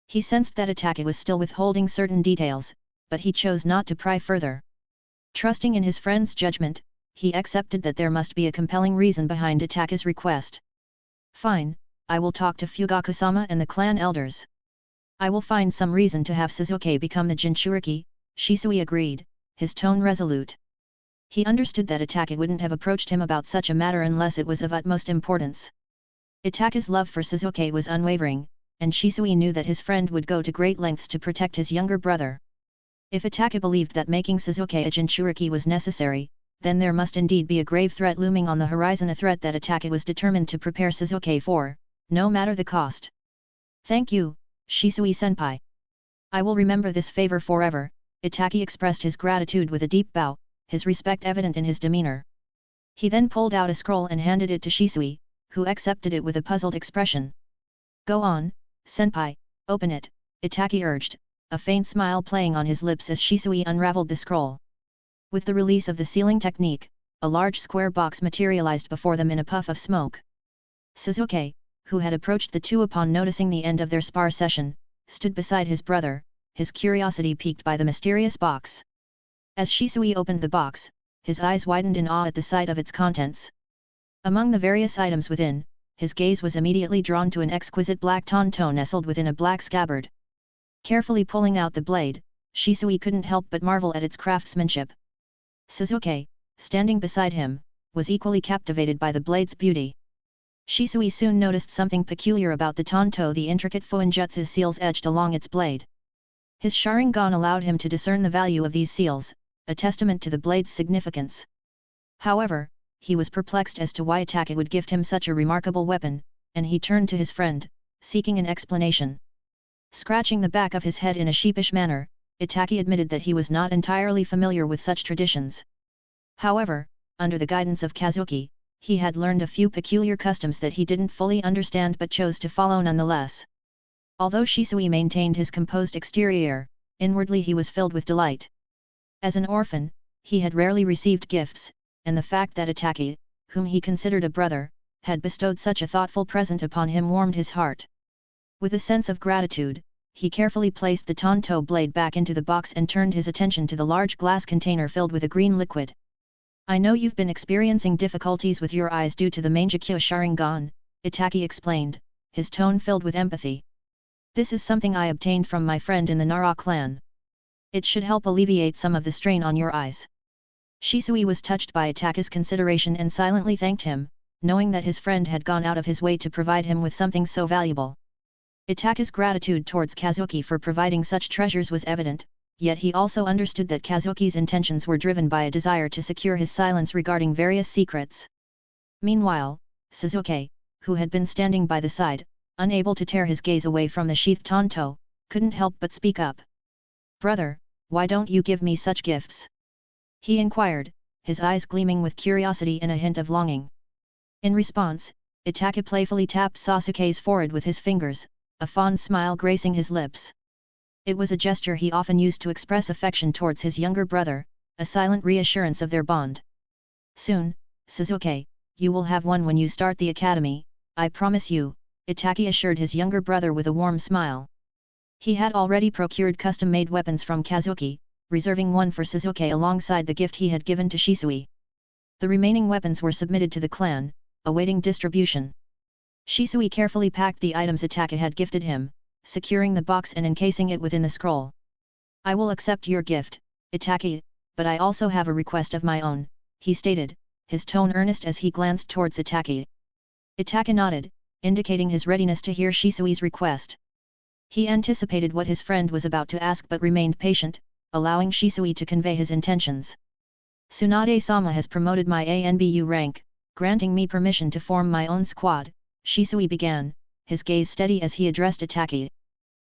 S2: He sensed that Itachi was still withholding certain details, but he chose not to pry further. Trusting in his friend's judgment, he accepted that there must be a compelling reason behind Itachi's request. "Fine, I will talk to Fugaku-sama and the clan elders. I will find some reason to have Sasuke become the Jinchuriki," Shisui agreed, his tone resolute. He understood that Itachi wouldn't have approached him about such a matter unless it was of utmost importance. Itachi's love for Sasuke was unwavering, and Shisui knew that his friend would go to great lengths to protect his younger brother. If Itachi believed that making Sasuke a Jinchuriki was necessary, then there must indeed be a grave threat looming on the horizon, a threat that Itachi was determined to prepare Sasuke for, no matter the cost. "Thank you, Shisui-senpai. I will remember this favor forever," Itachi expressed his gratitude with a deep bow, his respect evident in his demeanor. He then pulled out a scroll and handed it to Shisui, who accepted it with a puzzled expression. "Go on, senpai, open it," Itachi urged, a faint smile playing on his lips as Shisui unraveled the scroll. With the release of the sealing technique, a large square box materialized before them in a puff of smoke. Sasuke, who had approached the two upon noticing the end of their spar session, stood beside his brother, his curiosity piqued by the mysterious box. As Shisui opened the box, his eyes widened in awe at the sight of its contents. Among the various items within, his gaze was immediately drawn to an exquisite black tanto nestled within a black scabbard. Carefully pulling out the blade, Shisui couldn't help but marvel at its craftsmanship. Sasuke, standing beside him, was equally captivated by the blade's beauty. Shisui soon noticed something peculiar about the tanto, the intricate fuinjutsu seals etched along its blade. His Sharingan allowed him to discern the value of these seals, a testament to the blade's significance. However, he was perplexed as to why Itachi would gift him such a remarkable weapon, and he turned to his friend, seeking an explanation. Scratching the back of his head in a sheepish manner, Itachi admitted that he was not entirely familiar with such traditions. However, under the guidance of Kazuki, he had learned a few peculiar customs that he didn't fully understand but chose to follow nonetheless. Although Shisui maintained his composed exterior, inwardly he was filled with delight. As an orphan, he had rarely received gifts, and the fact that Itachi, whom he considered a brother, had bestowed such a thoughtful present upon him warmed his heart. With a sense of gratitude, he carefully placed the tanto blade back into the box and turned his attention to the large glass container filled with a green liquid. "I know you've been experiencing difficulties with your eyes due to the Mangekyo Sharingan," Itachi explained, his tone filled with empathy. "This is something I obtained from my friend in the Nara clan. It should help alleviate some of the strain on your eyes." Shisui was touched by Itachi's consideration and silently thanked him, knowing that his friend had gone out of his way to provide him with something so valuable. Itachi's gratitude towards Kazuki for providing such treasures was evident, yet he also understood that Kazuki's intentions were driven by a desire to secure his silence regarding various secrets. Meanwhile, Sasuke, who had been standing by the side, unable to tear his gaze away from the sheathed tanto, couldn't help but speak up. "Brother, why don't you give me such gifts?" he inquired, his eyes gleaming with curiosity and a hint of longing. In response, Itachi playfully tapped Sasuke's forehead with his fingers, a fond smile gracing his lips. It was a gesture he often used to express affection towards his younger brother, a silent reassurance of their bond. Soon, Sasuke, you will have one when you start the academy, I promise you, Itachi assured his younger brother with a warm smile. He had already procured custom-made weapons from Kazuki, reserving one for Sasuke alongside the gift he had given to Shisui. The remaining weapons were submitted to the clan, awaiting distribution. Shisui carefully packed the items Itachi had gifted him, securing the box and encasing it within the scroll. I will accept your gift, Itachi, but I also have a request of my own, he stated, his tone earnest as he glanced towards Itachi. Itachi nodded, indicating his readiness to hear Shisui's request. He anticipated what his friend was about to ask but remained patient, allowing Shisui to convey his intentions. Tsunade-sama has promoted my ANBU rank, granting me permission to form my own squad, Shisui began, his gaze steady as he addressed Itachi.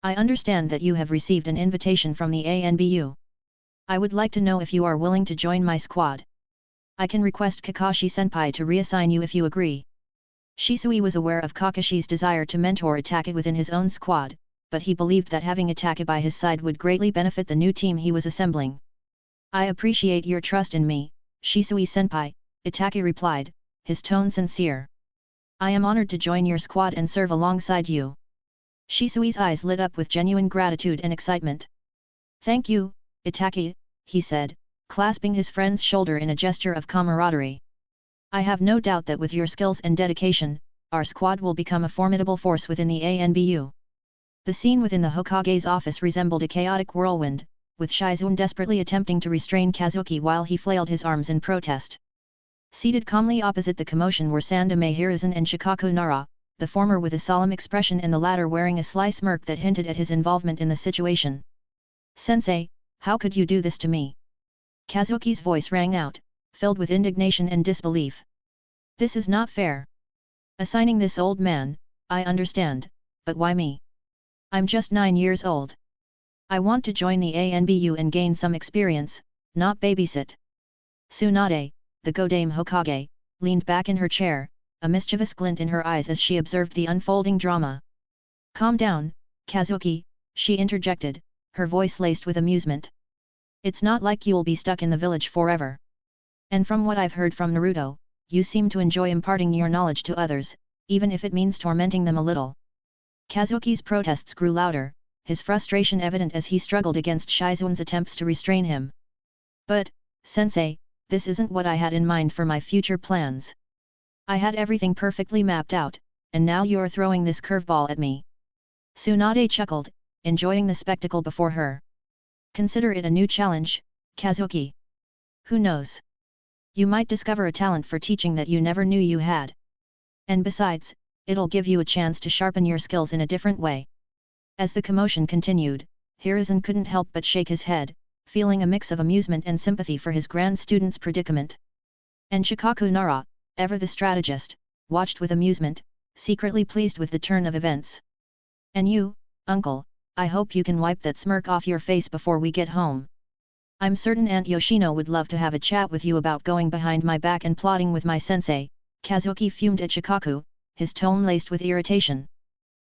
S2: I understand that you have received an invitation from the ANBU. I would like to know if you are willing to join my squad. I can request Kakashi-senpai to reassign you if you agree. Shisui was aware of Kakashi's desire to mentor Itachi within his own squad, but he believed that having Itachi by his side would greatly benefit the new team he was assembling. I appreciate your trust in me, Shisui-senpai, Itachi replied, his tone sincere. I am honored to join your squad and serve alongside you. Shisui's eyes lit up with genuine gratitude and excitement. Thank you, Itachi, he said, clasping his friend's shoulder in a gesture of camaraderie. I have no doubt that with your skills and dedication, our squad will become a formidable force within the ANBU. The scene within the Hokage's office resembled a chaotic whirlwind, with Shizune desperately attempting to restrain Kazuki while he flailed his arms in protest. Seated calmly opposite the commotion were Sandaime Hiruzen and Shikaku Nara, the former with a solemn expression and the latter wearing a sly smirk that hinted at his involvement in the situation. Sensei, how could you do this to me? Kazuki's voice rang out, filled with indignation and disbelief. This is not fair. Assigning this old man, I understand, but why me? I'm just 9 years old. I want to join the ANBU and gain some experience, not babysit. Tsunade, the Godame Hokage, leaned back in her chair, a mischievous glint in her eyes as she observed the unfolding drama. Calm down, Kazuki, she interjected, her voice laced with amusement. It's not like you'll be stuck in the village forever. And from what I've heard from Naruto, you seem to enjoy imparting your knowledge to others, even if it means tormenting them a little. Kazuki's protests grew louder, his frustration evident as he struggled against Shizune's attempts to restrain him. But, sensei, this isn't what I had in mind for my future plans. I had everything perfectly mapped out, and now you're throwing this curveball at me. Tsunade chuckled, enjoying the spectacle before her. Consider it a new challenge, Kazuki. Who knows? You might discover a talent for teaching that you never knew you had. And besides, it'll give you a chance to sharpen your skills in a different way. As the commotion continued, Hiruzen couldn't help but shake his head, feeling a mix of amusement and sympathy for his grand student's predicament. And Shikaku Nara, ever the strategist, watched with amusement, secretly pleased with the turn of events. And you, uncle, I hope you can wipe that smirk off your face before we get home. I'm certain Aunt Yoshino would love to have a chat with you about going behind my back and plotting with my sensei. Kazuki fumed at Shikaku, his tone laced with irritation.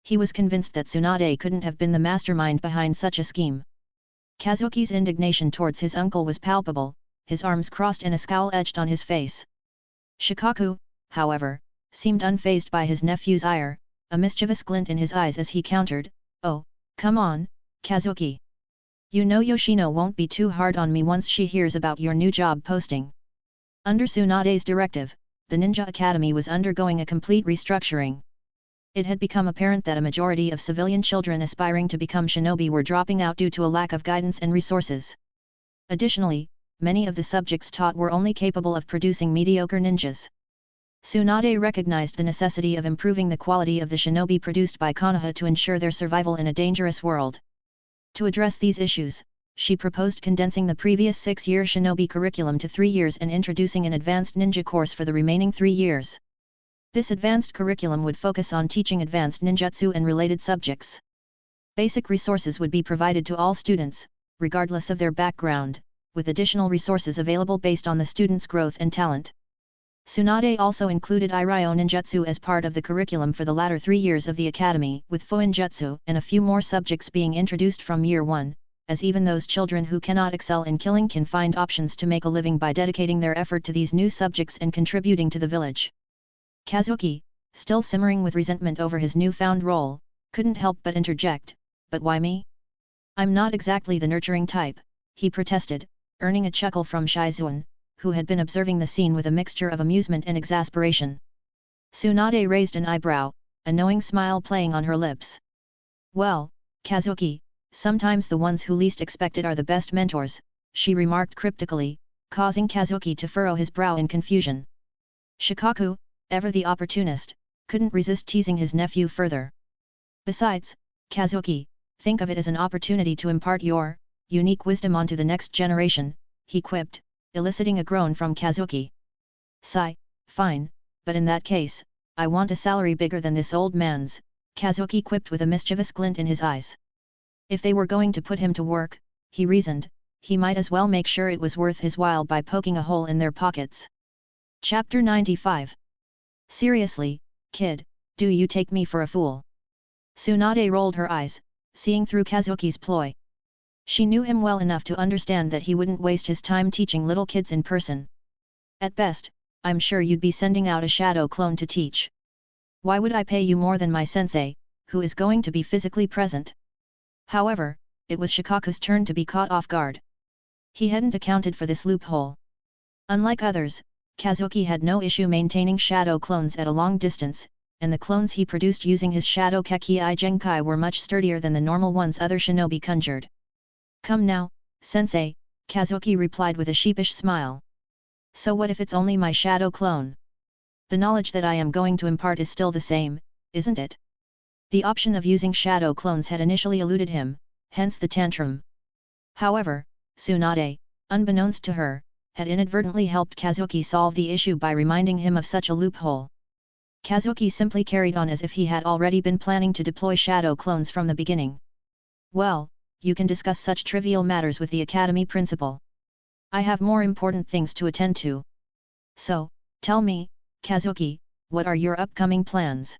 S2: He was convinced that Tsunade couldn't have been the mastermind behind such a scheme. Kazuki's indignation towards his uncle was palpable, his arms crossed and a scowl etched on his face. Shikaku, however, seemed unfazed by his nephew's ire, a mischievous glint in his eyes as he countered, "Oh, come on, Kazuki. You know Yoshino won't be too hard on me once she hears about your new job posting." Under Tsunade's directive, the Ninja Academy was undergoing a complete restructuring. It had become apparent that a majority of civilian children aspiring to become shinobi were dropping out due to a lack of guidance and resources. Additionally, many of the subjects taught were only capable of producing mediocre ninjas. Tsunade recognized the necessity of improving the quality of the shinobi produced by Konoha to ensure their survival in a dangerous world. To address these issues, she proposed condensing the previous 6-year shinobi curriculum to 3 years and introducing an advanced ninja course for the remaining 3 years. This advanced curriculum would focus on teaching advanced ninjutsu and related subjects. Basic resources would be provided to all students, regardless of their background, with additional resources available based on the student's growth and talent. Tsunade also included Iryo Ninjutsu as part of the curriculum for the latter 3 years of the academy, with Fuinjutsu and a few more subjects being introduced from year 1, as even those children who cannot excel in killing can find options to make a living by dedicating their effort to these new subjects and contributing to the village. Kazuki, still simmering with resentment over his newfound role, couldn't help but interject, "But why me? I'm not exactly the nurturing type," he protested, earning a chuckle from Shizuan, who had been observing the scene with a mixture of amusement and exasperation. Tsunade raised an eyebrow, a knowing smile playing on her lips. "Well, Kazuki, sometimes the ones who least expected are the best mentors," she remarked cryptically, causing Kazuki to furrow his brow in confusion. Shikaku, ever the opportunist, couldn't resist teasing his nephew further. "Besides, Kazuki, think of it as an opportunity to impart your unique wisdom onto the next generation," he quipped, eliciting a groan from Kazuki. "Sigh, fine, but in that case, I want a salary bigger than this old man's," Kazuki quipped with a mischievous glint in his eyes. If they were going to put him to work, he reasoned, he might as well make sure it was worth his while by poking a hole in their pockets. Chapter 95. "Seriously, kid, do you take me for a fool?" Tsunade rolled her eyes, seeing through Kazuki's ploy. She knew him well enough to understand that he wouldn't waste his time teaching little kids in person. "At best, I'm sure you'd be sending out a shadow clone to teach. Why would I pay you more than my sensei, who is going to be physically present?" However, it was Shikaku's turn to be caught off guard. He hadn't accounted for this loophole. Unlike others, Kazuki had no issue maintaining shadow clones at a long distance, and the clones he produced using his Shadow Kekii Genkai were much sturdier than the normal ones other shinobi conjured. "Come now, sensei," Kazuki replied with a sheepish smile. "So what if it's only my shadow clone? The knowledge that I am going to impart is still the same, isn't it?" The option of using shadow clones had initially eluded him, hence the tantrum. However, Tsunade, unbeknownst to her, had inadvertently helped Kazuki solve the issue by reminding him of such a loophole. Kazuki simply carried on as if he had already been planning to deploy shadow clones from the beginning. "Well, you can discuss such trivial matters with the academy principal. I have more important things to attend to. So, tell me, Kazuki, what are your upcoming plans?"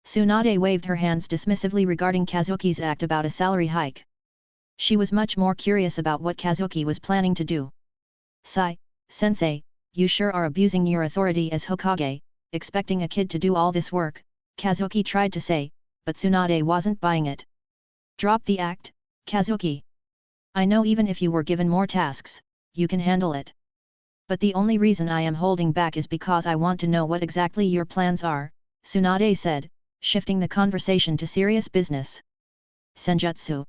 S2: Tsunade waved her hands dismissively regarding Kazuki's act about a salary hike. She was much more curious about what Kazuki was planning to do. "Sigh, sensei, you sure are abusing your authority as Hokage, expecting a kid to do all this work," Kazuki tried to say, but Tsunade wasn't buying it. "Drop the act, Kazuki. I know even if you were given more tasks, you can handle it. But the only reason I am holding back is because I want to know what exactly your plans are," Tsunade said, shifting the conversation to serious business. "Senjutsu.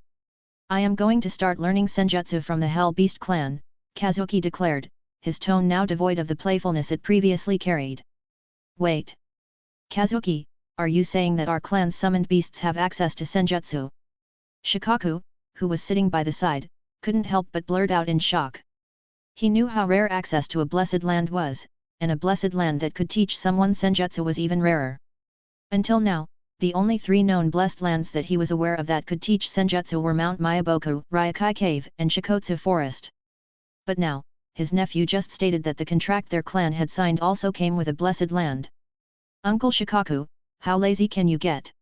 S2: I am going to start learning senjutsu from the Hell Beast clan," Kazuki declared, his tone now devoid of the playfulness it previously carried. "Wait. Kazuki, are you saying that our clan's summoned beasts have access to senjutsu?" Shikaku, who was sitting by the side, couldn't help but blurt out in shock. He knew how rare access to a blessed land was, and a blessed land that could teach someone senjutsu was even rarer. Until now, the only 3 known blessed lands that he was aware of that could teach senjutsu were Mount Myaboku, Ryokai Cave and Shikotsu Forest. But now, his nephew just stated that the contract their clan had signed also came with a blessed land. "Uncle Shikaku, how lazy can you get?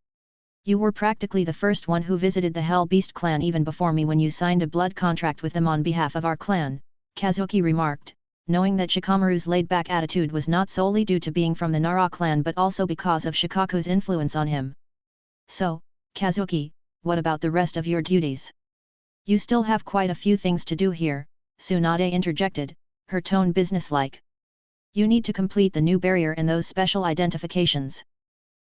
S2: You were practically the first one who visited the Hell Beast clan even before me when you signed a blood contract with them on behalf of our clan," Kazuki remarked, knowing that Shikamaru's laid-back attitude was not solely due to being from the Nara clan but also because of Shikaku's influence on him. "So, Kazuki, what about the rest of your duties? You still have quite a few things to do here," Tsunade interjected, her tone businesslike. "You need to complete the new barrier and those special identifications.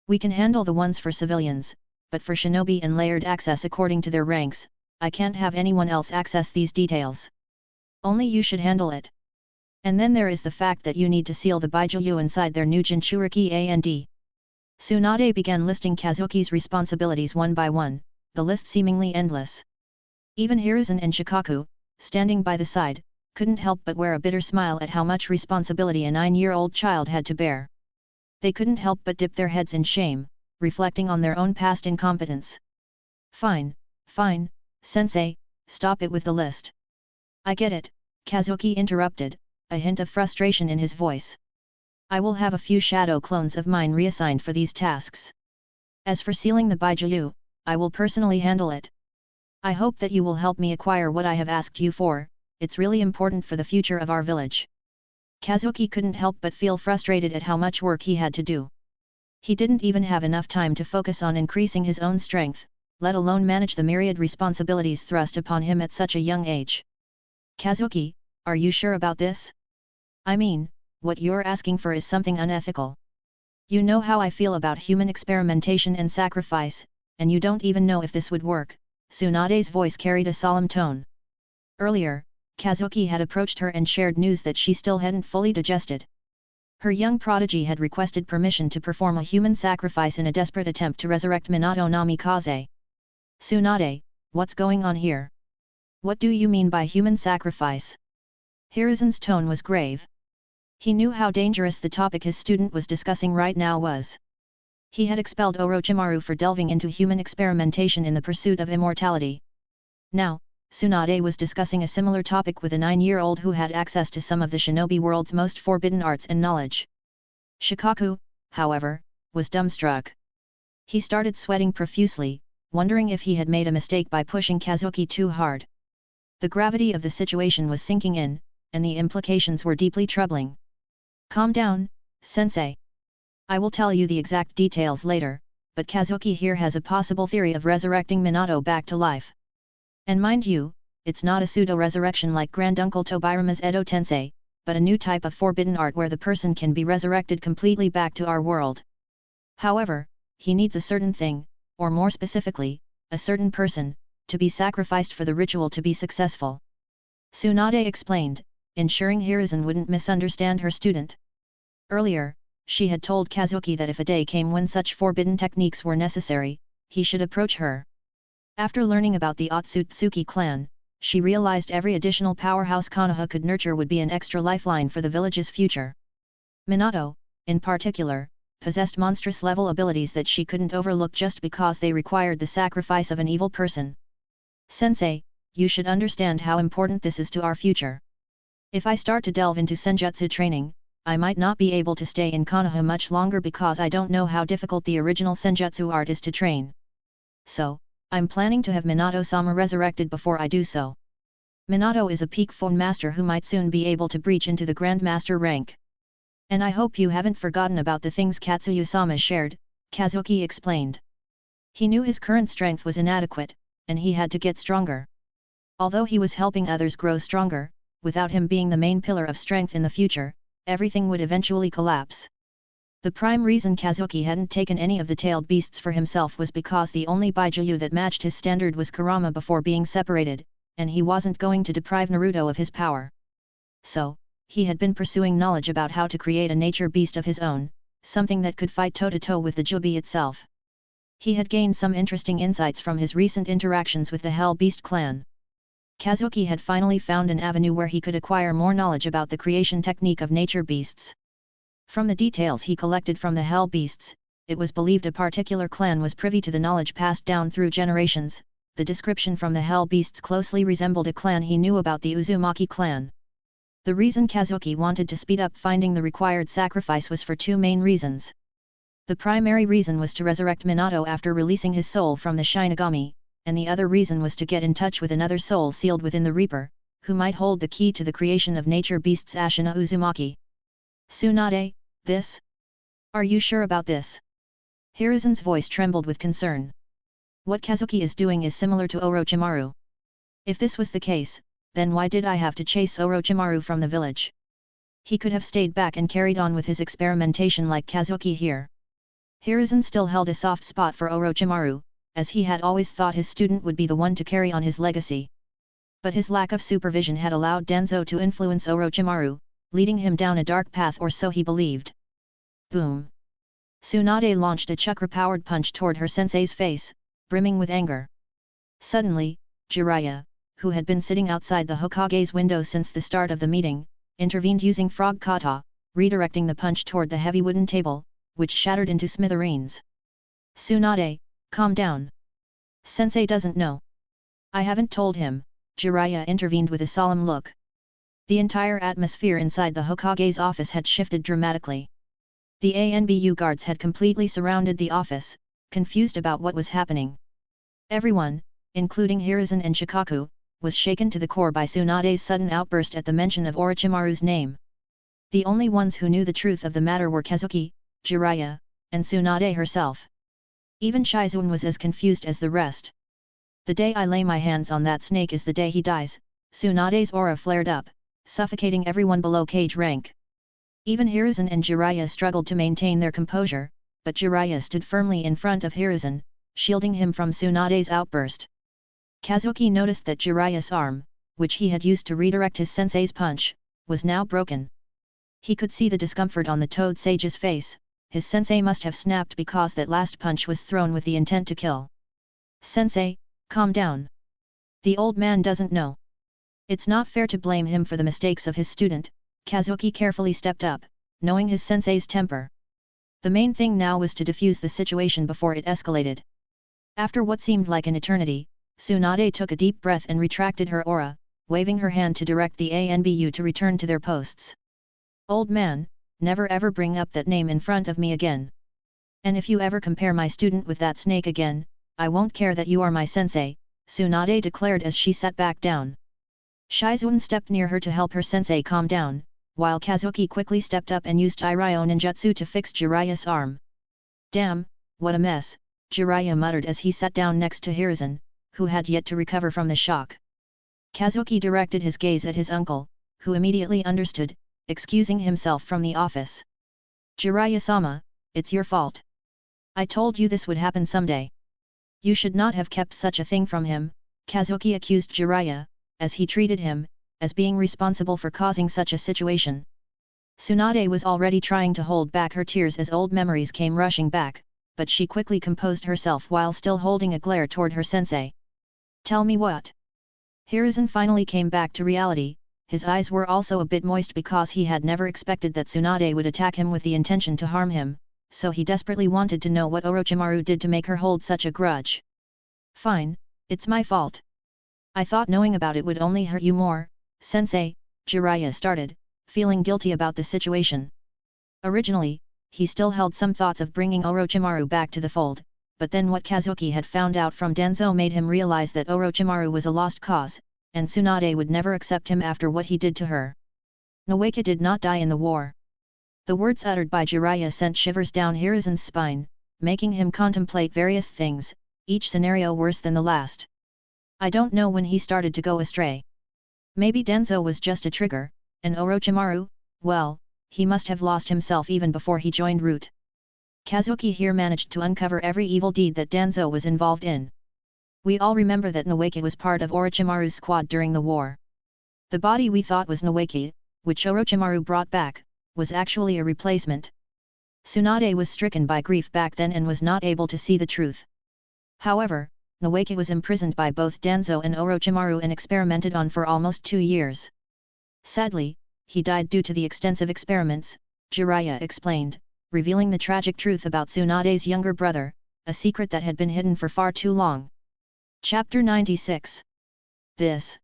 S2: We can handle the ones for civilians, but for shinobi and layered access according to their ranks, I can't have anyone else access these details. Only you should handle it. And then there is the fact that you need to seal the Baijuyu inside their new Jinchuriki and." Tsunade began listing Kazuki's responsibilities one by one, the list seemingly endless. Even Hiruzen and Shikaku, standing by the side, couldn't help but wear a bitter smile at how much responsibility a 9-year-old child had to bear. They couldn't help but dip their heads in shame, reflecting on their own past incompetence. Fine, sensei, stop it with the list. I get it, Kazuki interrupted, a hint of frustration in his voice. I will have a few shadow clones of mine reassigned for these tasks. As for sealing the Baijiu, I will personally handle it. I hope that you will help me acquire what I have asked you for, it's really important for the future of our village. Kazuki couldn't help but feel frustrated at how much work he had to do. He didn't even have enough time to focus on increasing his own strength, let alone manage the myriad responsibilities thrust upon him at such a young age. Kazuki, are you sure about this? I mean, what you're asking for is something unethical. You know how I feel about human experimentation and sacrifice, and you don't even know if this would work. Tsunade's voice carried a solemn tone. Earlier, Kazuki had approached her and shared news that she still hadn't fully digested. Her young prodigy had requested permission to perform a human sacrifice in a desperate attempt to resurrect Minato Namikaze. Tsunade, what's going on here? What do you mean by human sacrifice? Hiruzen's tone was grave. He knew how dangerous the topic his student was discussing right now was. He had expelled Orochimaru for delving into human experimentation in the pursuit of immortality. Now, Tsunade was discussing a similar topic with a 9-year-old who had access to some of the shinobi world's most forbidden arts and knowledge. Shikaku, however, was dumbstruck. He started sweating profusely, wondering if he had made a mistake by pushing Kazuki too hard. The gravity of the situation was sinking in, and the implications were deeply troubling. Calm down, sensei. I will tell you the exact details later, but Kazuki here has a possible theory of resurrecting Minato back to life. And mind you, it's not a pseudo-resurrection like Granduncle Tobirama's Edo Tensei, but a new type of forbidden art where the person can be resurrected completely back to our world. However, he needs a certain thing, or more specifically, a certain person, to be sacrificed for the ritual to be successful. Tsunade explained, ensuring Hiruzen wouldn't misunderstand her student. Earlier, she had told Kazuki that if a day came when such forbidden techniques were necessary, he should approach her. After learning about the Otsutsuki clan, she realized every additional powerhouse Konoha could nurture would be an extra lifeline for the village's future. Minato, in particular, possessed monstrous-level abilities that she couldn't overlook just because they required the sacrifice of an evil person. Sensei, you should understand how important this is to our future. If I start to delve into senjutsu training, I might not be able to stay in Konoha much longer because I don't know how difficult the original senjutsu art is to train. So, I'm planning to have Minato-sama resurrected before I do so. Minato is a peak phone master who might soon be able to breach into the Grandmaster rank. And I hope you haven't forgotten about the things Katsuyu-sama shared, Kazuki explained. He knew his current strength was inadequate, and he had to get stronger. Although he was helping others grow stronger, without him being the main pillar of strength in the future, everything would eventually collapse. The prime reason Kazuki hadn't taken any of the tailed beasts for himself was because the only Baijiu that matched his standard was Kurama before being separated, and he wasn't going to deprive Naruto of his power. So, he had been pursuing knowledge about how to create a nature beast of his own, something that could fight toe-to-toe with the Jubi itself. He had gained some interesting insights from his recent interactions with the Hell Beast clan. Kazuki had finally found an avenue where he could acquire more knowledge about the creation technique of nature beasts. From the details he collected from the Hell Beasts, it was believed a particular clan was privy to the knowledge passed down through generations. The description from the Hell Beasts closely resembled a clan he knew about, the Uzumaki clan. The reason Kazuki wanted to speed up finding the required sacrifice was for two main reasons. The primary reason was to resurrect Minato after releasing his soul from the Shinigami, and the other reason was to get in touch with another soul sealed within the Reaper, who might hold the key to the creation of nature beasts Ashina Uzumaki. Tsunade, this? Are you sure about this? Hiruzen's voice trembled with concern. What Kazuki is doing is similar to Orochimaru. If this was the case, then why did I have to chase Orochimaru from the village? He could have stayed back and carried on with his experimentation like Kazuki here. Hiruzen still held a soft spot for Orochimaru, as he had always thought his student would be the one to carry on his legacy. But his lack of supervision had allowed Danzo to influence Orochimaru, leading him down a dark path, or so he believed. Boom! Tsunade launched a chakra-powered punch toward her sensei's face, brimming with anger. Suddenly, Jiraiya, who had been sitting outside the Hokage's window since the start of the meeting, intervened using frog kata, redirecting the punch toward the heavy wooden table, which shattered into smithereens. Tsunade, calm down. Sensei doesn't know. I haven't told him, Jiraiya intervened with a solemn look. The entire atmosphere inside the Hokage's office had shifted dramatically. The ANBU guards had completely surrounded the office, confused about what was happening. Everyone, including Hiruzen and Shikaku, was shaken to the core by Tsunade's sudden outburst at the mention of Orochimaru's name. The only ones who knew the truth of the matter were Kazuki, Jiraiya, and Tsunade herself. Even Shizuan was as confused as the rest. The day I lay my hands on that snake is the day he dies, Tsunade's aura flared up, suffocating everyone below cage rank. Even Hiruzen and Jiraiya struggled to maintain their composure, but Jiraiya stood firmly in front of Hiruzen, shielding him from Tsunade's outburst. Kazuki noticed that Jiraiya's arm, which he had used to redirect his sensei's punch, was now broken. He could see the discomfort on the Toad Sage's face. His sensei must have snapped because that last punch was thrown with the intent to kill. "Sensei, calm down. The old man doesn't know. It's not fair to blame him for the mistakes of his student." Kazuki carefully stepped up, knowing his sensei's temper. The main thing now was to defuse the situation before it escalated. After what seemed like an eternity, Tsunade took a deep breath and retracted her aura, waving her hand to direct the ANBU to return to their posts. "Old man, never ever bring up that name in front of me again. And if you ever compare my student with that snake again, I won't care that you are my sensei," Tsunade declared as she sat back down. Shizuan stepped near her to help her sensei calm down, while Kazuki quickly stepped up and used Iryo ninjutsu to fix Jiraiya's arm. "Damn, what a mess," Jiraiya muttered as he sat down next to Hiruzen, who had yet to recover from the shock. Kazuki directed his gaze at his uncle, who immediately understood, excusing himself from the office. "Jiraiya-sama, it's your fault. I told you this would happen someday. You should not have kept such a thing from him," Kazuki accused Jiraiya, as he treated him, as being responsible for causing such a situation. Tsunade was already trying to hold back her tears as old memories came rushing back, but she quickly composed herself while still holding a glare toward her sensei. "Tell me what?" Hiruzen finally came back to reality. His eyes were also a bit moist because he had never expected that Tsunade would attack him with the intention to harm him, so he desperately wanted to know what Orochimaru did to make her hold such a grudge. "Fine, it's my fault. I thought knowing about it would only hurt you more, Sensei," Jiraiya started, feeling guilty about the situation. Originally, he still held some thoughts of bringing Orochimaru back to the fold, but then what Kazuki had found out from Danzo made him realize that Orochimaru was a lost cause, and Tsunade would never accept him after what he did to her. "Nawaka did not die in the war." The words uttered by Jiraiya sent shivers down Hiruzen's spine, making him contemplate various things, each scenario worse than the last. "I don't know when he started to go astray. Maybe Danzo was just a trigger, and Orochimaru, well, he must have lost himself even before he joined Root." Kazuki here managed to uncover every evil deed that Danzo was involved in. "We all remember that Nawaka was part of Orochimaru's squad during the war. The body we thought was Nawaka, which Orochimaru brought back, was actually a replacement." Tsunade was stricken by grief back then and was not able to see the truth. However, Nawaka was imprisoned by both Danzo and Orochimaru and experimented on for almost 2 years. "Sadly, he died due to the extensive experiments," Jiraiya explained, revealing the tragic truth about Tsunade's younger brother, a secret that had been hidden for far too long. Chapter 96. "This.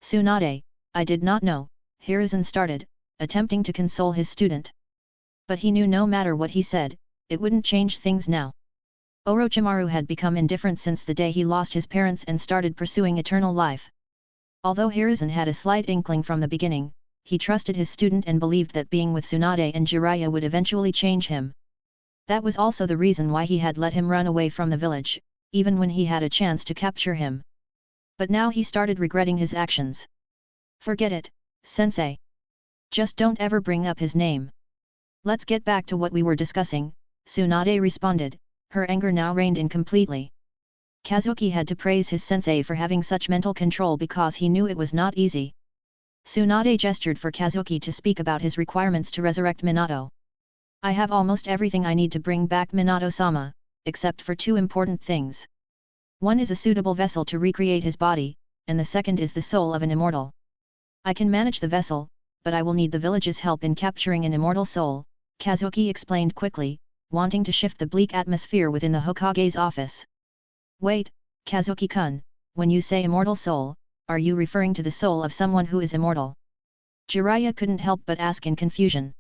S2: Tsunade, I did not know," Hiruzen started, attempting to console his student. But he knew no matter what he said, it wouldn't change things now. Orochimaru had become indifferent since the day he lost his parents and started pursuing eternal life. Although Hiruzen had a slight inkling from the beginning, he trusted his student and believed that being with Tsunade and Jiraiya would eventually change him. That was also the reason why he had let him run away from the village, even when he had a chance to capture him. But now he started regretting his actions. "Forget it, Sensei. Just don't ever bring up his name. Let's get back to what we were discussing," Tsunade responded, her anger now reined in completely. Kazuki had to praise his sensei for having such mental control because he knew it was not easy. Tsunade gestured for Kazuki to speak about his requirements to resurrect Minato. "I have almost everything I need to bring back Minato-sama, except for 2 important things. One is a suitable vessel to recreate his body, and the second is the soul of an immortal. I can manage the vessel, but I will need the village's help in capturing an immortal soul," Kazuki explained quickly, wanting to shift the bleak atmosphere within the Hokage's office. "Wait, Kazuki-kun, when you say immortal soul, are you referring to the soul of someone who is immortal?" Jiraiya couldn't help but ask in confusion.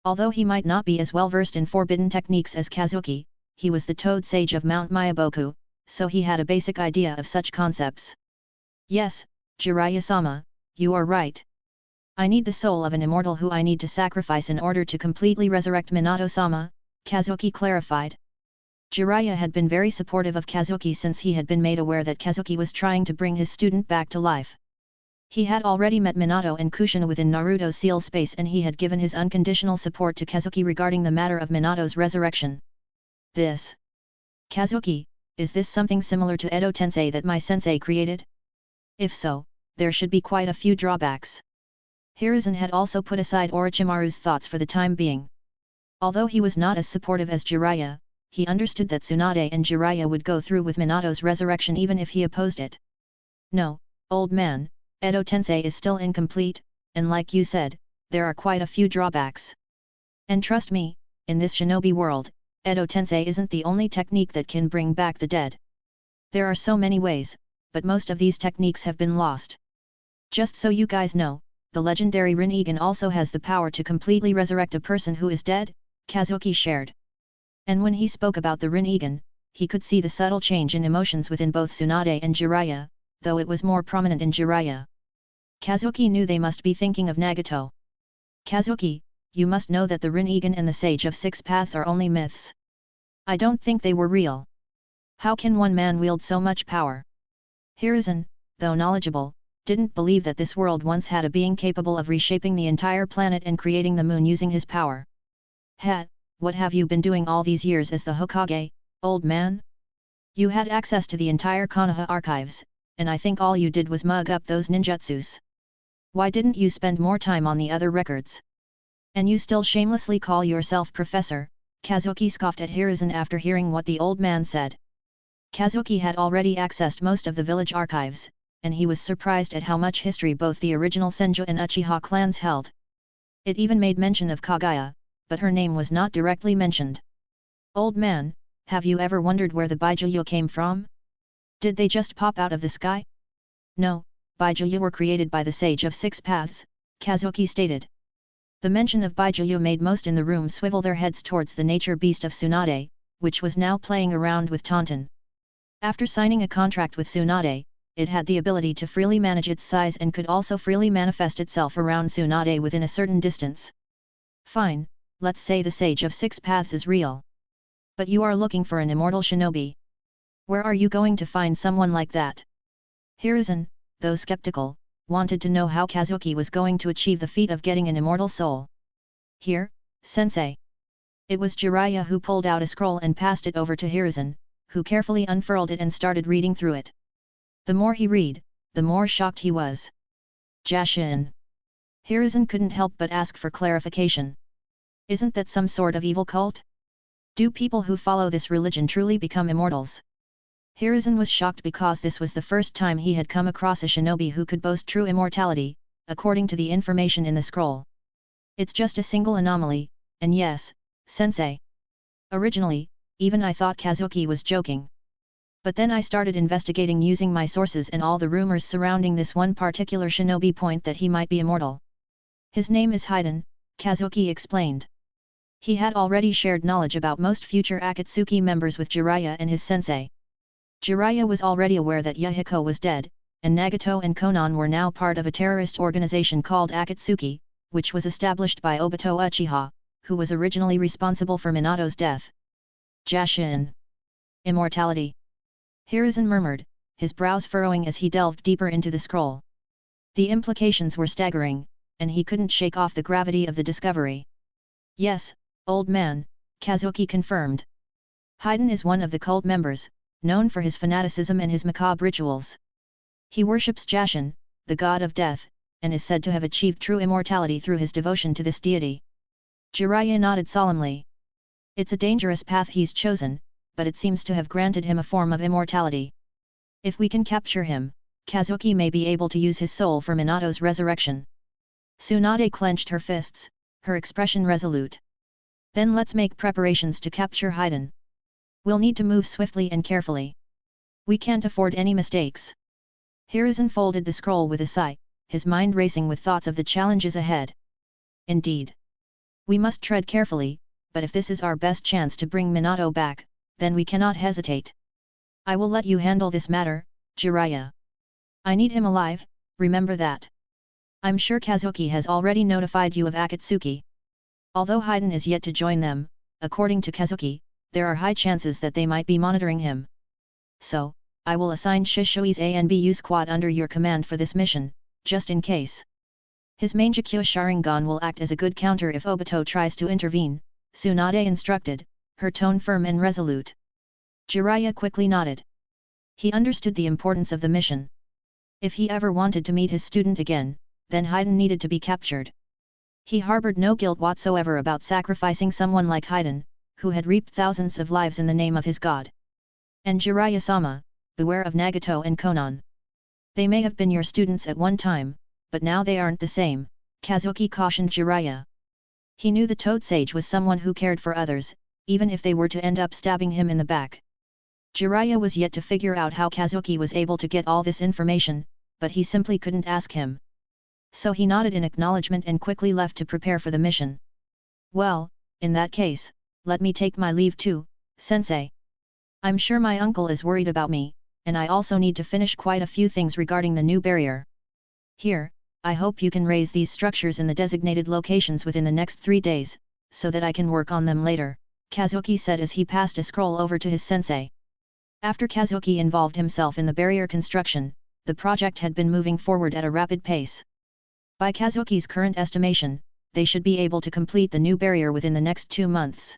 S2: Although he might not be as well versed in forbidden techniques as Kazuki, he was the Toad Sage of Mount Myaboku, so he had a basic idea of such concepts. Yes, Jiraiya-sama, you are right. I need the soul of an immortal who I need to sacrifice in order to completely resurrect Minato-sama, Kazuki clarified. Jiraiya had been very supportive of Kazuki since he had been made aware that Kazuki was trying to bring his student back to life. He had already met Minato and Kushina within Naruto Seal Space and he had given his unconditional support to Kazuki regarding the matter of Minato's resurrection. This. Kazuki, is this something similar to Edo Tensei that my sensei created? If so, there should be quite a few drawbacks. Hiruzen had also put aside Orochimaru's thoughts for the time being. Although he was not as supportive as Jiraiya, he understood that Tsunade and Jiraiya would go through with Minato's resurrection even if he opposed it. No, old man, Edo Tensei is still incomplete, and like you said, there are quite a few drawbacks. And trust me, in this shinobi world, Edo Tensei isn't the only technique that can bring back the dead. There are so many ways, but most of these techniques have been lost. Just so you guys know, the legendary Rinnegan also has the power to completely resurrect a person who is dead, Kazuki shared. And when he spoke about the Rinnegan, he could see the subtle change in emotions within both Tsunade and Jiraiya, though it was more prominent in Jiraiya. Kazuki knew they must be thinking of Nagato. Kazuki, you must know that the Rinnegan and the Sage of Six Paths are only myths. I don't think they were real. How can one man wield so much power? Hiruzen, though knowledgeable, didn't believe that this world once had a being capable of reshaping the entire planet and creating the moon using his power. Ha, what have you been doing all these years as the Hokage, old man? You had access to the entire Konoha archives, and I think all you did was mug up those ninjutsus. Why didn't you spend more time on the other records? And you still shamelessly call yourself professor, Kazuki scoffed at Hiruzen after hearing what the old man said. Kazuki had already accessed most of the village archives, and he was surprised at how much history both the original Senju and Uchiha clans held. It even made mention of Kaguya, but her name was not directly mentioned. Old man, have you ever wondered where the Baijuyu came from? Did they just pop out of the sky? No, Baijuyu were created by the Sage of Six Paths, Kazuki stated. The mention of Baijuyu made most in the room swivel their heads towards the nature beast of Tsunade, which was now playing around with Tauntaun. After signing a contract with Tsunade, it had the ability to freely manage its size and could also freely manifest itself around Tsunade within a certain distance. Fine, let's say the Sage of Six Paths is real. But you are looking for an immortal shinobi. Where are you going to find someone like that? Hiruzen, though skeptical, wanted to know how Kazuki was going to achieve the feat of getting an immortal soul. Here, sensei. It was Jiraiya who pulled out a scroll and passed it over to Hiruzen, who carefully unfurled it and started reading through it. The more he read, the more shocked he was. Jashin. Hiruzen couldn't help but ask for clarification. Isn't that some sort of evil cult? Do people who follow this religion truly become immortals? Hiruzen was shocked because this was the first time he had come across a shinobi who could boast true immortality, according to the information in the scroll. It's just a single anomaly, and yes, sensei. Originally, even I thought Kazuki was joking. But then I started investigating using my sources and all the rumors surrounding this one particular shinobi point that he might be immortal. His name is Haiden, Kazuki explained. He had already shared knowledge about most future Akatsuki members with Jiraiya and his sensei. Jiraiya was already aware that Yahiko was dead, and Nagato and Konan were now part of a terrorist organization called Akatsuki, which was established by Obito Uchiha, who was originally responsible for Minato's death. Jashin. Immortality. Hiruzen murmured, his brows furrowing as he delved deeper into the scroll. The implications were staggering, and he couldn't shake off the gravity of the discovery. Yes, old man, Kazuki confirmed. Haiden is one of the cult members, known for his fanaticism and his macabre rituals. He worships Jashin, the god of death, and is said to have achieved true immortality through his devotion to this deity. Jiraiya nodded solemnly. It's a dangerous path he's chosen, but it seems to have granted him a form of immortality. If we can capture him, Kazuki may be able to use his soul for Minato's resurrection. Tsunade clenched her fists, her expression resolute. Then let's make preparations to capture Haiden. We'll need to move swiftly and carefully. We can't afford any mistakes. Hiruzen folded the scroll with a sigh, his mind racing with thoughts of the challenges ahead. Indeed. We must tread carefully, but if this is our best chance to bring Minato back, then we cannot hesitate. I will let you handle this matter, Jiraiya. I need him alive, remember that. I'm sure Kazuki has already notified you of Akatsuki. Although Haiden is yet to join them, according to Kazuki, there are high chances that they might be monitoring him. So, I will assign Shishui's A and BU squad under your command for this mission, just in case. His Mangekyo Sharingan will act as a good counter if Obito tries to intervene, Tsunade instructed, her tone firm and resolute. Jiraiya quickly nodded. He understood the importance of the mission. If he ever wanted to meet his student again, then Haiden needed to be captured. He harbored no guilt whatsoever about sacrificing someone like Haiden, who had reaped thousands of lives in the name of his god. And Jiraiya-sama, beware of Nagato and Konan. They may have been your students at one time, but now they aren't the same, Kazuki cautioned Jiraiya. He knew the Toad Sage was someone who cared for others, even if they were to end up stabbing him in the back. Jiraiya was yet to figure out how Kazuki was able to get all this information, but he simply couldn't ask him. So he nodded in acknowledgement and quickly left to prepare for the mission. Well, in that case, let me take my leave too, sensei. I'm sure my uncle is worried about me, and I also need to finish quite a few things regarding the new barrier. Here, I hope you can raise these structures in the designated locations within the next 3 days, so that I can work on them later, Kazuki said as he passed a scroll over to his sensei. After Kazuki involved himself in the barrier construction, the project had been moving forward at a rapid pace. By Kazuki's current estimation, they should be able to complete the new barrier within the next 2 months.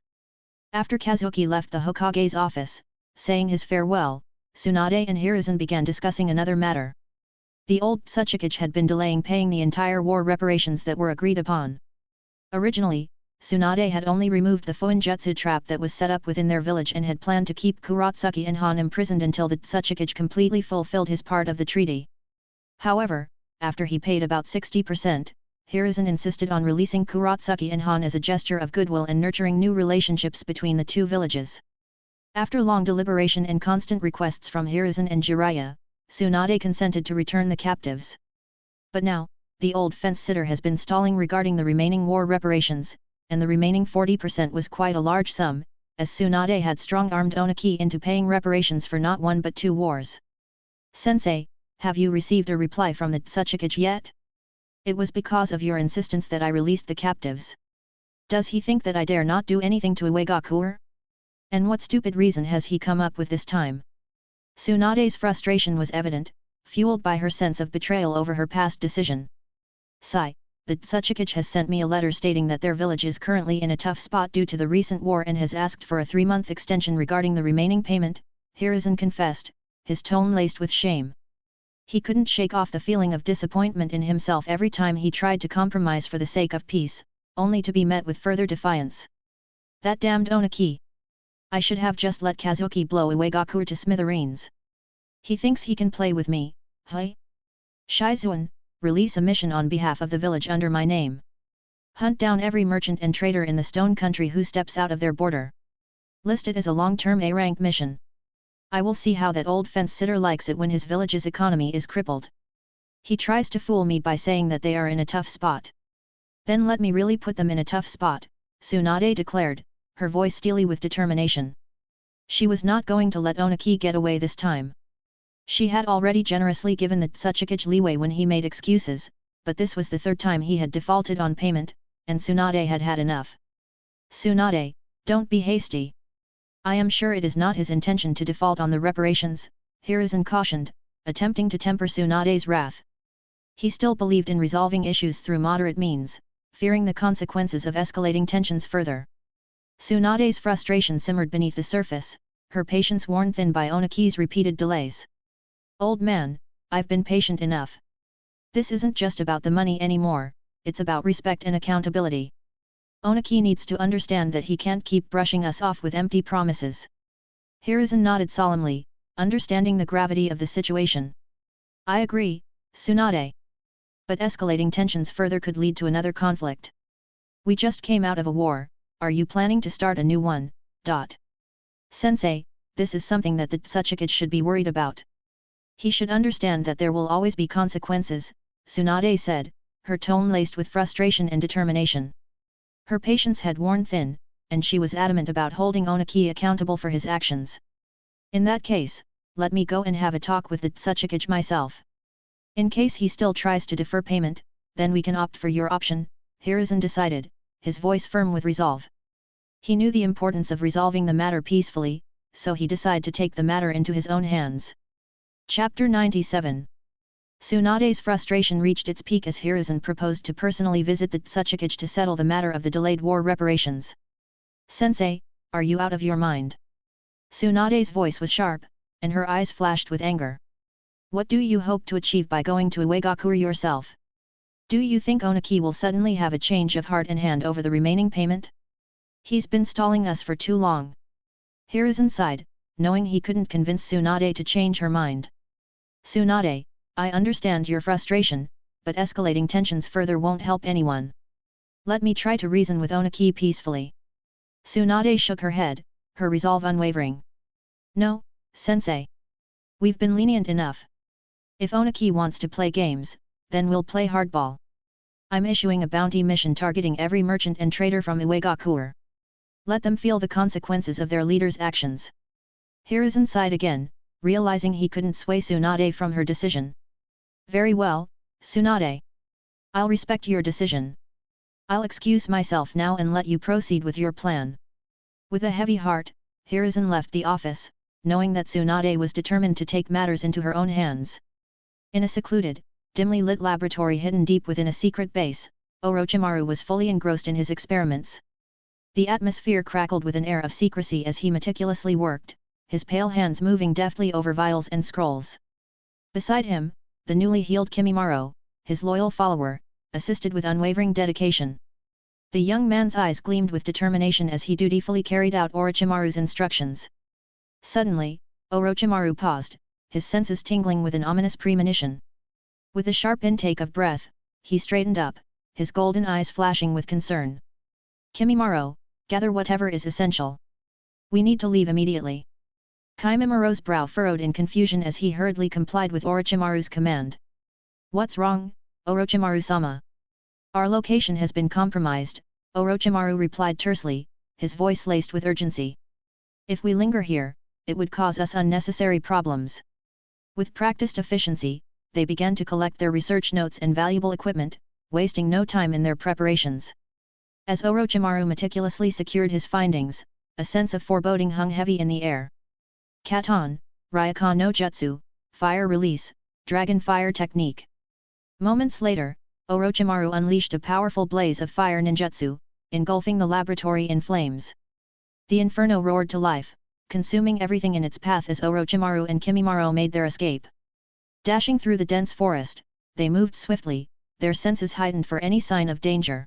S2: After Kazuki left the Hokage's office, saying his farewell, Tsunade and Hiruzen began discussing another matter. The old Tsuchikage had been delaying paying the entire war reparations that were agreed upon. Originally, Tsunade had only removed the Fuinjutsu trap that was set up within their village and had planned to keep Kuratsuki and Han imprisoned until the Tsuchikage completely fulfilled his part of the treaty. However, after he paid about 60%, Hiruzen insisted on releasing Kuratsuki and Han as a gesture of goodwill and nurturing new relationships between the two villages. After long deliberation and constant requests from Hiruzen and Jiraiya, Tsunade consented to return the captives. But now, the old fence-sitter has been stalling regarding the remaining war reparations, and the remaining 40% was quite a large sum, as Tsunade had strong-armed Oniki into paying reparations for not 1 but 2 wars. Sensei, have you received a reply from the Tsuchikage yet? It was because of your insistence that I released the captives. Does he think that I dare not do anything to Iwagakure? And what stupid reason has he come up with this time? Tsunade's frustration was evident, fueled by her sense of betrayal over her past decision. Sigh, the Tsuchikage has sent me a letter stating that their village is currently in a tough spot due to the recent war and has asked for a 3-month extension regarding the remaining payment, Hiruzen confessed, his tone laced with shame. He couldn't shake off the feeling of disappointment in himself every time he tried to compromise for the sake of peace, only to be met with further defiance. That damned Oniki! I should have just let Kazuki blow Iwagakure to smithereens. He thinks he can play with me, huh? Shizuan, release a mission on behalf of the village under my name. Hunt down every merchant and trader in the Stone Country who steps out of their border. List it as a long-term A-rank mission. I will see how that old fence-sitter likes it when his village's economy is crippled. He tries to fool me by saying that they are in a tough spot. Then let me really put them in a tough spot, Tsunade declared, her voice steely with determination. She was not going to let Oniki get away this time. She had already generously given the Tsuchikage leeway when he made excuses, but this was the 3rd time he had defaulted on payment, and Tsunade had had enough. Tsunade, don't be hasty. I am sure it is not his intention to default on the reparations, Hiruzen cautioned, attempting to temper Tsunade's wrath. He still believed in resolving issues through moderate means, fearing the consequences of escalating tensions further. Tsunade's frustration simmered beneath the surface, her patience worn thin by Oniki's repeated delays. Old man, I've been patient enough. This isn't just about the money anymore, it's about respect and accountability. Oniki needs to understand that he can't keep brushing us off with empty promises. Hiruzen nodded solemnly, understanding the gravity of the situation. I agree, Tsunade. But escalating tensions further could lead to another conflict. We just came out of a war, are you planning to start a new one? Sensei, this is something that the Tsuchikage should be worried about. He should understand that there will always be consequences, Tsunade said, her tone laced with frustration and determination. Her patience had worn thin, and she was adamant about holding Onaki accountable for his actions. In that case, let me go and have a talk with the Tsuchikage myself. In case he still tries to defer payment, then we can opt for your option, Hiruzen decided, his voice firm with resolve. He knew the importance of resolving the matter peacefully, so he decided to take the matter into his own hands. Chapter 97. Tsunade's frustration reached its peak as Hiruzen proposed to personally visit the Tsuchikage to settle the matter of the delayed war reparations. Sensei, are you out of your mind? Tsunade's voice was sharp, and her eyes flashed with anger. What do you hope to achieve by going to Iwagakure yourself? Do you think Onaki will suddenly have a change of heart and hand over the remaining payment? He's been stalling us for too long. Hiruzen sighed, knowing he couldn't convince Tsunade to change her mind. Tsunade, I understand your frustration, but escalating tensions further won't help anyone. Let me try to reason with Onaki peacefully. Tsunade shook her head, her resolve unwavering. No, sensei. We've been lenient enough. If Onaki wants to play games, then we'll play hardball. I'm issuing a bounty mission targeting every merchant and trader from Iwagakure. Let them feel the consequences of their leader's actions. Hiruzen sighed again, realizing he couldn't sway Tsunade from her decision. Very well, Tsunade. I'll respect your decision. I'll excuse myself now and let you proceed with your plan. With a heavy heart, Hiruzen left the office, knowing that Tsunade was determined to take matters into her own hands. In a secluded, dimly lit laboratory hidden deep within a secret base, Orochimaru was fully engrossed in his experiments. The atmosphere crackled with an air of secrecy as he meticulously worked, his pale hands moving deftly over vials and scrolls. Beside him, the newly healed Kimimaro, his loyal follower, assisted with unwavering dedication. The young man's eyes gleamed with determination as he dutifully carried out Orochimaru's instructions. Suddenly, Orochimaru paused, his senses tingling with an ominous premonition. With a sharp intake of breath, he straightened up, his golden eyes flashing with concern. Kimimaro, gather whatever is essential. We need to leave immediately. Kimimaro's brow furrowed in confusion as he hurriedly complied with Orochimaru's command. What's wrong, Orochimaru-sama? Our location has been compromised, Orochimaru replied tersely, his voice laced with urgency. If we linger here, it would cause us unnecessary problems. With practiced efficiency, they began to collect their research notes and valuable equipment, wasting no time in their preparations. As Orochimaru meticulously secured his findings, a sense of foreboding hung heavy in the air. Katon, Ryokan no Jutsu, Fire Release, Dragon Fire Technique. Moments later, Orochimaru unleashed a powerful blaze of fire ninjutsu, engulfing the laboratory in flames. The inferno roared to life, consuming everything in its path as Orochimaru and Kimimaro made their escape. Dashing through the dense forest, they moved swiftly, their senses heightened for any sign of danger.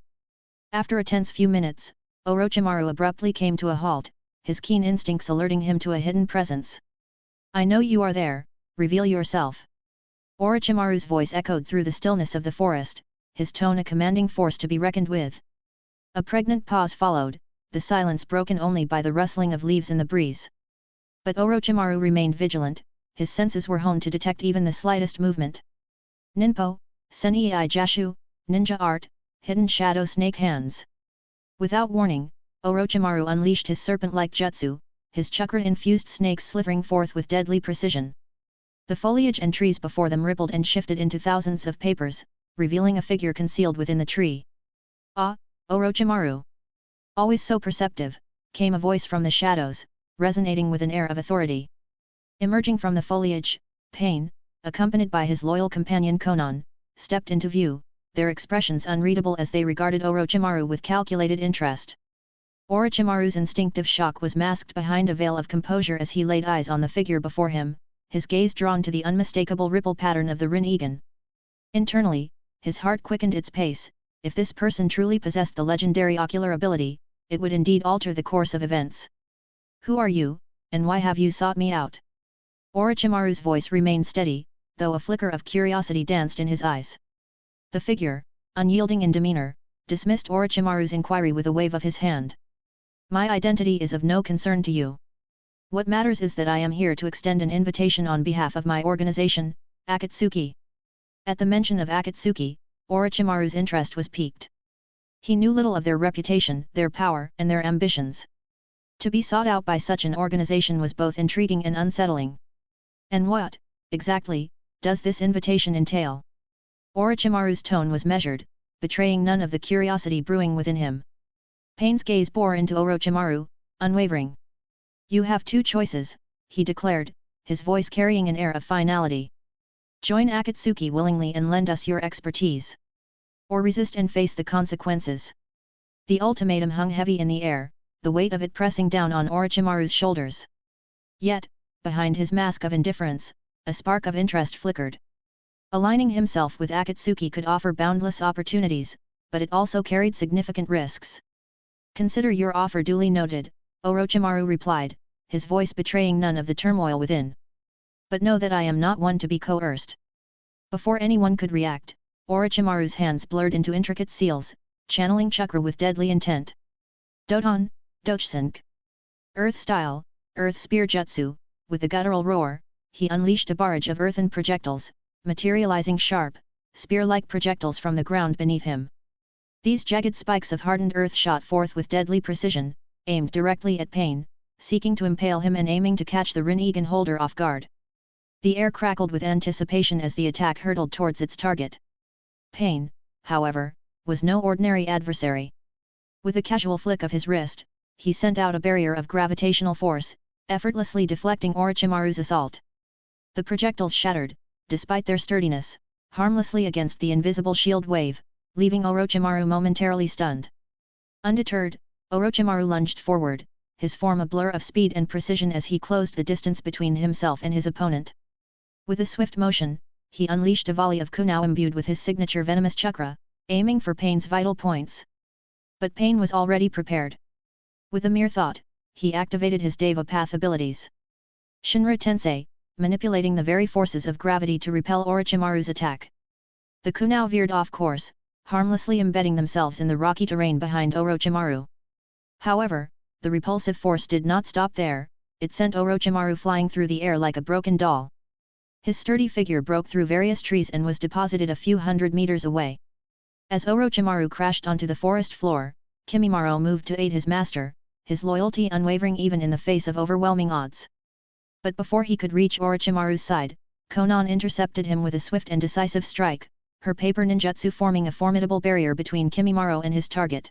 S2: After a tense few minutes, Orochimaru abruptly came to a halt, his keen instincts alerting him to a hidden presence. I know you are there, reveal yourself. Orochimaru's voice echoed through the stillness of the forest, his tone a commanding force to be reckoned with. A pregnant pause followed, the silence broken only by the rustling of leaves in the breeze. But Orochimaru remained vigilant, his senses were honed to detect even the slightest movement. Ninpo, Senii Jashu, Ninja Art, Hidden Shadow Snake Hands. Without warning, Orochimaru unleashed his serpent-like jutsu, his chakra-infused snakes slithering forth with deadly precision. The foliage and trees before them rippled and shifted into thousands of papers, revealing a figure concealed within the tree. Ah, Orochimaru! Always so perceptive, came a voice from the shadows, resonating with an air of authority. Emerging from the foliage, Pain, accompanied by his loyal companion Konan, stepped into view, their expressions unreadable as they regarded Orochimaru with calculated interest. Orochimaru's instinctive shock was masked behind a veil of composure as he laid eyes on the figure before him, his gaze drawn to the unmistakable ripple pattern of the Rinnegan. Internally, his heart quickened its pace. If this person truly possessed the legendary ocular ability, it would indeed alter the course of events. Who are you, and why have you sought me out? Orochimaru's voice remained steady, though a flicker of curiosity danced in his eyes. The figure, unyielding in demeanor, dismissed Orochimaru's inquiry with a wave of his hand. My identity is of no concern to you. What matters is that I am here to extend an invitation on behalf of my organization, Akatsuki. At the mention of Akatsuki, Orochimaru's interest was piqued. He knew little of their reputation, their power, and their ambitions. To be sought out by such an organization was both intriguing and unsettling. And what, exactly, does this invitation entail? Orochimaru's tone was measured, betraying none of the curiosity brewing within him. Pain's gaze bore into Orochimaru, unwavering. You have two choices, he declared, his voice carrying an air of finality. Join Akatsuki willingly and lend us your expertise. Or resist and face the consequences. The ultimatum hung heavy in the air, the weight of it pressing down on Orochimaru's shoulders. Yet, behind his mask of indifference, a spark of interest flickered. Aligning himself with Akatsuki could offer boundless opportunities, but it also carried significant risks. Consider your offer duly noted, Orochimaru replied, his voice betraying none of the turmoil within. But know that I am not one to be coerced. Before anyone could react, Orochimaru's hands blurred into intricate seals, channeling chakra with deadly intent. Doton, Dochsink. Earth style, Earth Spear Jutsu, with a guttural roar, he unleashed a barrage of earthen projectiles, materializing sharp, spear-like projectiles from the ground beneath him. These jagged spikes of hardened earth shot forth with deadly precision, aimed directly at Pain, seeking to impale him and aiming to catch the Rinnegan holder off guard. The air crackled with anticipation as the attack hurtled towards its target. Pain, however, was no ordinary adversary. With a casual flick of his wrist, he sent out a barrier of gravitational force, effortlessly deflecting Orochimaru's assault. The projectiles shattered, despite their sturdiness, harmlessly against the invisible shield wave, leaving Orochimaru momentarily stunned. Undeterred, Orochimaru lunged forward, his form a blur of speed and precision as he closed the distance between himself and his opponent. With a swift motion, he unleashed a volley of kunao imbued with his signature venomous chakra, aiming for Pain's vital points. But Pain was already prepared. With a mere thought, he activated his Deva Path abilities. Shinra Tensei, manipulating the very forces of gravity to repel Orochimaru's attack. The kunao veered off course, harmlessly embedding themselves in the rocky terrain behind Orochimaru. However, the repulsive force did not stop there, it sent Orochimaru flying through the air like a broken doll. His sturdy figure broke through various trees and was deposited a few hundred meters away. As Orochimaru crashed onto the forest floor, Kimimaro moved to aid his master, his loyalty unwavering even in the face of overwhelming odds. But before he could reach Orochimaru's side, Konan intercepted him with a swift and decisive strike, her paper ninjutsu forming a formidable barrier between Kimimaro and his target.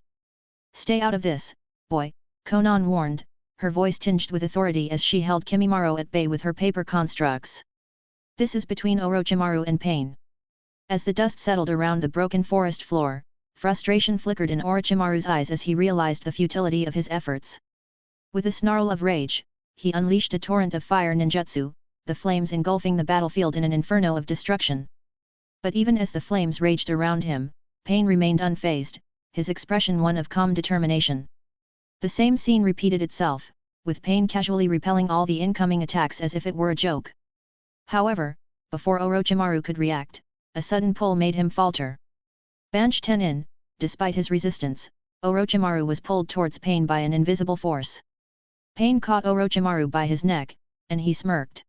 S2: Stay out of this, boy, Konan warned, her voice tinged with authority as she held Kimimaro at bay with her paper constructs. This is between Orochimaru and Pain. As the dust settled around the broken forest floor, frustration flickered in Orochimaru's eyes as he realized the futility of his efforts. With a snarl of rage, he unleashed a torrent of fire ninjutsu, the flames engulfing the battlefield in an inferno of destruction. But even as the flames raged around him, Pain remained unfazed, his expression one of calm determination. The same scene repeated itself, with Pain casually repelling all the incoming attacks as if it were a joke. However, before Orochimaru could react, a sudden pull made him falter. Banch Tenin, despite his resistance, Orochimaru was pulled towards Pain by an invisible force. Pain caught Orochimaru by his neck, and he smirked.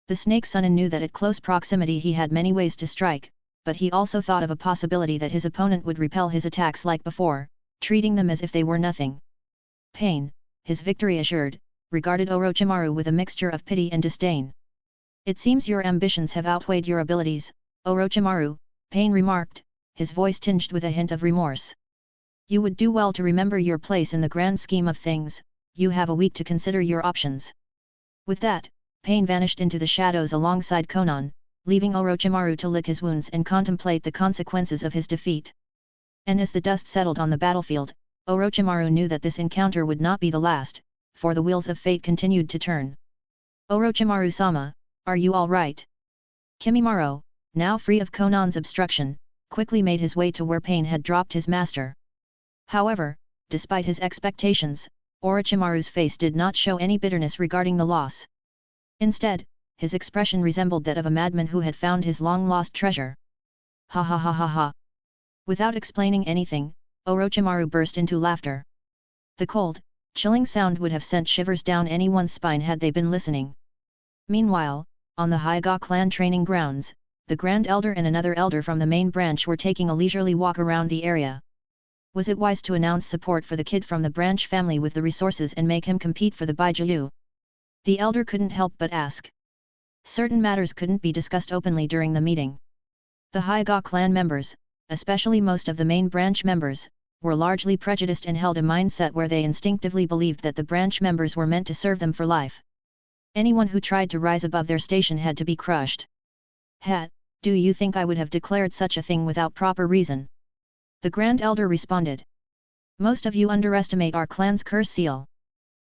S2: The Snake Sunin knew that at close proximity he had many ways to strike, but he also thought of a possibility that his opponent would repel his attacks like before, treating them as if they were nothing. Pain, his victory assured, regarded Orochimaru with a mixture of pity and disdain. It seems your ambitions have outweighed your abilities, Orochimaru, Pain remarked, his voice tinged with a hint of remorse. You would do well to remember your place in the grand scheme of things, you have a week to consider your options. With that, Pain vanished into the shadows alongside Konan, leaving Orochimaru to lick his wounds and contemplate the consequences of his defeat. And as the dust settled on the battlefield, Orochimaru knew that this encounter would not be the last, for the wheels of fate continued to turn. Orochimaru-sama, are you all right? Kimimaro, now free of Konan's obstruction, quickly made his way to where Pain had dropped his master. However, despite his expectations, Orochimaru's face did not show any bitterness regarding the loss. Instead, his expression resembled that of a madman who had found his long-lost treasure. Ha ha ha ha ha. Without explaining anything, Orochimaru burst into laughter. The cold, chilling sound would have sent shivers down anyone's spine had they been listening. Meanwhile, on the Hyuga clan training grounds, the Grand Elder and another elder from the main branch were taking a leisurely walk around the area. Was it wise to announce support for the kid from the branch family with the resources and make him compete for the Baijiu? The elder couldn't help but ask. Certain matters couldn't be discussed openly during the meeting. The Hyga clan members, especially most of the main branch members, were largely prejudiced and held a mindset where they instinctively believed that the branch members were meant to serve them for life. Anyone who tried to rise above their station had to be crushed. Do you think I would have declared such a thing without proper reason? The Grand Elder responded. Most of you underestimate our clan's curse seal.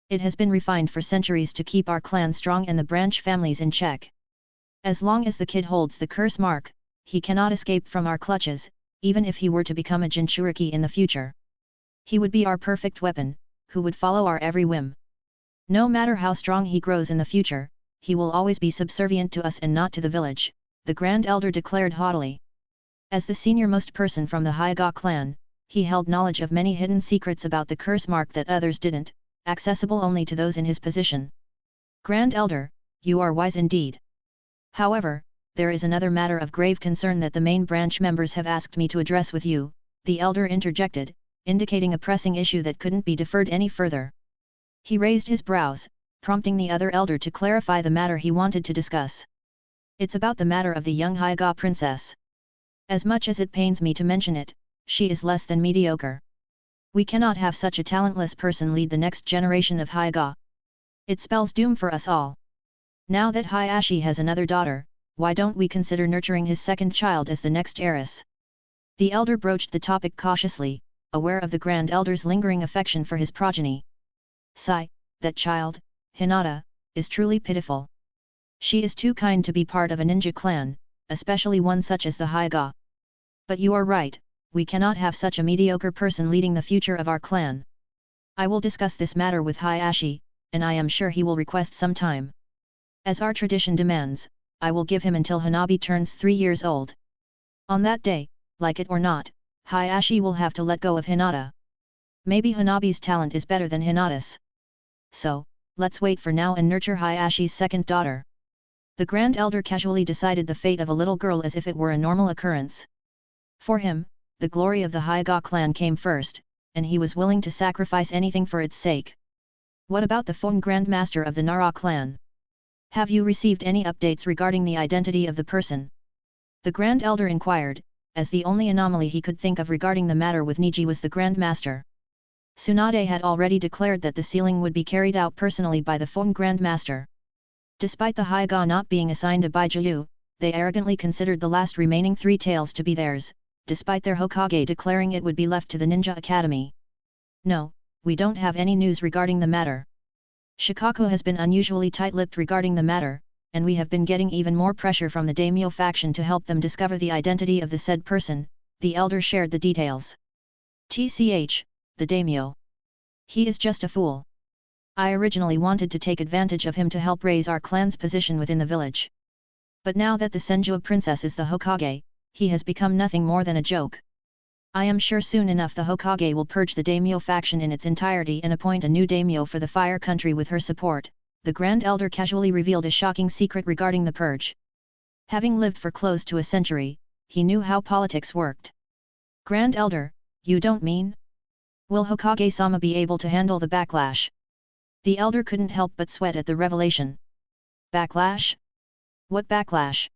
S2: It has been refined for centuries to keep our clan strong and the branch families in check. As long as the kid holds the curse mark, he cannot escape from our clutches, even if he were to become a Jinchuriki in the future. He would be our perfect weapon, who would follow our every whim. No matter how strong he grows in the future, he will always be subservient to us and not to the village, the Grand Elder declared haughtily. As the senior-most person from the Hyga clan, he held knowledge of many hidden secrets about the curse mark that others didn't, accessible only to those in his position. Grand Elder, you are wise indeed. However, there is another matter of grave concern that the main branch members have asked me to address with you, the elder interjected, indicating a pressing issue that couldn't be deferred any further. He raised his brows, prompting the other elder to clarify the matter he wanted to discuss. It's about the matter of the young Hyga princess. As much as it pains me to mention it, she is less than mediocre. We cannot have such a talentless person lead the next generation of Hyga. It spells doom for us all. Now that Hayashi has another daughter, why don't we consider nurturing his second child as the next heiress? The elder broached the topic cautiously, aware of the Grand Elder's lingering affection for his progeny. Sigh, that child, Hinata, is truly pitiful. She is too kind to be part of a ninja clan, especially one such as the Hyga. But you are right, we cannot have such a mediocre person leading the future of our clan. I will discuss this matter with Hayashi, and I am sure he will request some time. As our tradition demands, I will give him until Hanabi turns 3 years old. On that day, like it or not, Hayashi will have to let go of Hinata. Maybe Hanabi's talent is better than Hinata's. So, let's wait for now and nurture Hayashi's second daughter. The Grand Elder casually decided the fate of a little girl as if it were a normal occurrence. For him, the glory of the Hyga clan came first, and he was willing to sacrifice anything for its sake. What about the Fong Grand Master of the Nara clan? Have you received any updates regarding the identity of the person? The Grand Elder inquired, as the only anomaly he could think of regarding the matter with Niji was the Grand Master. Tsunade had already declared that the sealing would be carried out personally by the Fong Grand Master. Despite the Hyga not being assigned a Baijiu, they arrogantly considered the last remaining 3 tails to be theirs, despite their Hokage declaring it would be left to the Ninja Academy. No, we don't have any news regarding the matter. Shikaku has been unusually tight-lipped regarding the matter, and we have been getting even more pressure from the daimyo faction to help them discover the identity of the said person, the elder shared the details. TCH, the daimyo. He is just a fool. I originally wanted to take advantage of him to help raise our clan's position within the village. But now that the Senju princess is the Hokage, he has become nothing more than a joke. I am sure soon enough the Hokage will purge the daimyo faction in its entirety and appoint a new daimyo for the Fire Country with her support. The Grand Elder casually revealed a shocking secret regarding the purge. Having lived for close to a century, he knew how politics worked. Grand Elder, you don't mean? Will Hokage-sama be able to handle the backlash? The elder couldn't help but sweat at the revelation. Backlash? What backlash?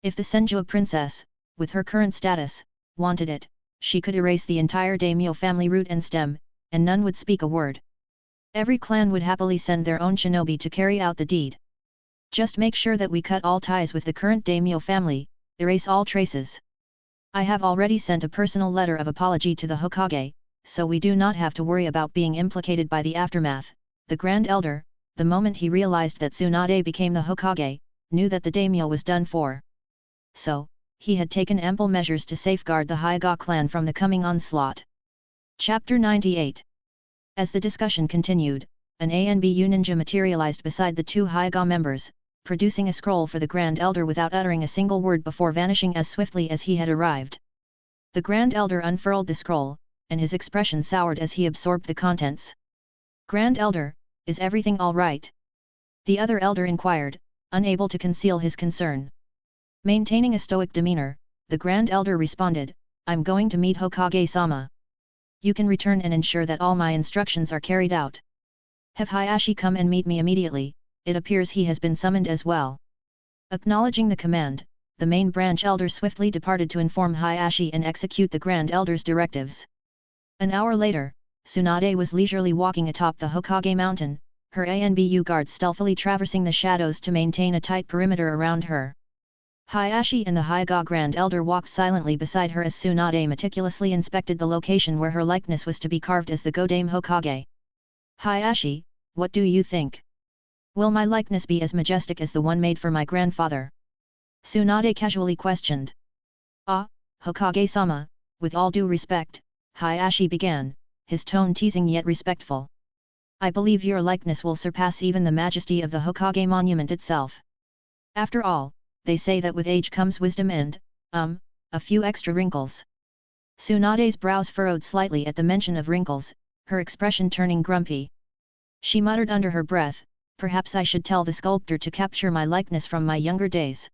S2: If the Senju princess, with her current status, wanted it, she could erase the entire daimyo family root and stem, and none would speak a word. Every clan would happily send their own shinobi to carry out the deed. Just make sure that we cut all ties with the current daimyo family, erase all traces. I have already sent a personal letter of apology to the Hokage, so we do not have to worry about being implicated by the aftermath. The Grand Elder, the moment he realized that Tsunade became the Hokage, knew that the daimyo was done for. So, he had taken ample measures to safeguard the Hyga clan from the coming onslaught. Chapter 98. As the discussion continued, an ANBU ninja materialized beside the 2 Hyga members, producing a scroll for the Grand Elder without uttering a single word before vanishing as swiftly as he had arrived. The Grand Elder unfurled the scroll, and his expression soured as he absorbed the contents. Grand Elder, is everything all right? The other elder inquired, unable to conceal his concern. Maintaining a stoic demeanor, the Grand Elder responded, "I'm going to meet Hokage-sama. You can return and ensure that all my instructions are carried out. Have Hayashi come and meet me immediately, it appears he has been summoned as well." Acknowledging the command, the main branch elder swiftly departed to inform Hayashi and execute the Grand Elder's directives. An hour later, Tsunade was leisurely walking atop the Hokage mountain, her ANBU guards stealthily traversing the shadows to maintain a tight perimeter around her. Hayashi and the Hyuga Grand Elder walked silently beside her as Tsunade meticulously inspected the location where her likeness was to be carved as the Godame Hokage. "Hayashi, what do you think? Will my likeness be as majestic as the one made for my grandfather?" Tsunade casually questioned. "Ah, Hokage-sama, with all due respect," Hayashi began, his tone teasing yet respectful. "I believe your likeness will surpass even the majesty of the Hokage monument itself. After all, they say that with age comes wisdom and, a few extra wrinkles." Tsunade's brows furrowed slightly at the mention of wrinkles, her expression turning grumpy. She muttered under her breath, "Perhaps I should tell the sculptor to capture my likeness from my younger days.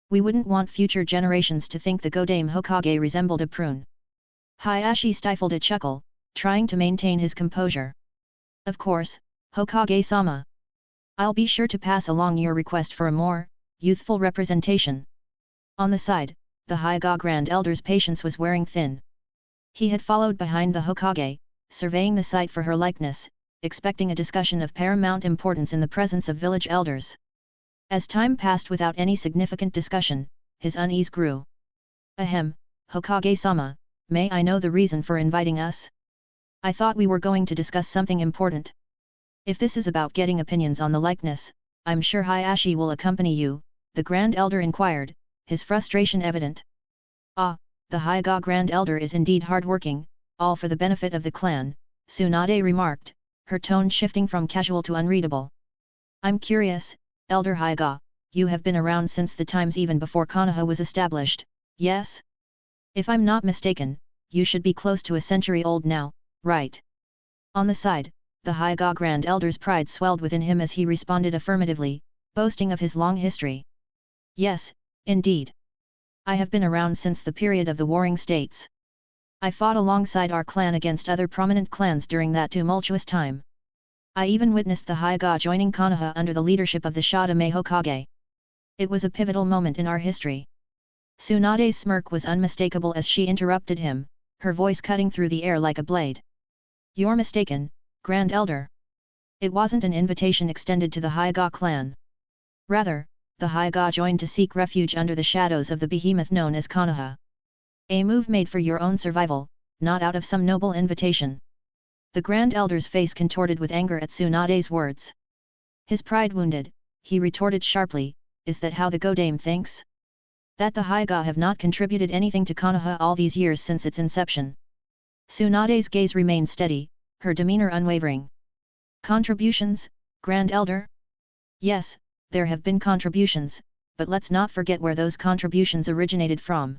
S2: We wouldn't want future generations to think the Godame Hokage resembled a prune." Hayashi stifled a chuckle, trying to maintain his composure. "Of course, Hokage-sama. I'll be sure to pass along your request for a more youthful representation." On the side, the Hyuga Grand Elder's patience was wearing thin. He had followed behind the Hokage, surveying the site for her likeness, expecting a discussion of paramount importance in the presence of village elders. As time passed without any significant discussion, his unease grew. "Ahem, Hokage-sama, may I know the reason for inviting us? I thought we were going to discuss something important. If this is about getting opinions on the likeness, I'm sure Hayashi will accompany you," the Grand Elder inquired, his frustration evident. "Ah, the Hyuga Grand Elder is indeed hard-working, all for the benefit of the clan," Tsunade remarked, her tone shifting from casual to unreadable. "I'm curious, Elder Hyuga, you have been around since the times even before Konoha was established, yes? If I'm not mistaken, you should be close to a century old now, right?" On the side, the Hyuga Grand Elder's pride swelled within him as he responded affirmatively, boasting of his long history. "Yes, indeed. I have been around since the period of the Warring States. I fought alongside our clan against other prominent clans during that tumultuous time. I even witnessed the Hyuga joining Konoha under the leadership of the Shinobi Hokage. It was a pivotal moment in our history." Tsunade's smirk was unmistakable as she interrupted him, her voice cutting through the air like a blade. "You're mistaken, Grand Elder. It wasn't an invitation extended to the Hyuga clan. Rather, the Hyuga joined to seek refuge under the shadows of the behemoth known as Konoha. A move made for your own survival, not out of some noble invitation." The Grand Elder's face contorted with anger at Tsunade's words. His pride wounded, he retorted sharply, "Is that how the Godame thinks? That the Hyuga have not contributed anything to Konoha all these years since its inception?" Tsunade's gaze remained steady, her demeanor unwavering. "Contributions, Grand Elder? Yes, there have been contributions, but let's not forget where those contributions originated from.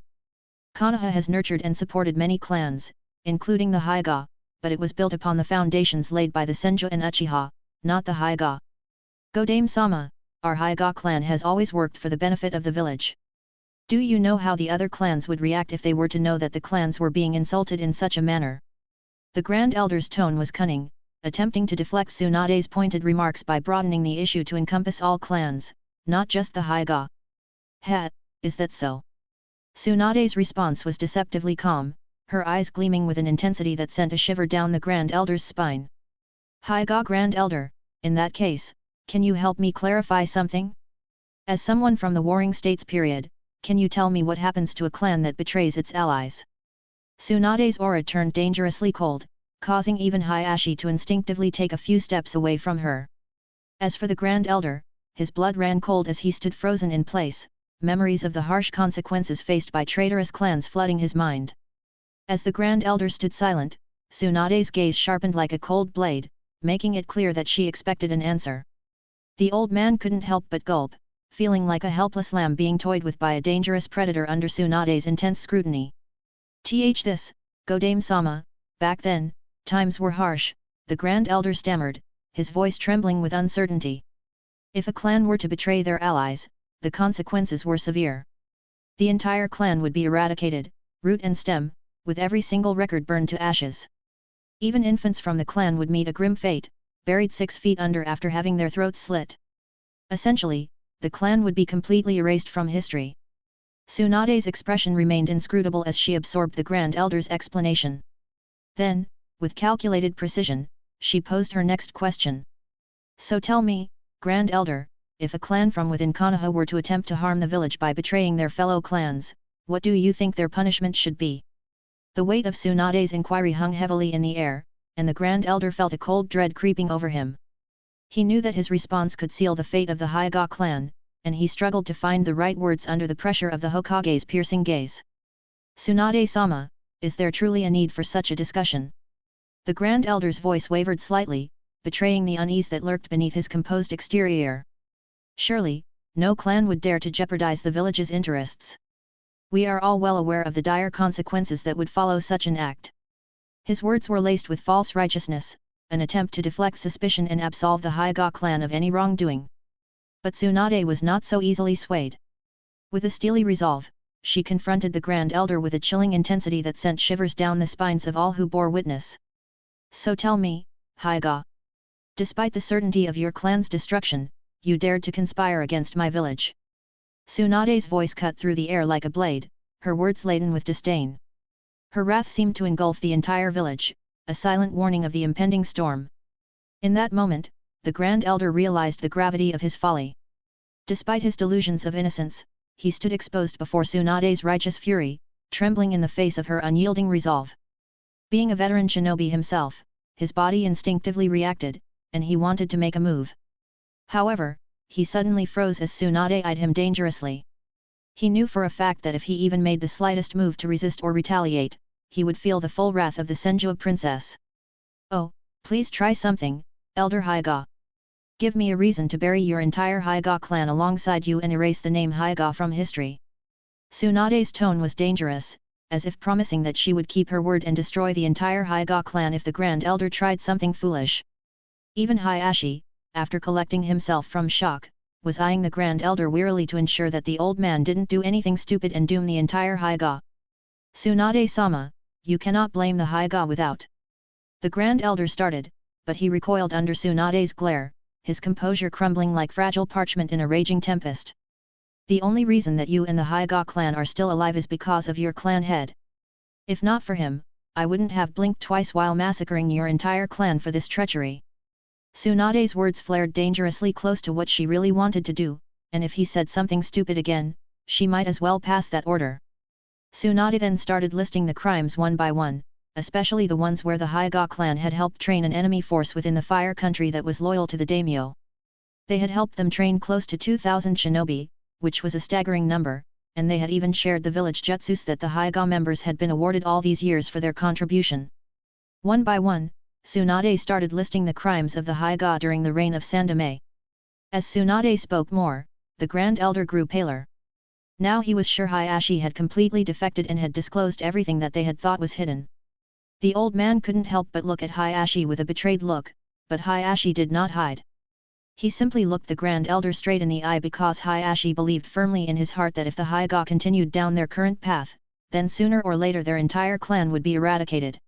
S2: Konoha has nurtured and supported many clans, including the Hyuga, but it was built upon the foundations laid by the Senju and Uchiha, not the Hyuga. Godame-sama, our Hyuga clan has always worked for the benefit of the village. Do you know how the other clans would react if they were to know that the clans were being insulted in such a manner?" The Grand Elder's tone was cunning, attempting to deflect Tsunade's pointed remarks by broadening the issue to encompass all clans, not just the Hyuga. Is that so?" Tsunade's response was deceptively calm, her eyes gleaming with an intensity that sent a shiver down the Grand Elder's spine. "Hyuga Grand Elder, in that case, can you help me clarify something? As someone from the Warring States period, can you tell me what happens to a clan that betrays its allies?" Tsunade's aura turned dangerously cold, causing even Hayashi to instinctively take a few steps away from her. As for the Grand Elder, his blood ran cold as he stood frozen in place, memories of the harsh consequences faced by traitorous clans flooding his mind. As the Grand Elder stood silent, Tsunade's gaze sharpened like a cold blade, making it clear that she expected an answer. The old man couldn't help but gulp, feeling like a helpless lamb being toyed with by a dangerous predator under Tsunade's intense scrutiny. This, Godame-sama, back then, times were harsh," the Grand Elder stammered, his voice trembling with uncertainty. "If a clan were to betray their allies, the consequences were severe. The entire clan would be eradicated, root and stem, with every single record burned to ashes. Even infants from the clan would meet a grim fate, buried 6 feet under after having their throats slit. Essentially, the clan would be completely erased from history. Tsunade's expression remained inscrutable as she absorbed the Grand Elder's explanation. Then, with calculated precision, she posed her next question. So tell me, Grand Elder, if a clan from within Konoha were to attempt to harm the village by betraying their fellow clans, what do you think their punishment should be? The weight of Tsunade's inquiry hung heavily in the air, and the Grand Elder felt a cold dread creeping over him. He knew that his response could seal the fate of the Hyuga clan, and he struggled to find the right words under the pressure of the Hokage's piercing gaze. Tsunade-sama, is there truly a need for such a discussion? The Grand Elder's voice wavered slightly, betraying the unease that lurked beneath his composed exterior. Surely, no clan would dare to jeopardize the village's interests. We are all well aware of the dire consequences that would follow such an act. His words were laced with false righteousness, an attempt to deflect suspicion and absolve the Hyuga clan of any wrongdoing. But Tsunade was not so easily swayed. With a steely resolve, she confronted the Grand Elder with a chilling intensity that sent shivers down the spines of all who bore witness. So tell me, Hyuga. Despite the certainty of your clan's destruction, you dared to conspire against my village. Tsunade's voice cut through the air like a blade, her words laden with disdain. Her wrath seemed to engulf the entire village, a silent warning of the impending storm. In that moment, the Grand Elder realized the gravity of his folly. Despite his delusions of innocence, he stood exposed before Tsunade's righteous fury, trembling in the face of her unyielding resolve. Being a veteran shinobi himself, his body instinctively reacted, and he wanted to make a move. However, he suddenly froze as Tsunade eyed him dangerously. He knew for a fact that if he even made the slightest move to resist or retaliate, he would feel the full wrath of the Senjua princess. Oh, please try something, Elder Hyuga. Give me a reason to bury your entire Hyuga clan alongside you and erase the name Hyuga from history. Tsunade's tone was dangerous, as if promising that she would keep her word and destroy the entire Hyuga clan if the Grand Elder tried something foolish. Even Hayashi, after collecting himself from shock, was eyeing the Grand Elder wearily to ensure that the old man didn't do anything stupid and doom the entire Hyuga. Tsunade-sama, you cannot blame the Hyuga without. The Grand Elder started, but he recoiled under Tsunade's glare, his composure crumbling like fragile parchment in a raging tempest. The only reason that you and the Hyuga clan are still alive is because of your clan head. If not for him, I wouldn't have blinked twice while massacring your entire clan for this treachery. Tsunade's words flared dangerously close to what she really wanted to do, and if he said something stupid again, she might as well pass that order. Tsunade then started listing the crimes one by one, especially the ones where the Hyuga clan had helped train an enemy force within the Fire Country that was loyal to the daimyo. They had helped them train close to 2,000 shinobi, which was a staggering number, and they had even shared the village jutsus that the Hyuga members had been awarded all these years for their contribution. One by one, Tsunade started listing the crimes of the Hyuga during the reign of Sandame. As Tsunade spoke more, the Grand Elder grew paler. Now he was sure Hayashi had completely defected and had disclosed everything that they had thought was hidden. The old man couldn't help but look at Hayashi with a betrayed look, but Hayashi did not hide. He simply looked the Grand Elder straight in the eye because Hayashi believed firmly in his heart that if the Hyuga continued down their current path, then sooner or later their entire clan would be eradicated.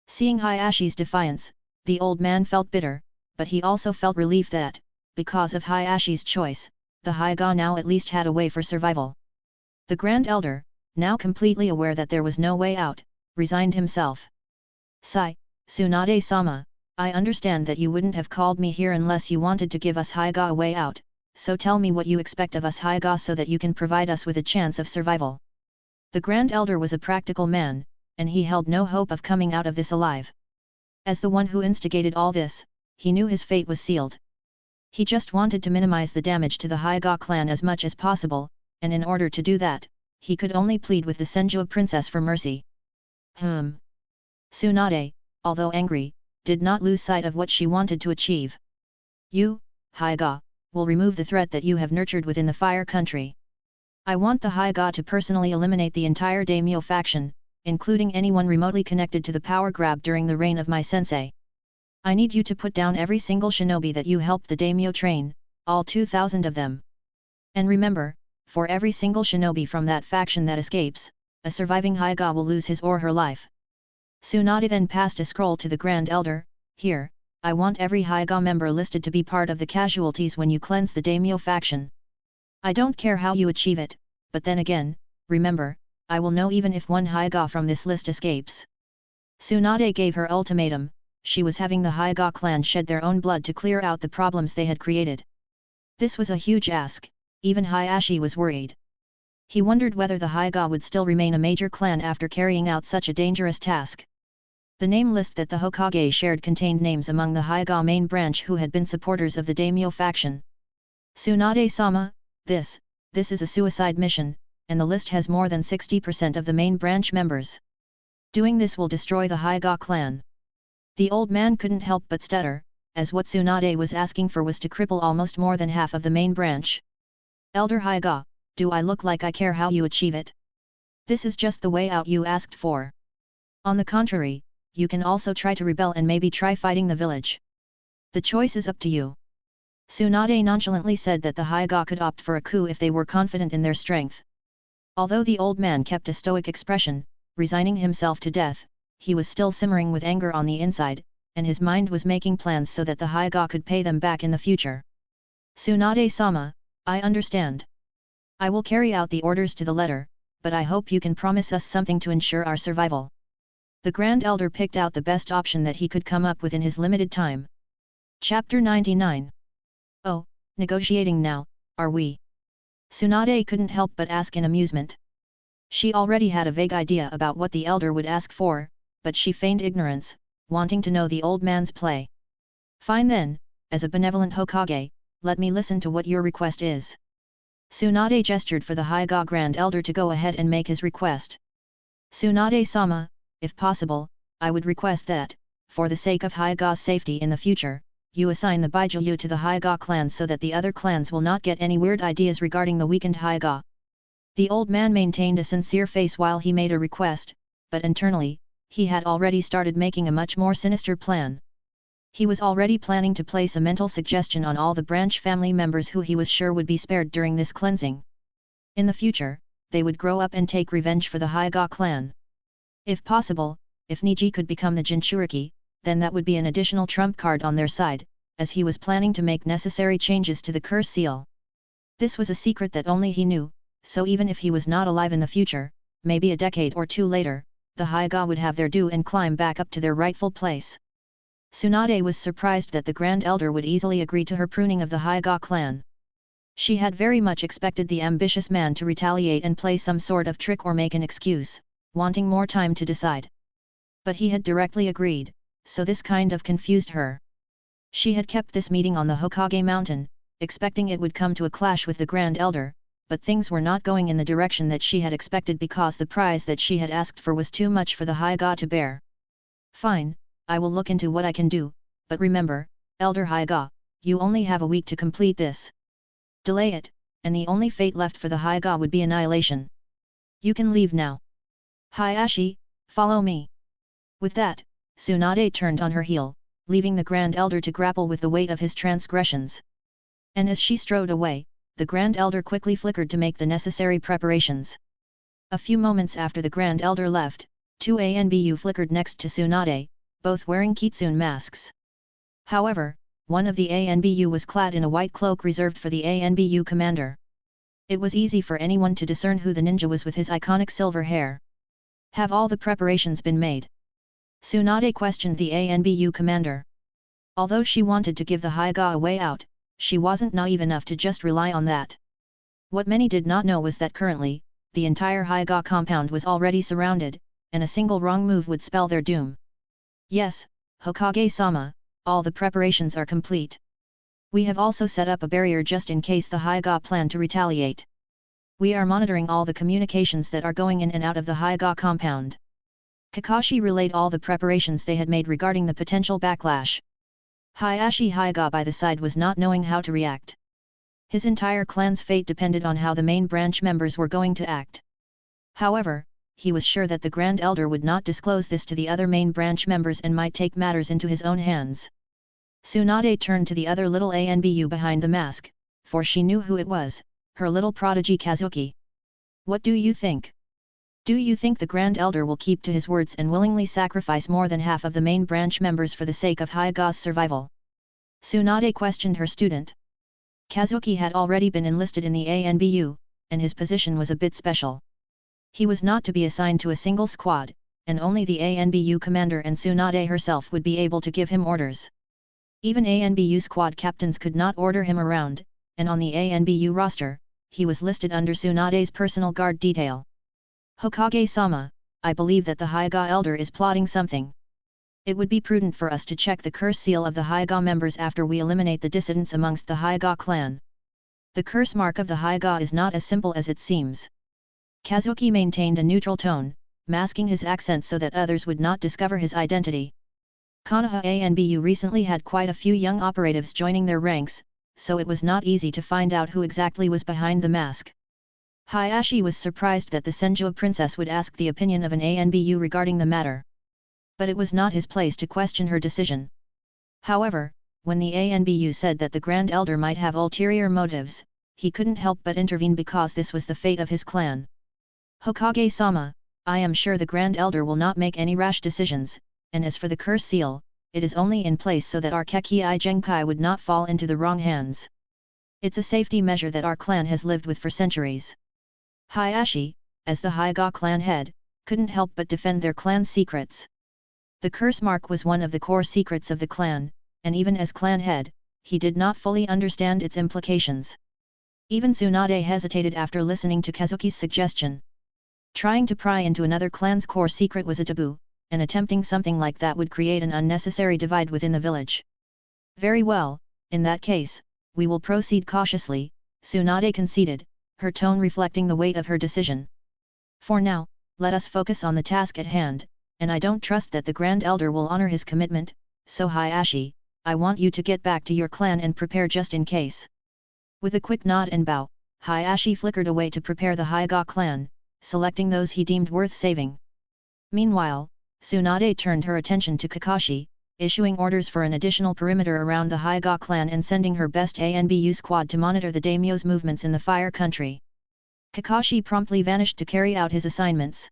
S2: Seeing Hayashi's defiance, the old man felt bitter, but he also felt relief that, because of Hayashi's choice, the Hyuga now at least had a way for survival. The Grand Elder, now completely aware that there was no way out, resigned himself. Sigh, Tsunade-sama, I understand that you wouldn't have called me here unless you wanted to give us Hyuga a way out, so tell me what you expect of us Hyuga so that you can provide us with a chance of survival. The Grand Elder was a practical man, and he held no hope of coming out of this alive. As the one who instigated all this, he knew his fate was sealed. He just wanted to minimize the damage to the Hyuga clan as much as possible, and in order to do that, he could only plead with the Senjua princess for mercy. Tsunade, although angry, did not lose sight of what she wanted to achieve. You, Hyuga, will remove the threat that you have nurtured within the Fire Country. I want the Hyuga to personally eliminate the entire daimyo faction, including anyone remotely connected to the power grab during the reign of my sensei. I need you to put down every single shinobi that you helped the daimyo train, all 2,000 of them. And remember, for every single shinobi from that faction that escapes, a surviving Haiga will lose his or her life. Tsunade then passed a scroll to the Grand Elder. Here, I want every Haiga member listed to be part of the casualties when you cleanse the daimyo faction. I don't care how you achieve it, but then again, remember, I will know even if one Haiga from this list escapes. Tsunade gave her ultimatum. She was having the Haiga clan shed their own blood to clear out the problems they had created. This was a huge ask, even Hayashi was worried. He wondered whether the Haiga would still remain a major clan after carrying out such a dangerous task. The name list that the Hokage shared contained names among the Haiga main branch who had been supporters of the daimyo faction. Tsunade-sama, this is a suicide mission, and the list has more than 60% of the main branch members. Doing this will destroy the Haiga clan. The old man couldn't help but stutter, as what Tsunade was asking for was to cripple almost more than half of the main branch. Elder Haiga, do I look like I care how you achieve it? This is just the way out you asked for. On the contrary, you can also try to rebel and maybe try fighting the village. The choice is up to you. Tsunade nonchalantly said that the Haiga could opt for a coup if they were confident in their strength. Although the old man kept a stoic expression, resigning himself to death, he was still simmering with anger on the inside, and his mind was making plans so that the Haiga could pay them back in the future. Tsunade-sama, I understand. I will carry out the orders to the letter, but I hope you can promise us something to ensure our survival. The Grand Elder picked out the best option that he could come up with in his limited time. Chapter 99. Oh, negotiating now, are we? Tsunade couldn't help but ask in amusement. She already had a vague idea about what the elder would ask for, but she feigned ignorance, wanting to know the old man's play. Fine then, as a benevolent Hokage, let me listen to what your request is. Tsunade gestured for the Haiga Grand Elder to go ahead and make his request. Tsunade-sama, if possible, I would request that, for the sake of Haiga's safety in the future, you assign the Baijiu to the Haiga clan so that the other clans will not get any weird ideas regarding the weakened Haiga. The old man maintained a sincere face while he made a request, but internally, he had already started making a much more sinister plan. He was already planning to place a mental suggestion on all the branch family members who he was sure would be spared during this cleansing. In the future, they would grow up and take revenge for the Haiga clan. If possible, if Niji could become the Jinchuriki, then that would be an additional trump card on their side, as he was planning to make necessary changes to the curse seal. This was a secret that only he knew, so even if he was not alive in the future, maybe a decade or two later, the Haiga would have their due and climb back up to their rightful place. Tsunade was surprised that the Grand Elder would easily agree to her pruning of the Haiga clan. She had very much expected the ambitious man to retaliate and play some sort of trick or make an excuse, wanting more time to decide. But he had directly agreed, so this kind of confused her. She had kept this meeting on the Hokage mountain, expecting it would come to a clash with the Grand Elder, but things were not going in the direction that she had expected because the prize that she had asked for was too much for the Haiga to bear. Fine, I will look into what I can do, but remember, Elder Haiga, you only have a week to complete this. Delay it, and the only fate left for the Haiga would be annihilation. You can leave now. Hayashi, follow me. With that, Tsunade turned on her heel, leaving the Grand Elder to grapple with the weight of his transgressions. And as she strode away, the Grand Elder quickly flickered to make the necessary preparations. A few moments after the Grand Elder left, two ANBU flickered next to Tsunade, both wearing kitsune masks. However, one of the ANBU was clad in a white cloak reserved for the ANBU commander. It was easy for anyone to discern who the ninja was with his iconic silver hair. Have all the preparations been made? Tsunade questioned the ANBU commander. Although she wanted to give the Haiga a way out, she wasn't naive enough to just rely on that. What many did not know was that currently, the entire Haiga compound was already surrounded, and a single wrong move would spell their doom. Yes, Hokage-sama, all the preparations are complete. We have also set up a barrier just in case the Haiga plan to retaliate. We are monitoring all the communications that are going in and out of the Haiga compound. Kakashi relayed all the preparations they had made regarding the potential backlash. Hayashi Haiga by the side was not knowing how to react. His entire clan's fate depended on how the main branch members were going to act. However, he was sure that the Grand Elder would not disclose this to the other main branch members and might take matters into his own hands. Tsunade turned to the other little ANBU behind the mask, for she knew who it was, her little prodigy Kazuki. What do you think? Do you think the Grand Elder will keep to his words and willingly sacrifice more than half of the main branch members for the sake of Hyaga's survival? Tsunade questioned her student. Kazuki had already been enlisted in the ANBU, and his position was a bit special. He was not to be assigned to a single squad, and only the ANBU commander and Tsunade herself would be able to give him orders. Even ANBU squad captains could not order him around, and on the ANBU roster, he was listed under Tsunade's personal guard detail. Hokage-sama, I believe that the Hyaga elder is plotting something. It would be prudent for us to check the curse seal of the Hyaga members after we eliminate the dissidents amongst the Hyaga clan. The curse mark of the Hyaga is not as simple as it seems. Kazuki maintained a neutral tone, masking his accent so that others would not discover his identity. Konoha ANBU recently had quite a few young operatives joining their ranks, so it was not easy to find out who exactly was behind the mask. Hayashi was surprised that the Senju princess would ask the opinion of an ANBU regarding the matter. But it was not his place to question her decision. However, when the ANBU said that the Grand Elder might have ulterior motives, he couldn't help but intervene because this was the fate of his clan. Hokage-sama, I am sure the Grand Elder will not make any rash decisions, and as for the curse seal, it is only in place so that our Kekii Genkai would not fall into the wrong hands. It's a safety measure that our clan has lived with for centuries. Hayashi, as the Hyaga clan head, couldn't help but defend their clan's secrets. The curse mark was one of the core secrets of the clan, and even as clan head, he did not fully understand its implications. Even Tsunade hesitated after listening to Kazuki's suggestion. Trying to pry into another clan's core secret was a taboo, and attempting something like that would create an unnecessary divide within the village. Very well, in that case, we will proceed cautiously, Tsunade conceded, her tone reflecting the weight of her decision. For now, let us focus on the task at hand, and I don't trust that the Grand Elder will honor his commitment, so Hayashi, I want you to get back to your clan and prepare just in case. With a quick nod and bow, Hayashi flickered away to prepare the Hyaga clan, selecting those he deemed worth saving. Meanwhile, Tsunade turned her attention to Kakashi, issuing orders for an additional perimeter around the Hyaga clan and sending her best ANBU squad to monitor the daimyo's movements in the Fire Country. Kakashi promptly vanished to carry out his assignments.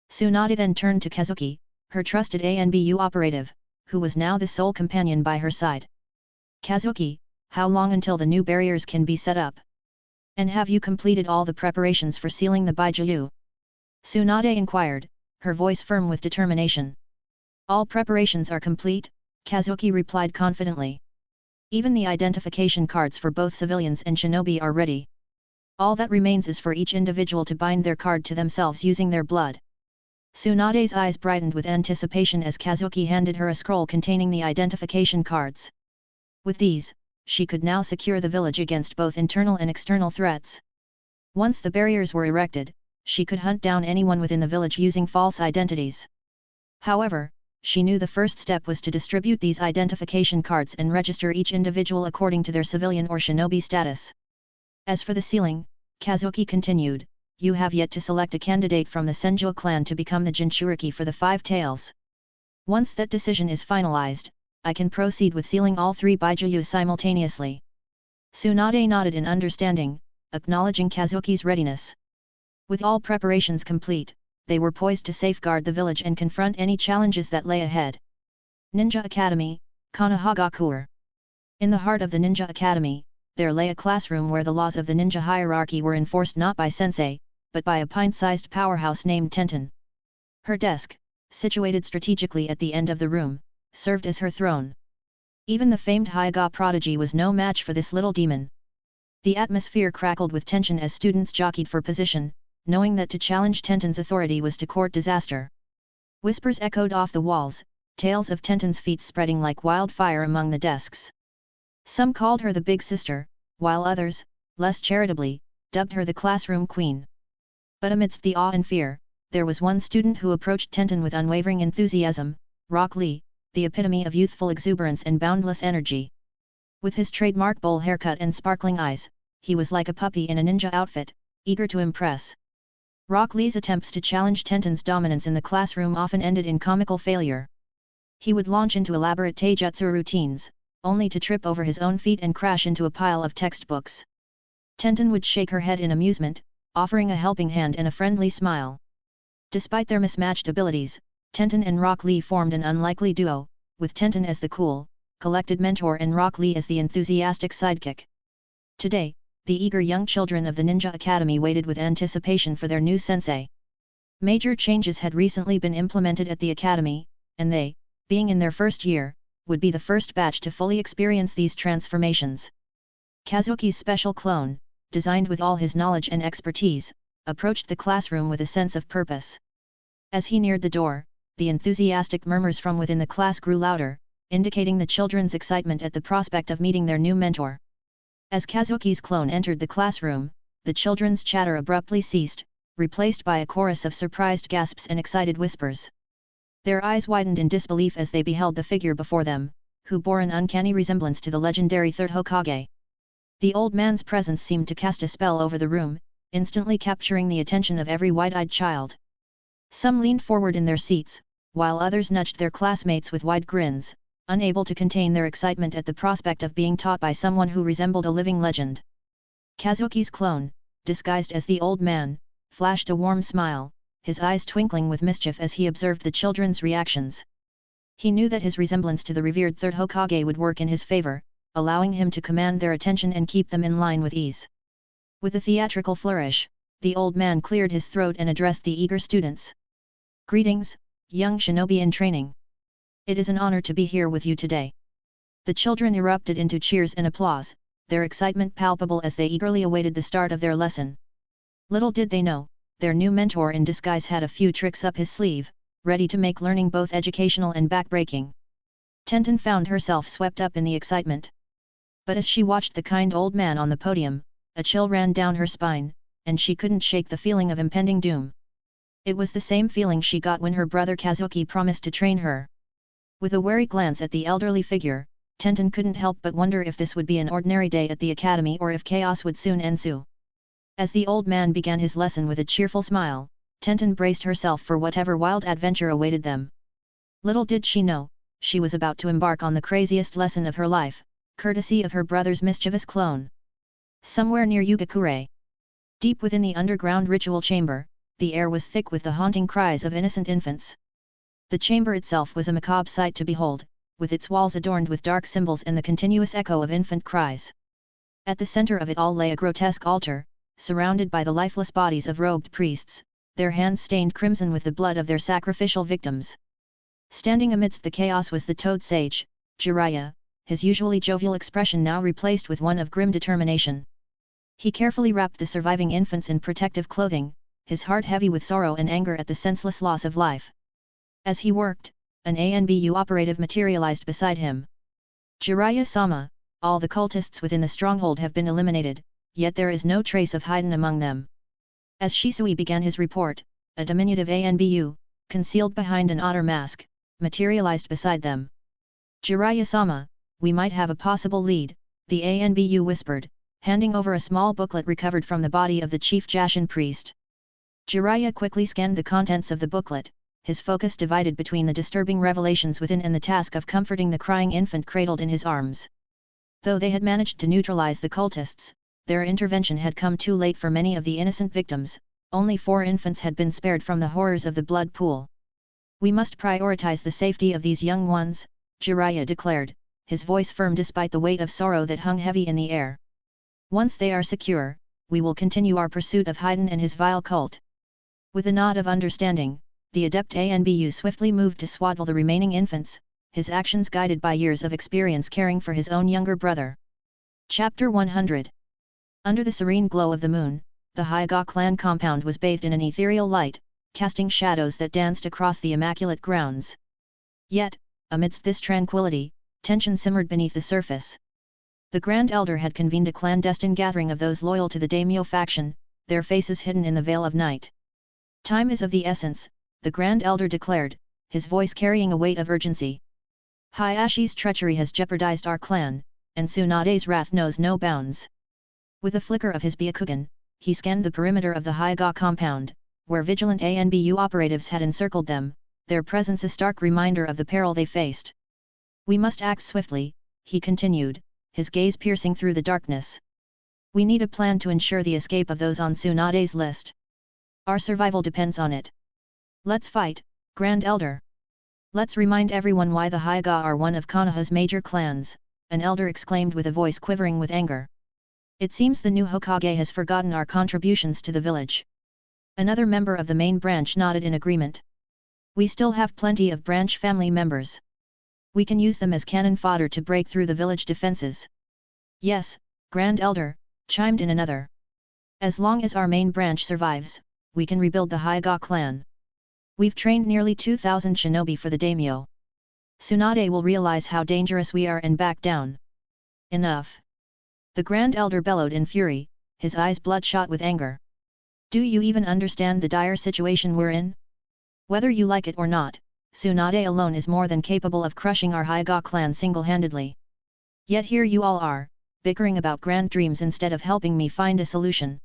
S2: Tsunade then turned to Kazuki, her trusted ANBU operative, who was now the sole companion by her side. Kazuki, how long until the new barriers can be set up? And have you completed all the preparations for sealing the Baijiu? Tsunade inquired, her voice firm with determination. All preparations are complete, Kazuki replied confidently. Even the identification cards for both civilians and shinobi are ready. All that remains is for each individual to bind their card to themselves using their blood. Tsunade's eyes brightened with anticipation as Kazuki handed her a scroll containing the identification cards. With these, she could now secure the village against both internal and external threats. Once the barriers were erected, she could hunt down anyone within the village using false identities. However, she knew the first step was to distribute these identification cards and register each individual according to their civilian or shinobi status. As for the sealing, Kazuki continued, you have yet to select a candidate from the Senju clan to become the Jinchuriki for the Five Tails. Once that decision is finalized, I can proceed with sealing all three Baijiu simultaneously. Tsunade nodded in understanding, acknowledging Kazuki's readiness. With all preparations complete, they were poised to safeguard the village and confront any challenges that lay ahead. Ninja Academy, Konohagakure. In the heart of the Ninja Academy, there lay a classroom where the laws of the ninja hierarchy were enforced not by sensei, but by a pint-sized powerhouse named Tenten. Her desk, situated strategically at the end of the room, served as her throne. Even the famed Hyaga prodigy was no match for this little demon. The atmosphere crackled with tension as students jockeyed for position, knowing that to challenge Tenten's authority was to court disaster. Whispers echoed off the walls, tales of Tenten's feats spreading like wildfire among the desks. Some called her the Big Sister, while others, less charitably, dubbed her the classroom queen. But amidst the awe and fear, there was one student who approached Tenten with unwavering enthusiasm, Rock Lee, the epitome of youthful exuberance and boundless energy. With his trademark bowl haircut and sparkling eyes, he was like a puppy in a ninja outfit, eager to impress. Rock Lee's attempts to challenge Tenten's dominance in the classroom often ended in comical failure. He would launch into elaborate taijutsu routines, only to trip over his own feet and crash into a pile of textbooks. Tenten would shake her head in amusement, offering a helping hand and a friendly smile. Despite their mismatched abilities, Tenten and Rock Lee formed an unlikely duo, with Tenten as the cool, collected mentor and Rock Lee as the enthusiastic sidekick. Today, the eager young children of the Ninja Academy waited with anticipation for their new sensei. Major changes had recently been implemented at the academy, and they, being in their first year, would be the first batch to fully experience these transformations. Kazuki's special clone, designed with all his knowledge and expertise, approached the classroom with a sense of purpose. As he neared the door, the enthusiastic murmurs from within the class grew louder, indicating the children's excitement at the prospect of meeting their new mentor. As Kazuki's clone entered the classroom, the children's chatter abruptly ceased, replaced by a chorus of surprised gasps and excited whispers. Their eyes widened in disbelief as they beheld the figure before them, who bore an uncanny resemblance to the legendary third Hokage. The old man's presence seemed to cast a spell over the room, instantly capturing the attention of every wide-eyed child. Some leaned forward in their seats, while others nudged their classmates with wide grins, unable to contain their excitement at the prospect of being taught by someone who resembled a living legend. Kazuki's clone, disguised as the old man, flashed a warm smile, his eyes twinkling with mischief as he observed the children's reactions. He knew that his resemblance to the revered third Hokage would work in his favor, allowing him to command their attention and keep them in line with ease. With a theatrical flourish, the old man cleared his throat and addressed the eager students. "Greetings, young shinobi in training. It is an honor to be here with you today." The children erupted into cheers and applause, their excitement palpable as they eagerly awaited the start of their lesson. Little did they know, their new mentor in disguise had a few tricks up his sleeve, ready to make learning both educational and backbreaking. Tenten found herself swept up in the excitement. But as she watched the kind old man on the podium, a chill ran down her spine, and she couldn't shake the feeling of impending doom. It was the same feeling she got when her brother Kazuki promised to train her. With a wary glance at the elderly figure, Tenten couldn't help but wonder if this would be an ordinary day at the academy or if chaos would soon ensue. As the old man began his lesson with a cheerful smile, Tenten braced herself for whatever wild adventure awaited them. Little did she know, she was about to embark on the craziest lesson of her life, courtesy of her brother's mischievous clone. Somewhere near Yugakure, deep within the underground ritual chamber, the air was thick with the haunting cries of innocent infants. The chamber itself was a macabre sight to behold, with its walls adorned with dark symbols and the continuous echo of infant cries. At the center of it all lay a grotesque altar, surrounded by the lifeless bodies of robed priests, their hands stained crimson with the blood of their sacrificial victims. Standing amidst the chaos was the Toad Sage, Jiraiya, his usually jovial expression now replaced with one of grim determination. He carefully wrapped the surviving infants in protective clothing, his heart heavy with sorrow and anger at the senseless loss of life. As he worked, an ANBU operative materialized beside him. "Jiraiya-sama, all the cultists within the stronghold have been eliminated, yet there is no trace of Haiden among them." As Shisui began his report, a diminutive ANBU, concealed behind an otter mask, materialized beside them. "Jiraiya-sama, we might have a possible lead," the ANBU whispered, handing over a small booklet recovered from the body of the chief Jashin priest. Jiraiya quickly scanned the contents of the booklet, his focus divided between the disturbing revelations within and the task of comforting the crying infant cradled in his arms. Though they had managed to neutralize the cultists, their intervention had come too late for many of the innocent victims, only 4 infants had been spared from the horrors of the blood pool. "We must prioritize the safety of these young ones," Jiraiya declared, his voice firm despite the weight of sorrow that hung heavy in the air. "Once they are secure, we will continue our pursuit of Haiden and his vile cult." With a nod of understanding, the adept ANBU swiftly moved to swaddle the remaining infants, his actions guided by years of experience caring for his own younger brother. Chapter 100. Under the serene glow of the moon, the Hyuga clan compound was bathed in an ethereal light, casting shadows that danced across the immaculate grounds. Yet, amidst this tranquility, tension simmered beneath the surface. The Grand Elder had convened a clandestine gathering of those loyal to the daimyo faction, their faces hidden in the veil of night. "Time is of the essence," the Grand Elder declared, his voice carrying a weight of urgency. "Hayashi's treachery has jeopardized our clan, and Tsunade's wrath knows no bounds." With a flicker of his Byakugan, he scanned the perimeter of the Hyuga compound, where vigilant ANBU operatives had encircled them, their presence a stark reminder of the peril they faced. "We must act swiftly," he continued, his gaze piercing through the darkness. We need a plan to ensure the escape of those on Tsunade's list. Our survival depends on it. Let's fight, Grand Elder. Let's remind everyone why the Hyuga are one of Konoha's major clans, an elder exclaimed with a voice quivering with anger. It seems the new Hokage has forgotten our contributions to the village. Another member of the main branch nodded in agreement. We still have plenty of branch family members. We can use them as cannon fodder to break through the village defenses. Yes, Grand Elder, chimed in another. As long as our main branch survives, we can rebuild the Hyuga clan. We've trained nearly 2,000 shinobi for the daimyo. Tsunade will realize how dangerous we are and back down. Enough! The Grand Elder bellowed in fury, his eyes bloodshot with anger. Do you even understand the dire situation we're in? Whether you like it or not, Tsunade alone is more than capable of crushing our Hyuga clan single-handedly. Yet here you all are, bickering about grand dreams instead of helping me find a solution.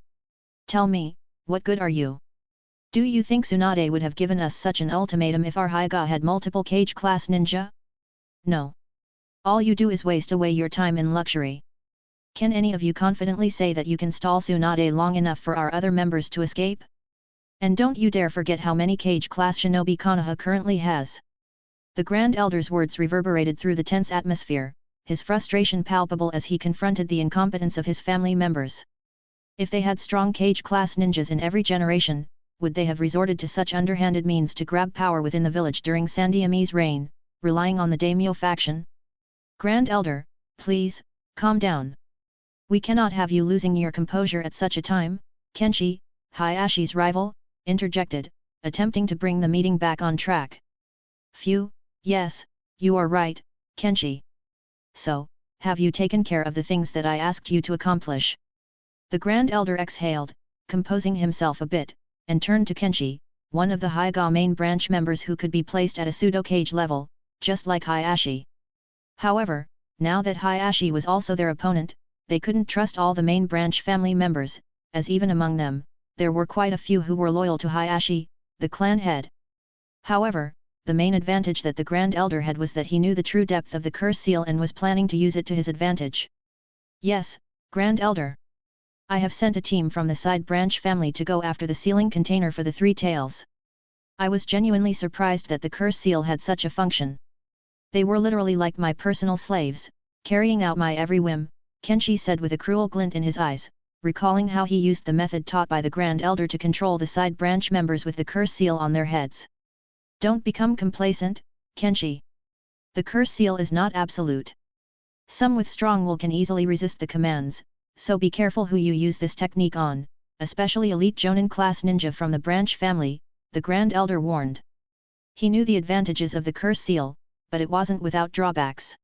S2: Tell me, what good are you? Do you think Tsunade would have given us such an ultimatum if our Hyuga had multiple cage-class ninja? No. All you do is waste away your time in luxury. Can any of you confidently say that you can stall Tsunade long enough for our other members to escape? And don't you dare forget how many cage-class shinobi Konoha currently has. The Grand Elder's words reverberated through the tense atmosphere, his frustration palpable as he confronted the incompetence of his family members. If they had strong cage-class ninjas in every generation, would they have resorted to such underhanded means to grab power within the village during Sandaimi's reign, relying on the daimyo faction? Grand Elder, please, calm down. We cannot have you losing your composure at such a time, Kenshi, Hayashi's rival, interjected, attempting to bring the meeting back on track. Phew, yes, you are right, Kenshi. So, have you taken care of the things that I asked you to accomplish? The Grand Elder exhaled, composing himself a bit, and turned to Kenshi, one of the Hyuga main branch members who could be placed at a pseudo-cage level, just like Hayashi. However, now that Hayashi was also their opponent, they couldn't trust all the main branch family members, as even among them, there were quite a few who were loyal to Hayashi, the clan head. However, the main advantage that the Grand Elder had was that he knew the true depth of the curse seal and was planning to use it to his advantage. Yes, Grand Elder. I have sent a team from the side branch family to go after the sealing container for the Three Tails. I was genuinely surprised that the curse seal had such a function. They were literally like my personal slaves, carrying out my every whim, Kenshi said with a cruel glint in his eyes, recalling how he used the method taught by the Grand Elder to control the side branch members with the curse seal on their heads. Don't become complacent, Kenshi. The curse seal is not absolute. Some with strong will can easily resist the commands, so be careful who you use this technique on, especially elite Jonin class ninja from the branch family, the Grand Elder warned. He knew the advantages of the curse seal, but it wasn't without drawbacks.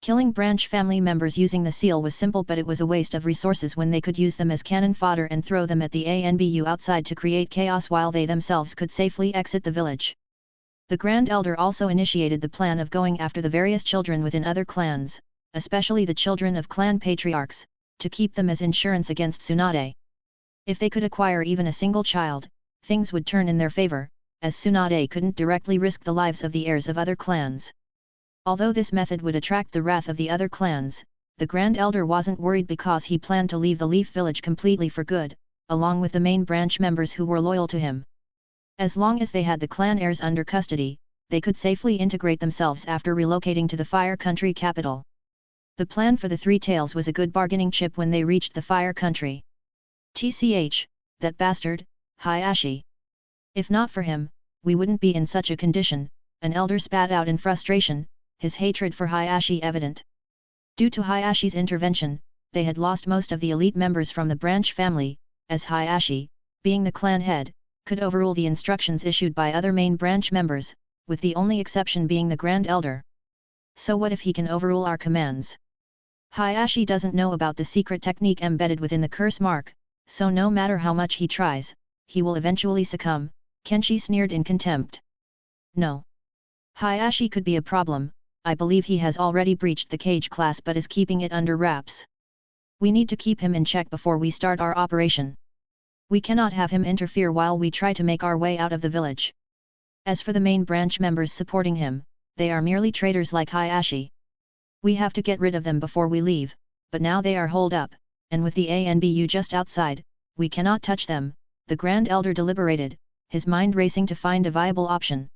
S2: Killing branch family members using the seal was simple, but it was a waste of resources when they could use them as cannon fodder and throw them at the ANBU outside to create chaos while they themselves could safely exit the village. The Grand Elder also initiated the plan of going after the various children within other clans, especially the children of clan patriarchs, to keep them as insurance against Tsunade. If they could acquire even a single child, things would turn in their favor, as Tsunade couldn't directly risk the lives of the heirs of other clans. Although this method would attract the wrath of the other clans, the Grand Elder wasn't worried because he planned to leave the Leaf Village completely for good, along with the main branch members who were loyal to him. As long as they had the clan heirs under custody, they could safely integrate themselves after relocating to the Fire Country capital. The plan for the Three Tails was a good bargaining chip when they reached the Fire Country. TCH, that bastard, Hayashi. If not for him, we wouldn't be in such a condition, an elder spat out in frustration, his hatred for Hayashi evident. Due to Hayashi's intervention, they had lost most of the elite members from the branch family, as Hayashi, being the clan head, could overrule the instructions issued by other main branch members, with the only exception being the Grand Elder. So what if he can overrule our commands? Hayashi doesn't know about the secret technique embedded within the curse mark, so no matter how much he tries, he will eventually succumb, Kenshi sneered in contempt. No. Hayashi could be a problem. I believe he has already breached the cage class but is keeping it under wraps. We need to keep him in check before we start our operation. We cannot have him interfere while we try to make our way out of the village. As for the main branch members supporting him, they are merely traitors like Hayashi. We have to get rid of them before we leave, but now they are holed up, and with the ANBU just outside, we cannot touch them, the Grand Elder deliberated, his mind racing to find a viable option.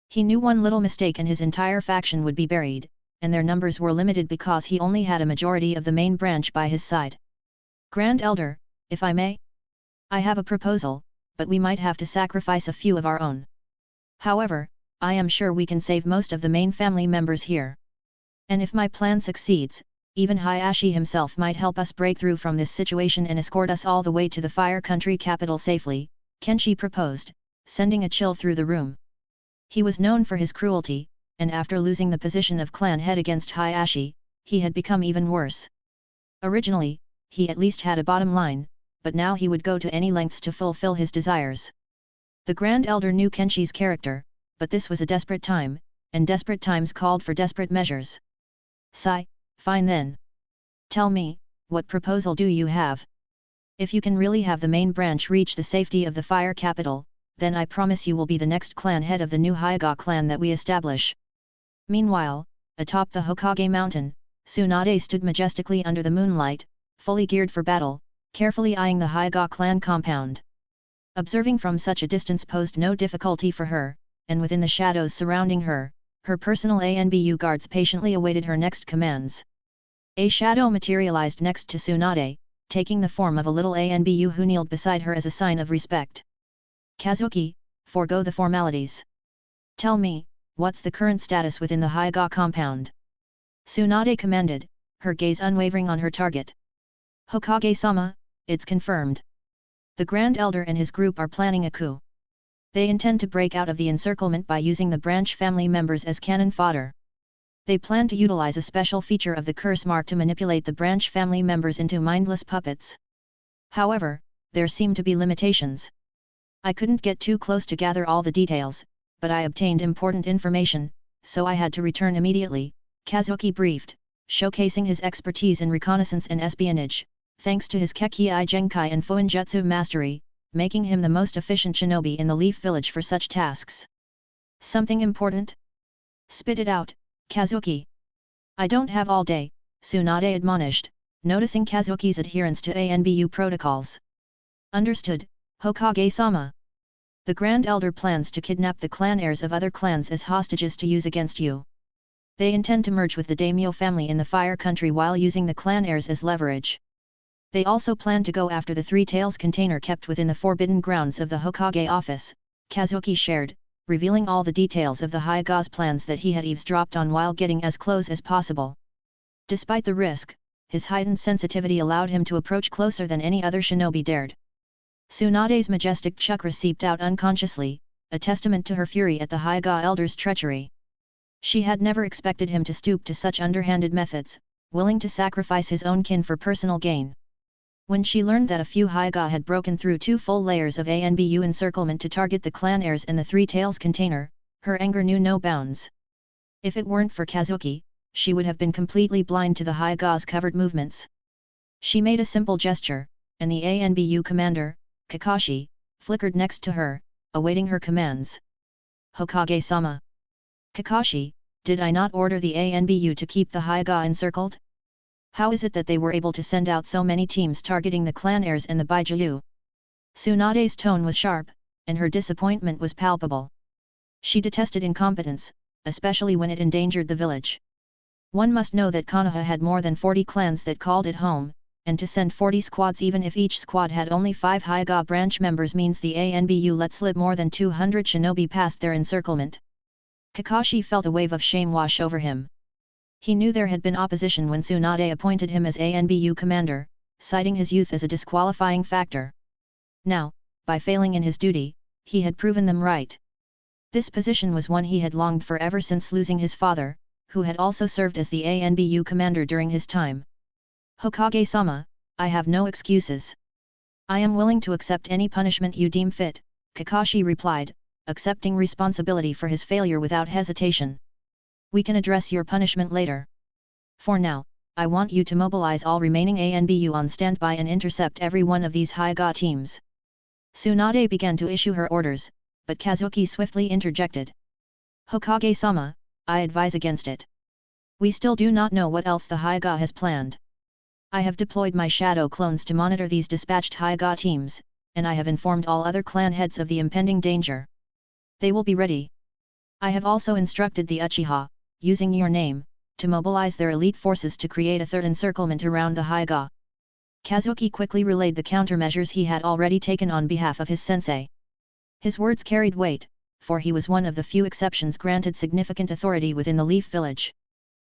S2: He knew one little mistake and his entire faction would be buried, and their numbers were limited because he only had a majority of the main branch by his side. Grand Elder, if I may? I have a proposal, but we might have to sacrifice a few of our own. However, I am sure we can save most of the main family members here. And if my plan succeeds, even Hayashi himself might help us break through from this situation and escort us all the way to the Fire Country capital safely, Kenshi proposed, sending a chill through the room. He was known for his cruelty, and after losing the position of clan head against Hayashi, he had become even worse. Originally, he at least had a bottom line, but now he would go to any lengths to fulfill his desires. The Grand Elder knew Kenshi's character, but this was a desperate time, and desperate times called for desperate measures. Sigh, fine then. Tell me, what proposal do you have? If you can really have the main branch reach the safety of the Fire Capital, then I promise you will be the next clan head of the new Hyuga clan that we establish. Meanwhile, atop the Hokage mountain, Tsunade stood majestically under the moonlight, fully geared for battle, carefully eyeing the Hyuga clan compound. Observing from such a distance posed no difficulty for her, and within the shadows surrounding her, her personal ANBU guards patiently awaited her next commands. A shadow materialized next to Tsunade, taking the form of a little ANBU who kneeled beside her as a sign of respect. Kazuki, forego the formalities. Tell me, what's the current status within the Hyuga compound? Tsunade commanded, her gaze unwavering on her target. Hokage-sama, it's confirmed. The Grand Elder and his group are planning a coup. They intend to break out of the encirclement by using the branch family members as cannon fodder. They plan to utilize a special feature of the curse mark to manipulate the branch family members into mindless puppets. However, there seem to be limitations. I couldn't get too close to gather all the details, but I obtained important information, so I had to return immediately, Kazuki briefed, showcasing his expertise in reconnaissance and espionage, thanks to his Kekii Genkai and Fuinjutsu mastery, making him the most efficient shinobi in the Leaf Village for such tasks. Something important? Spit it out, Kazuki. I don't have all day, Tsunade admonished, noticing Kazuki's adherence to ANBU protocols. Understood, Hokage-sama. The Grand Elder plans to kidnap the clan heirs of other clans as hostages to use against you. They intend to merge with the daimyo family in the Fire Country while using the clan heirs as leverage. They also plan to go after the Three Tails container kept within the forbidden grounds of the Hokage office, Kazuki shared, revealing all the details of the Hyuga's plans that he had eavesdropped on while getting as close as possible. Despite the risk, his heightened sensitivity allowed him to approach closer than any other shinobi dared. Tsunade's majestic chakra seeped out unconsciously, a testament to her fury at the Hyuga elder's treachery. She had never expected him to stoop to such underhanded methods, willing to sacrifice his own kin for personal gain. When she learned that a few Hyuga had broken through 2 full layers of ANBU encirclement to target the clan heirs and the Three Tails container, her anger knew no bounds. If it weren't for Kazuki, she would have been completely blind to the Hyuga's covert movements. She made a simple gesture, and the ANBU commander, Kakashi, flickered next to her, awaiting her commands. Hokage-sama. Kakashi, did I not order the ANBU to keep the Hyuga encircled? How is it that they were able to send out so many teams targeting the clan heirs and the Baijiu? Tsunade's tone was sharp, and her disappointment was palpable. She detested incompetence, especially when it endangered the village. One must know that Konoha had more than 40 clans that called it home, and to send 40 squads even if each squad had only 5 Hyuga branch members means the ANBU let slip more than 200 shinobi past their encirclement. Kakashi felt a wave of shame wash over him. He knew there had been opposition when Tsunade appointed him as ANBU commander, citing his youth as a disqualifying factor. Now, by failing in his duty, he had proven them right. This position was one he had longed for ever since losing his father, who had also served as the ANBU commander during his time. Hokage-sama, I have no excuses. I am willing to accept any punishment you deem fit, Kakashi replied, accepting responsibility for his failure without hesitation. We can address your punishment later. For now, I want you to mobilize all remaining ANBU on standby and intercept every one of these Hyuga teams. Tsunade began to issue her orders, but Kazuki swiftly interjected. Hokage-sama, I advise against it. We still do not know what else the Hyuga has planned. I have deployed my shadow clones to monitor these dispatched Haiga teams, and I have informed all other clan heads of the impending danger. They will be ready. I have also instructed the Uchiha, using your name, to mobilize their elite forces to create a third encirclement around the Haiga. Kazuki quickly relayed the countermeasures he had already taken on behalf of his sensei. His words carried weight, for he was one of the few exceptions granted significant authority within the Leaf Village.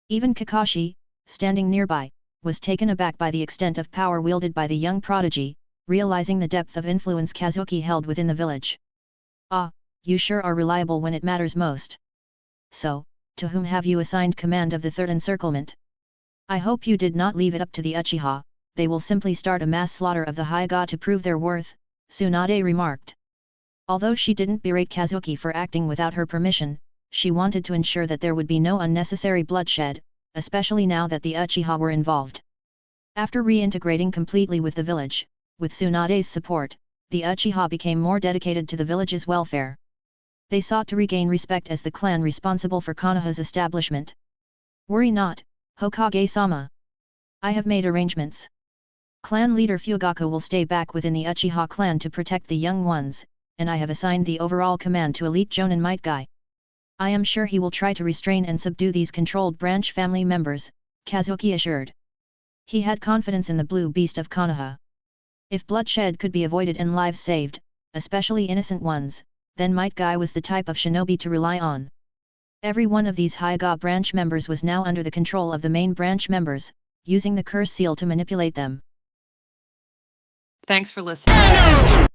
S2: Even Kakashi, standing nearby, was taken aback by the extent of power wielded by the young prodigy, realizing the depth of influence Kazuki held within the village. Ah, you sure are reliable when it matters most. So, to whom have you assigned command of the third encirclement? I hope you did not leave it up to the Uchiha, they will simply start a mass slaughter of the Haiga to prove their worth, Tsunade remarked. Although she didn't berate Kazuki for acting without her permission, she wanted to ensure that there would be no unnecessary bloodshed, especially now that the Uchiha were involved. After reintegrating completely with the village, with Tsunade's support, the Uchiha became more dedicated to the village's welfare. They sought to regain respect as the clan responsible for Konoha's establishment. Worry not, Hokage-sama. I have made arrangements. Clan leader Fugaku will stay back within the Uchiha clan to protect the young ones, and I have assigned the overall command to elite Jonin Might Guy. I am sure he will try to restrain and subdue these controlled branch family members, Kazuki assured. He had confidence in the blue beast of Konoha. If bloodshed could be avoided and lives saved, especially innocent ones, then Might Guy was the type of shinobi to rely on. Every one of these Haiga branch members was now under the control of the main branch members, using the curse seal to manipulate them.
S3: Thanks for listening.